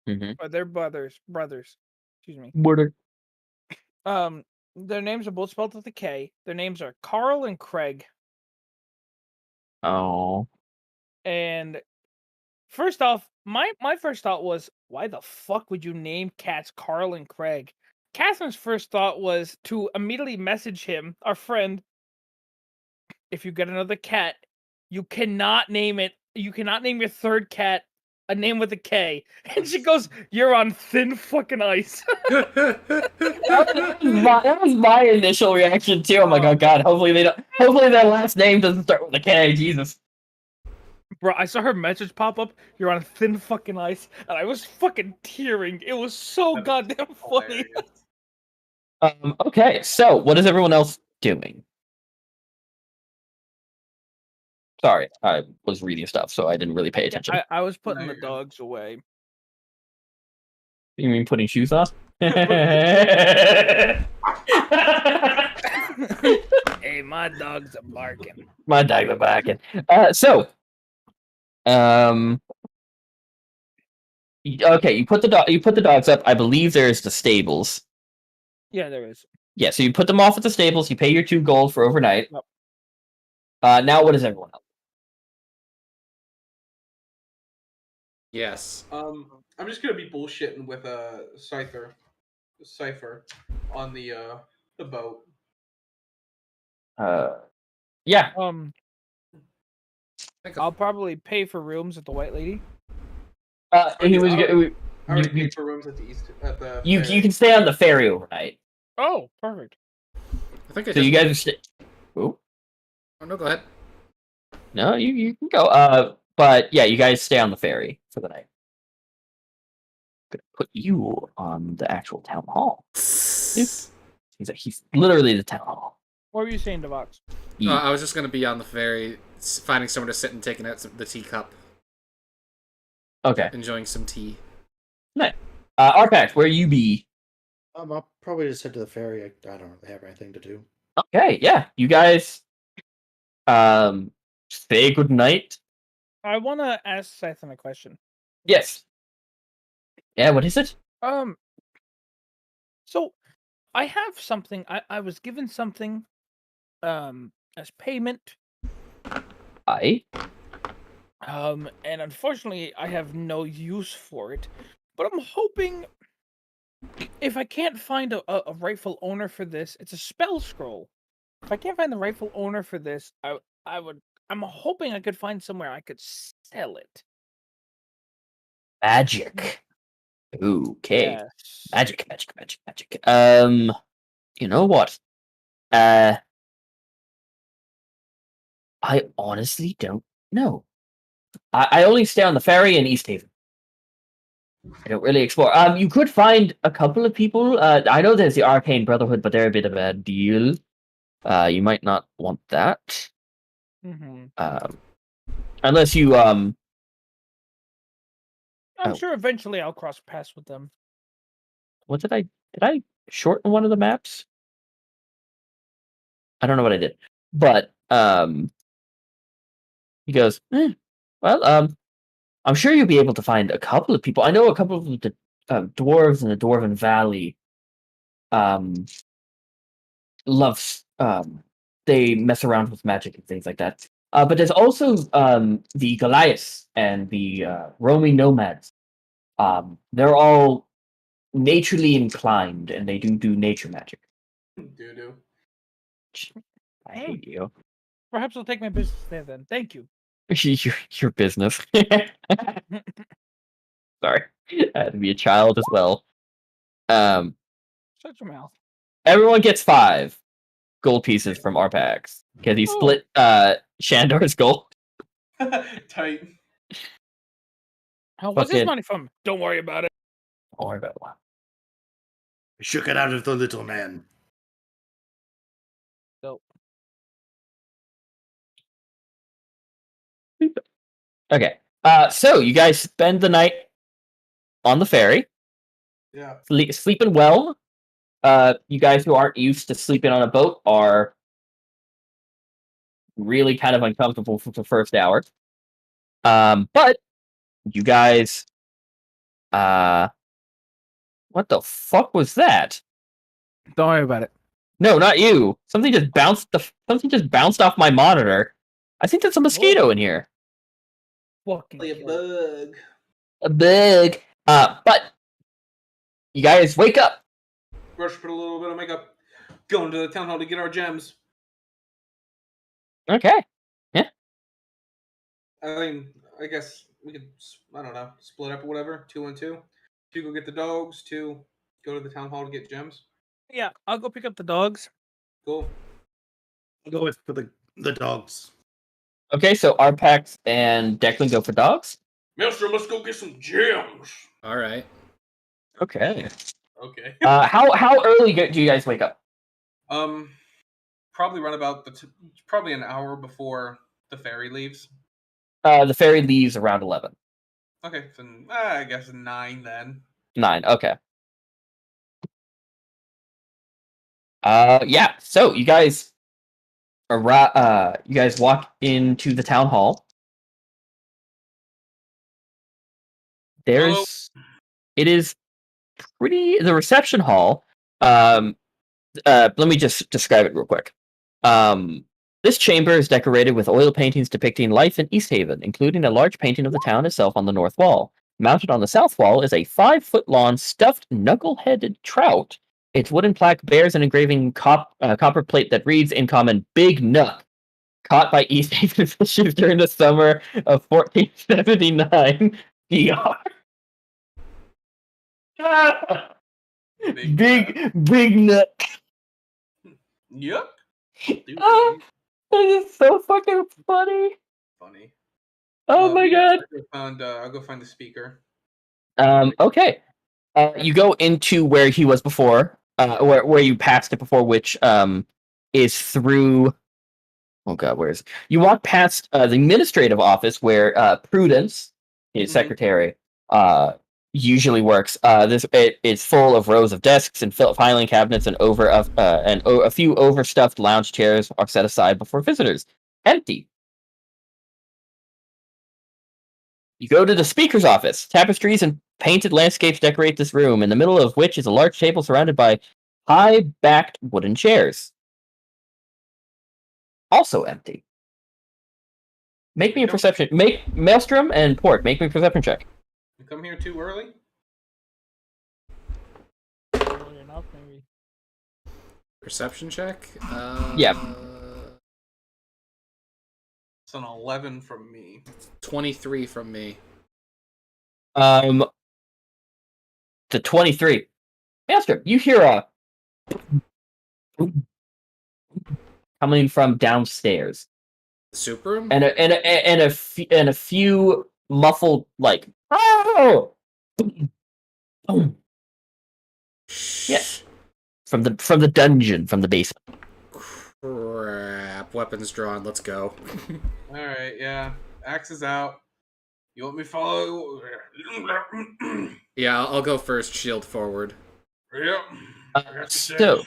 Mm-hmm. Or they're brothers. Excuse me. Murder. Their names are both spelled with a K. Their names are Carl and Craig. Oh. And first off, my first thought was, why the fuck would you name cats Carl and Craig? Catherine's first thought was to immediately message him, our friend, if you get another cat, you cannot name it. You cannot name your third cat a name with a K. And she goes, "You're on thin fucking ice." That was my initial reaction too. I'm like, oh god, hopefully their last name doesn't start with a K. Jesus. Bro, I saw her message pop up. "You're on thin fucking ice," and I was fucking tearing. It was so goddamn funny. Okay, so what is everyone else doing? Sorry, I was reading stuff, so I didn't really pay attention. I was putting the dogs away. You mean putting shoes on? Hey, my dogs are barking. My dogs are barking. Okay, you put the dogs up. I believe there's the stables. Yeah, there is. Yeah, so you put them off at the stables. You pay your 2 gold for overnight. Yep. Now what is everyone else? Yes. I'm just gonna be bullshitting with a Cipher on the boat. Yeah. I'll probably pay for rooms at the White Lady. He was. I already You- paid for rooms at the east at the. You ferry. can stay on the ferry overnight. Oh, perfect. I think I So just. you guys are Oh Oh no, go ahead. no, you can go. But yeah, you guys stay on the ferry for the night. Gonna put you on the actual town hall. He's literally the town hall. What were you saying, Devox? I was just gonna be on the ferry, finding somewhere to sit and taking out the teacup, Okay. enjoying some tea. Arpax, where you be? I'll probably just head to the ferry. I don't really have anything to do. Okay, yeah. You guys say good night. I want to ask Scythen a question. Yes. Yeah, what is it? So I have something. I was given something, as payment. I And unfortunately, I have no use for it. But I'm hoping, if I can't find a rightful owner for this, it's a spell scroll. If I can't find the rightful owner for this, I'm hoping I could find somewhere I could sell it. magic. Okay. Yes. Magic. You know what? I honestly don't know. I only stay on the ferry in East Haven. I don't really explore. You could find a couple of people. I know there's the Arcane Brotherhood, but they're a bit of a deal. You might not want that. Mm-hmm. Unless you I'm Oh. sure eventually I'll cross paths with them. what did I shorten one of the maps? I don't know what I did. But he goes, well, I'm sure you'll be able to find a couple of people. I know a couple of the dwarves in the Dwarven Valley loves they mess around with magic and things like that. But there's also the Goliaths and the roaming nomads. They're all naturally inclined and they do nature magic. Doo-doo. I hate you. Perhaps I'll take my business there then. Thank you. your business. Sorry. I had to be a child as well. Shut your mouth. Everyone gets 5 gold pieces from Arpax. Because he Oh. split Shandor's gold. Tight. What's this Fucking- money from? Don't worry about it. Don't worry about it. Shook it out of the little man. So, Okay. So you guys spend the night on the ferry, Yeah. sleeping well. You guys who aren't used to sleeping on a boat are really kind of uncomfortable for the first hour. But you guys, what the fuck was that? don't worry about it. No, not you. Something just bounced off my monitor. I think there's a mosquito in here. Fucking Like a kill it. bug. A bug. But you guys wake up. Brush, put a little bit of makeup. Going to the town hall to get our gems. Okay. I mean, I guess we could, I don't know, split up or whatever. 2 and 2. 2 go get the dogs. 2 go to the town hall to get gems. Yeah, I'll go pick up the dogs. Cool. I'll go with for the dogs. Okay, so Arpax and Declan go for dogs. Maelstrom, let's go get some gems. All right. Okay. Okay. How early do you guys wake up? Probably run about probably an hour before the ferry leaves. The ferry leaves around 11. Okay, so I guess 9 then. 9. Okay. Yeah. So you guys you guys walk into the town hall. It is the reception hall. Let me just describe it real quick. This chamber is decorated with oil paintings depicting life in East Haven, including a large painting of the town itself on the north wall. Mounted on the south wall is a 5-foot-long stuffed knuckle-headed trout. Its wooden plaque bears an engraving copper plate that reads in common, "Big Nuck," caught by East Haven fishers during the summer of 1479 BR. Big nut. Yep. Dude, Ah, that is so fucking funny. funny. Oh my god. I'll go find the speaker. Okay. You go into where he was before, where you passed it before, which is through. Oh god, where is it? You walk past the administrative office where Prudence, his secretary, usually works. It's full of rows of desks and filing cabinets, and a few overstuffed lounge chairs are set aside before visitors. Empty. You go to the speaker's office. Tapestries and painted landscapes decorate this room, in the middle of which is a large table surrounded by high-backed wooden chairs. Also empty. Make me a perception. Make Maelstrom and Port. Make me a perception check. You come here too early? Early enough, maybe. Perception check? Yeah. It's an 11 from me. 23 from me. The 23. Maelstrom, you hear a coming from downstairs, The soup room? and a few muffled like oh. Yes. From the dungeon, from the basement. Crap. Weapons drawn. Let's go. Alright, yeah. Axe is out. You want me to follow? Yeah, I'll go first. Shield forward. Yep. So,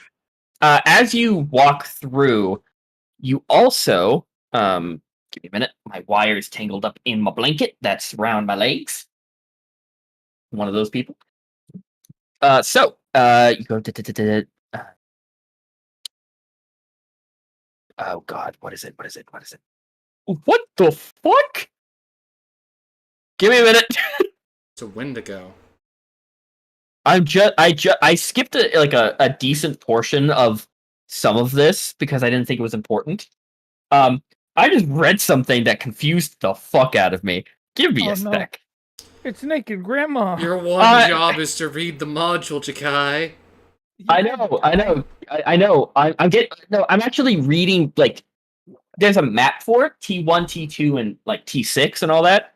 as you walk through, you also give me a minute. My wire's tangled up in my blanket that's around my legs. One of those people. You go to oh god, what is it? What the fuck? Give me a minute. It's a Wendigo. I skipped a decent portion of some of this because I didn't think it was important. I just read something that confused the fuck out of me. Give me a sec. It's naked grandma. Your one job is to read the module, Jakai. I know. I'm actually reading like there's a map for it, T1, T2, and like T6 and all that.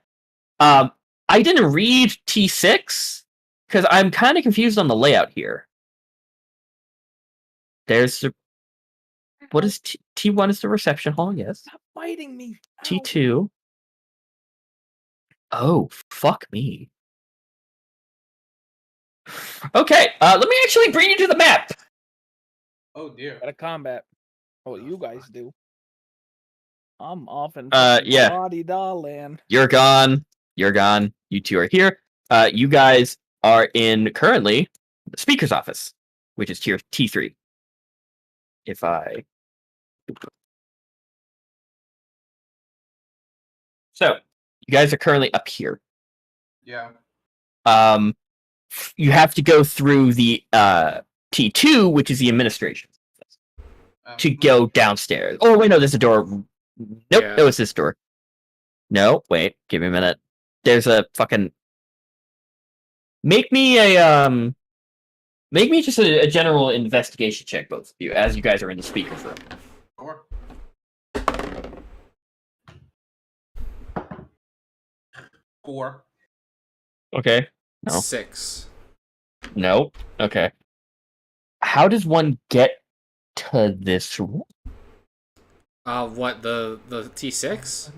I didn't read T6 because I'm kind of confused on the layout here. There's what is T1 is the reception hall, yes. Stop fighting me. Ow. T2. Oh, fuck me. Okay, let me actually bring you to the map. Oh dear. Got a combat. Oh, you guys do. I'm off in yeah. la-di-da land. You're gone. You two are here. You guys are in currently the speaker's office, which is tier T3. If I So, you guys are currently up here. Yeah. You have to go through the T2, which is the administration to go downstairs. Oh wait, no, there's a door. Nope, Yeah. it was this door. No, wait, give me a minute. There's a fucking. Make me just a general investigation check, both of you, as you guys are in the speaker's room. Sure. 4. Okay. No. 6. No. Okay. How does one get to this room? What, the T6?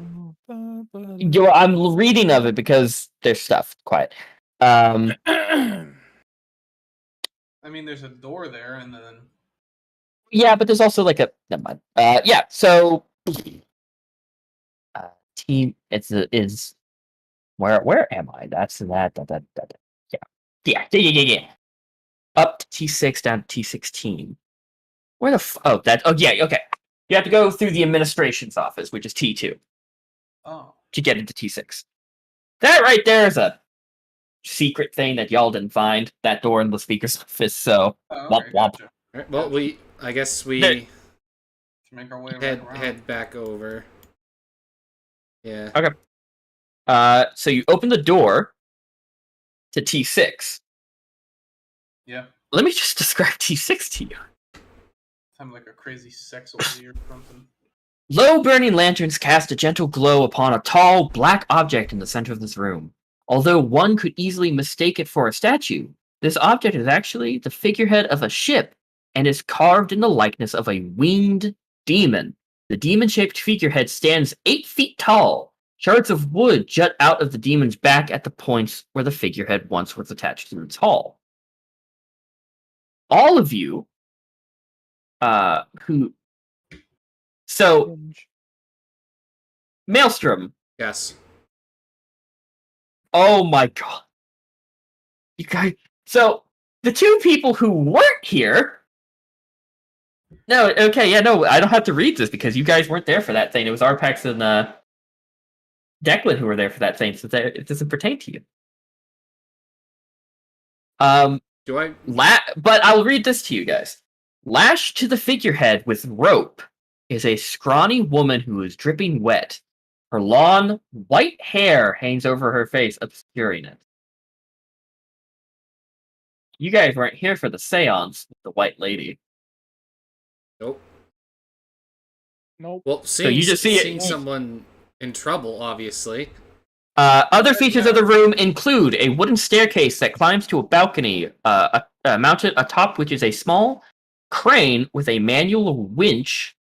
Yo, I'm reading of it because there's stuff. Quiet. I mean, there's a door there, and then. Yeah, but there's also like a. Never mind. Yeah. So. Team. Is. Where am I? That's that. Yeah. Up to T6, down to T16. Where the oh yeah, okay. You have to go through the administration's office, which is T2, Oh. to get into T6. That right there is a secret thing that y'all didn't find. That door in the speaker's office. So Okay, womp. gotcha. Alright, well, I guess we There- Let's make our way head back around. head back over. Yeah. Okay. So you open the door to T6. Yeah. Let me just describe T6 to you. I'm like a crazy sex orgy or something. Low burning lanterns cast a gentle glow upon a tall, black object in the center of this room. Although one could easily mistake it for a statue, this object is actually the figurehead of a ship and is carved in the likeness of a winged demon. The demon-shaped figurehead stands 8 feet tall. Shards of wood jut out of the demon's back at the points where the figurehead once was attached to its hull. All of you, So, Maelstrom. Yes. Oh my god. You guys. So, the two people who weren't here. No, okay, yeah, no, I don't have to read this because you guys weren't there for that thing. It was Arpax and Declan who were there for that thing, so it doesn't pertain to you. Do I? But I'll read this to you guys. Lashed to the figurehead with rope is a scrawny woman who is dripping wet. Her long, white hair hangs over her face, obscuring it. You guys weren't here for the seance with the white lady. Nope. Nope. Well, you just see seeing someone in trouble, obviously. Other features of the room include a wooden staircase that climbs to a balcony mounted atop which is a small crane with a manual winch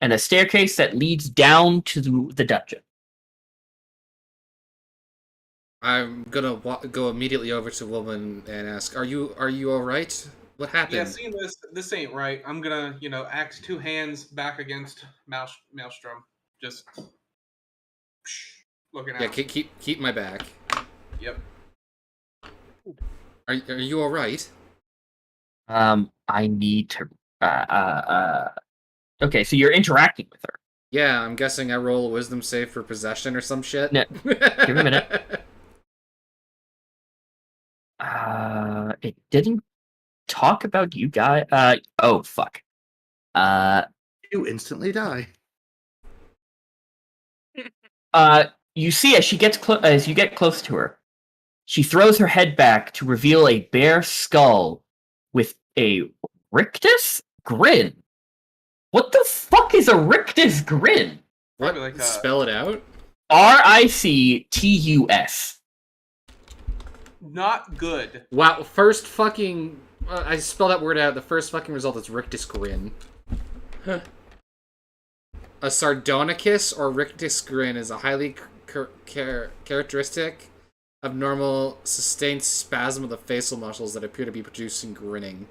and a staircase that leads down to the dungeon. I'm gonna go immediately over to the woman and ask, "Are you all right? What happened?" Yeah, seeing this ain't right. I'm gonna, axe 2 hands back against Maelstrom. Just looking out. Yeah, keep my back. Yep. Are you all right? I need to. Okay, so you're interacting with her. Yeah, I'm guessing I roll a wisdom save for possession or some shit. No, give me a minute. It didn't talk about you guys. Oh fuck. You instantly die. You see as you get close to her, she throws her head back to reveal a bare skull with a rictus grin. What the fuck is a rictus grin? What? Probably like Spell it out. Rictus. Not good. Wow, first fucking... I spelled that word out. The first fucking result is rictus grin. Huh. A sardonicus or rictus grin is a highly characteristic abnormal sustained spasm of the facial muscles that appear to be producing grinning.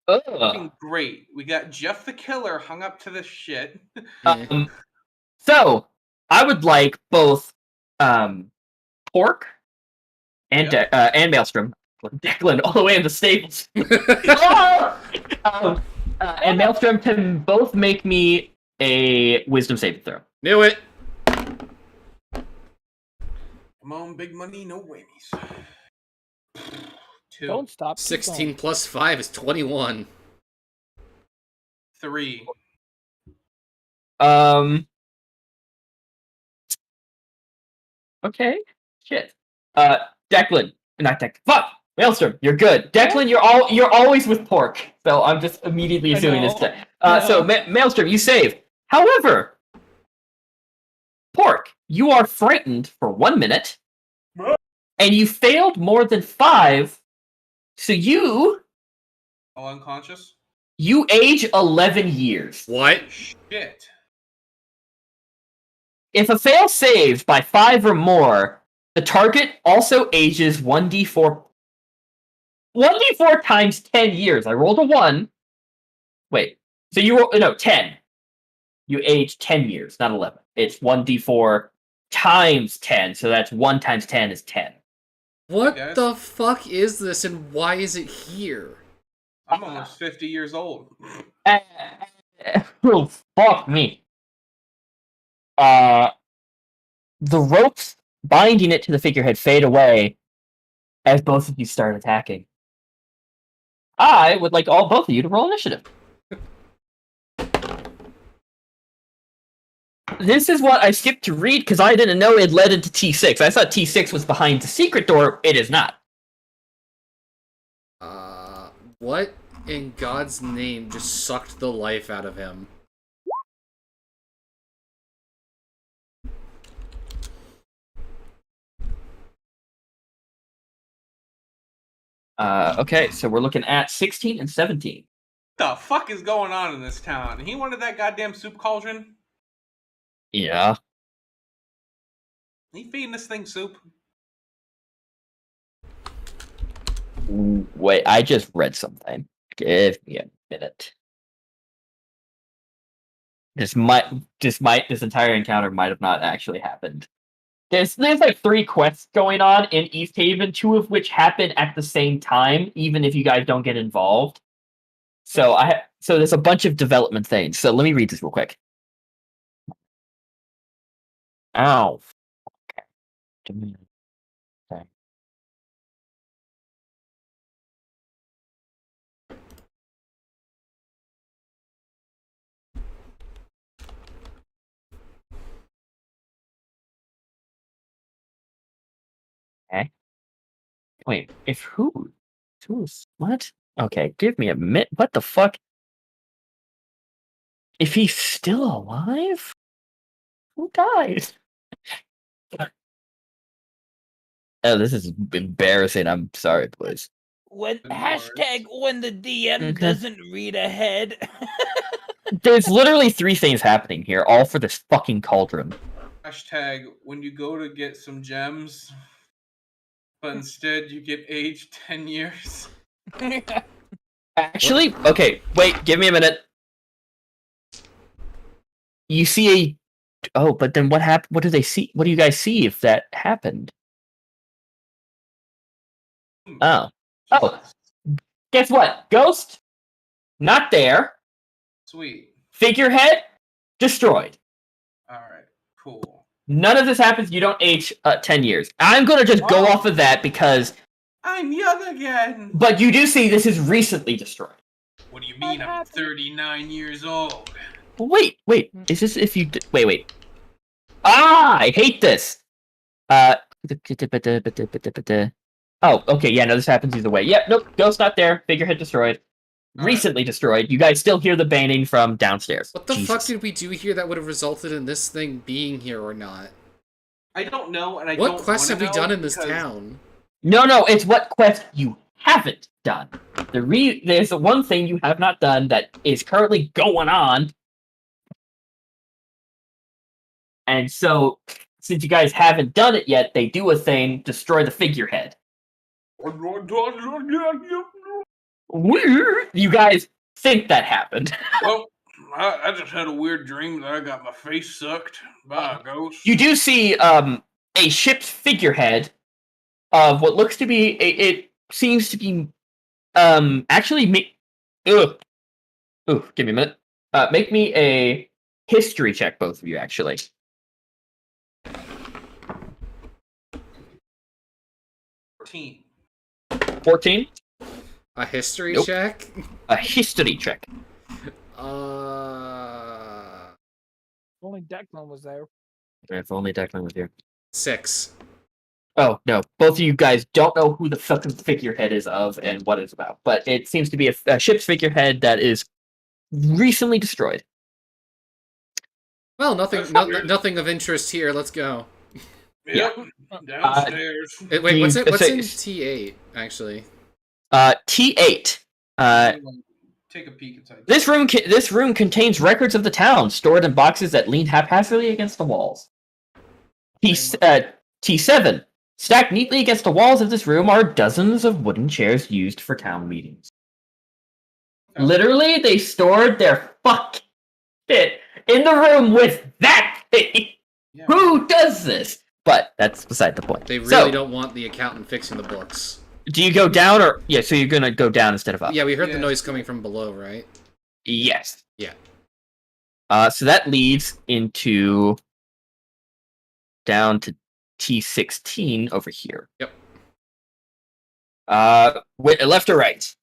Fucking great. We got Jeff the Killer hung up to this shit. So, I would like both Pork and and Maelstrom, Declan, all the way in the stables, and Maelstrom to both make me a wisdom saving throw. Knew it. Come on, big money, no whammies. 2. Don't stop. keep 16 going. plus 5 is 21. 3. Okay. Shit. Declan, not Declan. Fuck. Maelstrom, you're good. Declan, you're always with Pork, so I'm just immediately assuming it's know. So Maelstrom, you save. However, Pork, you are frightened for 1 minute, and you failed more than 5, so you All unconscious? age 11 years. What? Shit. If a fail saved by 5 or more, the target also ages 1d4 times 10 years. I rolled a 1. Wait. So you roll 10. You age 10 years, not 11. It's 1d4 times 10, so that's 1 times 10 is 10. What Guys? the fuck is this and why is it here? I'm almost 50 years old. Oh, fuck me. The ropes binding it to the figurehead fade away as both of you start attacking. I would like both of you to roll initiative. This is what I skipped to read because I didn't know it led into T6. I thought T6 was behind the secret door. It is not. What in God's name just sucked the life out of him? Okay, so we're looking at 16 and 17. The fuck is going on in this town? He wanted that goddamn soup cauldron? Yeah. He feeding this thing soup? Wait, I just read something. Give me a minute. This entire encounter might have not actually happened. There's like 3 quests going on in East Haven, 2 of which happen at the same time, even if you guys don't get involved. So there's a bunch of development things. So let me read this real quick. Ow. Okay. Okay. Wait, if who's what? Okay, give me a minute. What the fuck? If he's still alive? Who died? Oh, this is embarrassing. I'm sorry, boys. When Good lord. when the DM doesn't read ahead. There's literally 3 things happening here, all for this fucking cauldron. Hashtag when you go to get some gems, but instead you get aged 10 years. Actually, okay, wait, give me a minute. You see a... Oh, but then what happened? What do they see? What do you guys see if that happened? Oh. Oh. Guess what? Ghost? Not there. Sweet. Figurehead? Destroyed. Alright, cool. None of this happens. You don't age 10 years. I'm going to just go off of that because... I'm young again! But you do see this is recently destroyed. What do you mean I'm 39 years old? Wait. Is this if you... Wait. Ah! I hate this! Oh, okay, yeah, no, this happens either way. Yep, nope, ghost not there. Figurehead destroyed. Recently destroyed. You guys still hear the banging from downstairs. What the Jesus. fuck did we do here that would have resulted in this thing being here or not? I don't know, and I What don't quests have we know done in this because- town? No, it's what quest you haven't done. There's the one thing you have not done that is currently going on. And so, since you guys haven't done it yet, they do a thing, destroy the figurehead. You guys think that happened. Well, I just had a weird dream that I got my face sucked by a ghost. You do see a ship's figurehead of what looks to be it seems to be actually Ooh, give me a minute. Make me a history check, both of you, actually. 14? A history Nope. check? A history check. Only Declan was there. If only Declan was here. 6. Oh, no. Both of you guys don't know who the fucking figurehead is of and what it's about. But it seems to be a ship's figurehead that is recently destroyed. Well, nothing That's weird. nothing of interest here. Let's go. Yep, downstairs. Wait, what's in So- T8, actually? T8. Take a peek inside. This room contains records of the town, stored in boxes that lean haphazardly against the walls. T7. Stacked neatly against the walls of this room are dozens of wooden chairs used for town meetings. Literally, they stored their fuck shit in the room with that thing. Yeah. Who does this? But that's beside the point. They really So, don't want the accountant fixing the books. do you go down or... Yeah, so you're going to go down instead of up. Yeah, we heard the Yeah. noise coming from below, right? Yes. Yeah. So that leads into... down to T16 over here. Yep. Left or right?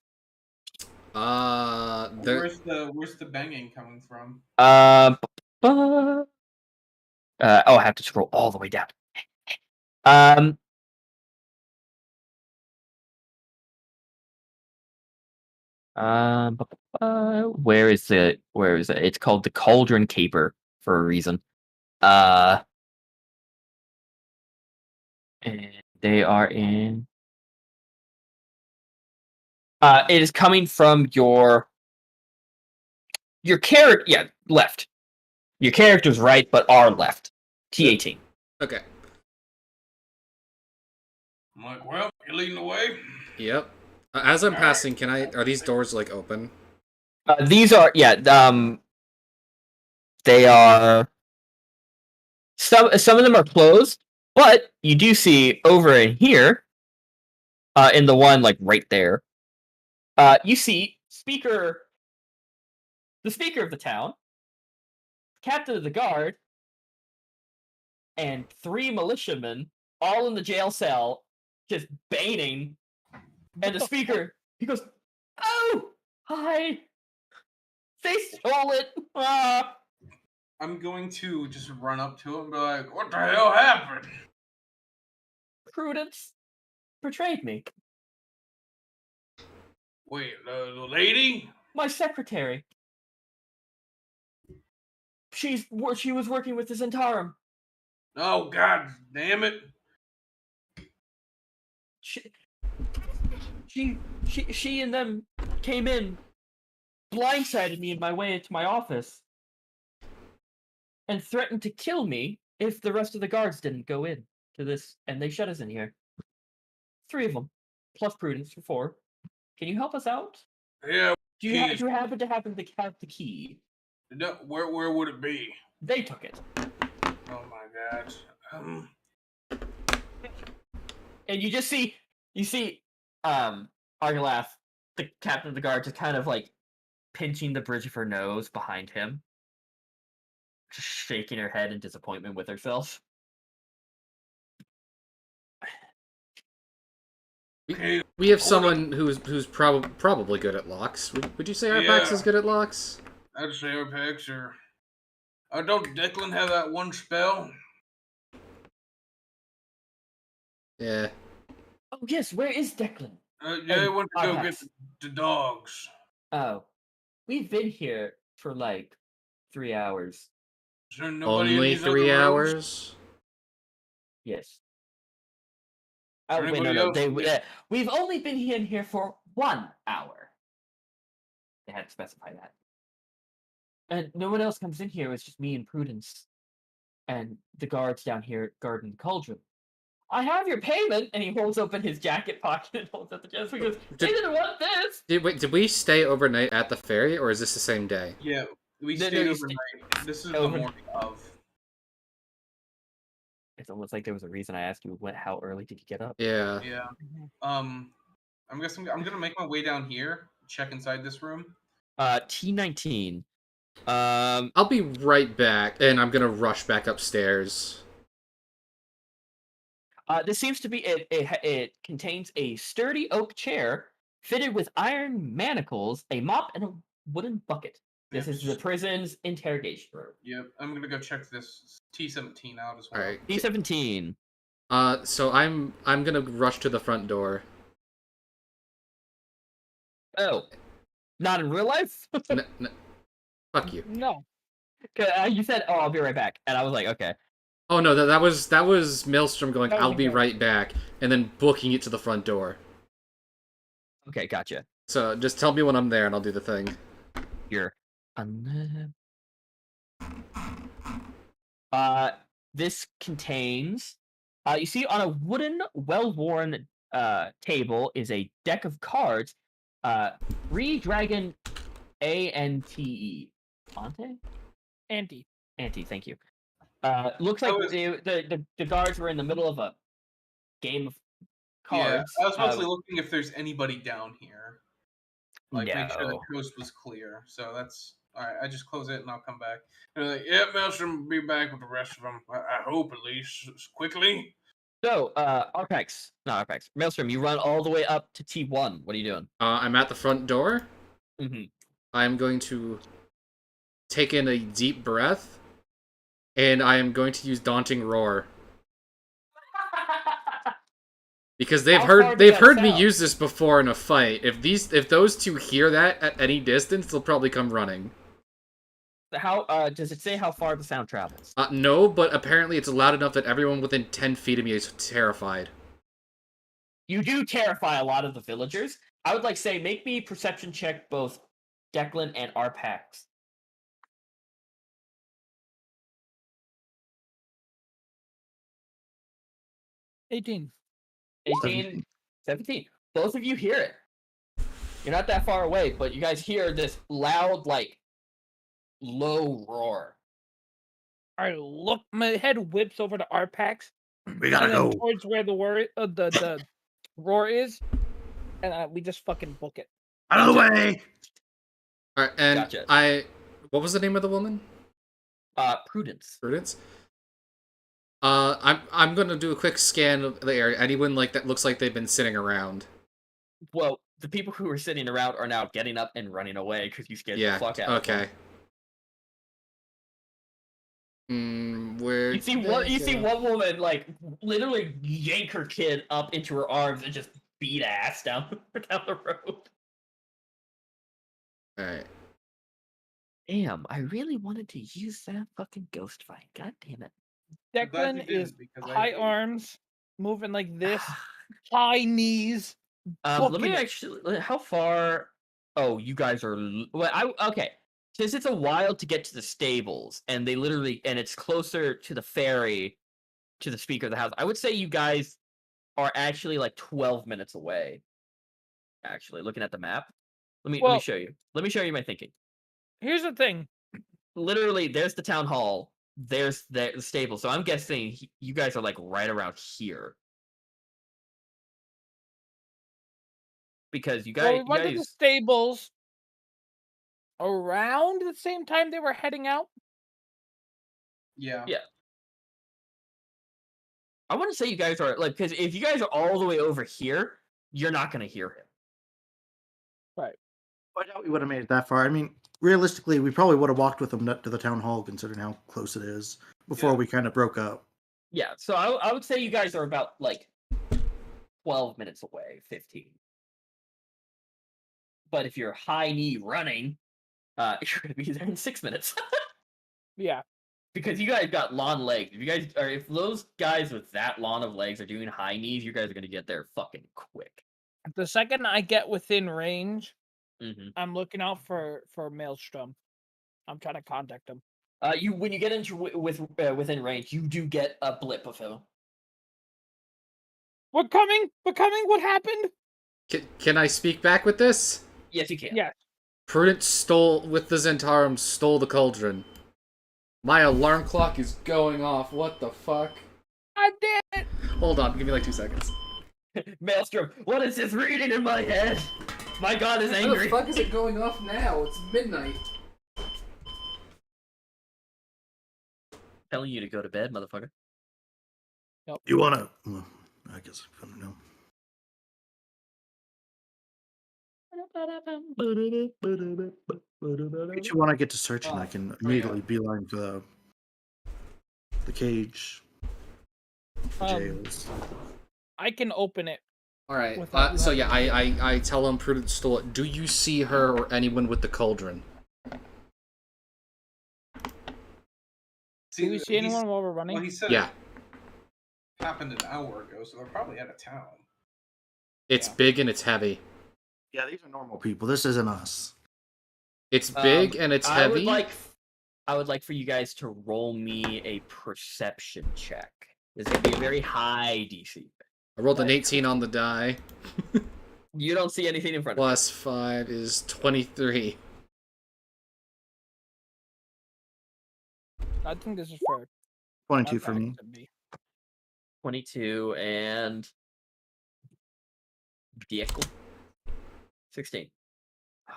There. Where's the banging coming from? I have to scroll all the way down. Where is it? Where is it? It's called the Cauldron Caper for a reason. And they are in. It is coming from your character. Yeah, left. Your character's right, but our left. T18. Okay. I'm like, well, you're leading the way. Yep. As I'm passing, are these doors like open? These are they are some of them are closed, but you do see over in here, in the one like right there, you see the speaker of the town, captain of the guard, and 3 militiamen all in the jail cell, just baiting. And the speaker, he goes, "Oh, hi! They stole it! Ah!" I'm going to just run up to him and be like, what the hell happened? Prudence betrayed me. Wait, the lady? My secretary. She was working with the Zentarum. Oh, god damn it. She and them came in, blindsided me in my way into my office, and threatened to kill me if the rest of the guards didn't go in to this, and they shut us in here. 3 of them, plus Prudence for 4. Can you help us out? Yeah, Do you happen to have the key? no, where would it be? They took it. Oh my god. And you see Argalath, the captain of the guard, just kind of like pinching the bridge of her nose behind him, just shaking her head in disappointment with herself. We have someone who's probably good at locks. Would you say Arpax is good at locks? I'd say Apex or... don't Declan have that one spell? Yeah. Oh yes, where is Declan? Yeah, he went to go get Arpax. the dogs. Oh, we've been here for like 3 hours. Is there nobody in Only these other 3 rooms? hours? Yes. there Oh wait, anybody no. else? We've only been in here for 1 hour. They had to specify that. And no one else comes in here. It's just me and Prudence, and the guards down here guarding the cauldron. I have your payment, and he holds open his jacket pocket and holds up the chest. He goes, "They didn't want this." Did we stay overnight at the ferry, or is this the same day? Yeah, we No, stayed you overnight. This is the over- morning of. It's almost like there was a reason I asked you how early did you get up. Yeah. Yeah. I'm guessing I'm gonna make my way down here, check inside this room. T19. I'll be right back, and I'm gonna rush back upstairs. This seems to be it contains a sturdy oak chair fitted with iron manacles, a mop, and a wooden bucket. This is the prison's interrogation room. Yep, I'm gonna go check this T17 out as well. All right. T17. So I'm gonna rush to the front door. Oh, not in real life? Fuck you. No. You said, "Oh, I'll be right back," and I was like, "Okay." Oh no, that was Maelstrom going, That was "I'll be okay. right back," and then booking it to the front door. Okay, gotcha. So just tell me when I'm there, and I'll do the thing. Here. This contains. You see, on a wooden, well-worn table is a deck of cards. Re-Dragon Ante. Ante? Anti. Thank you. Looks like the guards were in the middle of a game of cards. Yeah, I was mostly looking if there's anybody down here. Like, make sure the No. coast was clear. So that's alright. I just close it and I'll come back. They're like, yeah, Maelstrom will be back with the rest of them. I hope, at least, quickly. So, Maelstrom, you run all the way up to T1. What are you doing? I'm at the front door. Mm-hmm. I'm going to take in a deep breath, and I am going to use Daunting Roar. Because How far does they've that heard me sound? use this before in a fight. If those two hear that at any distance, they'll probably come running. How does it say how far the sound travels? No, but apparently it's loud enough that everyone within 10 feet of me is terrified. You do terrify a lot of the villagers. I would like say make me perception check both Declan and Arpax. 18. 18, 17. Both of you hear it. You're not that far away, but you guys hear this loud, like, low roar. Alright, look, my head whips over to Arpax. We gotta and then go. towards where the roar is, and we just fucking book it. Out of the way. All right, and Gotcha. what was the name of the woman? Prudence. Prudence. I'm gonna do a quick scan of the area. Anyone like that looks like they've been sitting around. Well, the people who were sitting around are now getting up and running away because you scared Yeah. the fuck out of them. Okay. Where You see one woman like literally yank her kid up into her arms and just beat ass down the road. All right. Damn, I really wanted to use that fucking ghost fight. God damn it. I'm glad you Declan didn't, is because I high hate- arms, moving like this, high knees. Let me booking it. actually. How far? Oh, you guys are. Well, okay. Since it's a while to get to the stables, and it's closer to the ferry, to the speaker of the house. I would say you guys are actually like 12 minutes away. Actually, looking at the map, let me Well- show you. Let me show you my thinking. Here's the thing. Literally, there's the town hall. There's the stable. So I'm guessing you guys are like right around here. Because you Well, we guys, went to the stables around the same time they were heading out. Yeah. Yeah. I want to say you guys are like, because if you guys are all the way over here, you're not gonna hear him. I doubt we would have made it that far. I mean, realistically, we probably would have walked with them to the town hall, considering how close it is, before Yeah. we kind of broke up. Yeah, so I would say you guys are about like 12 minutes away, 15. But if you're high knee running, you're gonna be there in 6 minutes. Yeah. Because you guys got long legs. If those guys with that long of legs are doing high knees, you guys are gonna get there fucking quick. The second I get within range, Mm-hmm. I'm looking out for Maelstrom. I'm trying to contact him. When you get into within range, you do get a blip of him. We're coming. We're coming. What happened? Can I speak back with this? Yes, you can. Yeah. Prudence with the Zentarum stole the cauldron. My alarm clock is going off. What the fuck? God damn it! Hold on, give me like 2 seconds. Maelstrom, what is this reading in my head? My god is angry. Why the fuck is it going off now? It's midnight. Telling you to go to bed, motherfucker. You wanna? Well, I guess I don't know. If you want to get to searching, I can immediately beeline the cage, the jails. I can open it. Alright, Without you so yeah, having I tell him Prudence stole it. Do you see her or anyone with the cauldron? Do we see anyone while we're running? Well, he said Yeah. it happened an hour ago, so they're probably out of town. It's Yeah. big and it's heavy. Yeah, these are normal people. This isn't us. It's big and it's heavy. I would like for you guys to roll me a perception check. It's gonna be a very high DC. I rolled an 18 on the die. You don't see anything in front of Plus 5 is 23. I think this is fair. 22 for me. 22 and Vehicle 16. I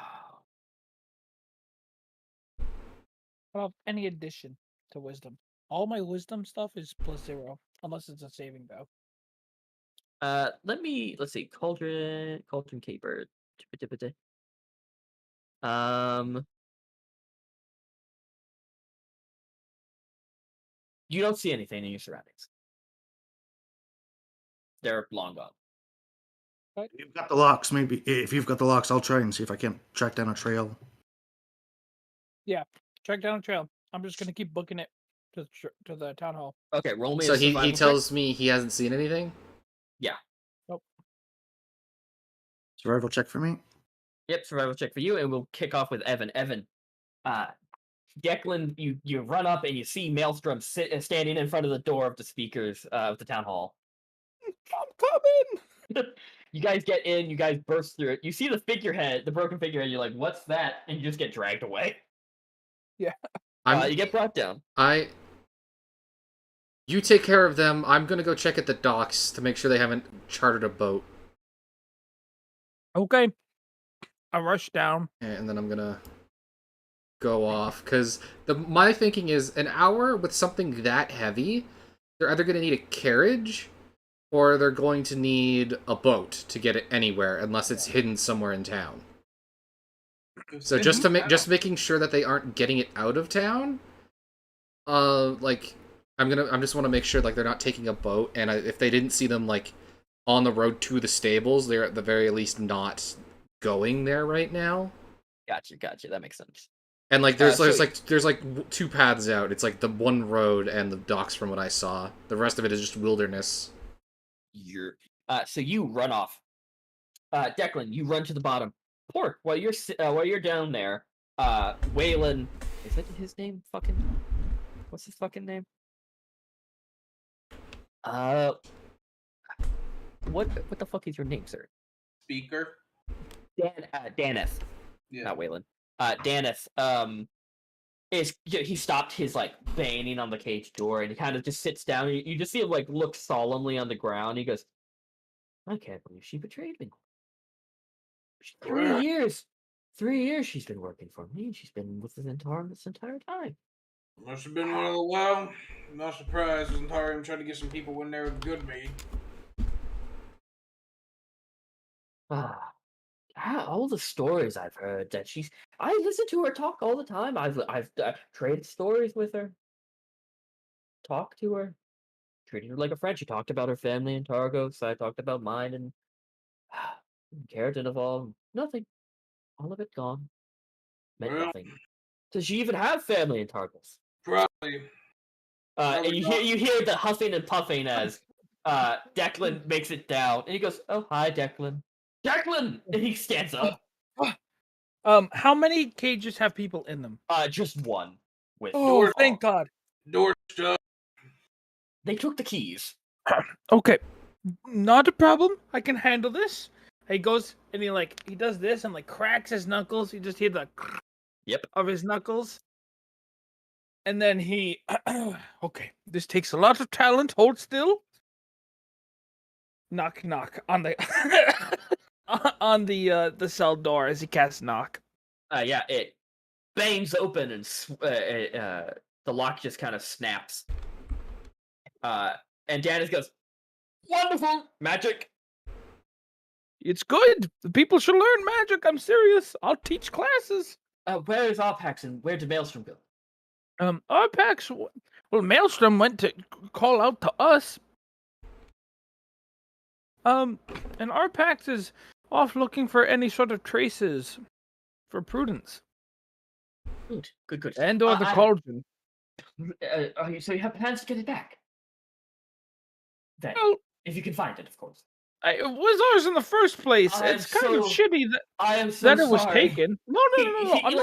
don't have any addition to wisdom. All my wisdom stuff is +0, unless it's a saving throw. Let's see. Cauldron Caper. You don't see anything in your surroundings. They're long gone. If you've got the locks, maybe if you've got the locks, I'll try and see if I can't track down a trail. Track down a trail. I'm just gonna keep booking it to the town hall. Okay, roll me So a he survival check. tells me he hasn't seen anything? Survival check for me. Yep, survival check for you, and we'll kick off with Evan. Evan, Declan, you run up and you see Maelstrom standing in front of the door of the speakers of the town hall. I'm coming. You guys get in, you guys burst through it. You see the figurehead, the broken figurehead. You're like, "What's that?" And you just get dragged away. Yeah. You get brought down. You take care of them. I'm gonna go check at the docks to make sure they haven't chartered a boat. Okay. I rush down. And then I'm gonna go off, because my thinking is an hour with something that heavy, they're either gonna need a carriage or they're going to need a boat to get it anywhere, unless it's hidden somewhere in town. So just making sure that they aren't getting it out of town. Like I just want to make sure like they're not taking a boat, and if they didn't see them like on the road to the stables, they're at the very least not going there right now. Gotcha. That makes sense. And like there's like two paths out. It's like the one road and the docks from what I saw. The rest of it is just wilderness. So you run off. Declan, you run to the bottom. Pork, while you're down there, Waylon, is that his name? What's his fucking name? What the fuck is your name, sir? Speaker. Daneth. Yeah. Not Waylon. Daneth, he stopped his like banging on the cage door, and he kind of just sits down. You just see him like look solemnly on the ground. He goes, "I can't believe she betrayed me. 3 years. 3 years she's been working for me, and she's been with this entire time." Must have been one of the well. I'm not surprised. Wasn't tired trying to get some people in there with good meat. All the stories I've heard that I listen to her talk all the time. I've traded stories with her, talked to her, treated her like a friend. She talked about her family in Targos. I talked about mine and Keratin of all. Nothing. All of it gone. Meant nothing. Does she even have family in Targos? Probably. And you hear the huffing and puffing as Declan makes it down, and he goes, "Oh, hi, Declan." Declan! And he stands up. How many cages have people in them? Just one. With Oh, thank God. Door shut. They took the keys. Okay, not a problem. I can handle this. He goes and he does this and like cracks his knuckles. You just hear the of his knuckles. And then he okay, this takes a lot of talent. Hold still. Knock knock on the on the cell door as he casts knock. It bangs open and the lock just kind of snaps. And Janice goes, "Wonderful magic." It's good. The people should learn magic. I'm serious. I'll teach classes. Where is Arpax and where did Maelstrom go? Arpax. Well, Maelstrom went to call out to us. And Arpax is off looking for any sort of traces for Prudence. Good. And or the cauldron. So you have plans to get it back? Then, Well, if you can find it, of course. It was ours in the first place. It's kind of shitty that it was taken. No.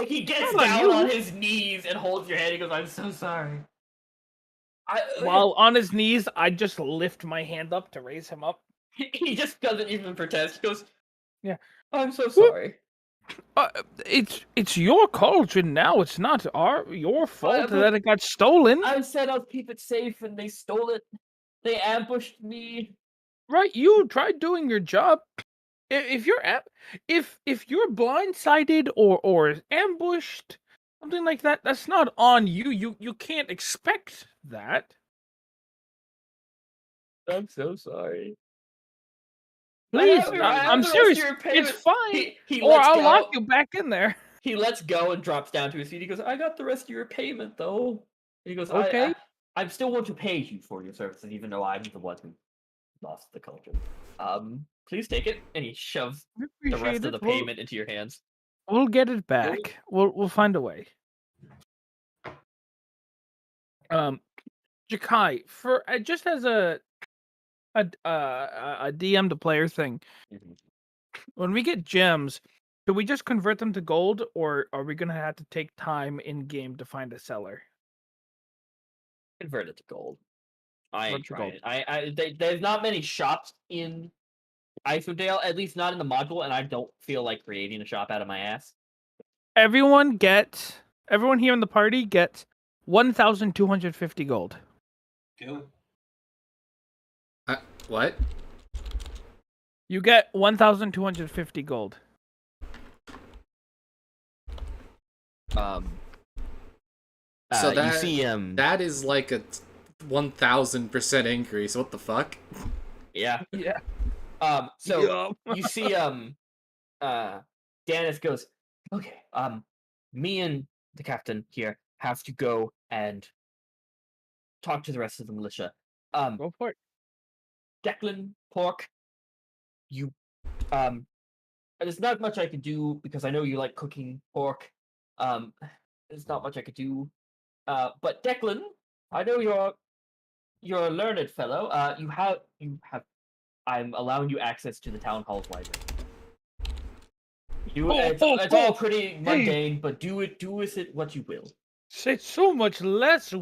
He gets down on his knees and holds your hand. He goes, "I'm so sorry." While on his knees, I just lift my hand up to raise him up. He just doesn't even protest. He goes, "Yeah, I'm so sorry." It's your cauldron now. It's not your fault that it got stolen. I said I'll keep it safe, and they stole it. They ambushed me. Right, you tried doing your job. If you're blindsided or ambushed, something like that, that's not on you. You can't expect that. I'm so sorry. Please, I'm serious. It's fine. Or I'll lock you back in there. He lets go and drops down to his feet. He goes, "I got the rest of your payment, though." And he goes, "Okay. I still want to pay you for your services, even though I'm the one who lost the cauldron. Please take it. And he shoves I the appreciate rest of it. the payment into your hands. We'll get it back. We'll find a way. Jakai, for just as a DM to player thing, when we get gems, do we just convert them to gold, or are we gonna have to take time in game to find a seller? Convert it to gold. I ain't Convert to trying it. There's not many shops in Icewind Dale, at least not in the module, and I don't feel like creating a shop out of my ass. Everyone here in the party gets 1,250 gold. Kill. What? You get 1,250 gold. So that you see that is like a 1,000% increase. What the fuck? yeah. Yeah. So you see Dennis goes, okay, me and the captain here have to go and talk to the rest of the militia. Go for it. Declan, Pork, you there's not much I can do because I know you like cooking pork. There's not much I could do. But Declan, I know you're a learned fellow. You have I'm allowing you access to the town hall's library. It's all pretty mundane, but do with it what you will. Say so much less.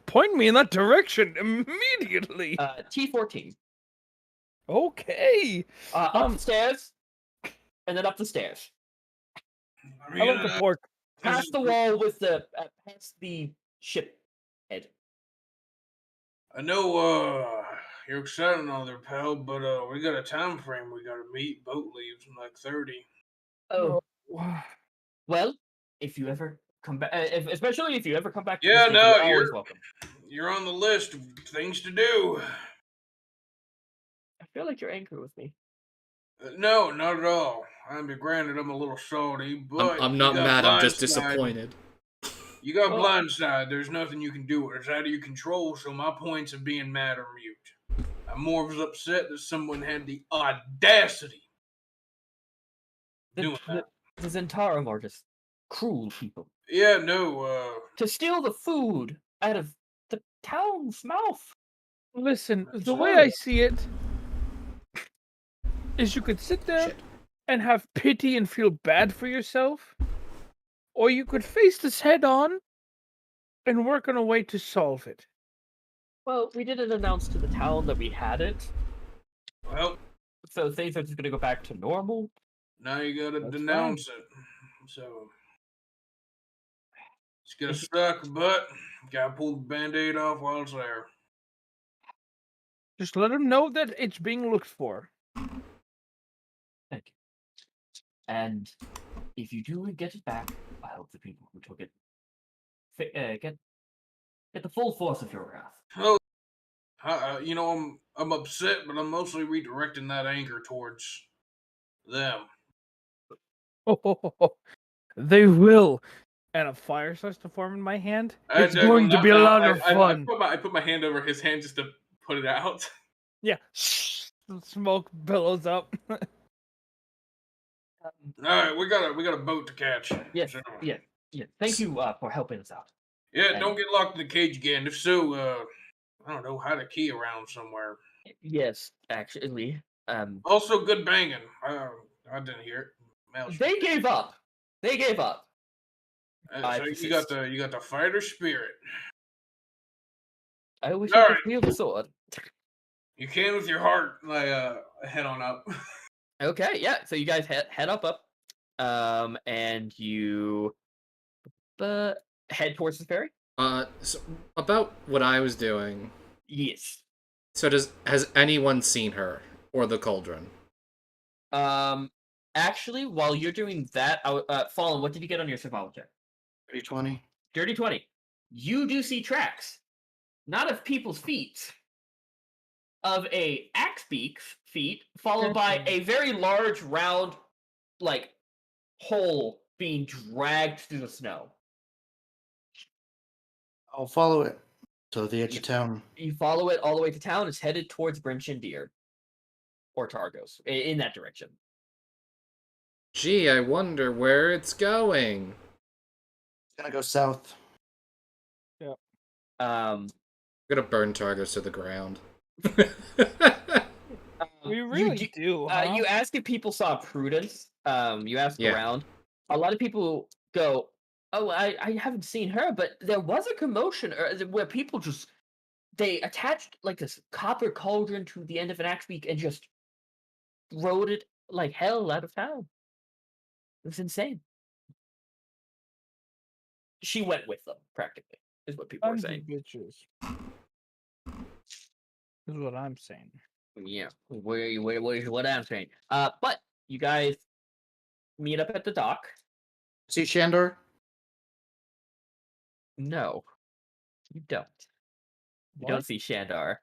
Point me in that direction immediately. T14. Okay. Up the stairs, and then up the stairs. I love the pork. Past the wall with the past the ship head. I know you're excited and all there, pal, but we got a time frame we gotta meet. Boat leaves in like 30. Oh, well, if you ever come back, especially if you ever come back to Yeah, this no, you're always welcome. You're on the list of things to do. I feel like you're angry with me. No, not at all. I mean, granted, I'm a little salty, but I'm not mad. I'm just blindside. disappointed. You got blindside. There's nothing you can do. It's out of your control. So my points of being mad are mute. I'm more of upset that someone had the audacity doing that. The Zentarum are just cruel people. Yeah, no. To steal the food out of the town's mouth. Listen, That's the way right. I see it is you could sit there Shit. and have pity and feel bad for yourself, or you could face this head on and work on a way to solve it. Well, we didn't announce to the town that we had it, Well, so things are just gonna go back to normal. now you gotta That's denounce it. So it's gonna suck, but gotta pull the band-aid off while it's there. Just let them know that it's being looked for. Thank you. And if you do get it back, I hope the people who took it get the full force of your wrath. Oh, I'm upset, but I'm mostly redirecting that anger towards them. They will. And a fire starts to form in my hand. It's going to be a lot of fun. I put my hand over his hand just to put it out. Yeah. Smoke billows up. All right, we got a boat to catch. Yes, So, yeah. Thank you for helping us out. yeah, don't get locked in the cage again. If so, I don't know, hide a key around somewhere. Yes, actually. Also, good banging. I didn't hear it. They gave up. They gave up. So you got the fighter spirit. I wish All I could right. wield the sword. You can with your heart. Like head on up. Okay, yeah. So you guys head up, and you head towards the ferry. So about what I was doing. Yes. So has anyone seen her or the cauldron? Actually, while you're doing that, Fallen, what did you get on your survival check? 320. Dirty 20. You do see tracks, not of people's feet, of a axe beak's feet, followed by a very large, round, like, hole being dragged through the snow. I'll follow it to the edge of town. You follow it all the way to town. It's headed towards Brinchindir. or Targos in that direction. Gee, I wonder where it's going. It's gonna go south. Um, I'm gonna burn Targos to the ground. We you really do, huh? You ask if people saw Prudence. You ask Yeah. around. A lot of people go, "Oh, I haven't seen her," but there was a commotion where people just they attached like this copper cauldron to the end of an axe beak and just rode it like hell out of town. It was insane. She went with them, practically, is what people are Sons of saying. bitches. Is what I'm saying. Yeah, what I'm saying. But you guys meet up at the dock. See Shandor? No, you don't. You What? don't see Shandar.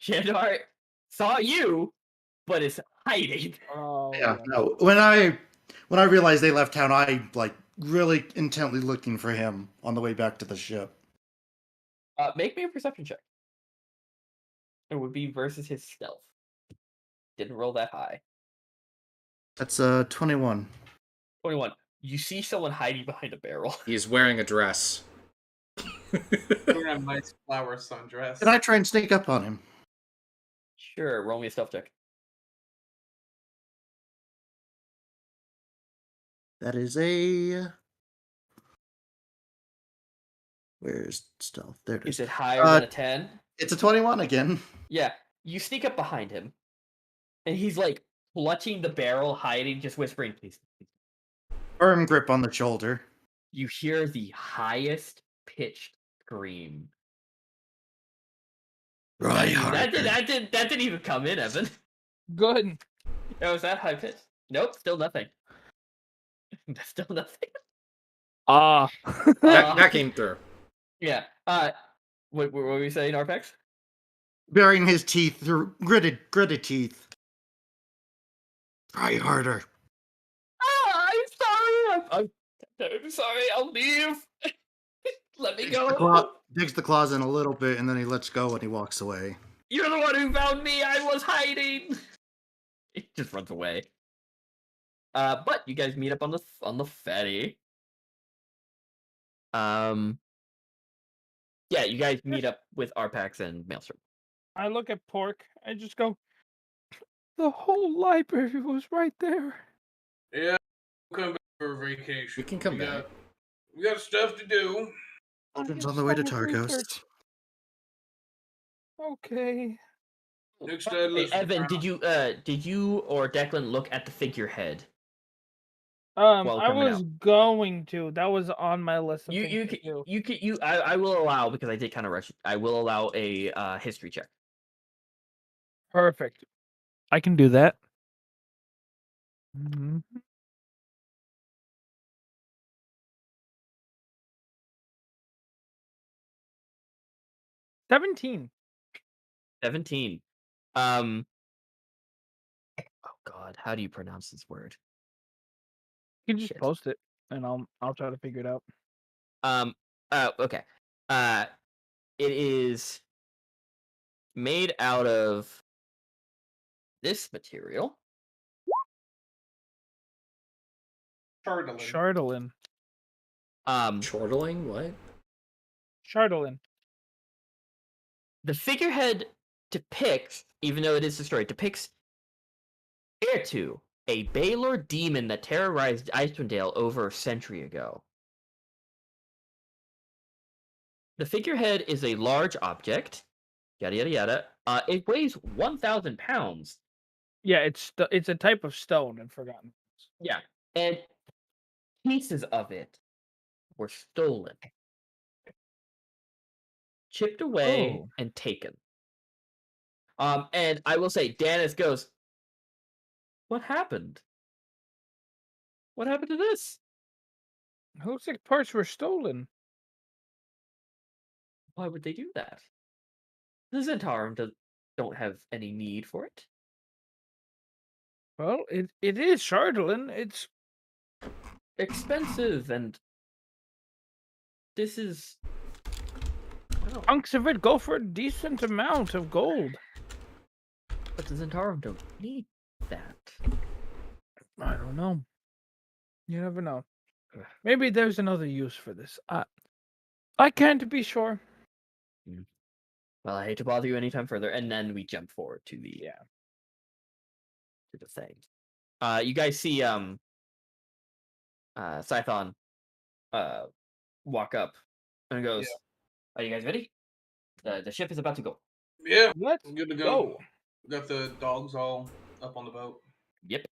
Shandar saw you, but is hiding. Oh, Yeah, no. When I realized they left town, I like really intently looking for him on the way back to the ship. Make me a perception check. It would be versus his stealth. Didn't roll that high. That's 21. 21. You see someone hiding behind a barrel. He's wearing a dress. Wearing a nice flower sundress. Can I try and sneak up on him? Sure, roll me a stealth check. That is a. Where's stealth? There it is. Is it higher than a 10? It's a 21 again. Yeah. You sneak up behind him, and he's like clutching the barrel, hiding, just whispering, please. Firm grip on the shoulder. You hear the highest pitched scream. Right, That didn't even come in, Evan. good. Oh, was that high pitched? Nope, still nothing. Still nothing. That came through. Yeah. What were we saying, Arpex? Burying his teeth through gritted teeth. Try harder. I'm sorry. I'll leave. Let me go. Digs the claws in a little bit, and then he lets go and he walks away. You're the one who found me. I was hiding. He just runs away. But you guys meet up on the ferry. Yeah, you guys meet up with Arpax and Maelstrom. I look at Pork. I just go, the whole library was right there. Yeah, we'll come back for a vacation. We can come back. We got stuff to do. Children's on the way to Targos. Okay. Next, Hey, listen, Evan, did you or Declan look at the figurehead? I coming was going to. That was on my list of things to do. I will allow, because I did kind of rush it, I will allow a history check. Perfect. I can do that. Mm-hmm. $17. 17. Oh God, how do you pronounce this word? You can just Shit. post it, and I'll try to figure it out. Okay. It is made out of this material. Chardolin. Chortling? What? Chardolin. The figurehead depicts, even though it is a story, depicts Ertu, a Baylor demon that terrorized Icewind over a century ago. The figurehead is a large object, yada yada yada. It weighs 1,000 pounds. Yeah, it's a type of stone in Forgotten. Yeah, and pieces of it were stolen, chipped away, and taken. And I will say, Danis goes, "What happened? What happened to this? Whose parts were stolen? Why would they do that? The Zentarum don't have any need for it." Well, it is Chardolin. It's Expensive, and this is chunks of it go for a decent amount of gold. But the Zentarum don't need that. I don't know. You never know. Maybe there's another use for this. I can't be sure. Well, I hate to bother you anytime further, and then we jump forward to the to the thing. You guys see Scython walk up and goes, "Are you guys ready? The ship is about to go." Yeah, Let's I'm good to go. go. Got the dogs all up on the boat. Yep,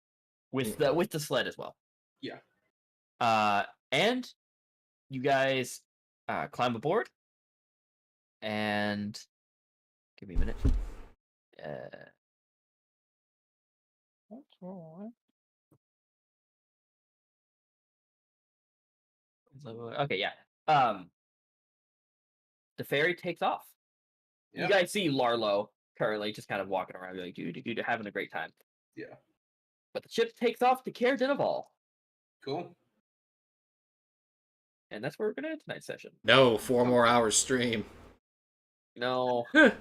with the sled as well. Yeah. And you guys climb aboard, and give me a minute. That's all right. Okay, yeah. The ferry takes off. Yeah. You guys see Larlo currently just kind of walking around, like, dude, having a great time. Yeah. But the ship takes off to Caer Dineval, Cool. and that's where we're gonna end tonight's session. No, 4 more hours stream. No, No.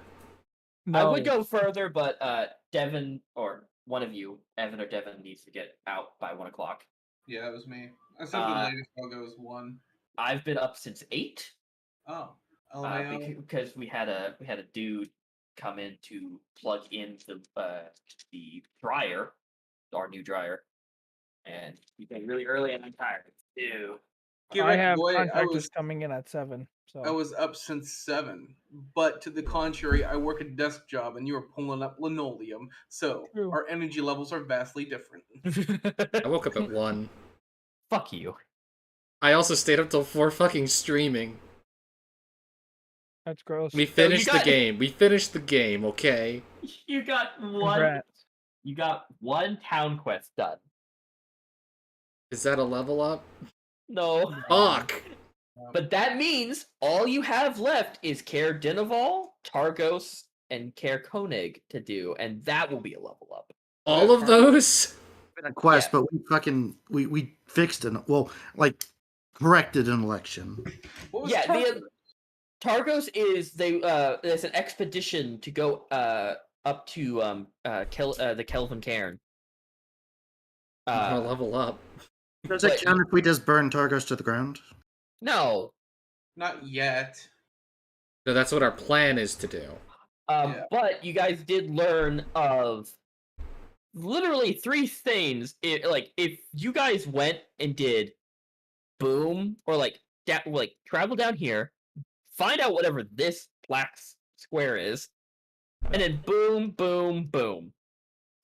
I would go further, but Devin or one of you, Evan or Devin, needs to get out by 1:00. Yeah, it was me. I said the latest I'll go is 1. I've been up since 8. Oh. LMAO. Because we had a dude come in to plug in the dryer, our new dryer, and he came really early, and I'm tired. Ew. I have boy, contractors coming in at 7. So I was up since 7, but to the contrary, I work a desk job, and you were pulling up linoleum, so True. our energy levels are vastly different. I woke up at 1. Fuck you. I also stayed up till 4 fucking streaming. that's gross. We finished the game. We finished the game, okay? You got one. Congrats. You got one town quest done. Is that a level up? No. Fuck! But that means all you have left is Caer Dineval, Targos, and Caer Koenig to do, and that will be a level up. All of those? Been a quest, Yeah. but we fixed corrected an election. What was Yeah, Target? Targos is there's an expedition to go up to the Kelvin Cairn. I'm gonna level up. Does it count if we just burn Targos to the ground? No. Not yet. No, that's what our plan is to do. Yeah. But you guys did learn of literally 3 things. If you guys went and did boom, or travel down here, find out whatever this black square is, and then boom, boom, boom,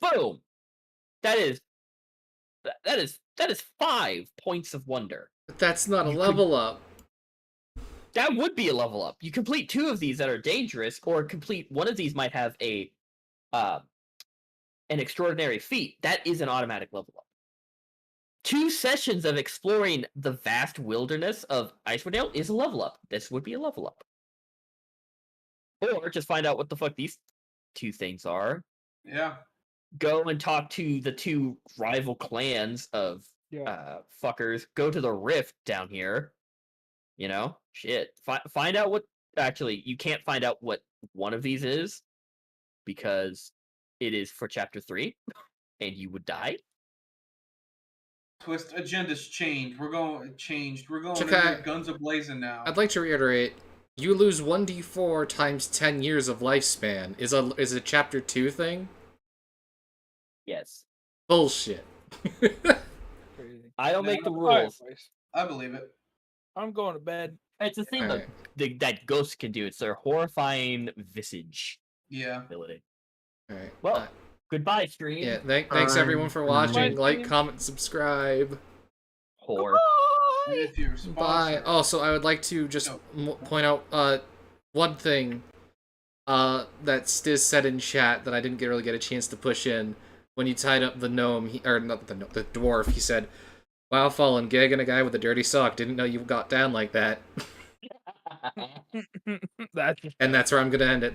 boom. That is 5 points of wonder. But that's not a level up. That would be a level up. You complete 2 of these that are dangerous, or complete one of these might have an extraordinary feat. That is an automatic level up. 2 sessions of exploring the vast wilderness of Icewind is a level up. This would be a level up. Or just find out what the fuck these 2 things are. Yeah. Go and talk to the 2 rival clans of fuckers. Go to the rift down here. You know, shit. Find out what. Actually, you can't find out what one of these is because it is for chapter 3, and you would die. Twist agenda's changed. We're going in Okay. there guns a-blazing now. I'd like to reiterate, you lose 1d4 times 10 years of lifespan. Is a chapter 2 thing? Yes. Bullshit. Crazy. I don't No, make the All right, rules. boys. I believe it. I'm going to bed. It's a thing Alright. that ghosts can do. It's their horrifying visage Yeah. ability. Alright. Well, goodbye, stream. Yeah, thanks everyone for watching. Like, comment, subscribe. Whore. If you're Bye. sponsored. Also, I would like to just point out one thing that Stiz said in chat that I didn't really get a chance to push in. When you tied up the gnome, or not the gnome, the dwarf, he said, "Wow, fallen gig and a guy with a dirty sock. Didn't know you got down like that." That's And that's where I'm gonna end it.